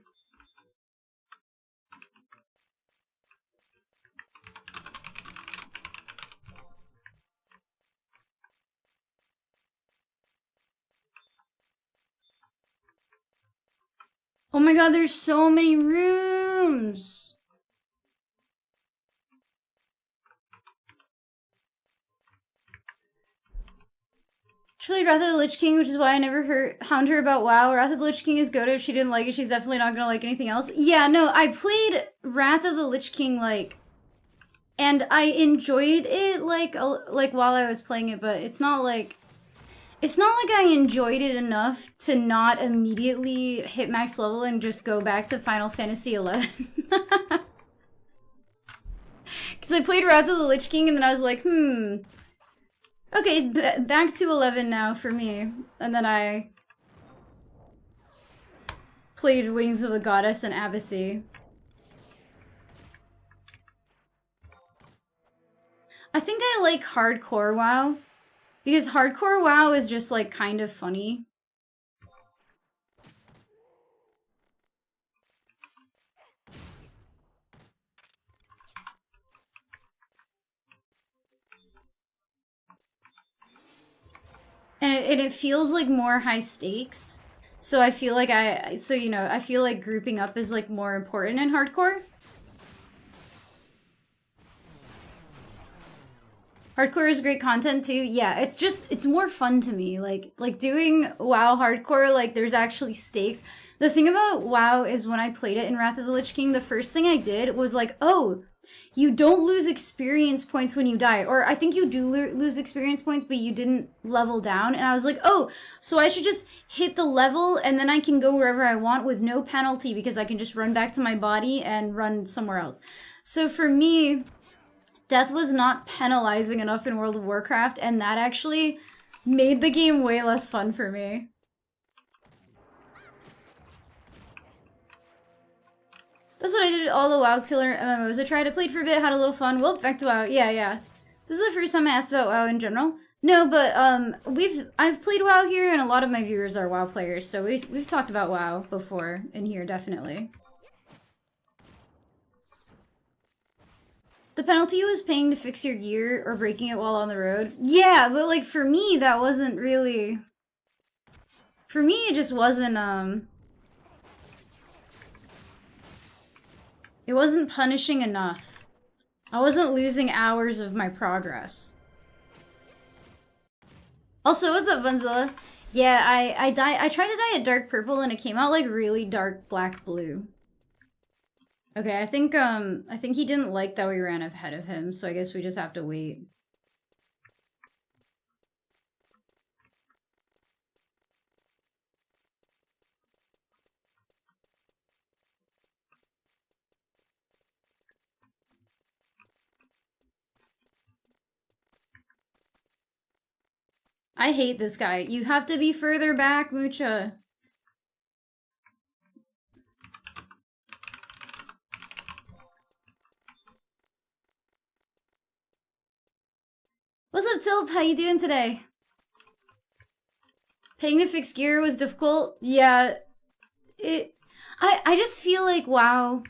Oh my god, there's so many rooms! She played Wrath of the Lich King, which is why I never hound her about WoW. Wrath of the Lich King is good. If she didn't like it, she's definitely not gonna like anything else. Yeah, no, I played Wrath of the Lich King, like, and I enjoyed it, like while I was playing it, but it's not like I enjoyed it enough to not immediately hit max level and just go back to Final Fantasy XI. Because I played Wrath of the Lich King and then I was like, okay, back to 11 now for me. And then I played Wings of the Goddess and Abyssy. I think I like hardcore WoW. Because hardcore WoW is just, like, kind of funny. And it feels like more high stakes. So I feel like I feel like grouping up is, like, more important in hardcore. Hardcore is great content too. Yeah, it's more fun to me. Like doing WoW hardcore, like there's actually stakes. The thing about WoW is when I played it in Wrath of the Lich King, the first thing I did was like, oh, you don't lose experience points when you die. Or I think you do lose experience points, but you didn't level down. And I was like, oh, so I should just hit the level and then I can go wherever I want with no penalty because I can just run back to my body and run somewhere else. So for me, death was not penalizing enough in World of Warcraft, and that actually made the game way less fun for me. That's what I did all the WoW killer MMOs I tried. I played for a bit, had a little fun. Well, back to WoW. Yeah. This is the first time I asked about WoW in general. No, but I've played WoW here, and a lot of my viewers are WoW players, so we've talked about WoW before in here, definitely. The penalty was paying to fix your gear or breaking it while on the road. Yeah, but like for me, that wasn't really... For me, it just wasn't, it wasn't punishing enough. I wasn't losing hours of my progress. Also, what's up, Bunzilla? Yeah, I tried to dye it dark purple and it came out like really dark black blue. Okay, I think he didn't like that we ran ahead of him, so I guess we just have to wait. I hate this guy. You have to be further back, Mucha. What's up, Tilp? How you doing today? Paying to fix gear was difficult. Yeah, I just feel like, wow,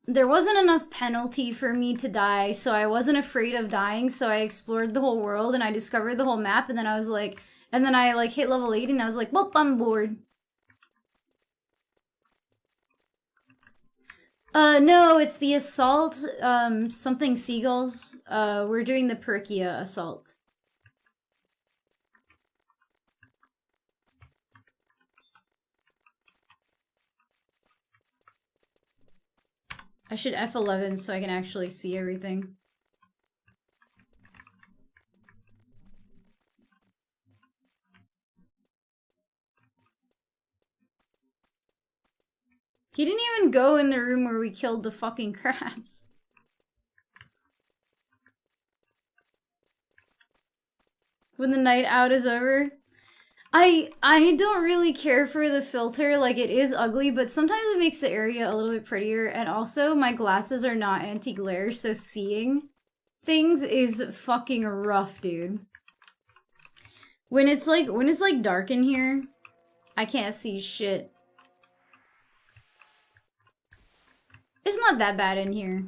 there wasn't enough penalty for me to die, so I wasn't afraid of dying, so I explored the whole world and I discovered the whole map, and then I was like, And then I like hit level 80 and I was like, well, I'm bored. No, it's the assault, something seagulls. We're doing the Perkia assault. I should F11 so I can actually see everything. He didn't even go in the room where we killed the fucking crabs. When the night out is over. I don't really care for the filter, like it is ugly, but sometimes it makes the area a little bit prettier, and also my glasses are not anti-glare, so seeing things is fucking rough, dude. When it's like dark in here, I can't see shit. It's not that bad in here.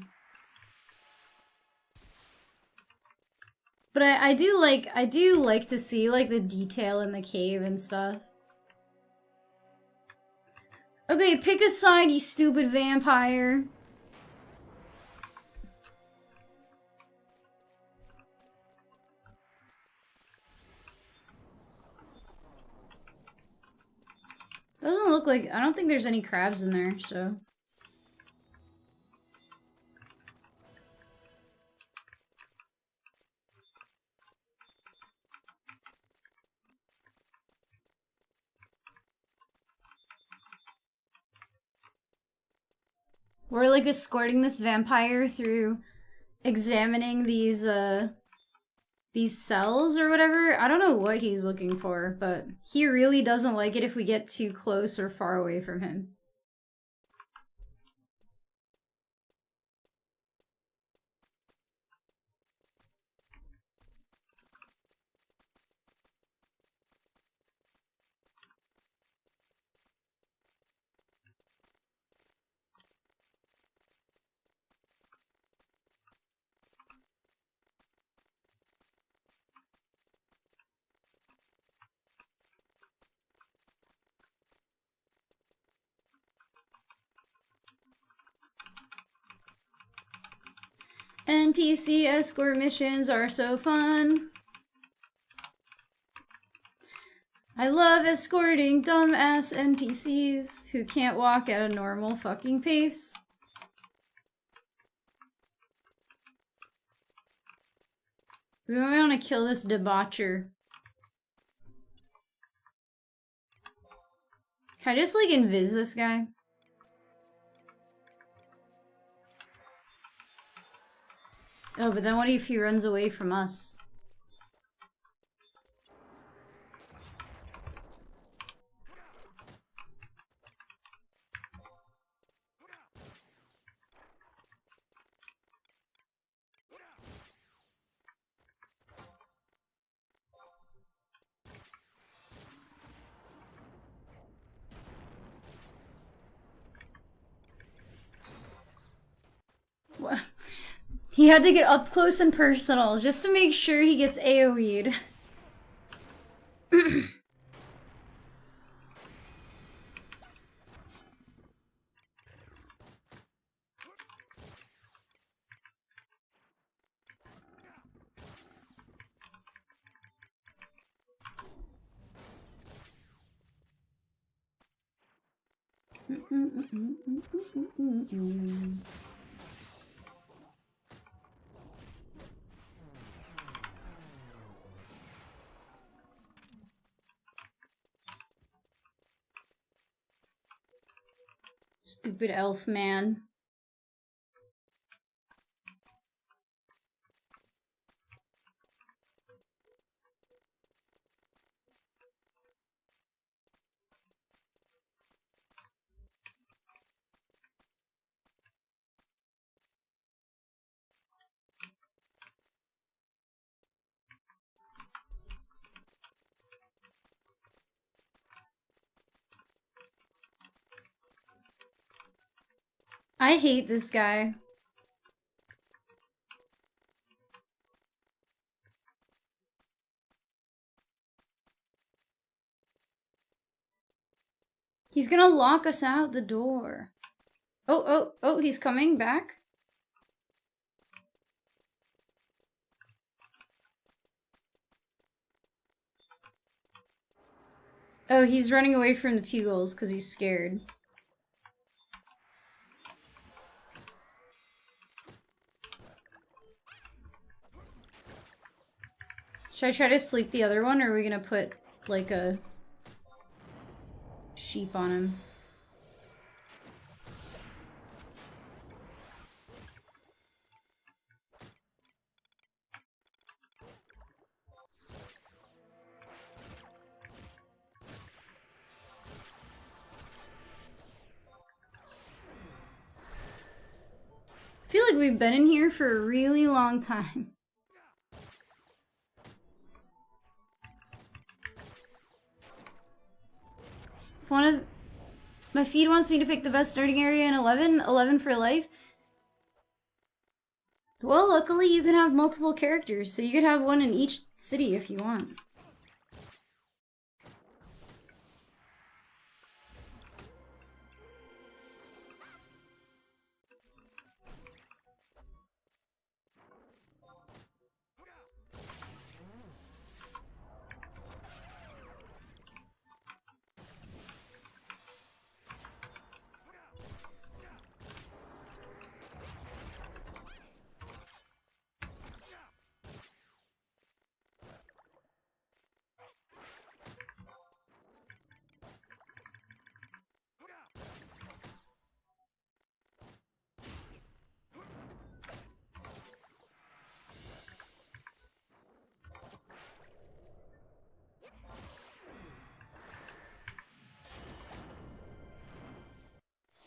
But I do like to see like the detail in the cave and stuff. Okay, pick a side, you stupid vampire. Doesn't look like, I don't think there's any crabs in there, so. We're like escorting this vampire through examining these cells or whatever. I don't know what he's looking for, but he really doesn't like it if we get too close or far away from him. NPC escort missions are so fun. I love escorting dumbass NPCs who can't walk at a normal fucking pace. We want to kill this debaucher. Can I just like invis this guy? Oh, but then what if he runs away from us? What? He had to get up close and personal just to make sure he gets AoE'd. Stupid elf man. I hate this guy. He's gonna lock us out the door. Oh, he's coming back. Oh, he's running away from the pugils because he's scared. Should I try to sleep the other one, or are we gonna put, like, a sheep on him? I feel like we've been in here for a really long time. My feed wants me to pick the best starting area in 11. 11 for life. Well, luckily you can have multiple characters, so you could have one in each city if you want.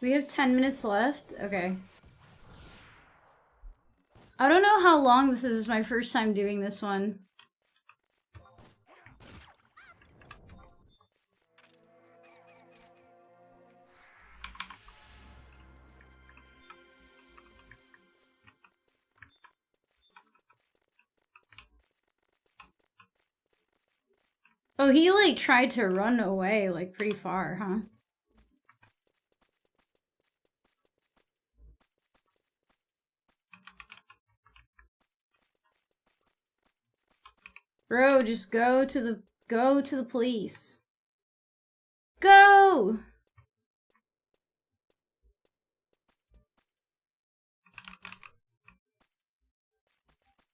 We have 10 minutes left? Okay. I don't know how long this is. It's my first time doing this one. Oh, he like tried to run away like pretty far, huh? Bro, just go to the police. Go!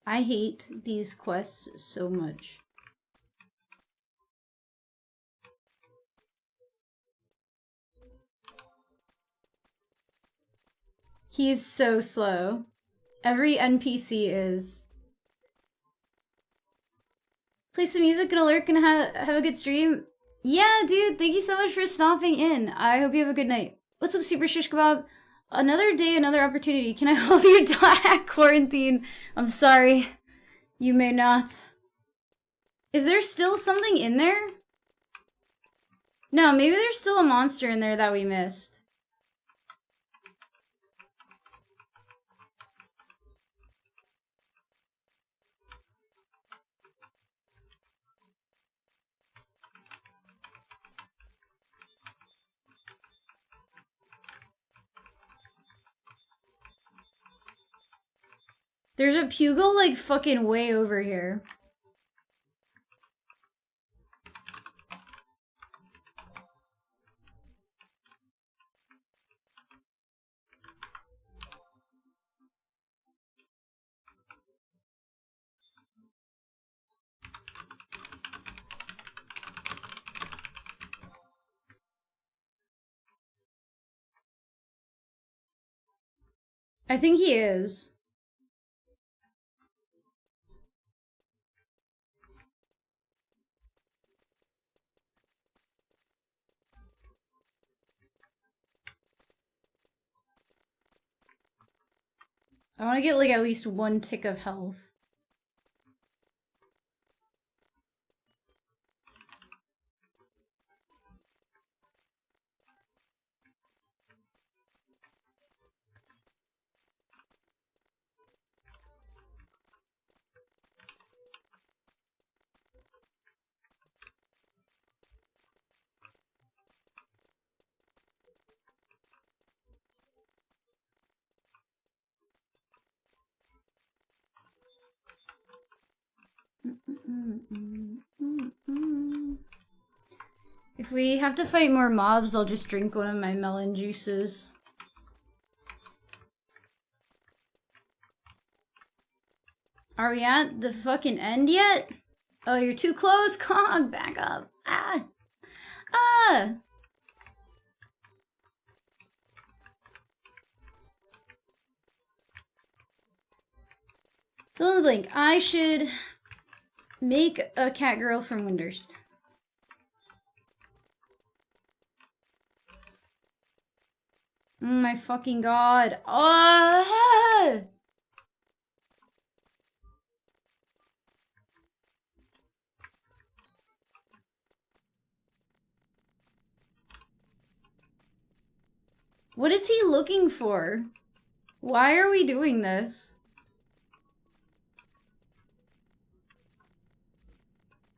I hate these quests so much. He's so slow. Every NPC is. Play some music, gonna lurk, gonna have a good stream. Yeah, dude, thank you so much for stopping in. I hope you have a good night. What's up, Super Shish Kebab? Another day, another opportunity. Can I hold your dog quarantine? I'm sorry. You may not. Is there still something in there? No, maybe there's still a monster in there that we missed. There's a pugil, like, fucking way over here. I think he is. I want to get, like, at least one tick of health. If we have to fight more mobs, I'll just drink one of my melon juices. Are we at the fucking end yet? Oh, you're too close, Cog! Back up! Ah! Ah! Fill in the blank. I should make a cat girl from Windurst. Oh my fucking god. Ah! What is he looking for? Why are we doing this?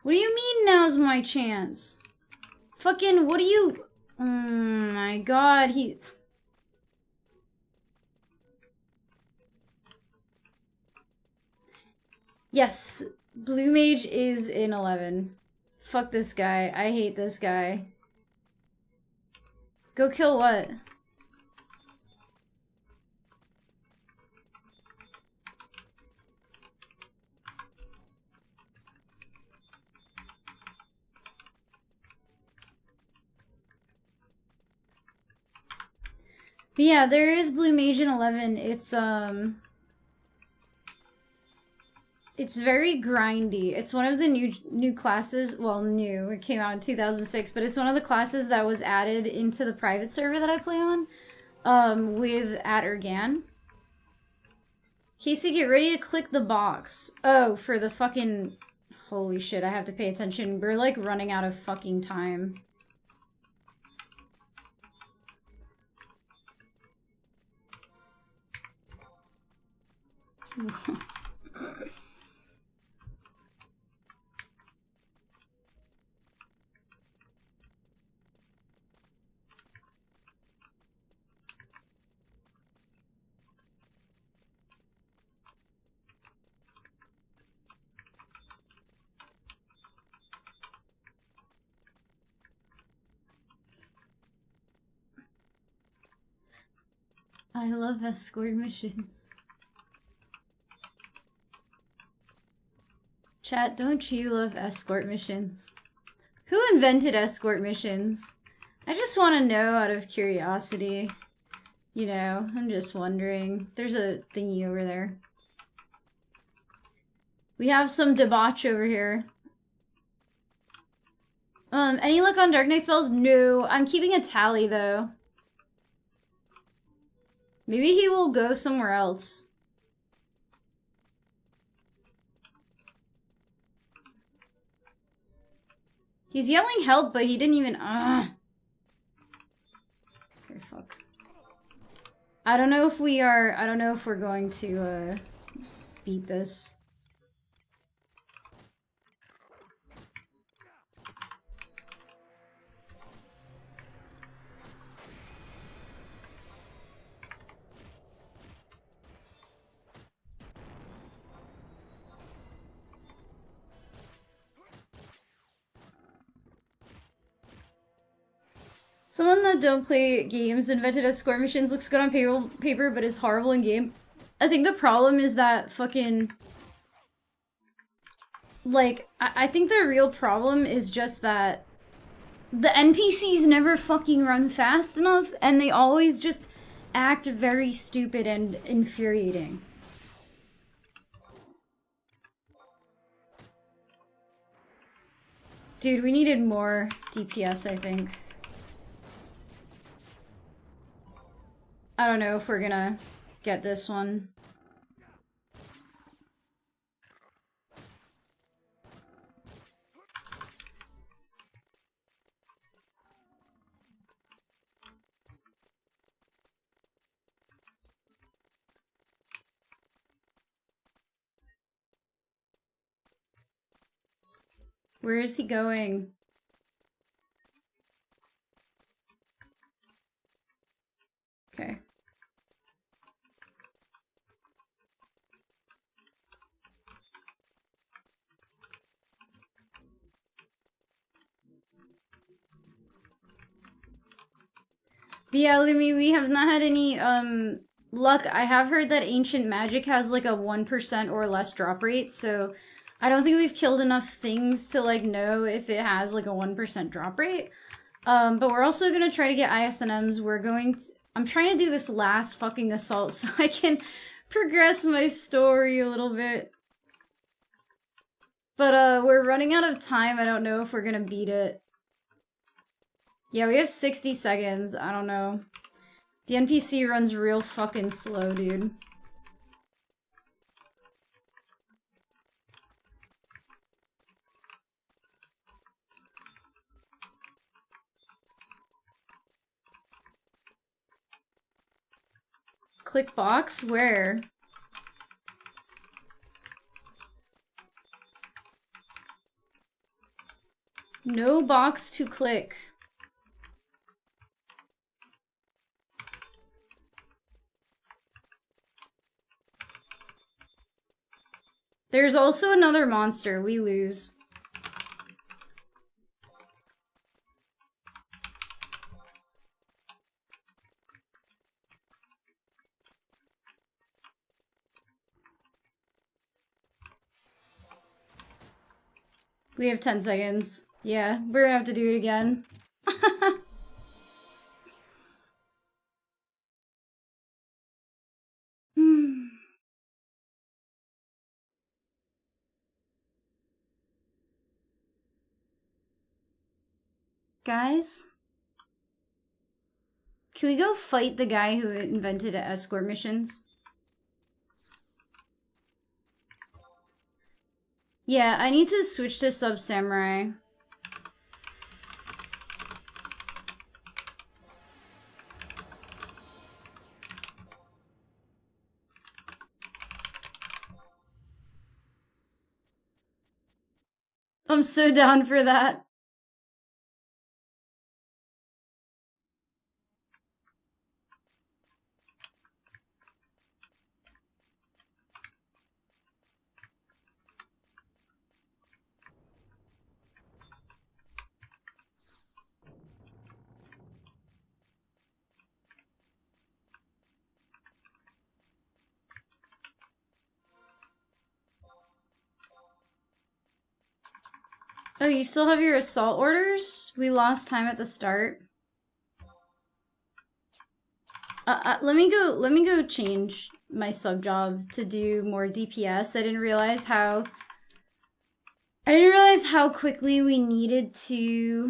What do you mean now's my chance? Fucking, what do you... Oh my god, he... Yes, Blue Mage is in 11. Fuck this guy. I hate this guy. Go kill what? But yeah, there is Blue Mage in 11. It's very grindy. It's one of the new classes. Well, new. It came out in 2006, but it's one of the classes that was added into the private server that I play on, with ughan. Casey, get ready to click the box. Oh, for the fucking... Holy shit, I have to pay attention. We're, like, running out of fucking time. I love escort missions. Chat, don't you love escort missions? Who invented escort missions? I just want to know out of curiosity. You know, I'm just wondering. There's a thingy over there. We have some debauch over here. Any luck on Dark Knight spells? No. I'm keeping a tally, though. Maybe he will go somewhere else. He's yelling help, but he didn't even... Okay, fuck. I don't know if we're going to, beat this. Someone that don't play games invented escort missions, looks good on paper, but is horrible in game. I think the problem is that fucking... Like, I think the real problem is just that the NPCs never fucking run fast enough, and they always just act very stupid and infuriating. Dude, we needed more DPS, I think. I don't know if we're gonna get this one. Where is he going? Okay. But yeah, Lumi, we have not had any luck. I have heard that Ancient Magic has like a 1% or less drop rate, so I don't think we've killed enough things to like know if it has like a 1% drop rate. But we're also gonna try to get ISNMs. I'm trying to do this last fucking assault so I can progress my story a little bit. But we're running out of time. I don't know if we're gonna beat it. Yeah, we have 60 seconds. I don't know. The NPC runs real fucking slow, dude. Click box? Where? No box to click. There's also another monster. We lose. We have 10 seconds. Yeah, we're gonna have to do it again. Guys? Can we go fight the guy who invented escort missions? Yeah, I need to switch to Sub Samurai. I'm so down for that. Oh, you still have your assault orders? We lost time at the start. Let me go change my sub job to do more DPS. I didn't realize how quickly we needed to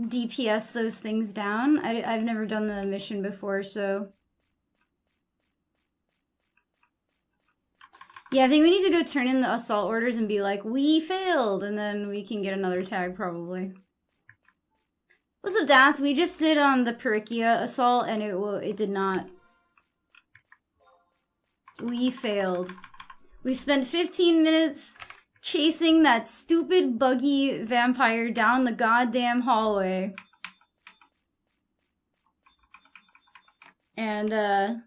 DPS those things down. I've never done the mission before, so yeah, I think we need to go turn in the assault orders and be like, we failed, and then we can get another tag probably. What's up, Dath? We just did the Perikia assault, and it did not. We failed. We spent 15 minutes chasing that stupid buggy vampire down the goddamn hallway. And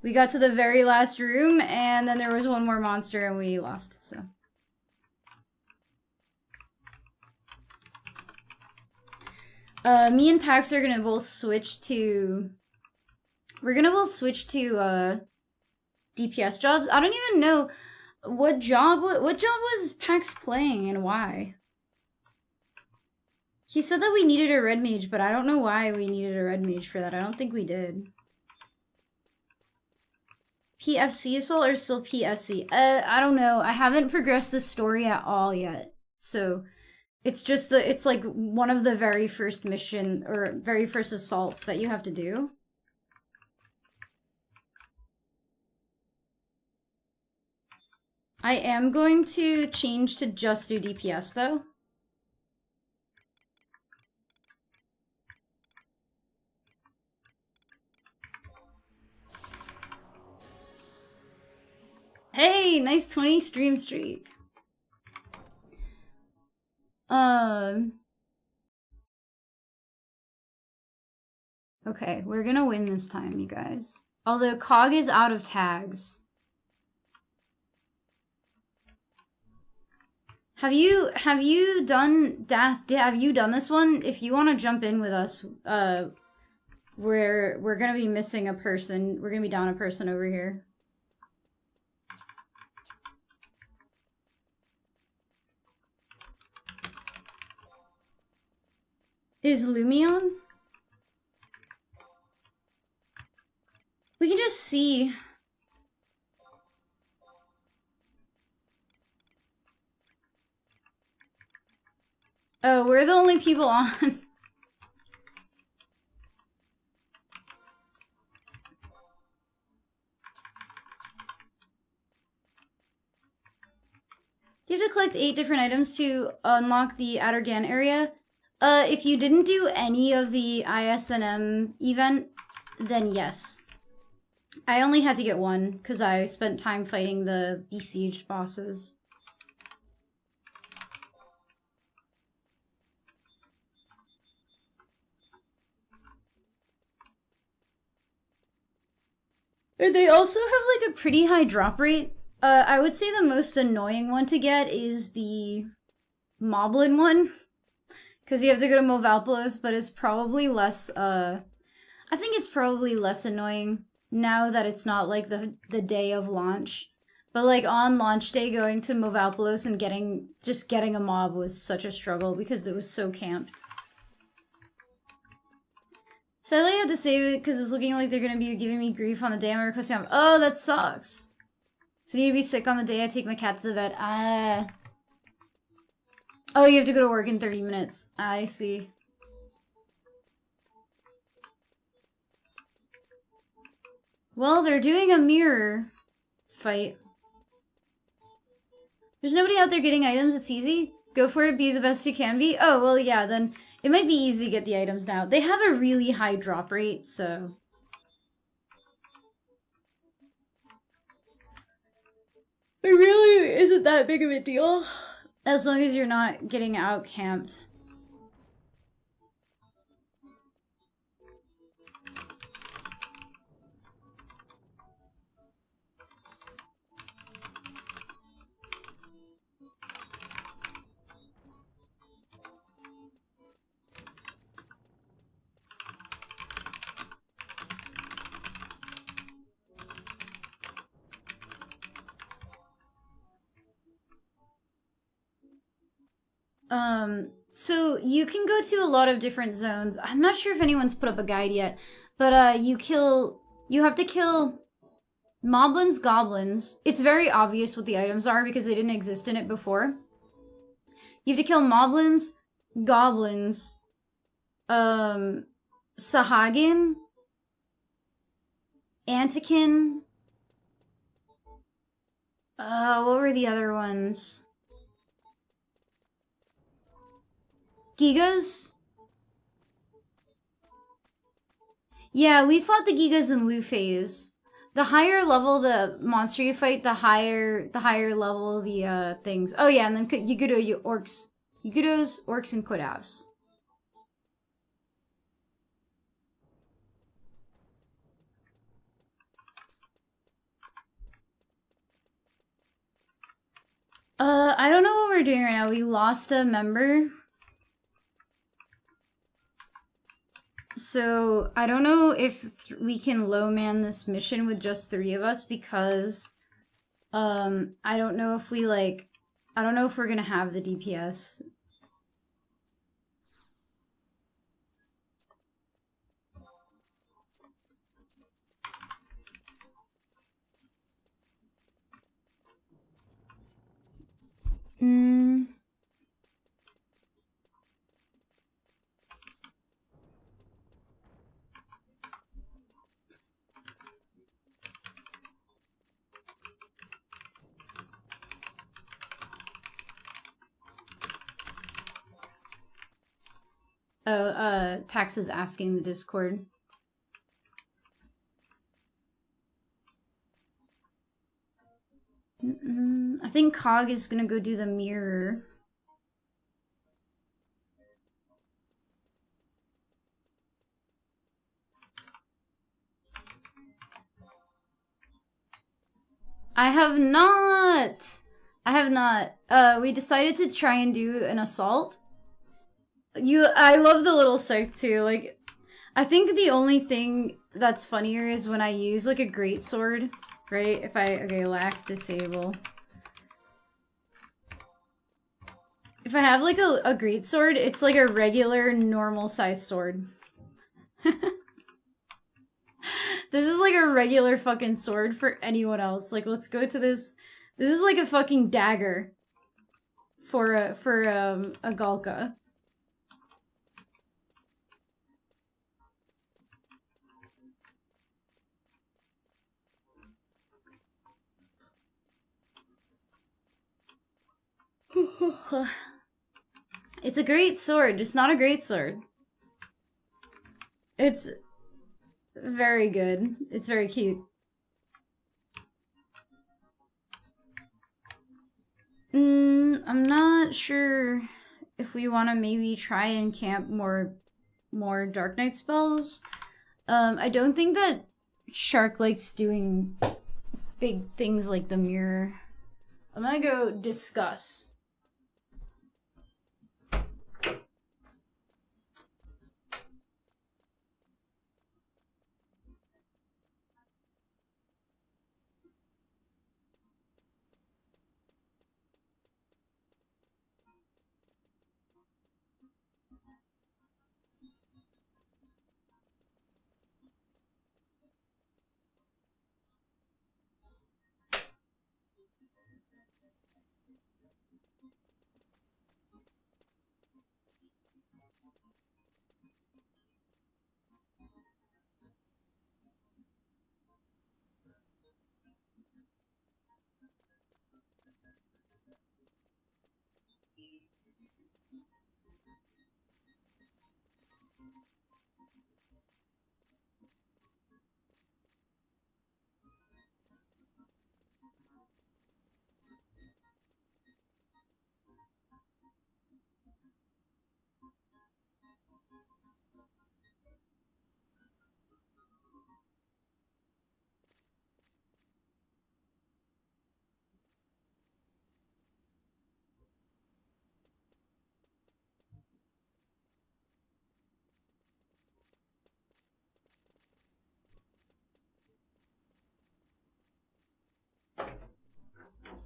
we got to the very last room, and then there was one more monster, and we lost, so. Me and Pax are gonna both switch to... We're gonna both switch to, DPS jobs. I don't even know what job was Pax playing and why. He said that we needed a red mage, but I don't know why we needed a red mage for that. I don't think we did. PFC assault or still PSC? I don't know. I haven't progressed the story at all yet. So it's just it's like one of the very first mission or very first assaults that you have to do. I am going to change to just do DPS though. Hey, nice 20 stream streak. Okay, we're gonna win this time, you guys. Although Cog is out of tags. Have you done have you done this one? If you want to jump in with us, we're gonna be missing a person. We're gonna be down a person over here. Is Lumi on? We can just see. Oh, we're the only people on. You have to collect 8 different items to unlock the Ughan area. If you didn't do any of the ISNM event, then yes. I only had to get one, because I spent time fighting the besieged bosses. They also have like a pretty high drop rate. I would say the most annoying one to get is the Moblin one. Because you have to go to Movalpolos, but it's probably less, I think it's probably less annoying now that it's not like the day of launch. But like on launch day, going to Movalpolos and getting a mob was such a struggle because it was so camped. Sadly, I had to save it because it's looking like they're going to be giving me grief on the day I'm requesting. Oh, that sucks. So you need to be sick on the day I take my cat to the vet. Oh, you have to go to work in 30 minutes. I see. Well, they're doing a mirror fight. There's nobody out there getting items. It's easy. Go for it. Be the best you can be. Oh, well, yeah, then it might be easy to get the items now. They have a really high drop rate, so... It really isn't that big of a deal. As long as you're not getting out-camped. So you can go to a lot of different zones. I'm not sure if anyone's put up a guide yet, but you have to kill moblins, goblins. It's very obvious what the items are because they didn't exist in it before. You have to kill moblins, goblins, Sahagin, Antikin. What were the other ones? Gigas? Yeah, we fought the Gigas in Lu phase. The higher level the monster you fight, the higher level the things. Oh yeah, and then Yugudos, Orcs, and Kodavs. I don't know what we're doing right now. We lost a member. So, I don't know if we can low-man this mission with just 3 of us because, I don't know if I don't know if we're gonna have the DPS. Pax is asking the Discord. I think Cog is gonna go do the mirror. I have not! I have not. We decided to try and do an assault. I love the little scythe too. Like, I think the only thing that's funnier is when I use like a greatsword, right? If I, okay, lack disable. If I have like a greatsword, it's like a regular normal size sword. This is like a regular fucking sword for anyone else. Like, let's go to this. This is like a fucking dagger for a Galka. It's a great sword, just not a great sword. It's very good. It's very cute. I'm not sure if we want to maybe try and camp more Dark Knight spells. I don't think that Shark likes doing big things like the mirror. I'm gonna go discuss.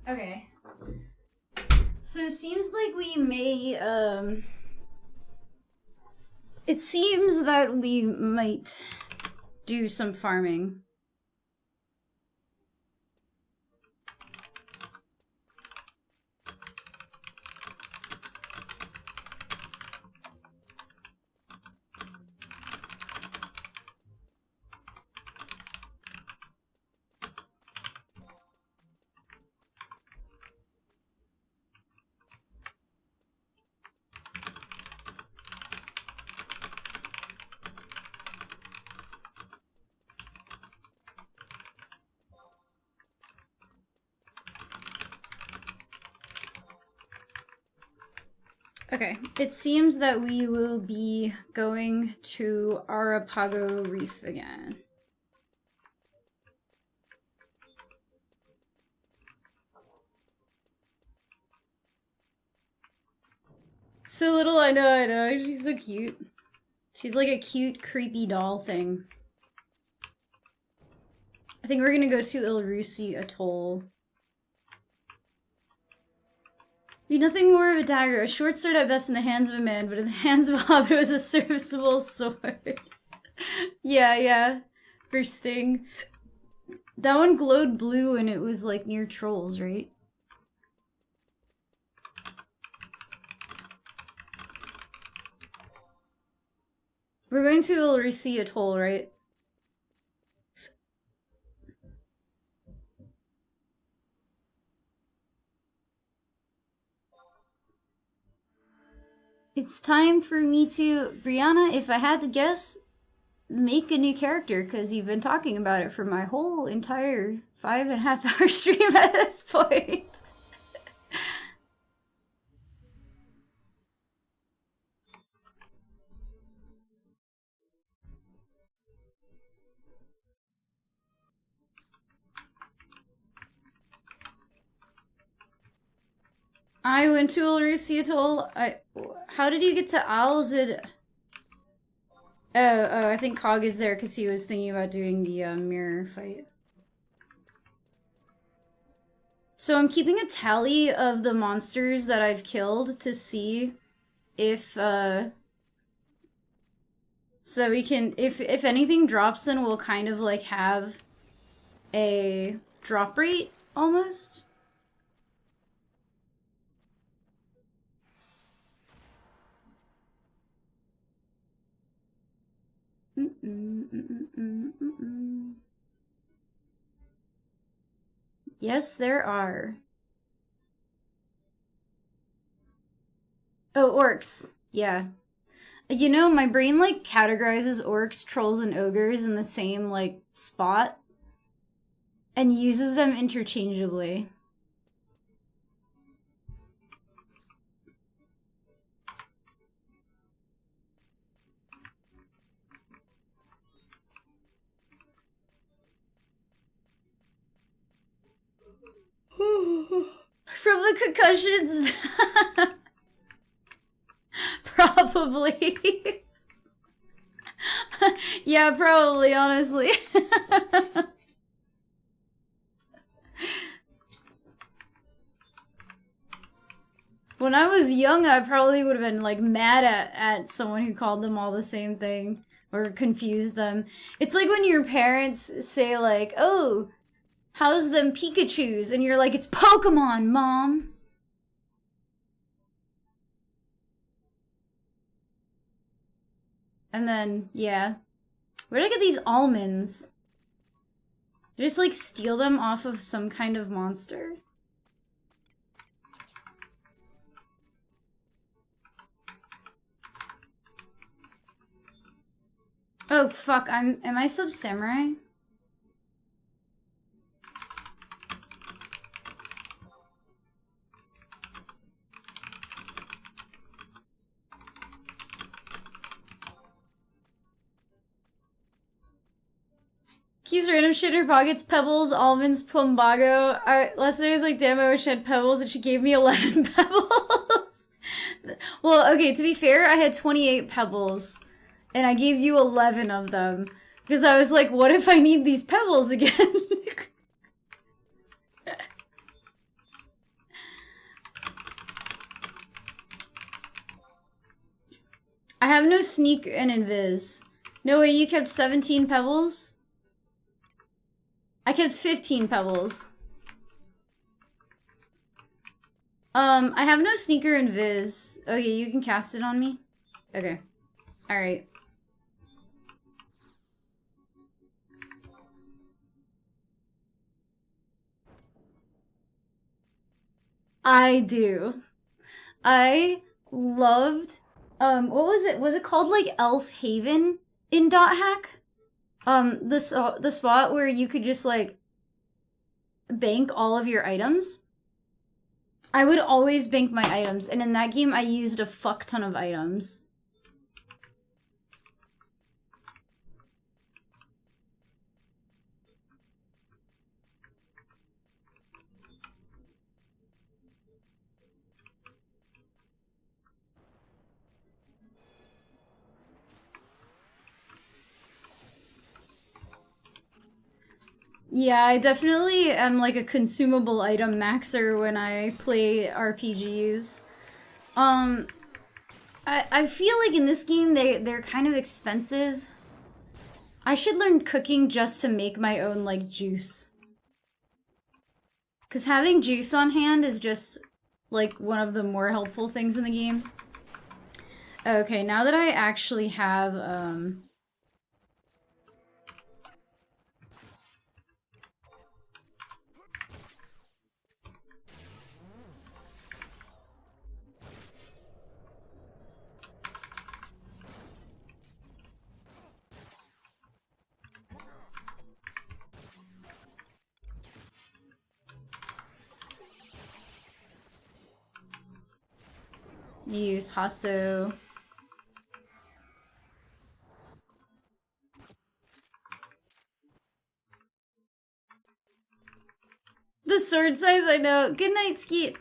Okay. So it seems like we may, it seems that we might do some farming. Okay, it seems that we will be going to Arrapago Reef again. So little, I know, she's so cute. She's like a cute, creepy doll thing. I think we're gonna go to Ilrusi Atoll. Be nothing more of a dagger, a short sword at best in the hands of a man, but in the hands of a hobbit it was a serviceable sword. Yeah, for Sting. That one glowed blue and it was like near trolls, right? We're going to Ilrusi Atoll, right? It's time for me to, Brianna, if I had to guess, make a new character, because you've been talking about it for my whole entire 5.5 hour stream at this point. I went to Ulrusi Atoll. How did you get to Alzid? Oh, I think Cog is there because he was thinking about doing the mirror fight. So I'm keeping a tally of the monsters that I've killed to see if, so we can, if anything drops, then we'll kind of like have a drop rate almost. Yes, there are. Oh, orcs. Yeah. You know, my brain, like, categorizes orcs, trolls, and ogres in the same, like, spot. And uses them interchangeably. From the concussions. Probably. Yeah, probably, honestly. When I was young, I probably would have been, like, mad at someone who called them all the same thing. Or confused them. It's like when your parents say, like, oh, how's them Pikachus? And you're like, it's Pokemon, Mom. And then, yeah. Where did I get these almonds? Did I just, like, steal them off of some kind of monster? Oh, fuck, am I sub-samurai? Keeps random shit in her pockets, pebbles, almonds, plumbago. Last night I was like, damn, I wish I had pebbles, and she gave me 11 pebbles. Well, okay, to be fair, I had 28 pebbles, and I gave you 11 of them. Because I was like, what if I need these pebbles again? I have no sneak and invis. No way, you kept 17 pebbles? I kept 15 pebbles. I have no sneaker and viz. Okay, you can cast it on me? Okay. Alright. I do. I loved, what was it? Was it called, like, Elf Haven in .hack? The spot where you could just, like, bank all of your items. I would always bank my items, and in that game I used a fuck ton of items. Yeah, I definitely am like a consumable item maxer when I play RPGs. I feel like in this game they're kind of expensive. I should learn cooking just to make my own, like, juice. Because having juice on hand is just, like, one of the more helpful things in the game. Okay, now that I actually have, use Hasso. The sword size, I know. Good night, Skeet.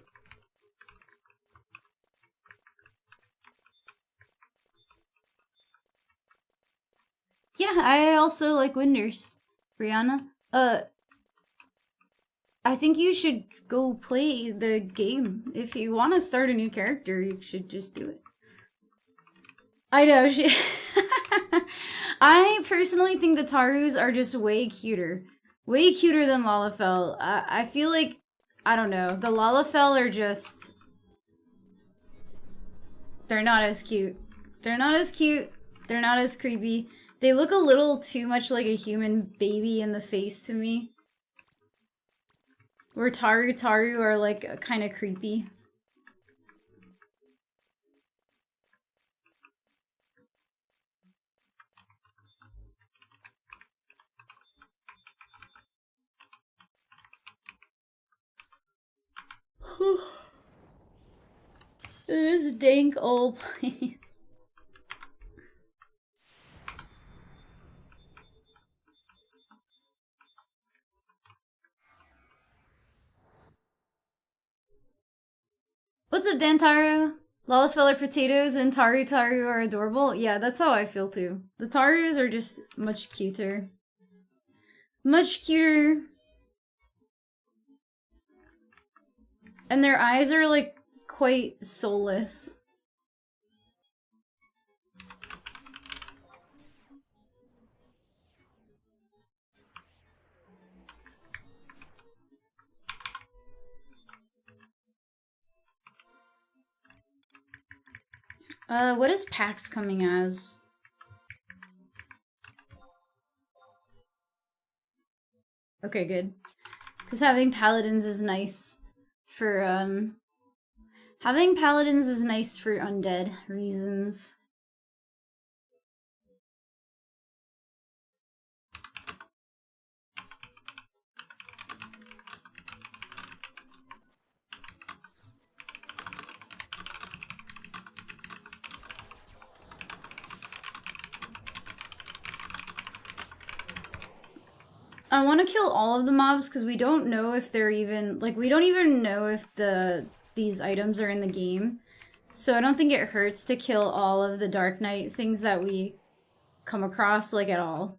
Yeah, I also like Windurst. Brianna, I think you should go play the game. If you want to start a new character, you should just do it. I know, I personally think the Tarus are just way cuter. Way cuter than Lalafell. I feel like, I don't know, the Lalafell are just... They're not as cute. They're not as cute. They're not as creepy. They look a little too much like a human baby in the face to me. Where Taru are like kind of creepy. This dank old place. What's up, Dantaru? Lalafell are potatoes and Taru are adorable? Yeah, that's how I feel too. The Tarus are just much cuter. Much cuter. And their eyes are like quite soulless. What is PAX coming as? Okay, good. Because having paladins is nice for, having paladins is nice for undead reasons. I want to kill all of the mobs because we don't know if they're even, like, we don't even know if these items are in the game. So I don't think it hurts to kill all of the Dark Knight things that we come across, like, at all.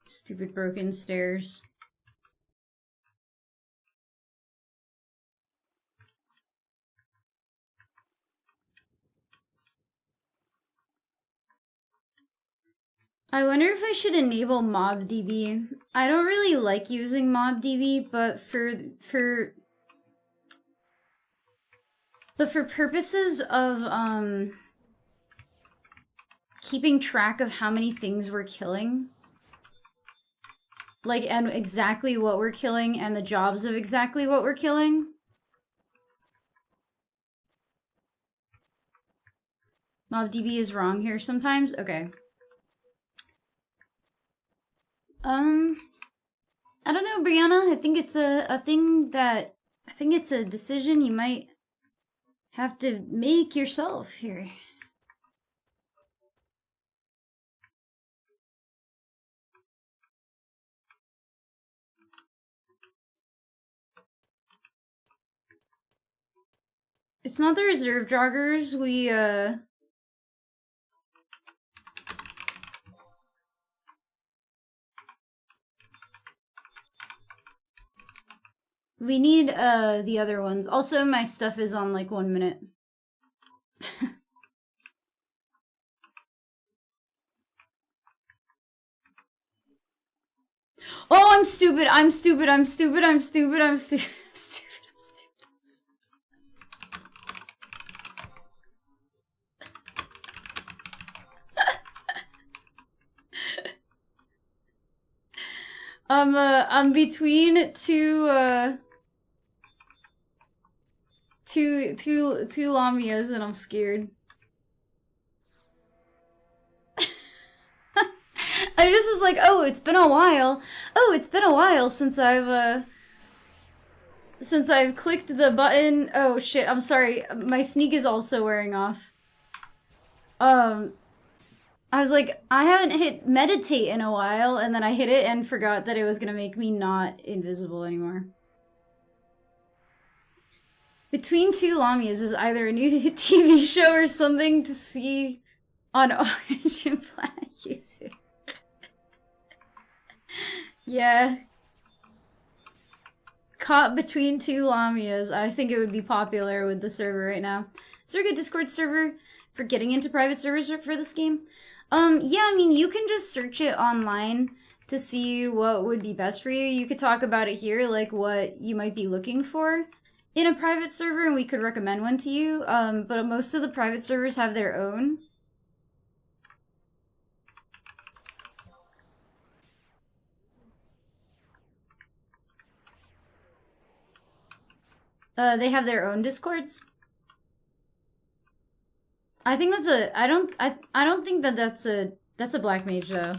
Stupid broken stairs. I wonder if I should enable MobDB. I don't really like using MobDB, but for purposes of keeping track of how many things we're killing, like, and exactly what we're killing and the jobs of exactly what we're killing. MobDB is wrong here sometimes? Okay. I don't know, Brianna. I think it's a thing that... I think it's a decision you might have to make yourself here. It's not the reserve joggers. We need, the other ones. Also, my stuff is on, like, 1 minute. Oh, I'm stupid, I'm stupid, I'm stupid, I'm stupid, I'm stupid, I'm stupid, I'm stupid. I'm between two Lamias and I'm scared. I just was like, oh, it's been a while. Oh, it's been a while since I've clicked the button. Oh shit, I'm sorry. My sneak is also wearing off. I was like, I haven't hit meditate in a while, and then I hit it and forgot that it was gonna make me not invisible anymore. Between Two Lamias is either a new TV show or something to see on Orange and Black YouTube. Yeah. Caught between two Lamias. I think it would be popular with the server right now. Is there a good Discord server for getting into private servers for this game? Yeah, I mean, you can just search it online to see what would be best for you. You could talk about it here, like what you might be looking for in a private server, and we could recommend one to you. But most of the private servers have their own. They have their own Discords. I think that's a, I don't think that that's a black mage though.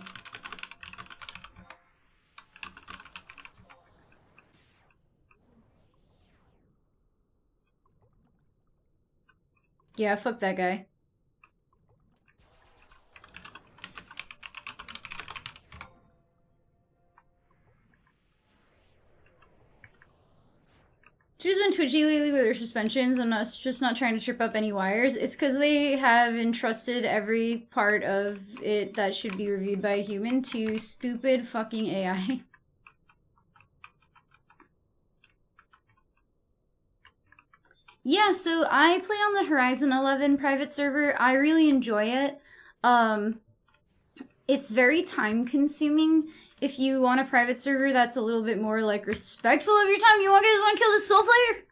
Yeah, fuck that guy. She's been twitchy lately with her suspensions. I'm just not trying to trip up any wires. It's because they have entrusted every part of it that should be reviewed by a human to stupid fucking AI. Yeah, so I play on the Horizon 11 private server. I really enjoy it. It's very time consuming. If you want a private server that's a little bit more, like, respectful of your time, you guys want to kill this soul flare?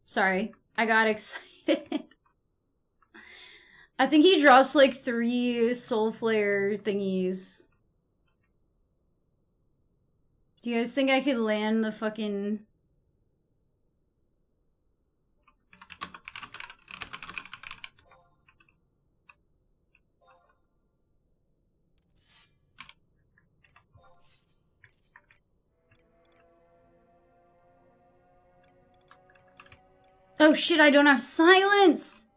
Sorry, I got excited. I think he drops, like, 3 soul flare thingies. Do you guys think I could land the fucking... Oh shit, I don't have silence!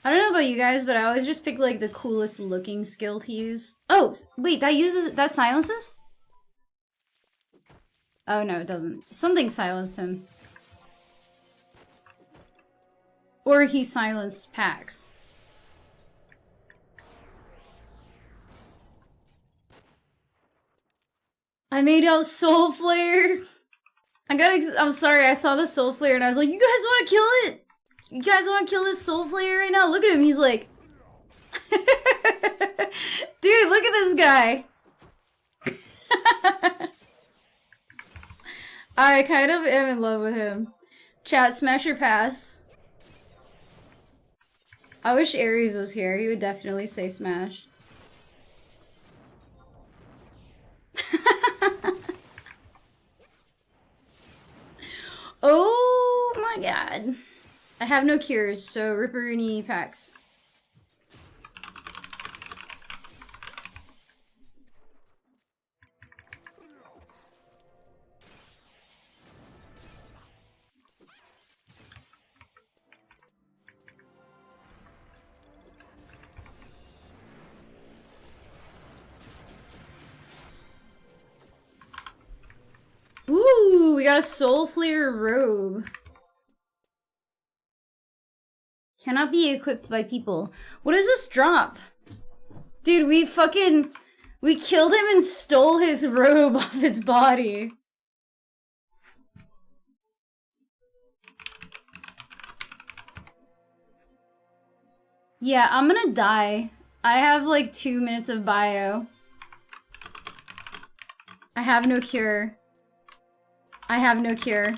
I don't know about you guys, but I always just pick, like, the coolest looking skill to use. Oh, wait, that silences? Oh, no, it doesn't. Something silenced him. Or he silenced Pax. I made out Soul Flare. I'm sorry, I saw the Soul Flare and I was like, you guys want to kill it? You guys want to kill this Soul Flare right now? Look at him, he's like... Dude, look at this guy. I kind of am in love with him. Chat, smash your pass. I wish Ares was here. He would definitely say smash. Oh my god. I have no cures, so Ripperoonie packs. Ooh, we got a Soul Flare robe. Cannot be equipped by people. What does this drop? Dude, we killed him and stole his robe off his body. Yeah, I'm gonna die. I have like 2 minutes of bio. I have no cure. I have no cure.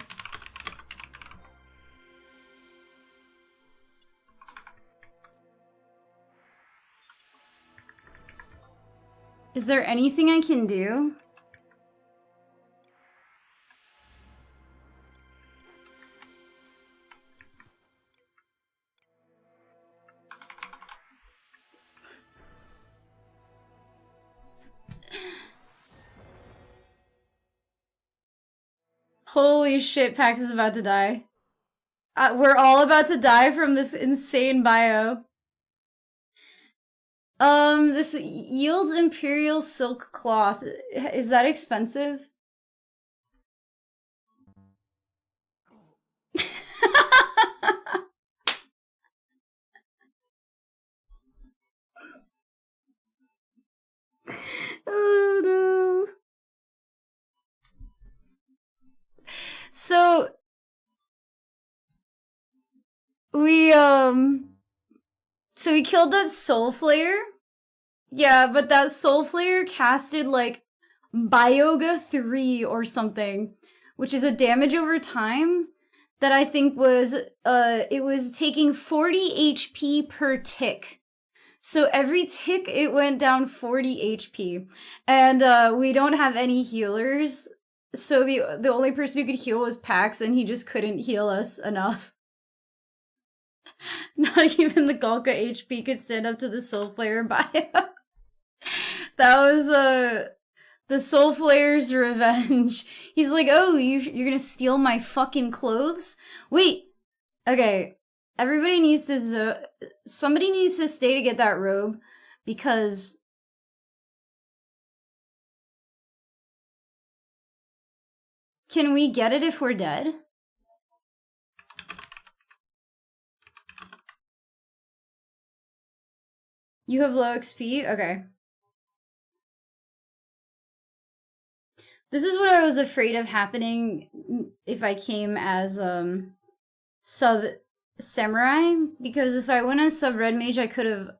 Is there anything I can do? Holy shit, Pax is about to die. We're all about to die from this insane bio. This yields Imperial Silk Cloth. Is that expensive? Oh no. So we killed that Soul Flayer. Yeah, but that Soul Flayer casted like Bioga 3 or something, which is a damage over time that I think was it was taking 40 HP per tick. So every tick it went down 40 HP. And we don't have any healers. So the only person who could heal was Pax, and he just couldn't heal us enough. Not even the Galka HP could stand up to the Soul Flayer bio. That was the Soul Flayer's revenge. He's like, oh, you're gonna steal my fucking clothes? Wait. Okay. Everybody needs to somebody needs to stay to get that robe, because can we get it if we're dead? You have low XP? Okay. This is what I was afraid of happening if I came as sub samurai, because if I went as sub red mage, I could have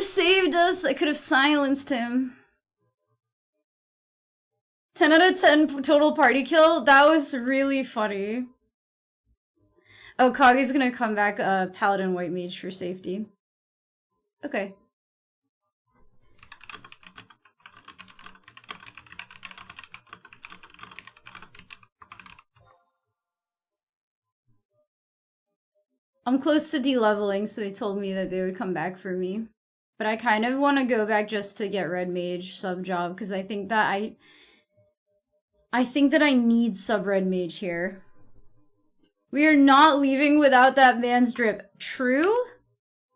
saved us. I could have silenced him. 10 out of 10 total party kill. That was really funny. Oh, Kage's gonna come back paladin white mage for safety. Okay. I'm close to de-leveling, so they told me that they would come back for me. But I kind of want to go back just to get red mage sub job, because I think that I need sub red mage here. We are not leaving without that man's drip. True?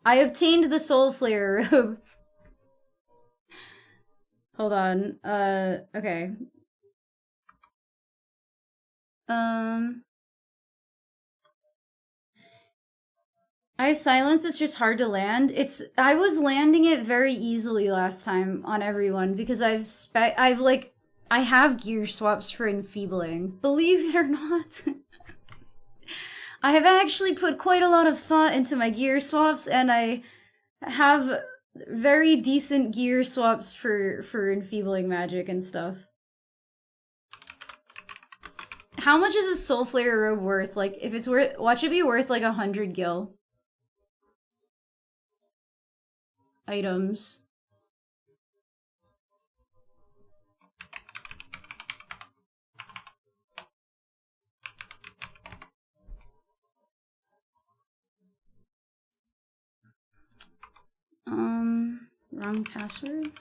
I obtained the Soul Flayer robe. Hold on. Okay. Silence is just hard to land. I was landing it very easily last time on everyone because I have gear swaps for enfeebling. Believe it or not. I have actually put quite a lot of thought into my gear swaps, and I have very decent gear swaps for enfeebling magic and stuff. How much is a Soul Flayer robe worth? Like, if it's worth, watch it be worth like 100 gil. Items. Wrong password.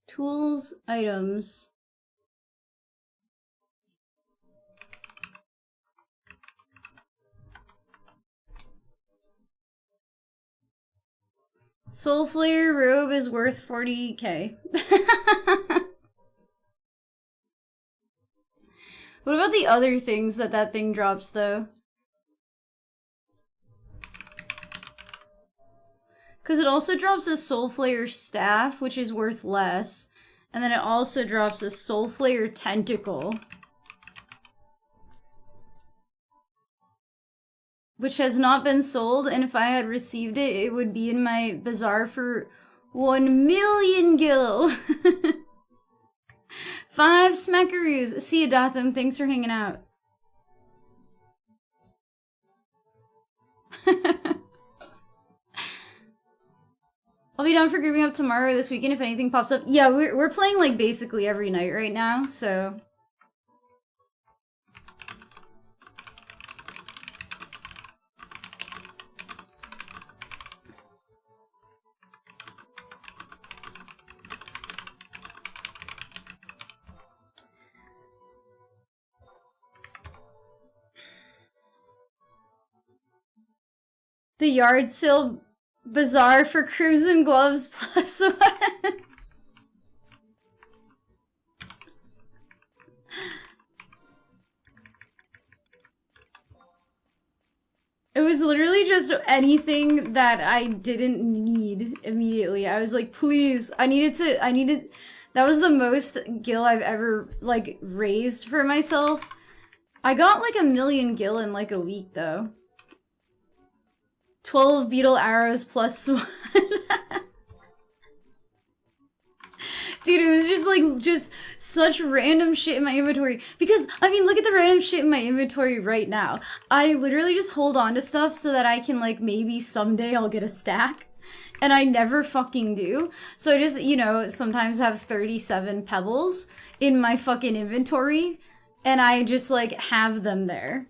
Tools, items. Soul Flayer robe is worth 40k. What about the other things that thing drops, though? Because it also drops a Soul Flayer staff, which is worth less. And then it also drops a Soul Flare Tentacle, which has not been sold, and if I had received it, it would be in my bazaar for 1 million gil. 5 smackaroos. See you, Datham. Thanks for hanging out. I'll be down for grouping up tomorrow or this weekend if anything pops up. Yeah, we're playing like basically every night right now, so. The yard sale bazaar for Crimson Gloves +1. It was literally just anything that I didn't need immediately. I was like, please, that was the most gil I've ever, like, raised for myself. I got like 1 million gil in like a week though. 12 beetle arrows +1. Dude, it was just like, such random shit in my inventory. Because, I mean, look at the random shit in my inventory right now. I literally just hold on to stuff so that I can, like, maybe someday I'll get a stack. And I never fucking do. So I just, you know, sometimes have 37 pebbles in my fucking inventory. And I just, like, have them there.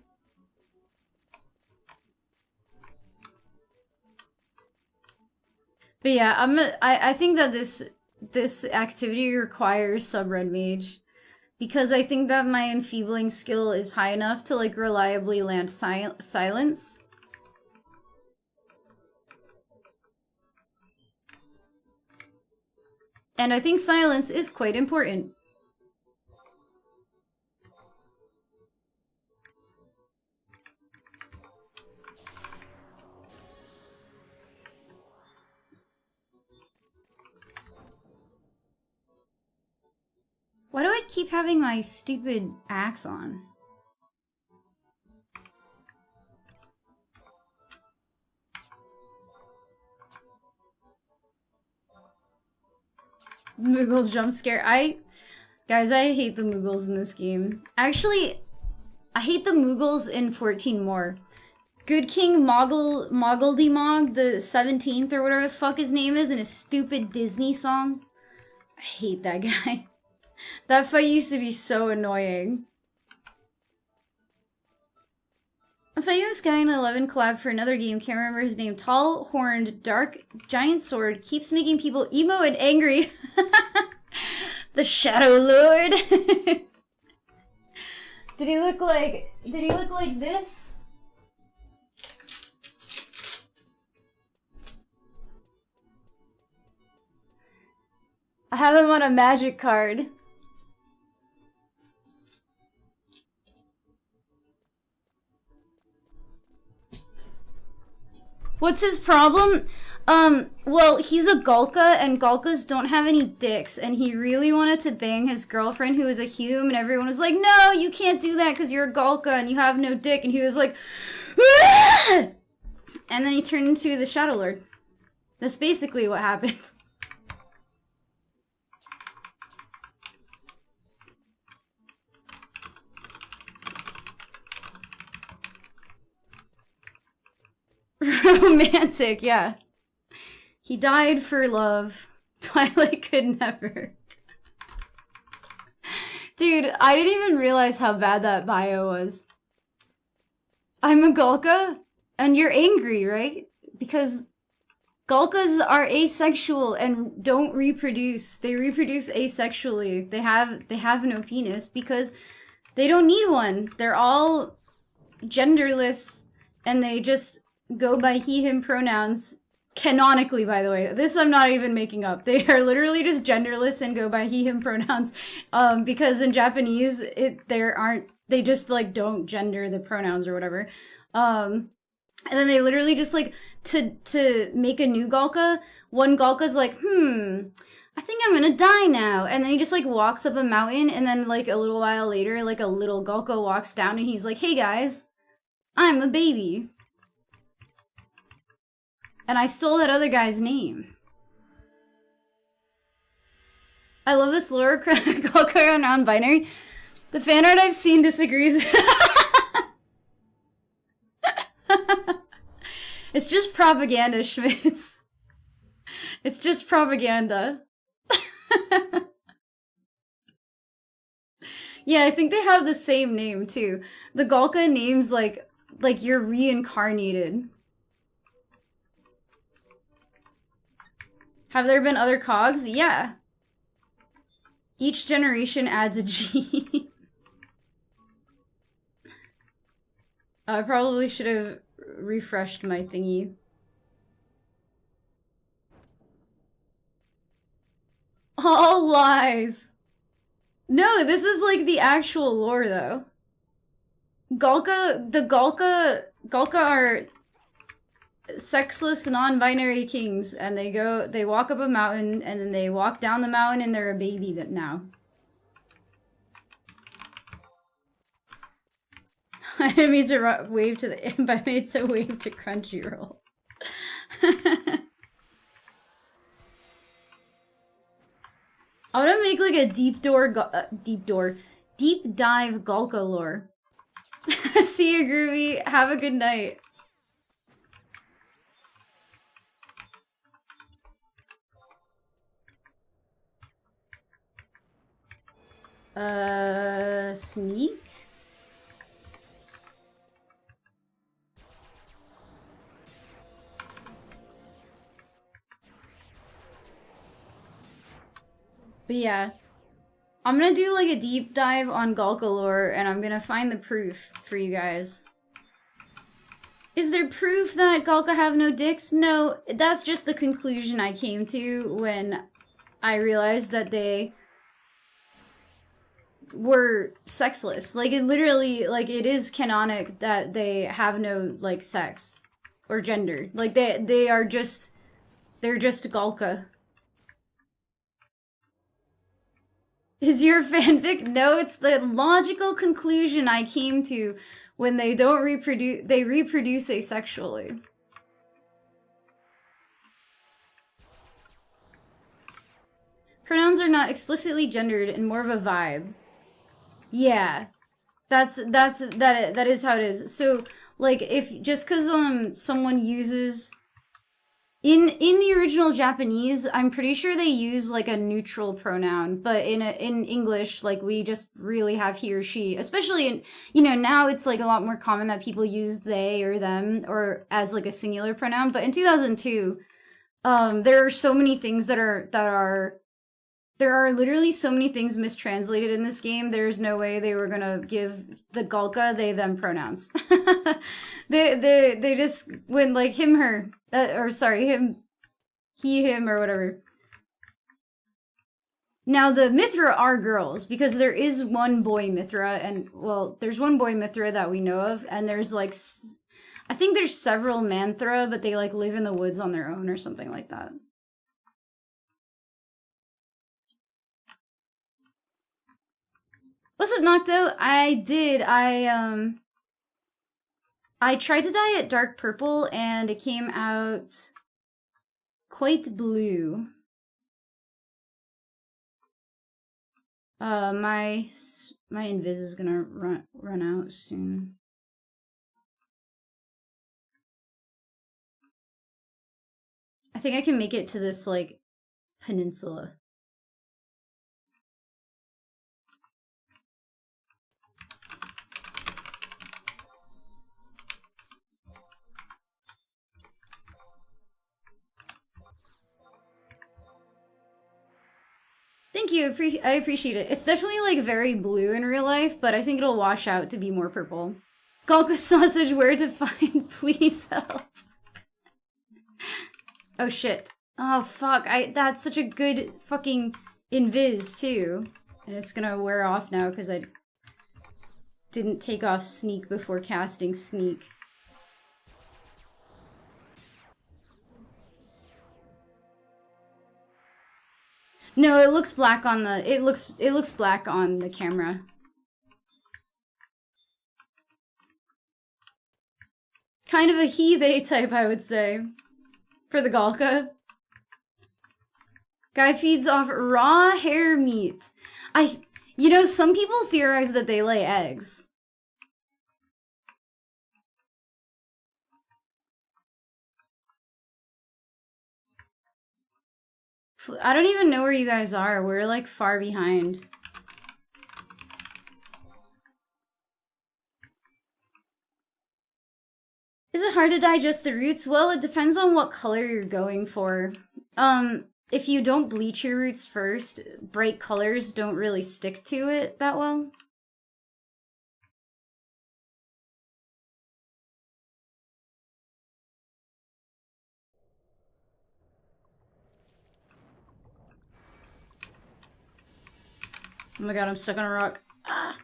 But yeah, I think that this activity requires sub-red mage, because I think that my enfeebling skill is high enough to like reliably land silence. And I think silence is quite important. Why do I keep having my stupid axe on? Moogle jump scare. Guys, I hate the Moogles in this game. Actually, I hate the Moogles in 14 more. Good King Moggledy the 17th or whatever the fuck his name is in a stupid Disney song. I hate that guy. That fight used to be so annoying. I'm fighting this guy in an 11 collab for another game, can't remember his name. Tall, horned, dark, giant sword, keeps making people emo and angry. The Shadow Lord. Did he look like this? I have him on a magic card. What's his problem? Well, he's a Gulka, and Gulkas don't have any dicks, and he really wanted to bang his girlfriend, who is a hume, and everyone was like, no, you can't do that because you're a Gulka and you have no dick, and he was like, ah! And then he turned into the Shadow Lord. That's basically what happened. Romantic, yeah. He died for love. Twilight could never. Dude, I didn't even realize how bad that bio was. I'm a Gulka, and you're angry, right? Because Gulkas are asexual and don't reproduce. They reproduce asexually. They have no penis because they don't need one. They're all genderless, and they just go by he, him pronouns. Canonically, by the way. This I'm not even making up. They are literally just genderless and go by he, him pronouns. Because in Japanese, they just like don't gender the pronouns or whatever. And then they literally just like, to make a new Gulka, one Gulka's like, I think I'm gonna die now. And then he just like walks up a mountain, and then like a little while later, like a little Gulka walks down and he's like, hey guys, I'm a baby. And I stole that other guy's name. I love this lore. Gulka are non-binary. The fan art I've seen disagrees. It's just propaganda, Schmitz. It's just propaganda. Yeah, I think they have the same name too. The Gulka name's like you're reincarnated. Have there been other cogs? Yeah. Each generation adds a G. I probably should have refreshed my thingy. All lies. No, this is like the actual lore though. Gulka are sexless non-binary kings, and they walk up a mountain, and then they walk down the mountain, and they're a baby that now. I made to wave to the imp. I made to wave to Crunchyroll. I want to make like a deep dive Gulka lore. See you, Groovy. Have a good night. Sneak? But yeah, I'm gonna do like a deep dive on Gulka lore, and I'm gonna find the proof for you guys. Is there proof that Gulka have no dicks? No, that's just the conclusion I came to when I realized that they were sexless. Like, it literally, like, it is canonic that they have no, like, sex or gender. Like, they are just, they're just Gulka. Is your fanfic? No, it's the logical conclusion I came to when they don't reproduce, they reproduce asexually. Pronouns are not explicitly gendered and more of a vibe. Yeah, that is how it is. So, like, if just because someone uses in the original Japanese, I'm pretty sure they use like a neutral pronoun, but in English, like, we just really have he or she. Especially in, you know, now it's like a lot more common that people use they or them or as like a singular pronoun. But in 2002, there are so many things there are literally so many things mistranslated in this game. There's no way they were gonna give the Gulka they them pronouns. they just went like him her or sorry him he him or whatever. Now the Mithra are girls because there is one boy Mithra, and well, there's one boy Mithra that we know of, and there's like I think there's several Manthra, but they like live in the woods on their own or something like that. What's up, Nocto? I did. I tried to dye it dark purple, and it came out quite blue. My invis is gonna run out soon. I think I can make it to this, like, peninsula. Thank you, I appreciate it. It's definitely like very blue in real life, but I think it'll wash out to be more purple. Gulka sausage, where to find? Please help. Oh shit. Oh fuck, that's such a good fucking invis too. And it's gonna wear off now because I didn't take off sneak before casting sneak. No, it looks black on the it looks black on the camera. Kind of a he-they type, I would say. For the Galka. Guy feeds off raw hare meat. You know, some people theorize that they lay eggs. I don't even know where you guys are. We're like far behind. Is it hard to digest the roots? Well, it depends on what color you're going for. If you don't bleach your roots first, bright colors don't really stick to it that well. Oh my god, I'm stuck on a rock. Ah.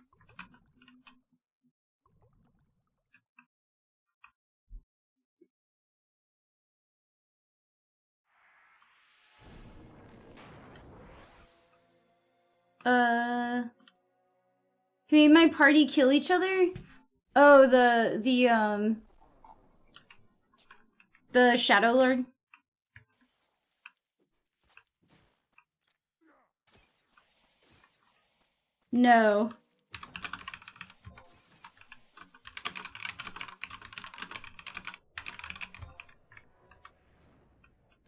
Who made my party kill each other? Oh, the Shadow Lord? No.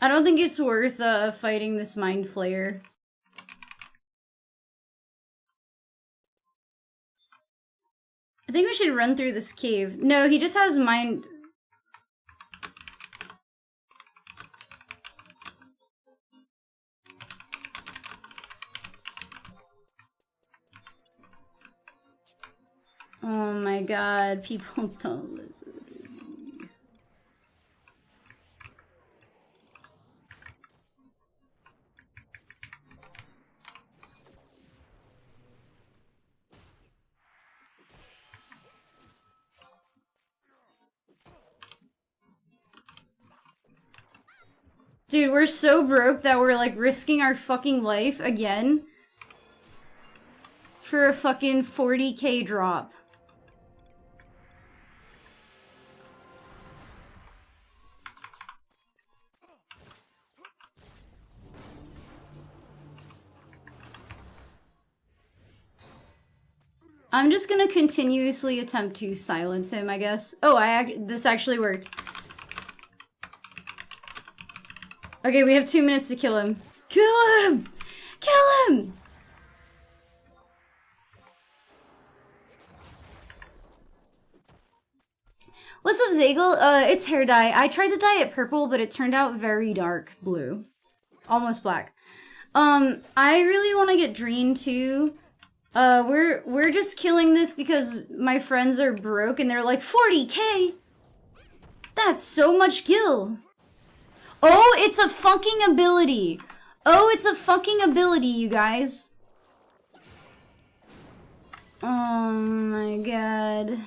I don't think it's worth, fighting this Mind Flayer. I think we should run through this cave. No, he just has mind... Oh my god, people don't listen to me. Dude, we're so broke that we're like risking our fucking life again for a fucking 40k drop. I'm just gonna continuously attempt to silence him, I guess. Oh, this actually worked. Okay, we have 2 minutes to kill him. Kill him! Kill him! What's up, Zagel? It's hair dye. I tried to dye it purple, but it turned out very dark blue. Almost black. I really want to get Dreen too. We're just killing this because my friends are broke and they're like, 40k? That's so much gil. Oh, it's a fucking ability. Oh, it's a fucking ability, you guys. Oh my god.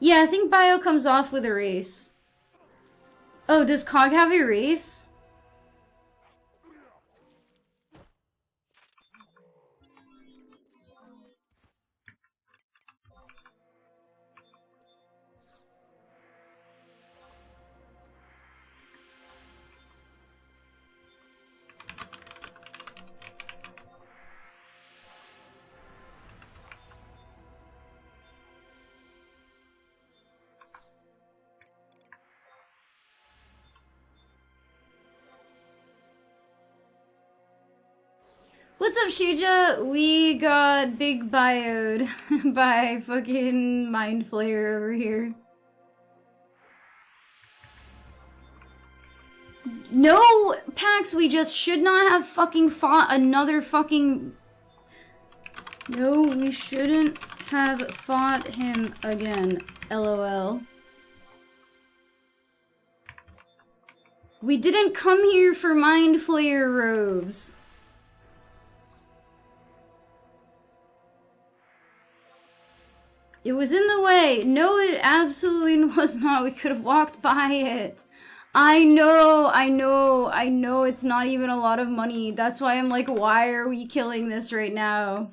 Yeah, I think Bio comes off with Erase. Oh, does Cog have Erase? What's up, Shuja? We got big bioed by fucking Mind Flayer over here. No, Pax, we just should not have fucking fought another fucking... No, we shouldn't have fought him again. LOL. We didn't come here for Mind Flayer robes. It was in the way. No, it absolutely was not. We could have walked by it. I know it's not even a lot of money. That's why I'm like, why are we killing this right now?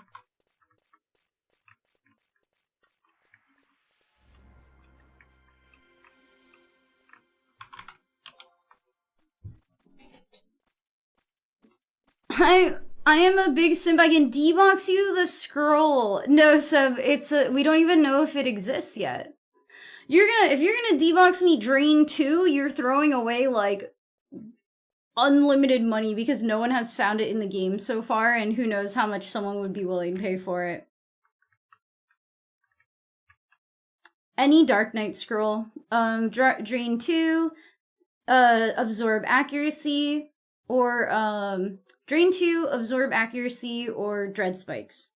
I am a big simp. I can D-box you the scroll. No, Seb, we don't even know if it exists yet. If you're gonna D-box me Drain 2, you're throwing away, like, unlimited money because no one has found it in the game so far, and who knows how much someone would be willing to pay for it. Any Dark Knight scroll. Drain 2, absorb accuracy, or, Drain 2, absorb accuracy, or dread spikes.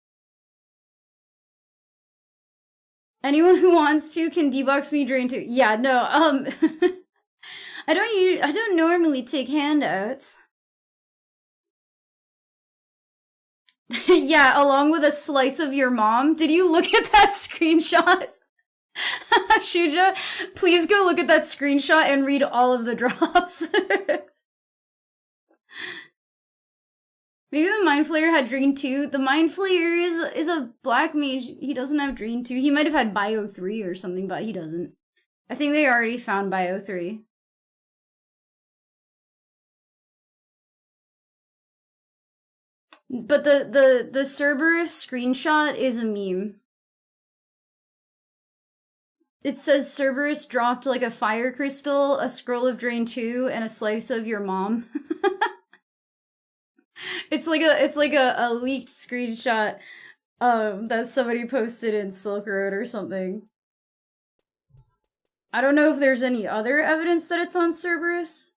Anyone who wants to can D-box me Drain 2. Yeah, no, I don't normally take handouts. Yeah, along with a slice of your mom. Did you look at that screenshot? Shuja, please go look at that screenshot and read all of the drops. Maybe the Mind Flayer had Drain 2. The Mind Flayer is a black mage. He doesn't have Drain 2. He might have had Bio 3 or something, but he doesn't. I think they already found Bio 3. But the Cerberus screenshot is a meme. It says Cerberus dropped like a fire crystal, a scroll of Drain 2, and a slice of your mom. It's like a leaked screenshot that somebody posted in Silk Road or something. I don't know if there's any other evidence that it's on Cerberus.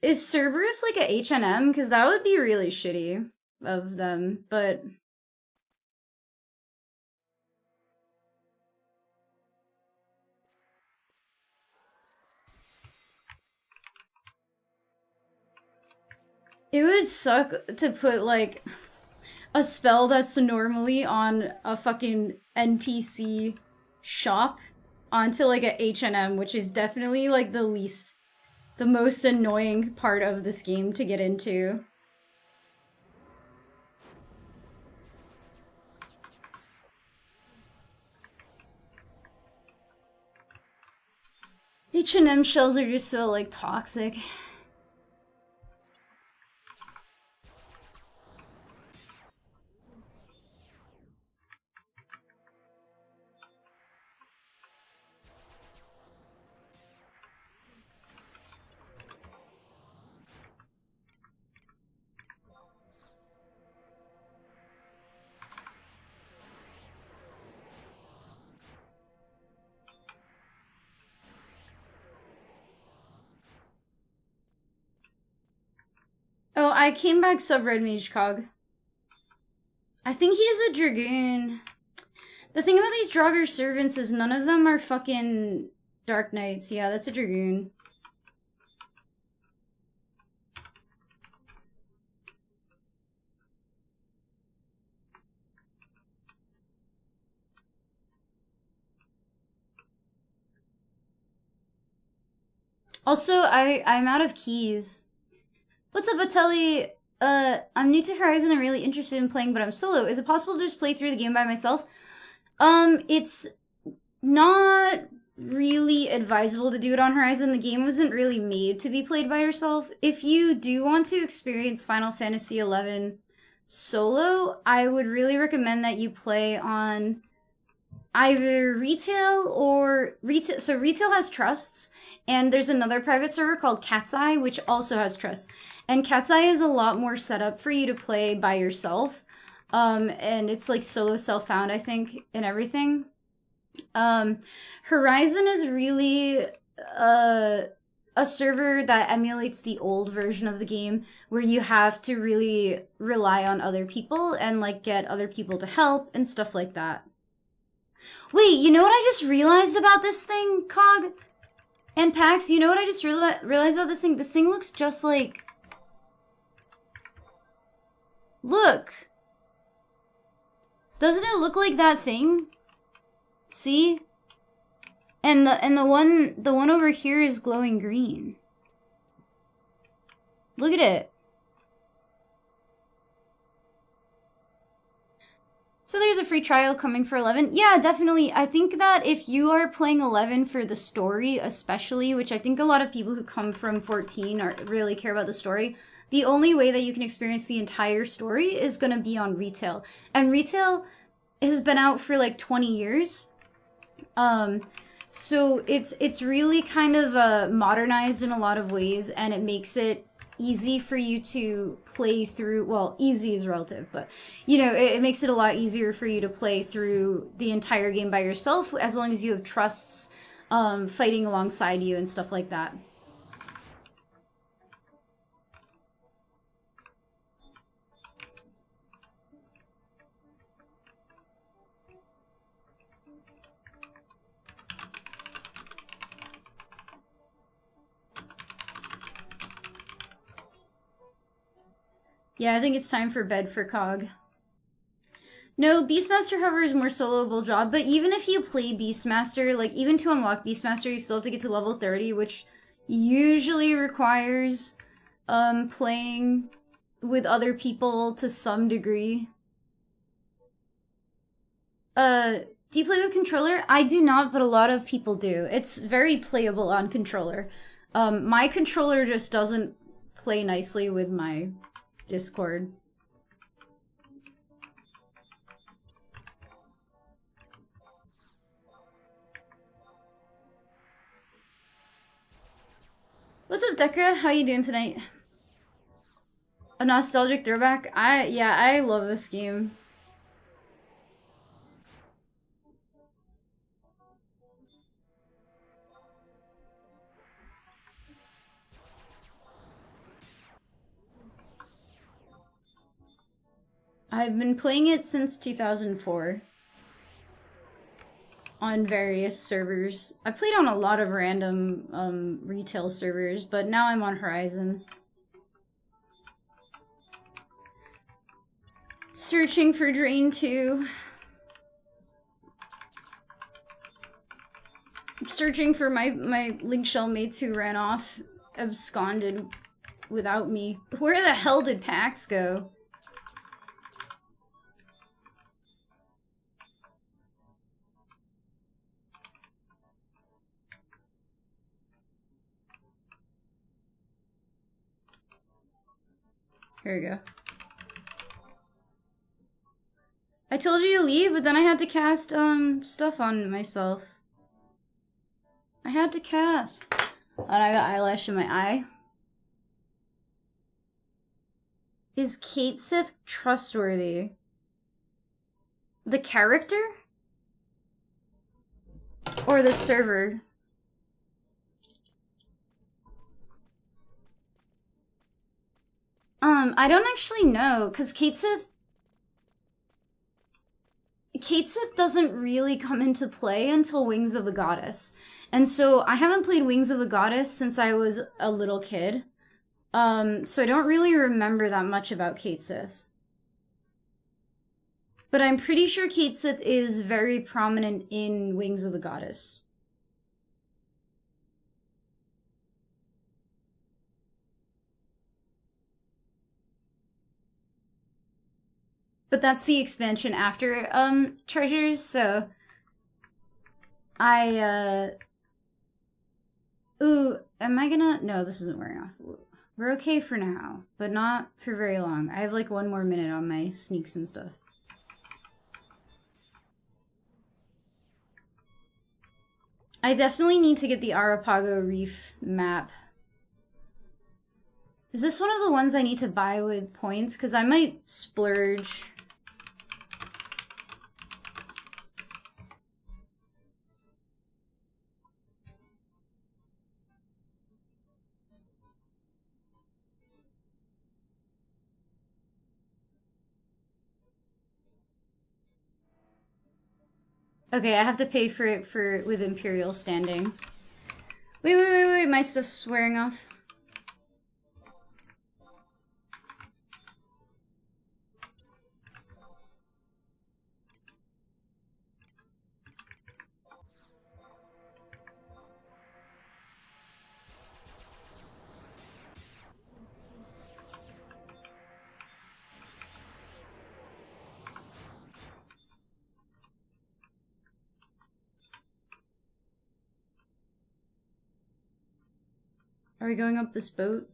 Is Cerberus like a H&M? Because that would be really shitty of them, but... It would suck to put, like, a spell that's normally on a fucking NPC shop onto, like, a H&M, which is definitely, like, the most annoying part of this game to get into. H&M shells are just so, like, toxic. Oh, I came back sub-red mage cog. I think he is a dragoon. The thing about these Draugr servants is none of them are fucking Dark Knights. Yeah, that's a dragoon. Also, I'm out of keys. What's up, Atelli? I'm new to Horizon and really interested in playing, but I'm solo. Is it possible to just play through the game by myself? It's not really advisable to do it on Horizon. The game wasn't really made to be played by yourself. If you do want to experience Final Fantasy XI solo, I would really recommend that you play on either retail or retail. So retail has trusts, and there's another private server called Cat's-Eye, which also has trusts. And Cat's-Eye is a lot more set up for you to play by yourself. And it's like solo self-found, I think, and everything. Horizon is really a server that emulates the old version of the game, where you have to really rely on other people and like get other people to help and stuff like that. Wait, you know what I just realized about this thing, Cog? And Pax, you know what I just realized about this thing? This thing looks just like... Look! Doesn't it look like that thing? See? And the one over here is glowing green. Look at it. So there's a free trial coming for 11. Yeah, definitely. I think that if you are playing 11 for the story especially, which I think a lot of people who come from 14 really care about the story, the only way that you can experience the entire story is going to be on retail. And retail has been out for like 20 years. So it's really kind of modernized in a lot of ways, and it makes it easy for you to play through. Well, easy is relative, but you know, it makes it a lot easier for you to play through the entire game by yourself, as long as you have trusts fighting alongside you and stuff like that. Yeah, I think it's time for bed for Cog. No, Beastmaster, however, is a more soloable job, but even if you play Beastmaster, like, even to unlock Beastmaster, you still have to get to level 30, which usually requires playing with other people to some degree. Do you play with controller? I do not, but a lot of people do. It's very playable on controller. My controller just doesn't play nicely with my Discord. What's up, Dekra? How you doing tonight? A nostalgic throwback? Yeah, I love this game. I've been playing it since 2004 on various servers. I played on a lot of random retail servers, but now I'm on Horizon. Searching for Drain 2. Searching for my Link Shell mates who ran off, absconded without me. Where the hell did Pax go? Here we go. I told you to leave, but then I had to cast stuff on myself. I had to cast. And I got eyelash in my eye. Is Kate Sith trustworthy? The character? Or the server? I don't actually know, because Kate Sith doesn't really come into play until Wings of the Goddess. And so I haven't played Wings of the Goddess since I was a little kid. So I don't really remember that much about Kate Sith. But I'm pretty sure Kate Sith is very prominent in Wings of the Goddess. But that's the expansion after Treasures, so ooh, am I gonna? No, this isn't wearing off. We're okay for now, but not for very long. I have like 1 more minute on my sneaks and stuff. I definitely need to get the Arrapago Reef map. Is this one of the ones I need to buy with points? Because I might splurge. Okay, I have to pay for it with Imperial standing. Wait, my stuff's wearing off. Are we going up this boat?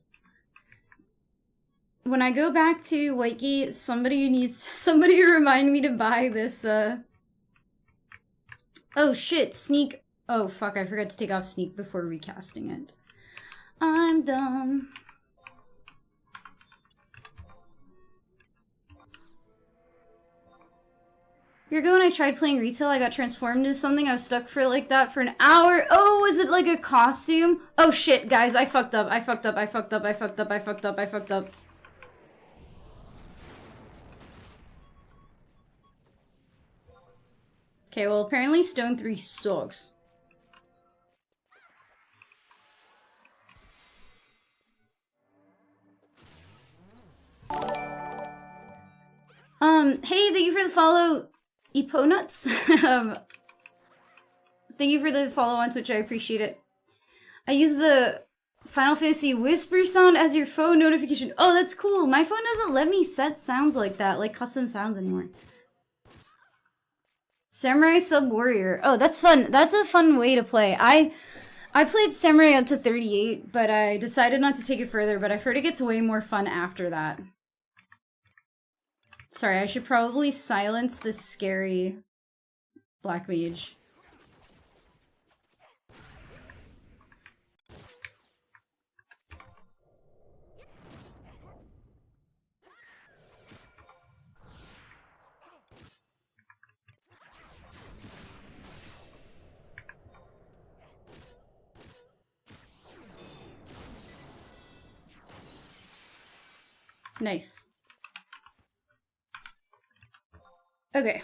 When I go back to Whitegate, somebody remind me to buy this, Oh shit, sneak. Oh fuck, I forgot to take off sneak before recasting it. I'm dumb. You're going, I tried playing retail, I got transformed into something, I was stuck for like that for an hour. Oh, was it like a costume? Oh shit, guys, I fucked up. Okay, well apparently Stone 3 sucks. Hey, thank you for the follow, Eponuts. Thank you for the follow on Twitch, I appreciate it. I use the Final Fantasy Whisper sound as your phone notification. Oh, that's cool. My phone doesn't let me set sounds like that, like custom sounds anymore. Samurai Sub Warrior. Oh, that's fun. That's a fun way to play. I played Samurai up to 38, but I decided not to take it further, but I've heard it gets way more fun after that. Sorry, I should probably silence this scary black mage. Nice. Okay.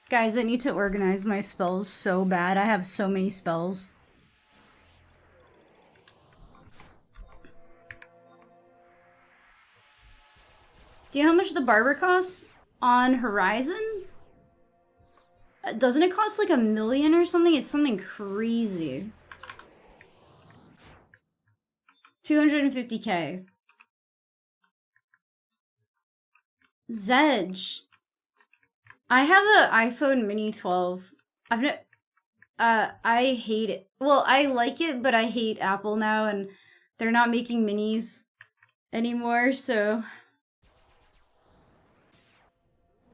Guys, I need to organize my spells so bad. I have so many spells. Do you know how much the barber costs on Horizon? Doesn't it cost like $1 million or something? It's something crazy. 250K. Zedge. I have an iPhone mini 12. I hate it. Well, I like it, but I hate Apple now, and they're not making minis anymore, so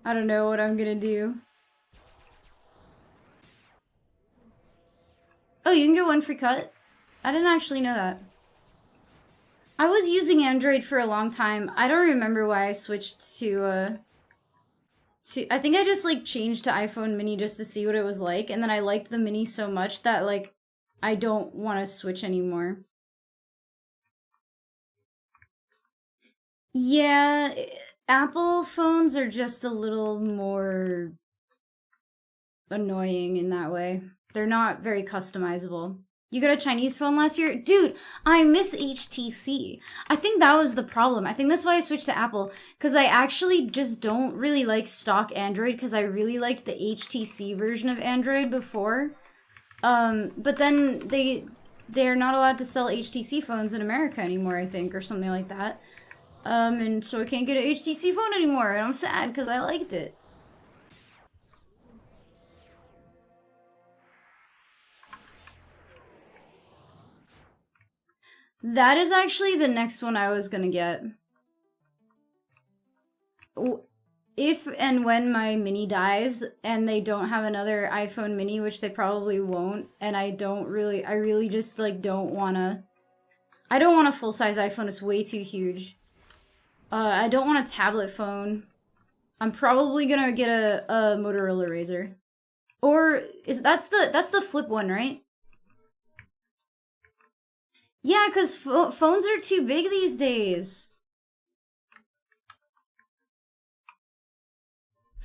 I don't know what I'm gonna do. Oh, you can get one free cut? I didn't actually know that. I was using Android for a long time. I don't remember why I switched to I think I just like changed to iPhone mini just to see what it was like, and then I liked the mini so much that like I don't want to switch anymore. Yeah, Apple phones are just a little more annoying in that way. They're not very customizable. You got a Chinese phone last year? Dude, I miss HTC. I think that was the problem. I think that's why I switched to Apple, because I actually just don't really like stock Android, because I really liked the HTC version of Android before. But then they're not allowed to sell HTC phones in America anymore, I think, or something like that. And so I can't get an HTC phone anymore, and I'm sad, because I liked it. That is actually the next one I was gonna get. If and when my mini dies and they don't have another iPhone mini, which they probably won't, and I really just like don't want a full-size iPhone, it's way too huge. I don't want a tablet phone. I'm probably gonna get a Motorola Razr. Or that's the flip one, right? Yeah, because phones are too big these days.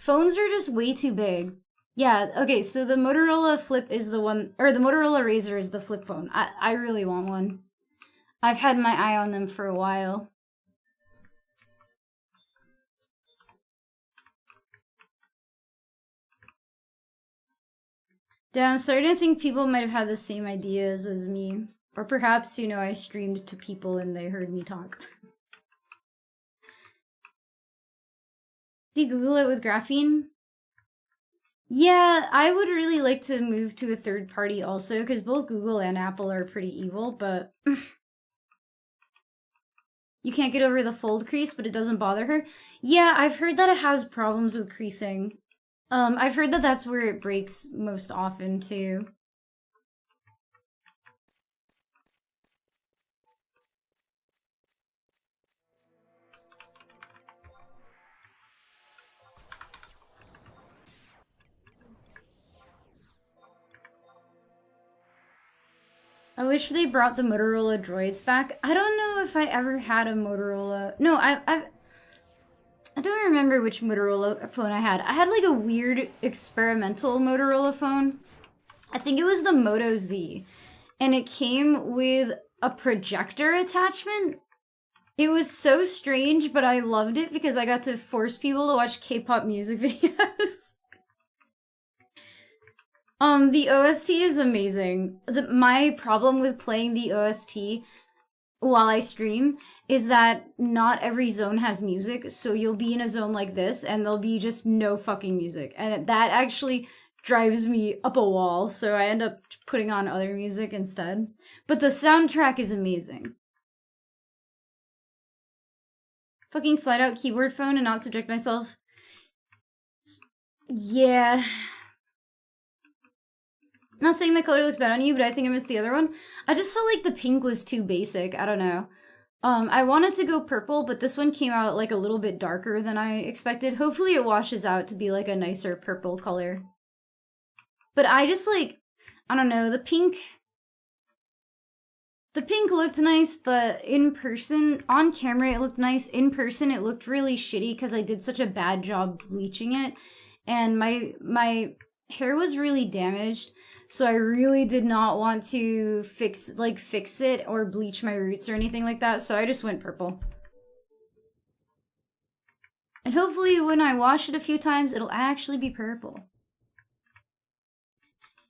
Phones are just way too big. Yeah, okay, so the Motorola Flip is the one, or the Motorola Razr is the flip phone. I really want one. I've had my eye on them for a while. Damn, I'm starting to think people might have had the same ideas as me. Or perhaps, you know, I streamed to people and they heard me talk. Do you Google it with graphene? Yeah, I would really like to move to a third party also, because both Google and Apple are pretty evil, but... You can't get over the fold crease, but it doesn't bother her? Yeah, I've heard that it has problems with creasing. I've heard that that's where it breaks most often, too. I wish they brought the Motorola Droids back. I don't know if I ever had a Motorola... No, I don't remember which Motorola phone I had. I had like a weird experimental Motorola phone. I think it was the Moto Z. And it came with a projector attachment. It was so strange, but I loved it because I got to force people to watch K-pop music videos. The OST is amazing. My problem with playing the OST while I stream is that not every zone has music, so you'll be in a zone like this and there'll be just no fucking music. And that actually drives me up a wall, so I end up putting on other music instead. But the soundtrack is amazing. Fucking slide out keyboard phone and not subject myself. Yeah. Not saying the color looks bad on you, but I think I missed the other one. I just felt like the pink was too basic. I don't know. I wanted to go purple, but this one came out like a little bit darker than I expected. Hopefully it washes out to be like a nicer purple color. But I just like, I don't know, the pink looked nice, but in person, on camera it looked nice. In person it looked really shitty because I did such a bad job bleaching it. And my hair was really damaged. So I really did not want to fix it or bleach my roots or anything like that, so I just went purple. And hopefully when I wash it a few times, it'll actually be purple.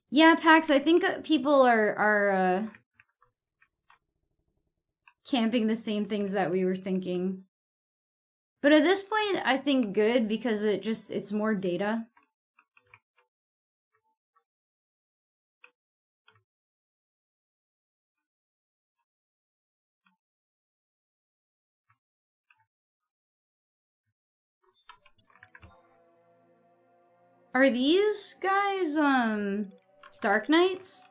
Yeah, Pax, I think people are camping the same things that we were thinking. But at this point, I think good because it's more data. Are these guys, Dark Knights?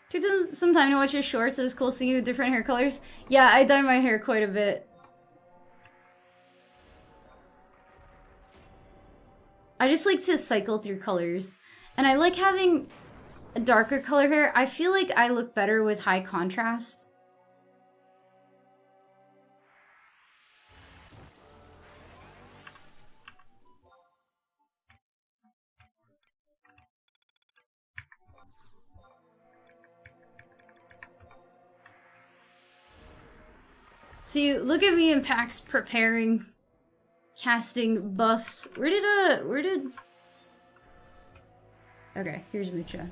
Took some time to watch your shorts. It was cool seeing you with different hair colors. Yeah, I dye my hair quite a bit. I just like to cycle through colors. And I like having a darker color hair. I feel like I look better with high contrast. See, look at me and Pax preparing, casting buffs. Where did... Okay, here's Mucha.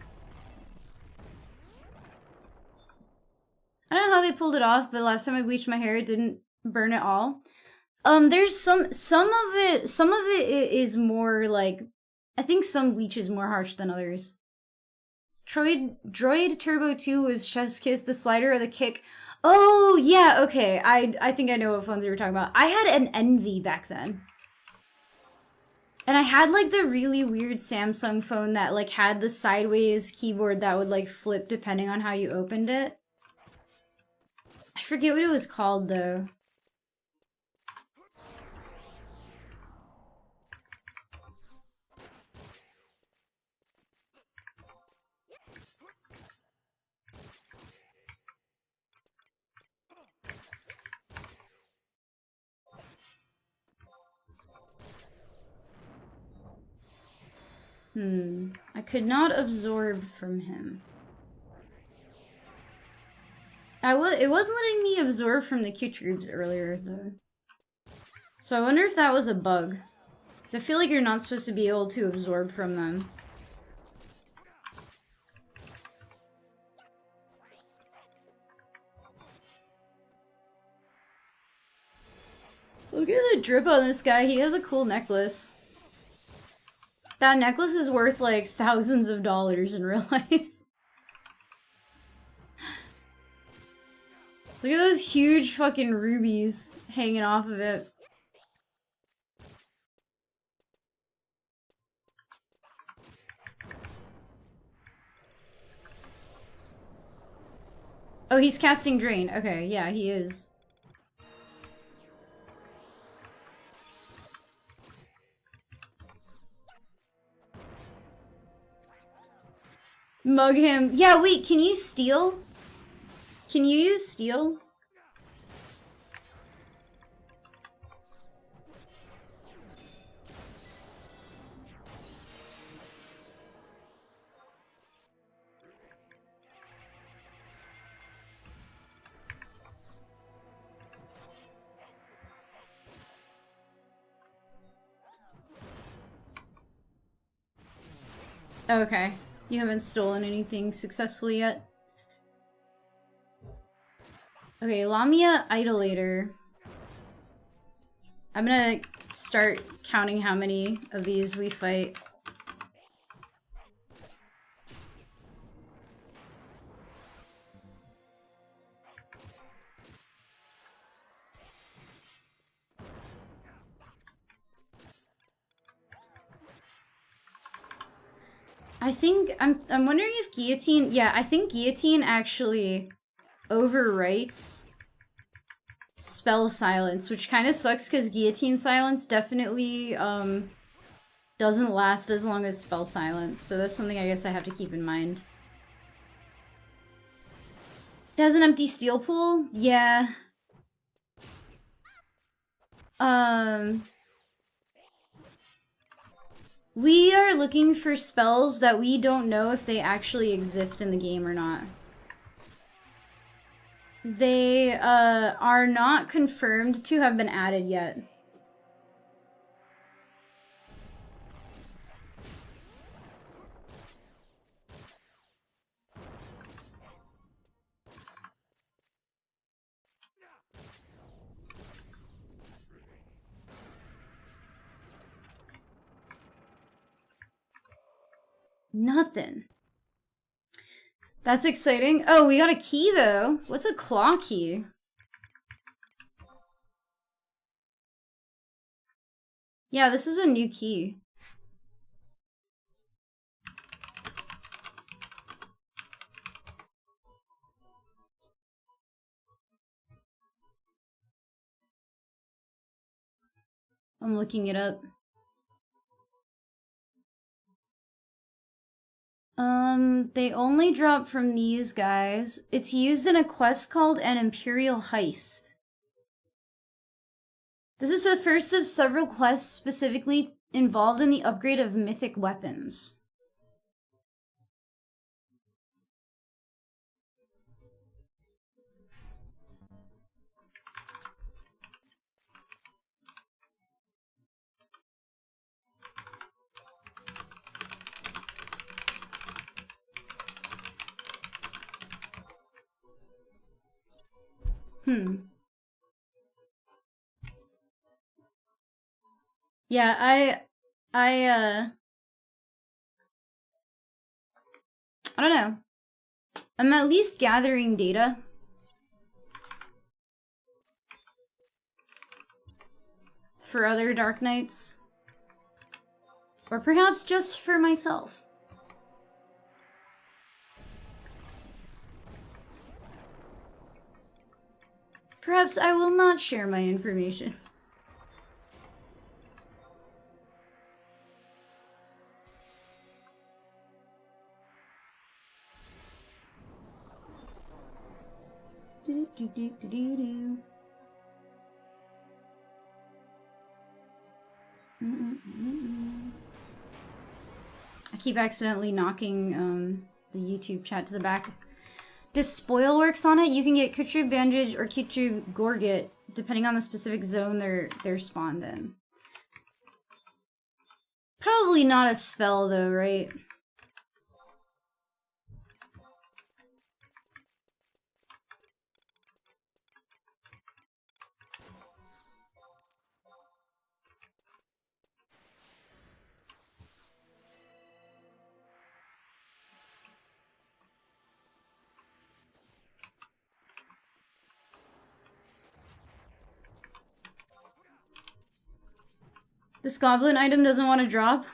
I don't know how they pulled it off, but last time I bleached my hair, it didn't burn at all. There's some of it is more like, I think some bleach is more harsh than others. Droid Turbo 2 was Chef's Kiss, the slider or the kick. Oh, yeah, okay. I think I know what phones you were talking about. I had an Envy back then. And I had, like, the really weird Samsung phone that, like, had the sideways keyboard that would, like, flip depending on how you opened it. I forget what it was called, though. I could not absorb from him. It wasn't letting me absorb from the Q-tubes earlier, though. So I wonder if that was a bug. I feel like you're not supposed to be able to absorb from them. Look at the drip on this guy. He has a cool necklace. That necklace is worth like thousands of dollars in real life. Look at those huge fucking rubies hanging off of it. Oh, he's casting Drain. Okay, yeah, he is. Mug him. Yeah, wait, can you steal? Can you use steal? Okay. You haven't stolen anything successfully yet? Okay, Lamia Idolator. I'm gonna start counting how many of these we fight. I think I'm wondering if Guillotine, yeah, I think Guillotine actually overwrites Spell Silence, which kind of sucks because Guillotine Silence definitely doesn't last as long as Spell Silence, so that's something I guess I have to keep in mind. It has an empty steel pool? Yeah. We are looking for spells that we don't know if they actually exist in the game or not. They are not confirmed to have been added yet. Nothing. That's exciting. Oh, we got a key though. What's a claw key? Yeah, this is a new key. I'm looking it up. They only drop from these guys. It's used in a quest called an Imperial Heist. This is the first of several quests specifically involved in the upgrade of mythic weapons. Yeah, I don't know. I'm at least gathering data. For other Dark Knights. Or perhaps just for myself. Perhaps I will not share my information. I keep accidentally knocking the YouTube chat to the back. Despoil works on it. You can get Kutru Bandage or Kutru Gorget, depending on the specific zone they're spawned in. Probably not a spell though, right? This goblin item doesn't want to drop.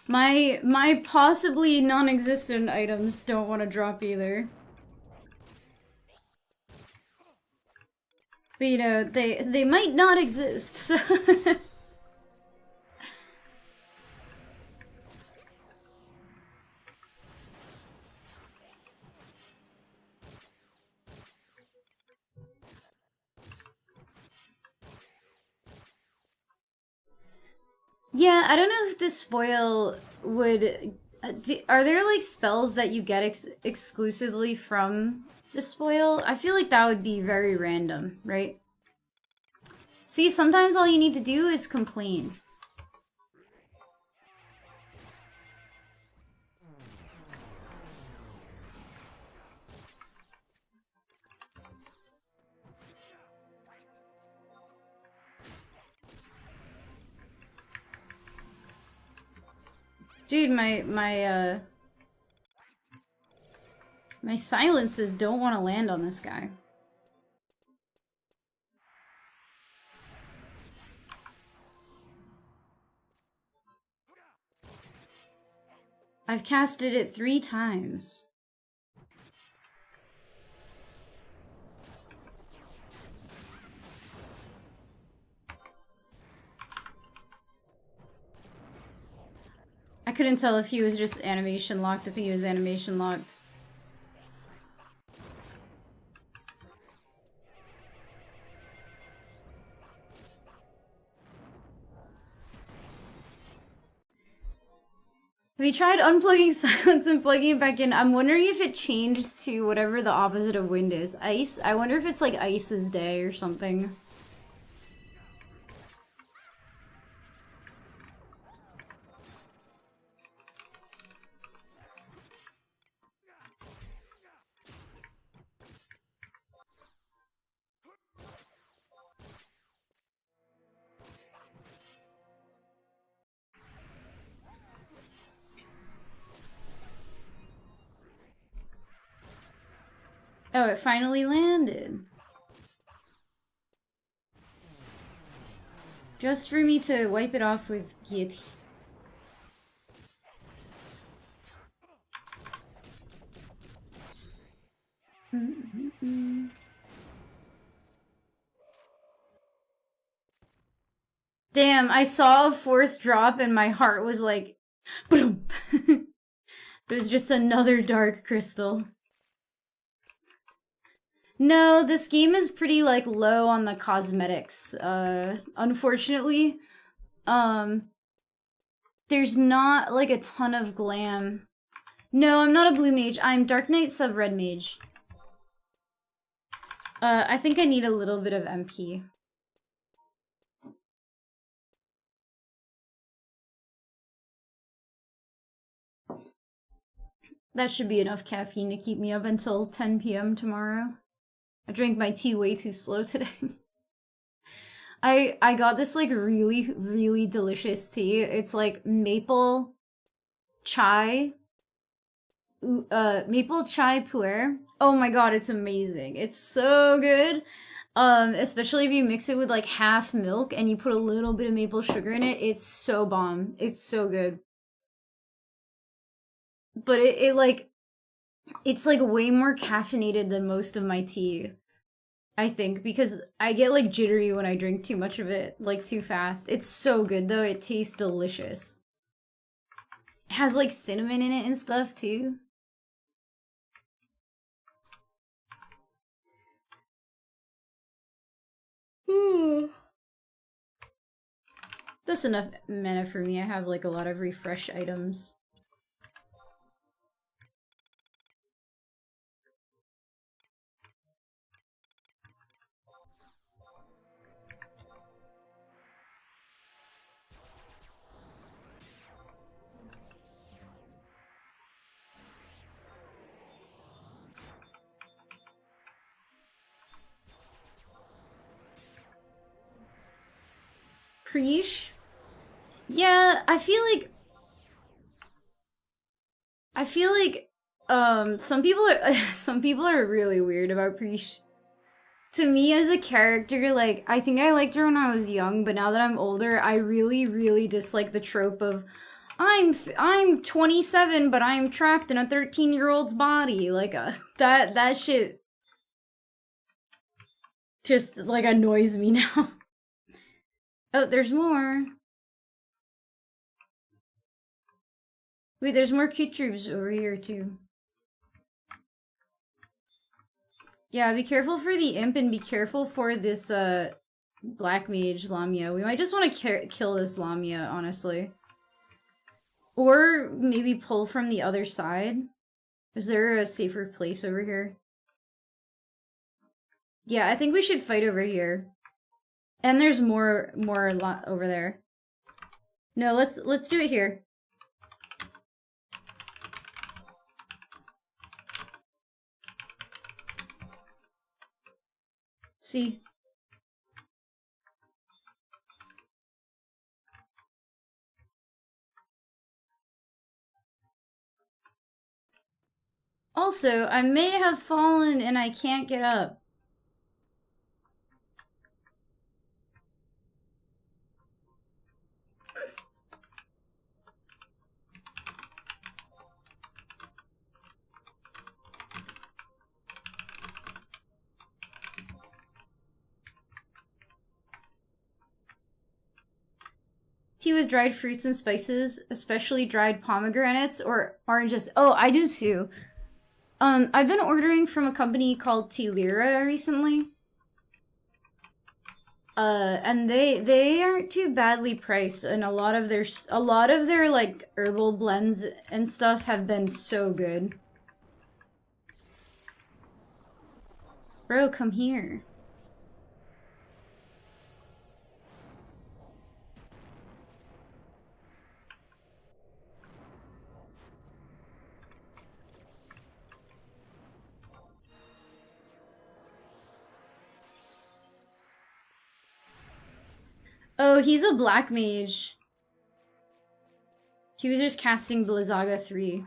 My possibly non-existent items don't want to drop either. But you know, they might not exist, so yeah, I don't know if Despoil would... are there, like, spells that you get exclusively from Despoil? I feel like that would be very random, right? See, sometimes all you need to do is complain. Dude, my silences don't want to land on this guy. I've casted it 3 times. I couldn't tell if he was just animation locked. I think he was animation locked. Have you tried unplugging silence and plugging it back in? I'm wondering if it changed to whatever the opposite of wind is. Ice? I wonder if it's like Ice's day or something. Oh, it finally landed. Just for me to wipe it off with Git. Damn, I saw a 4th drop and my heart was like, boom. It was just another dark crystal. No, this game is pretty, like, low on the cosmetics, unfortunately. There's not, like, a ton of glam. No, I'm not a blue mage. I'm Dark Knight sub-red mage. I think I need a little bit of MP. That should be enough caffeine to keep me up until 10 p.m. tomorrow. I drank my tea way too slow today. I got this like really, really delicious tea. It's like maple chai pu'er. Oh my god, it's amazing. It's so good. Especially if you mix it with like half milk and you put a little bit of maple sugar in it. It's so bomb. It's so good. But it's like way more caffeinated than most of my tea, I think, because I get like jittery when I drink too much of it, like too fast. It's so good though, it tastes delicious. It has like cinnamon in it and stuff too. That's enough mana for me. I have like a lot of refresh items. Preesh? Yeah, I feel like some people are really weird about Preesh. To me as a character, like, I think I liked her when I was young, but now that I'm older, I really, really dislike the trope of I'm 27, but I'm trapped in a 13-year-old's body. Like, that shit just, like, annoys me now. Oh, there's more. Wait, there's more cute troops over here, too. Yeah, be careful for the imp and be careful for this, Black Mage Lamia. We might just want to kill this Lamia, honestly. Or maybe pull from the other side. Is there a safer place over here? Yeah, I think we should fight over here. And there's more over there. No, let's do it here. See? Also, I may have fallen and I can't get up. Tea with dried fruits and spices, especially dried pomegranates or oranges. Oh, I do too. I've been ordering from a company called Tea Lira recently. And they aren't too badly priced, and a lot of their like herbal blends and stuff have been so good. Bro, come here. Oh, he's a black mage. He was just casting Blizzaga 3.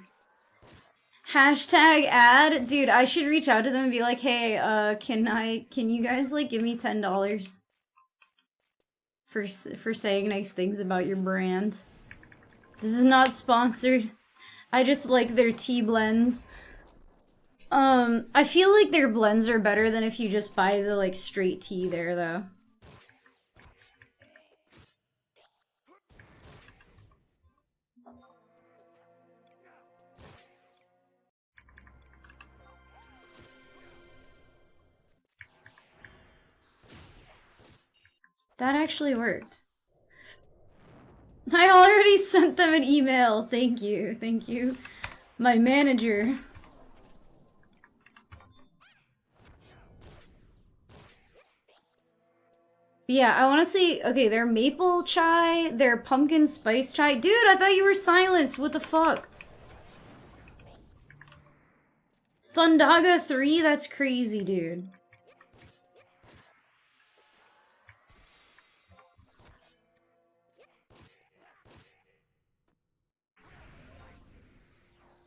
Hashtag ad? Dude, I should reach out to them and be like, hey, can you guys, like, give me $10 for saying nice things about your brand? This is not sponsored. I just like their tea blends. I feel like their blends are better than if you just buy the, like, straight tea there, though. That actually worked. I already sent them an email. Thank you. Thank you. My manager. But yeah, I want to see... Okay, their maple chai, their pumpkin spice chai. Dude, I thought you were silenced. What the fuck? Thundaga 3? That's crazy, dude.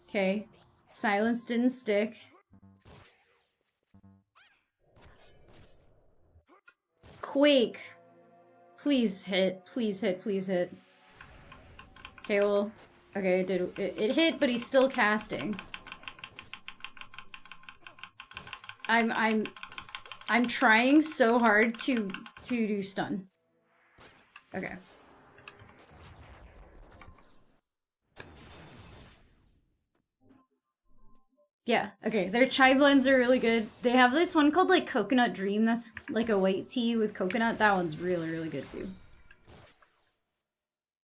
Okay. Silence didn't stick. Quake. Please hit. Please hit. Please hit. Okay, well... Okay, it hit, but he's still casting. I'm trying so hard to do stun. Okay. Yeah, okay, their chai blends are really good. They have this one called, like, Coconut Dream, that's like a white tea with coconut. That one's really, really good, too.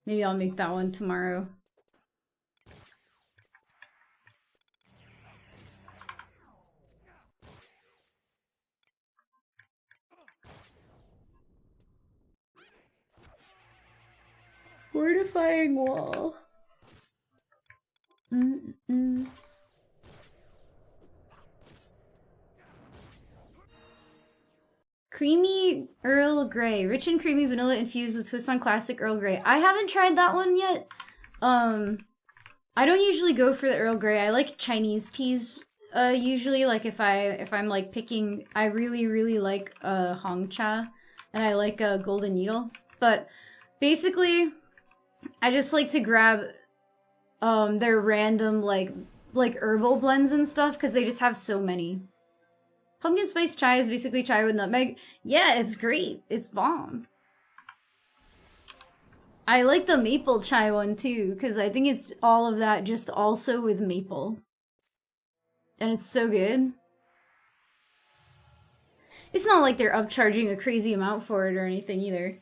Maybe I'll make that one tomorrow. Fortifying wall. Creamy Earl Grey. Rich and creamy vanilla infused with twist on classic Earl Grey. I haven't tried that one yet. I don't usually go for the Earl Grey. I like Chinese teas usually. Like if I'm like picking, I really like Hong Cha, and I like Golden Needle. But basically, I just like to grab their random like herbal blends and stuff because they just have so many. Pumpkin spice chai is basically chai with nutmeg. Yeah, it's great. It's bomb. I like the maple chai one too, because I think it's all of that just also with maple. And it's so good. It's not like they're upcharging a crazy amount for it or anything either.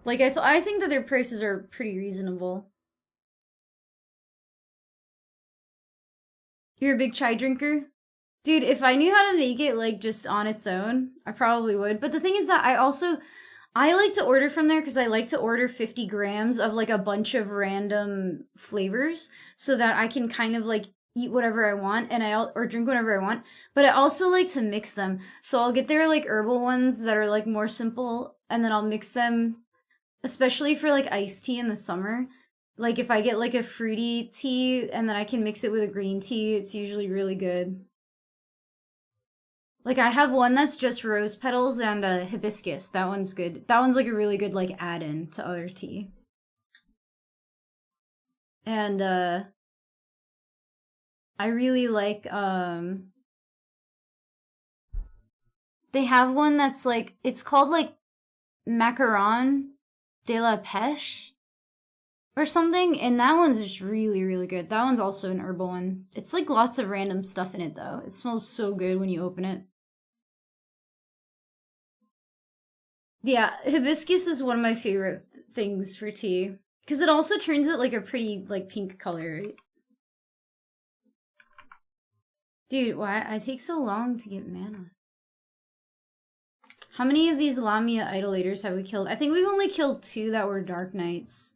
Like, I think that their prices are pretty reasonable. You're a big chai drinker? Dude, if I knew how to make it, like, just on its own, I probably would. But the thing is that I like to order from there because I like to order 50 grams of, like, a bunch of random flavors so that I can kind of, like, eat whatever I want or drink whatever I want. But I also like to mix them. So I'll get their, like, herbal ones that are, like, more simple, and then I'll mix them, especially for, like, iced tea in the summer. Like, if I get, like, a fruity tea and then I can mix it with a green tea, it's usually really good. Like, I have one that's just rose petals and hibiscus. That one's good. That one's, like, a really good, like, add-in to other tea. And, I really like, they have one that's, like, it's called, like, macaron de la pêche or something, and that one's just really good. That one's also an herbal one. It's, like, lots of random stuff in it, though. It smells so good when you open it. Yeah, hibiscus is one of my favorite things for tea. Because it also turns it, like, a pretty, like, pink color, right? Dude, why? I take so long to get mana. How many of these Lamia idolators have we killed? I think we've only killed 2 that were Dark Knights.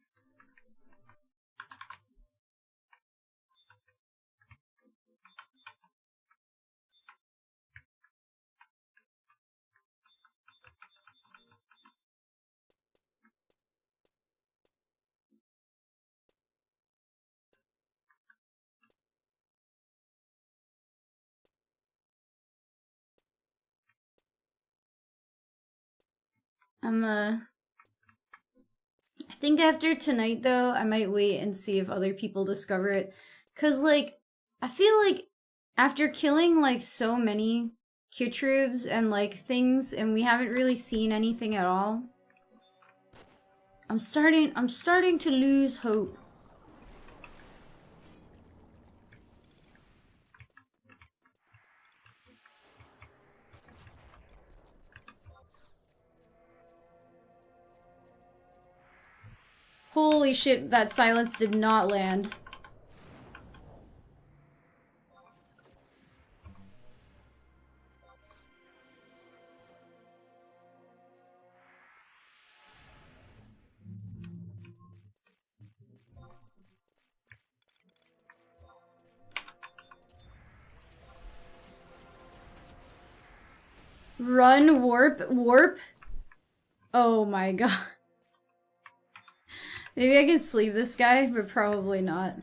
I think after tonight, though, I might wait and see if other people discover it. 'Cause, like, I feel like after killing, like, so many Q-trubes and, like, things, and we haven't really seen anything at all, I'm starting to lose hope. Holy shit, that silence did not land. Run, warp? Oh my god. Maybe I can sleeve this guy, but probably not.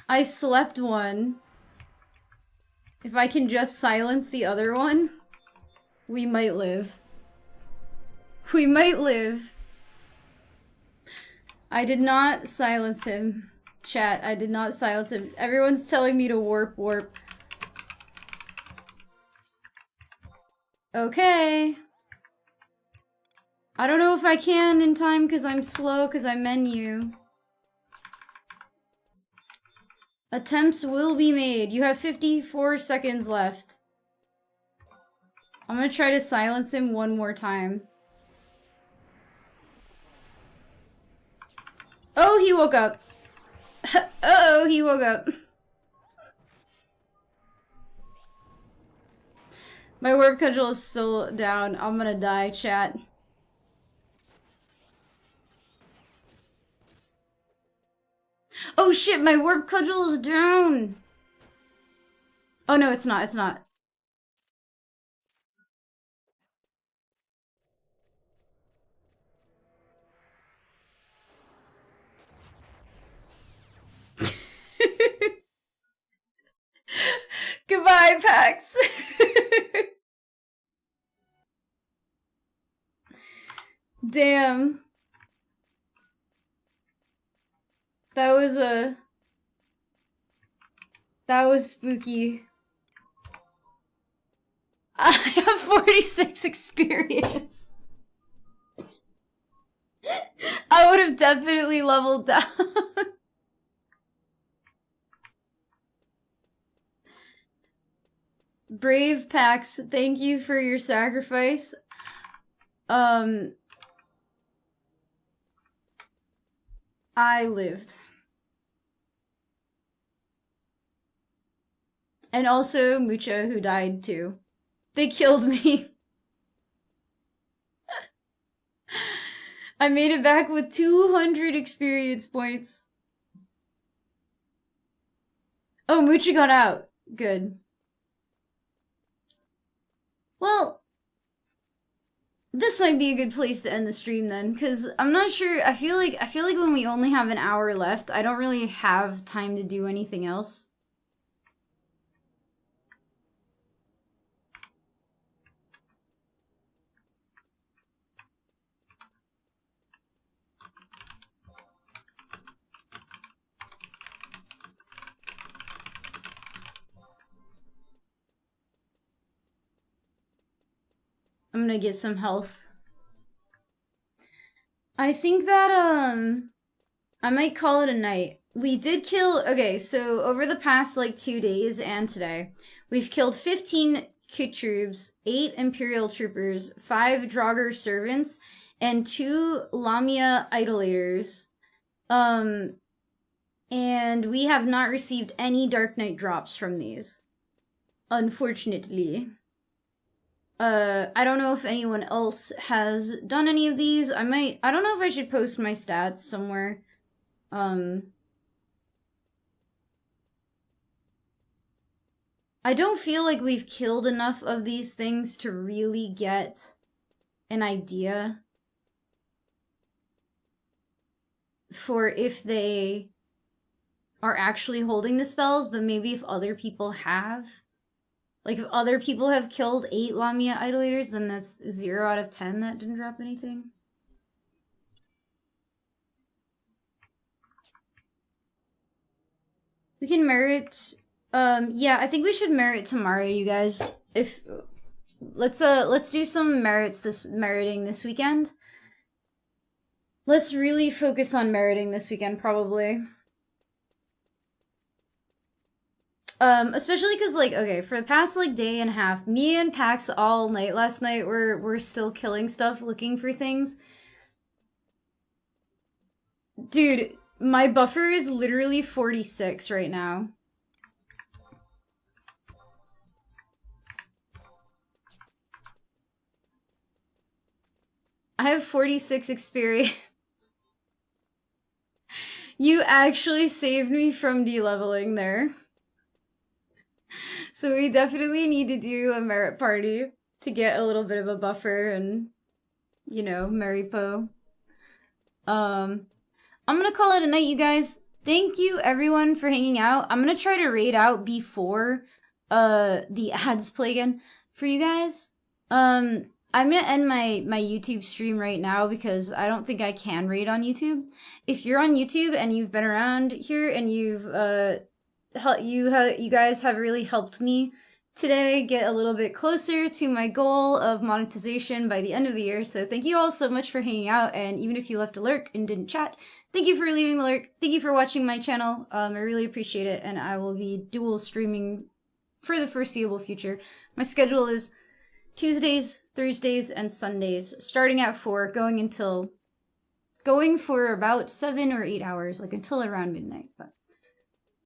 I slept one. If I can just silence the other one, we might live. We might live. I did not silence him. Chat, I did not silence him. Everyone's telling me to warp. Okay. I don't know if I can in time because I'm slow because I menu. Attempts will be made. You have 54 seconds left. I'm gonna try to silence him one more time. Oh, he woke up. Uh-oh, he woke up. My warp cudgel is still down. I'm gonna die, chat. Oh shit, my warp cudgel is down! Oh no, it's not, it's not. Goodbye, Pax! Damn. That was spooky. I have 46 experience. I would have definitely leveled down. Brave Pax, thank you for your sacrifice. I lived. And also Mucha, who died too. They killed me. I made it back with 200 experience points. Oh, Mucha got out. Good. Well, this might be a good place to end the stream then, because I'm not sure. I feel like when we only have an hour left, I don't really have time to do anything else. I'm gonna get some health. I think that, I might call it a night. We did kill, okay, so over the past, like, 2 days and today, we've killed 15 Kit troops, 8 Imperial troopers, 5 Draugr servants, and 2 Lamia idolators. And we have not received any Dark Knight drops from these. Unfortunately. I don't know if anyone else has done any of these. I don't know if I should post my stats somewhere. I don't feel like we've killed enough of these things to really get an idea for if they are actually holding the spells, but maybe if other people have. Like, if other people have killed 8 Lamia idolators, then that's 0 out of 10 that didn't drop anything. We can merit, yeah, I think we should merit tomorrow, you guys. Let's do some meriting this weekend. Let's really focus on meriting this weekend, probably. Especially because, like, okay, for the past, like, day and a half, me and Pax all night last night were still killing stuff, looking for things. Dude, my buffer is literally 46 right now. I have 46 experience. You actually saved me from de-leveling there. So we definitely need to do a merit party to get a little bit of a buffer and, you know, Mary Po. I'm gonna call it a night, you guys. Thank you, everyone, for hanging out. I'm gonna try to raid out before the ads play again for you guys. I'm gonna end my YouTube stream right now because I don't think I can raid on YouTube. If you're on YouTube and you've been around here and you've you guys have really helped me today get a little bit closer to my goal of monetization by the end of the year. So thank you all so much for hanging out, and even if you left a lurk and didn't chat, thank you for leaving the lurk. Thank you for watching my channel. I really appreciate it, and I will be dual streaming for the foreseeable future. My schedule is Tuesdays, Thursdays, and Sundays, starting at 4, going for about 7 or 8 hours, like until around midnight. But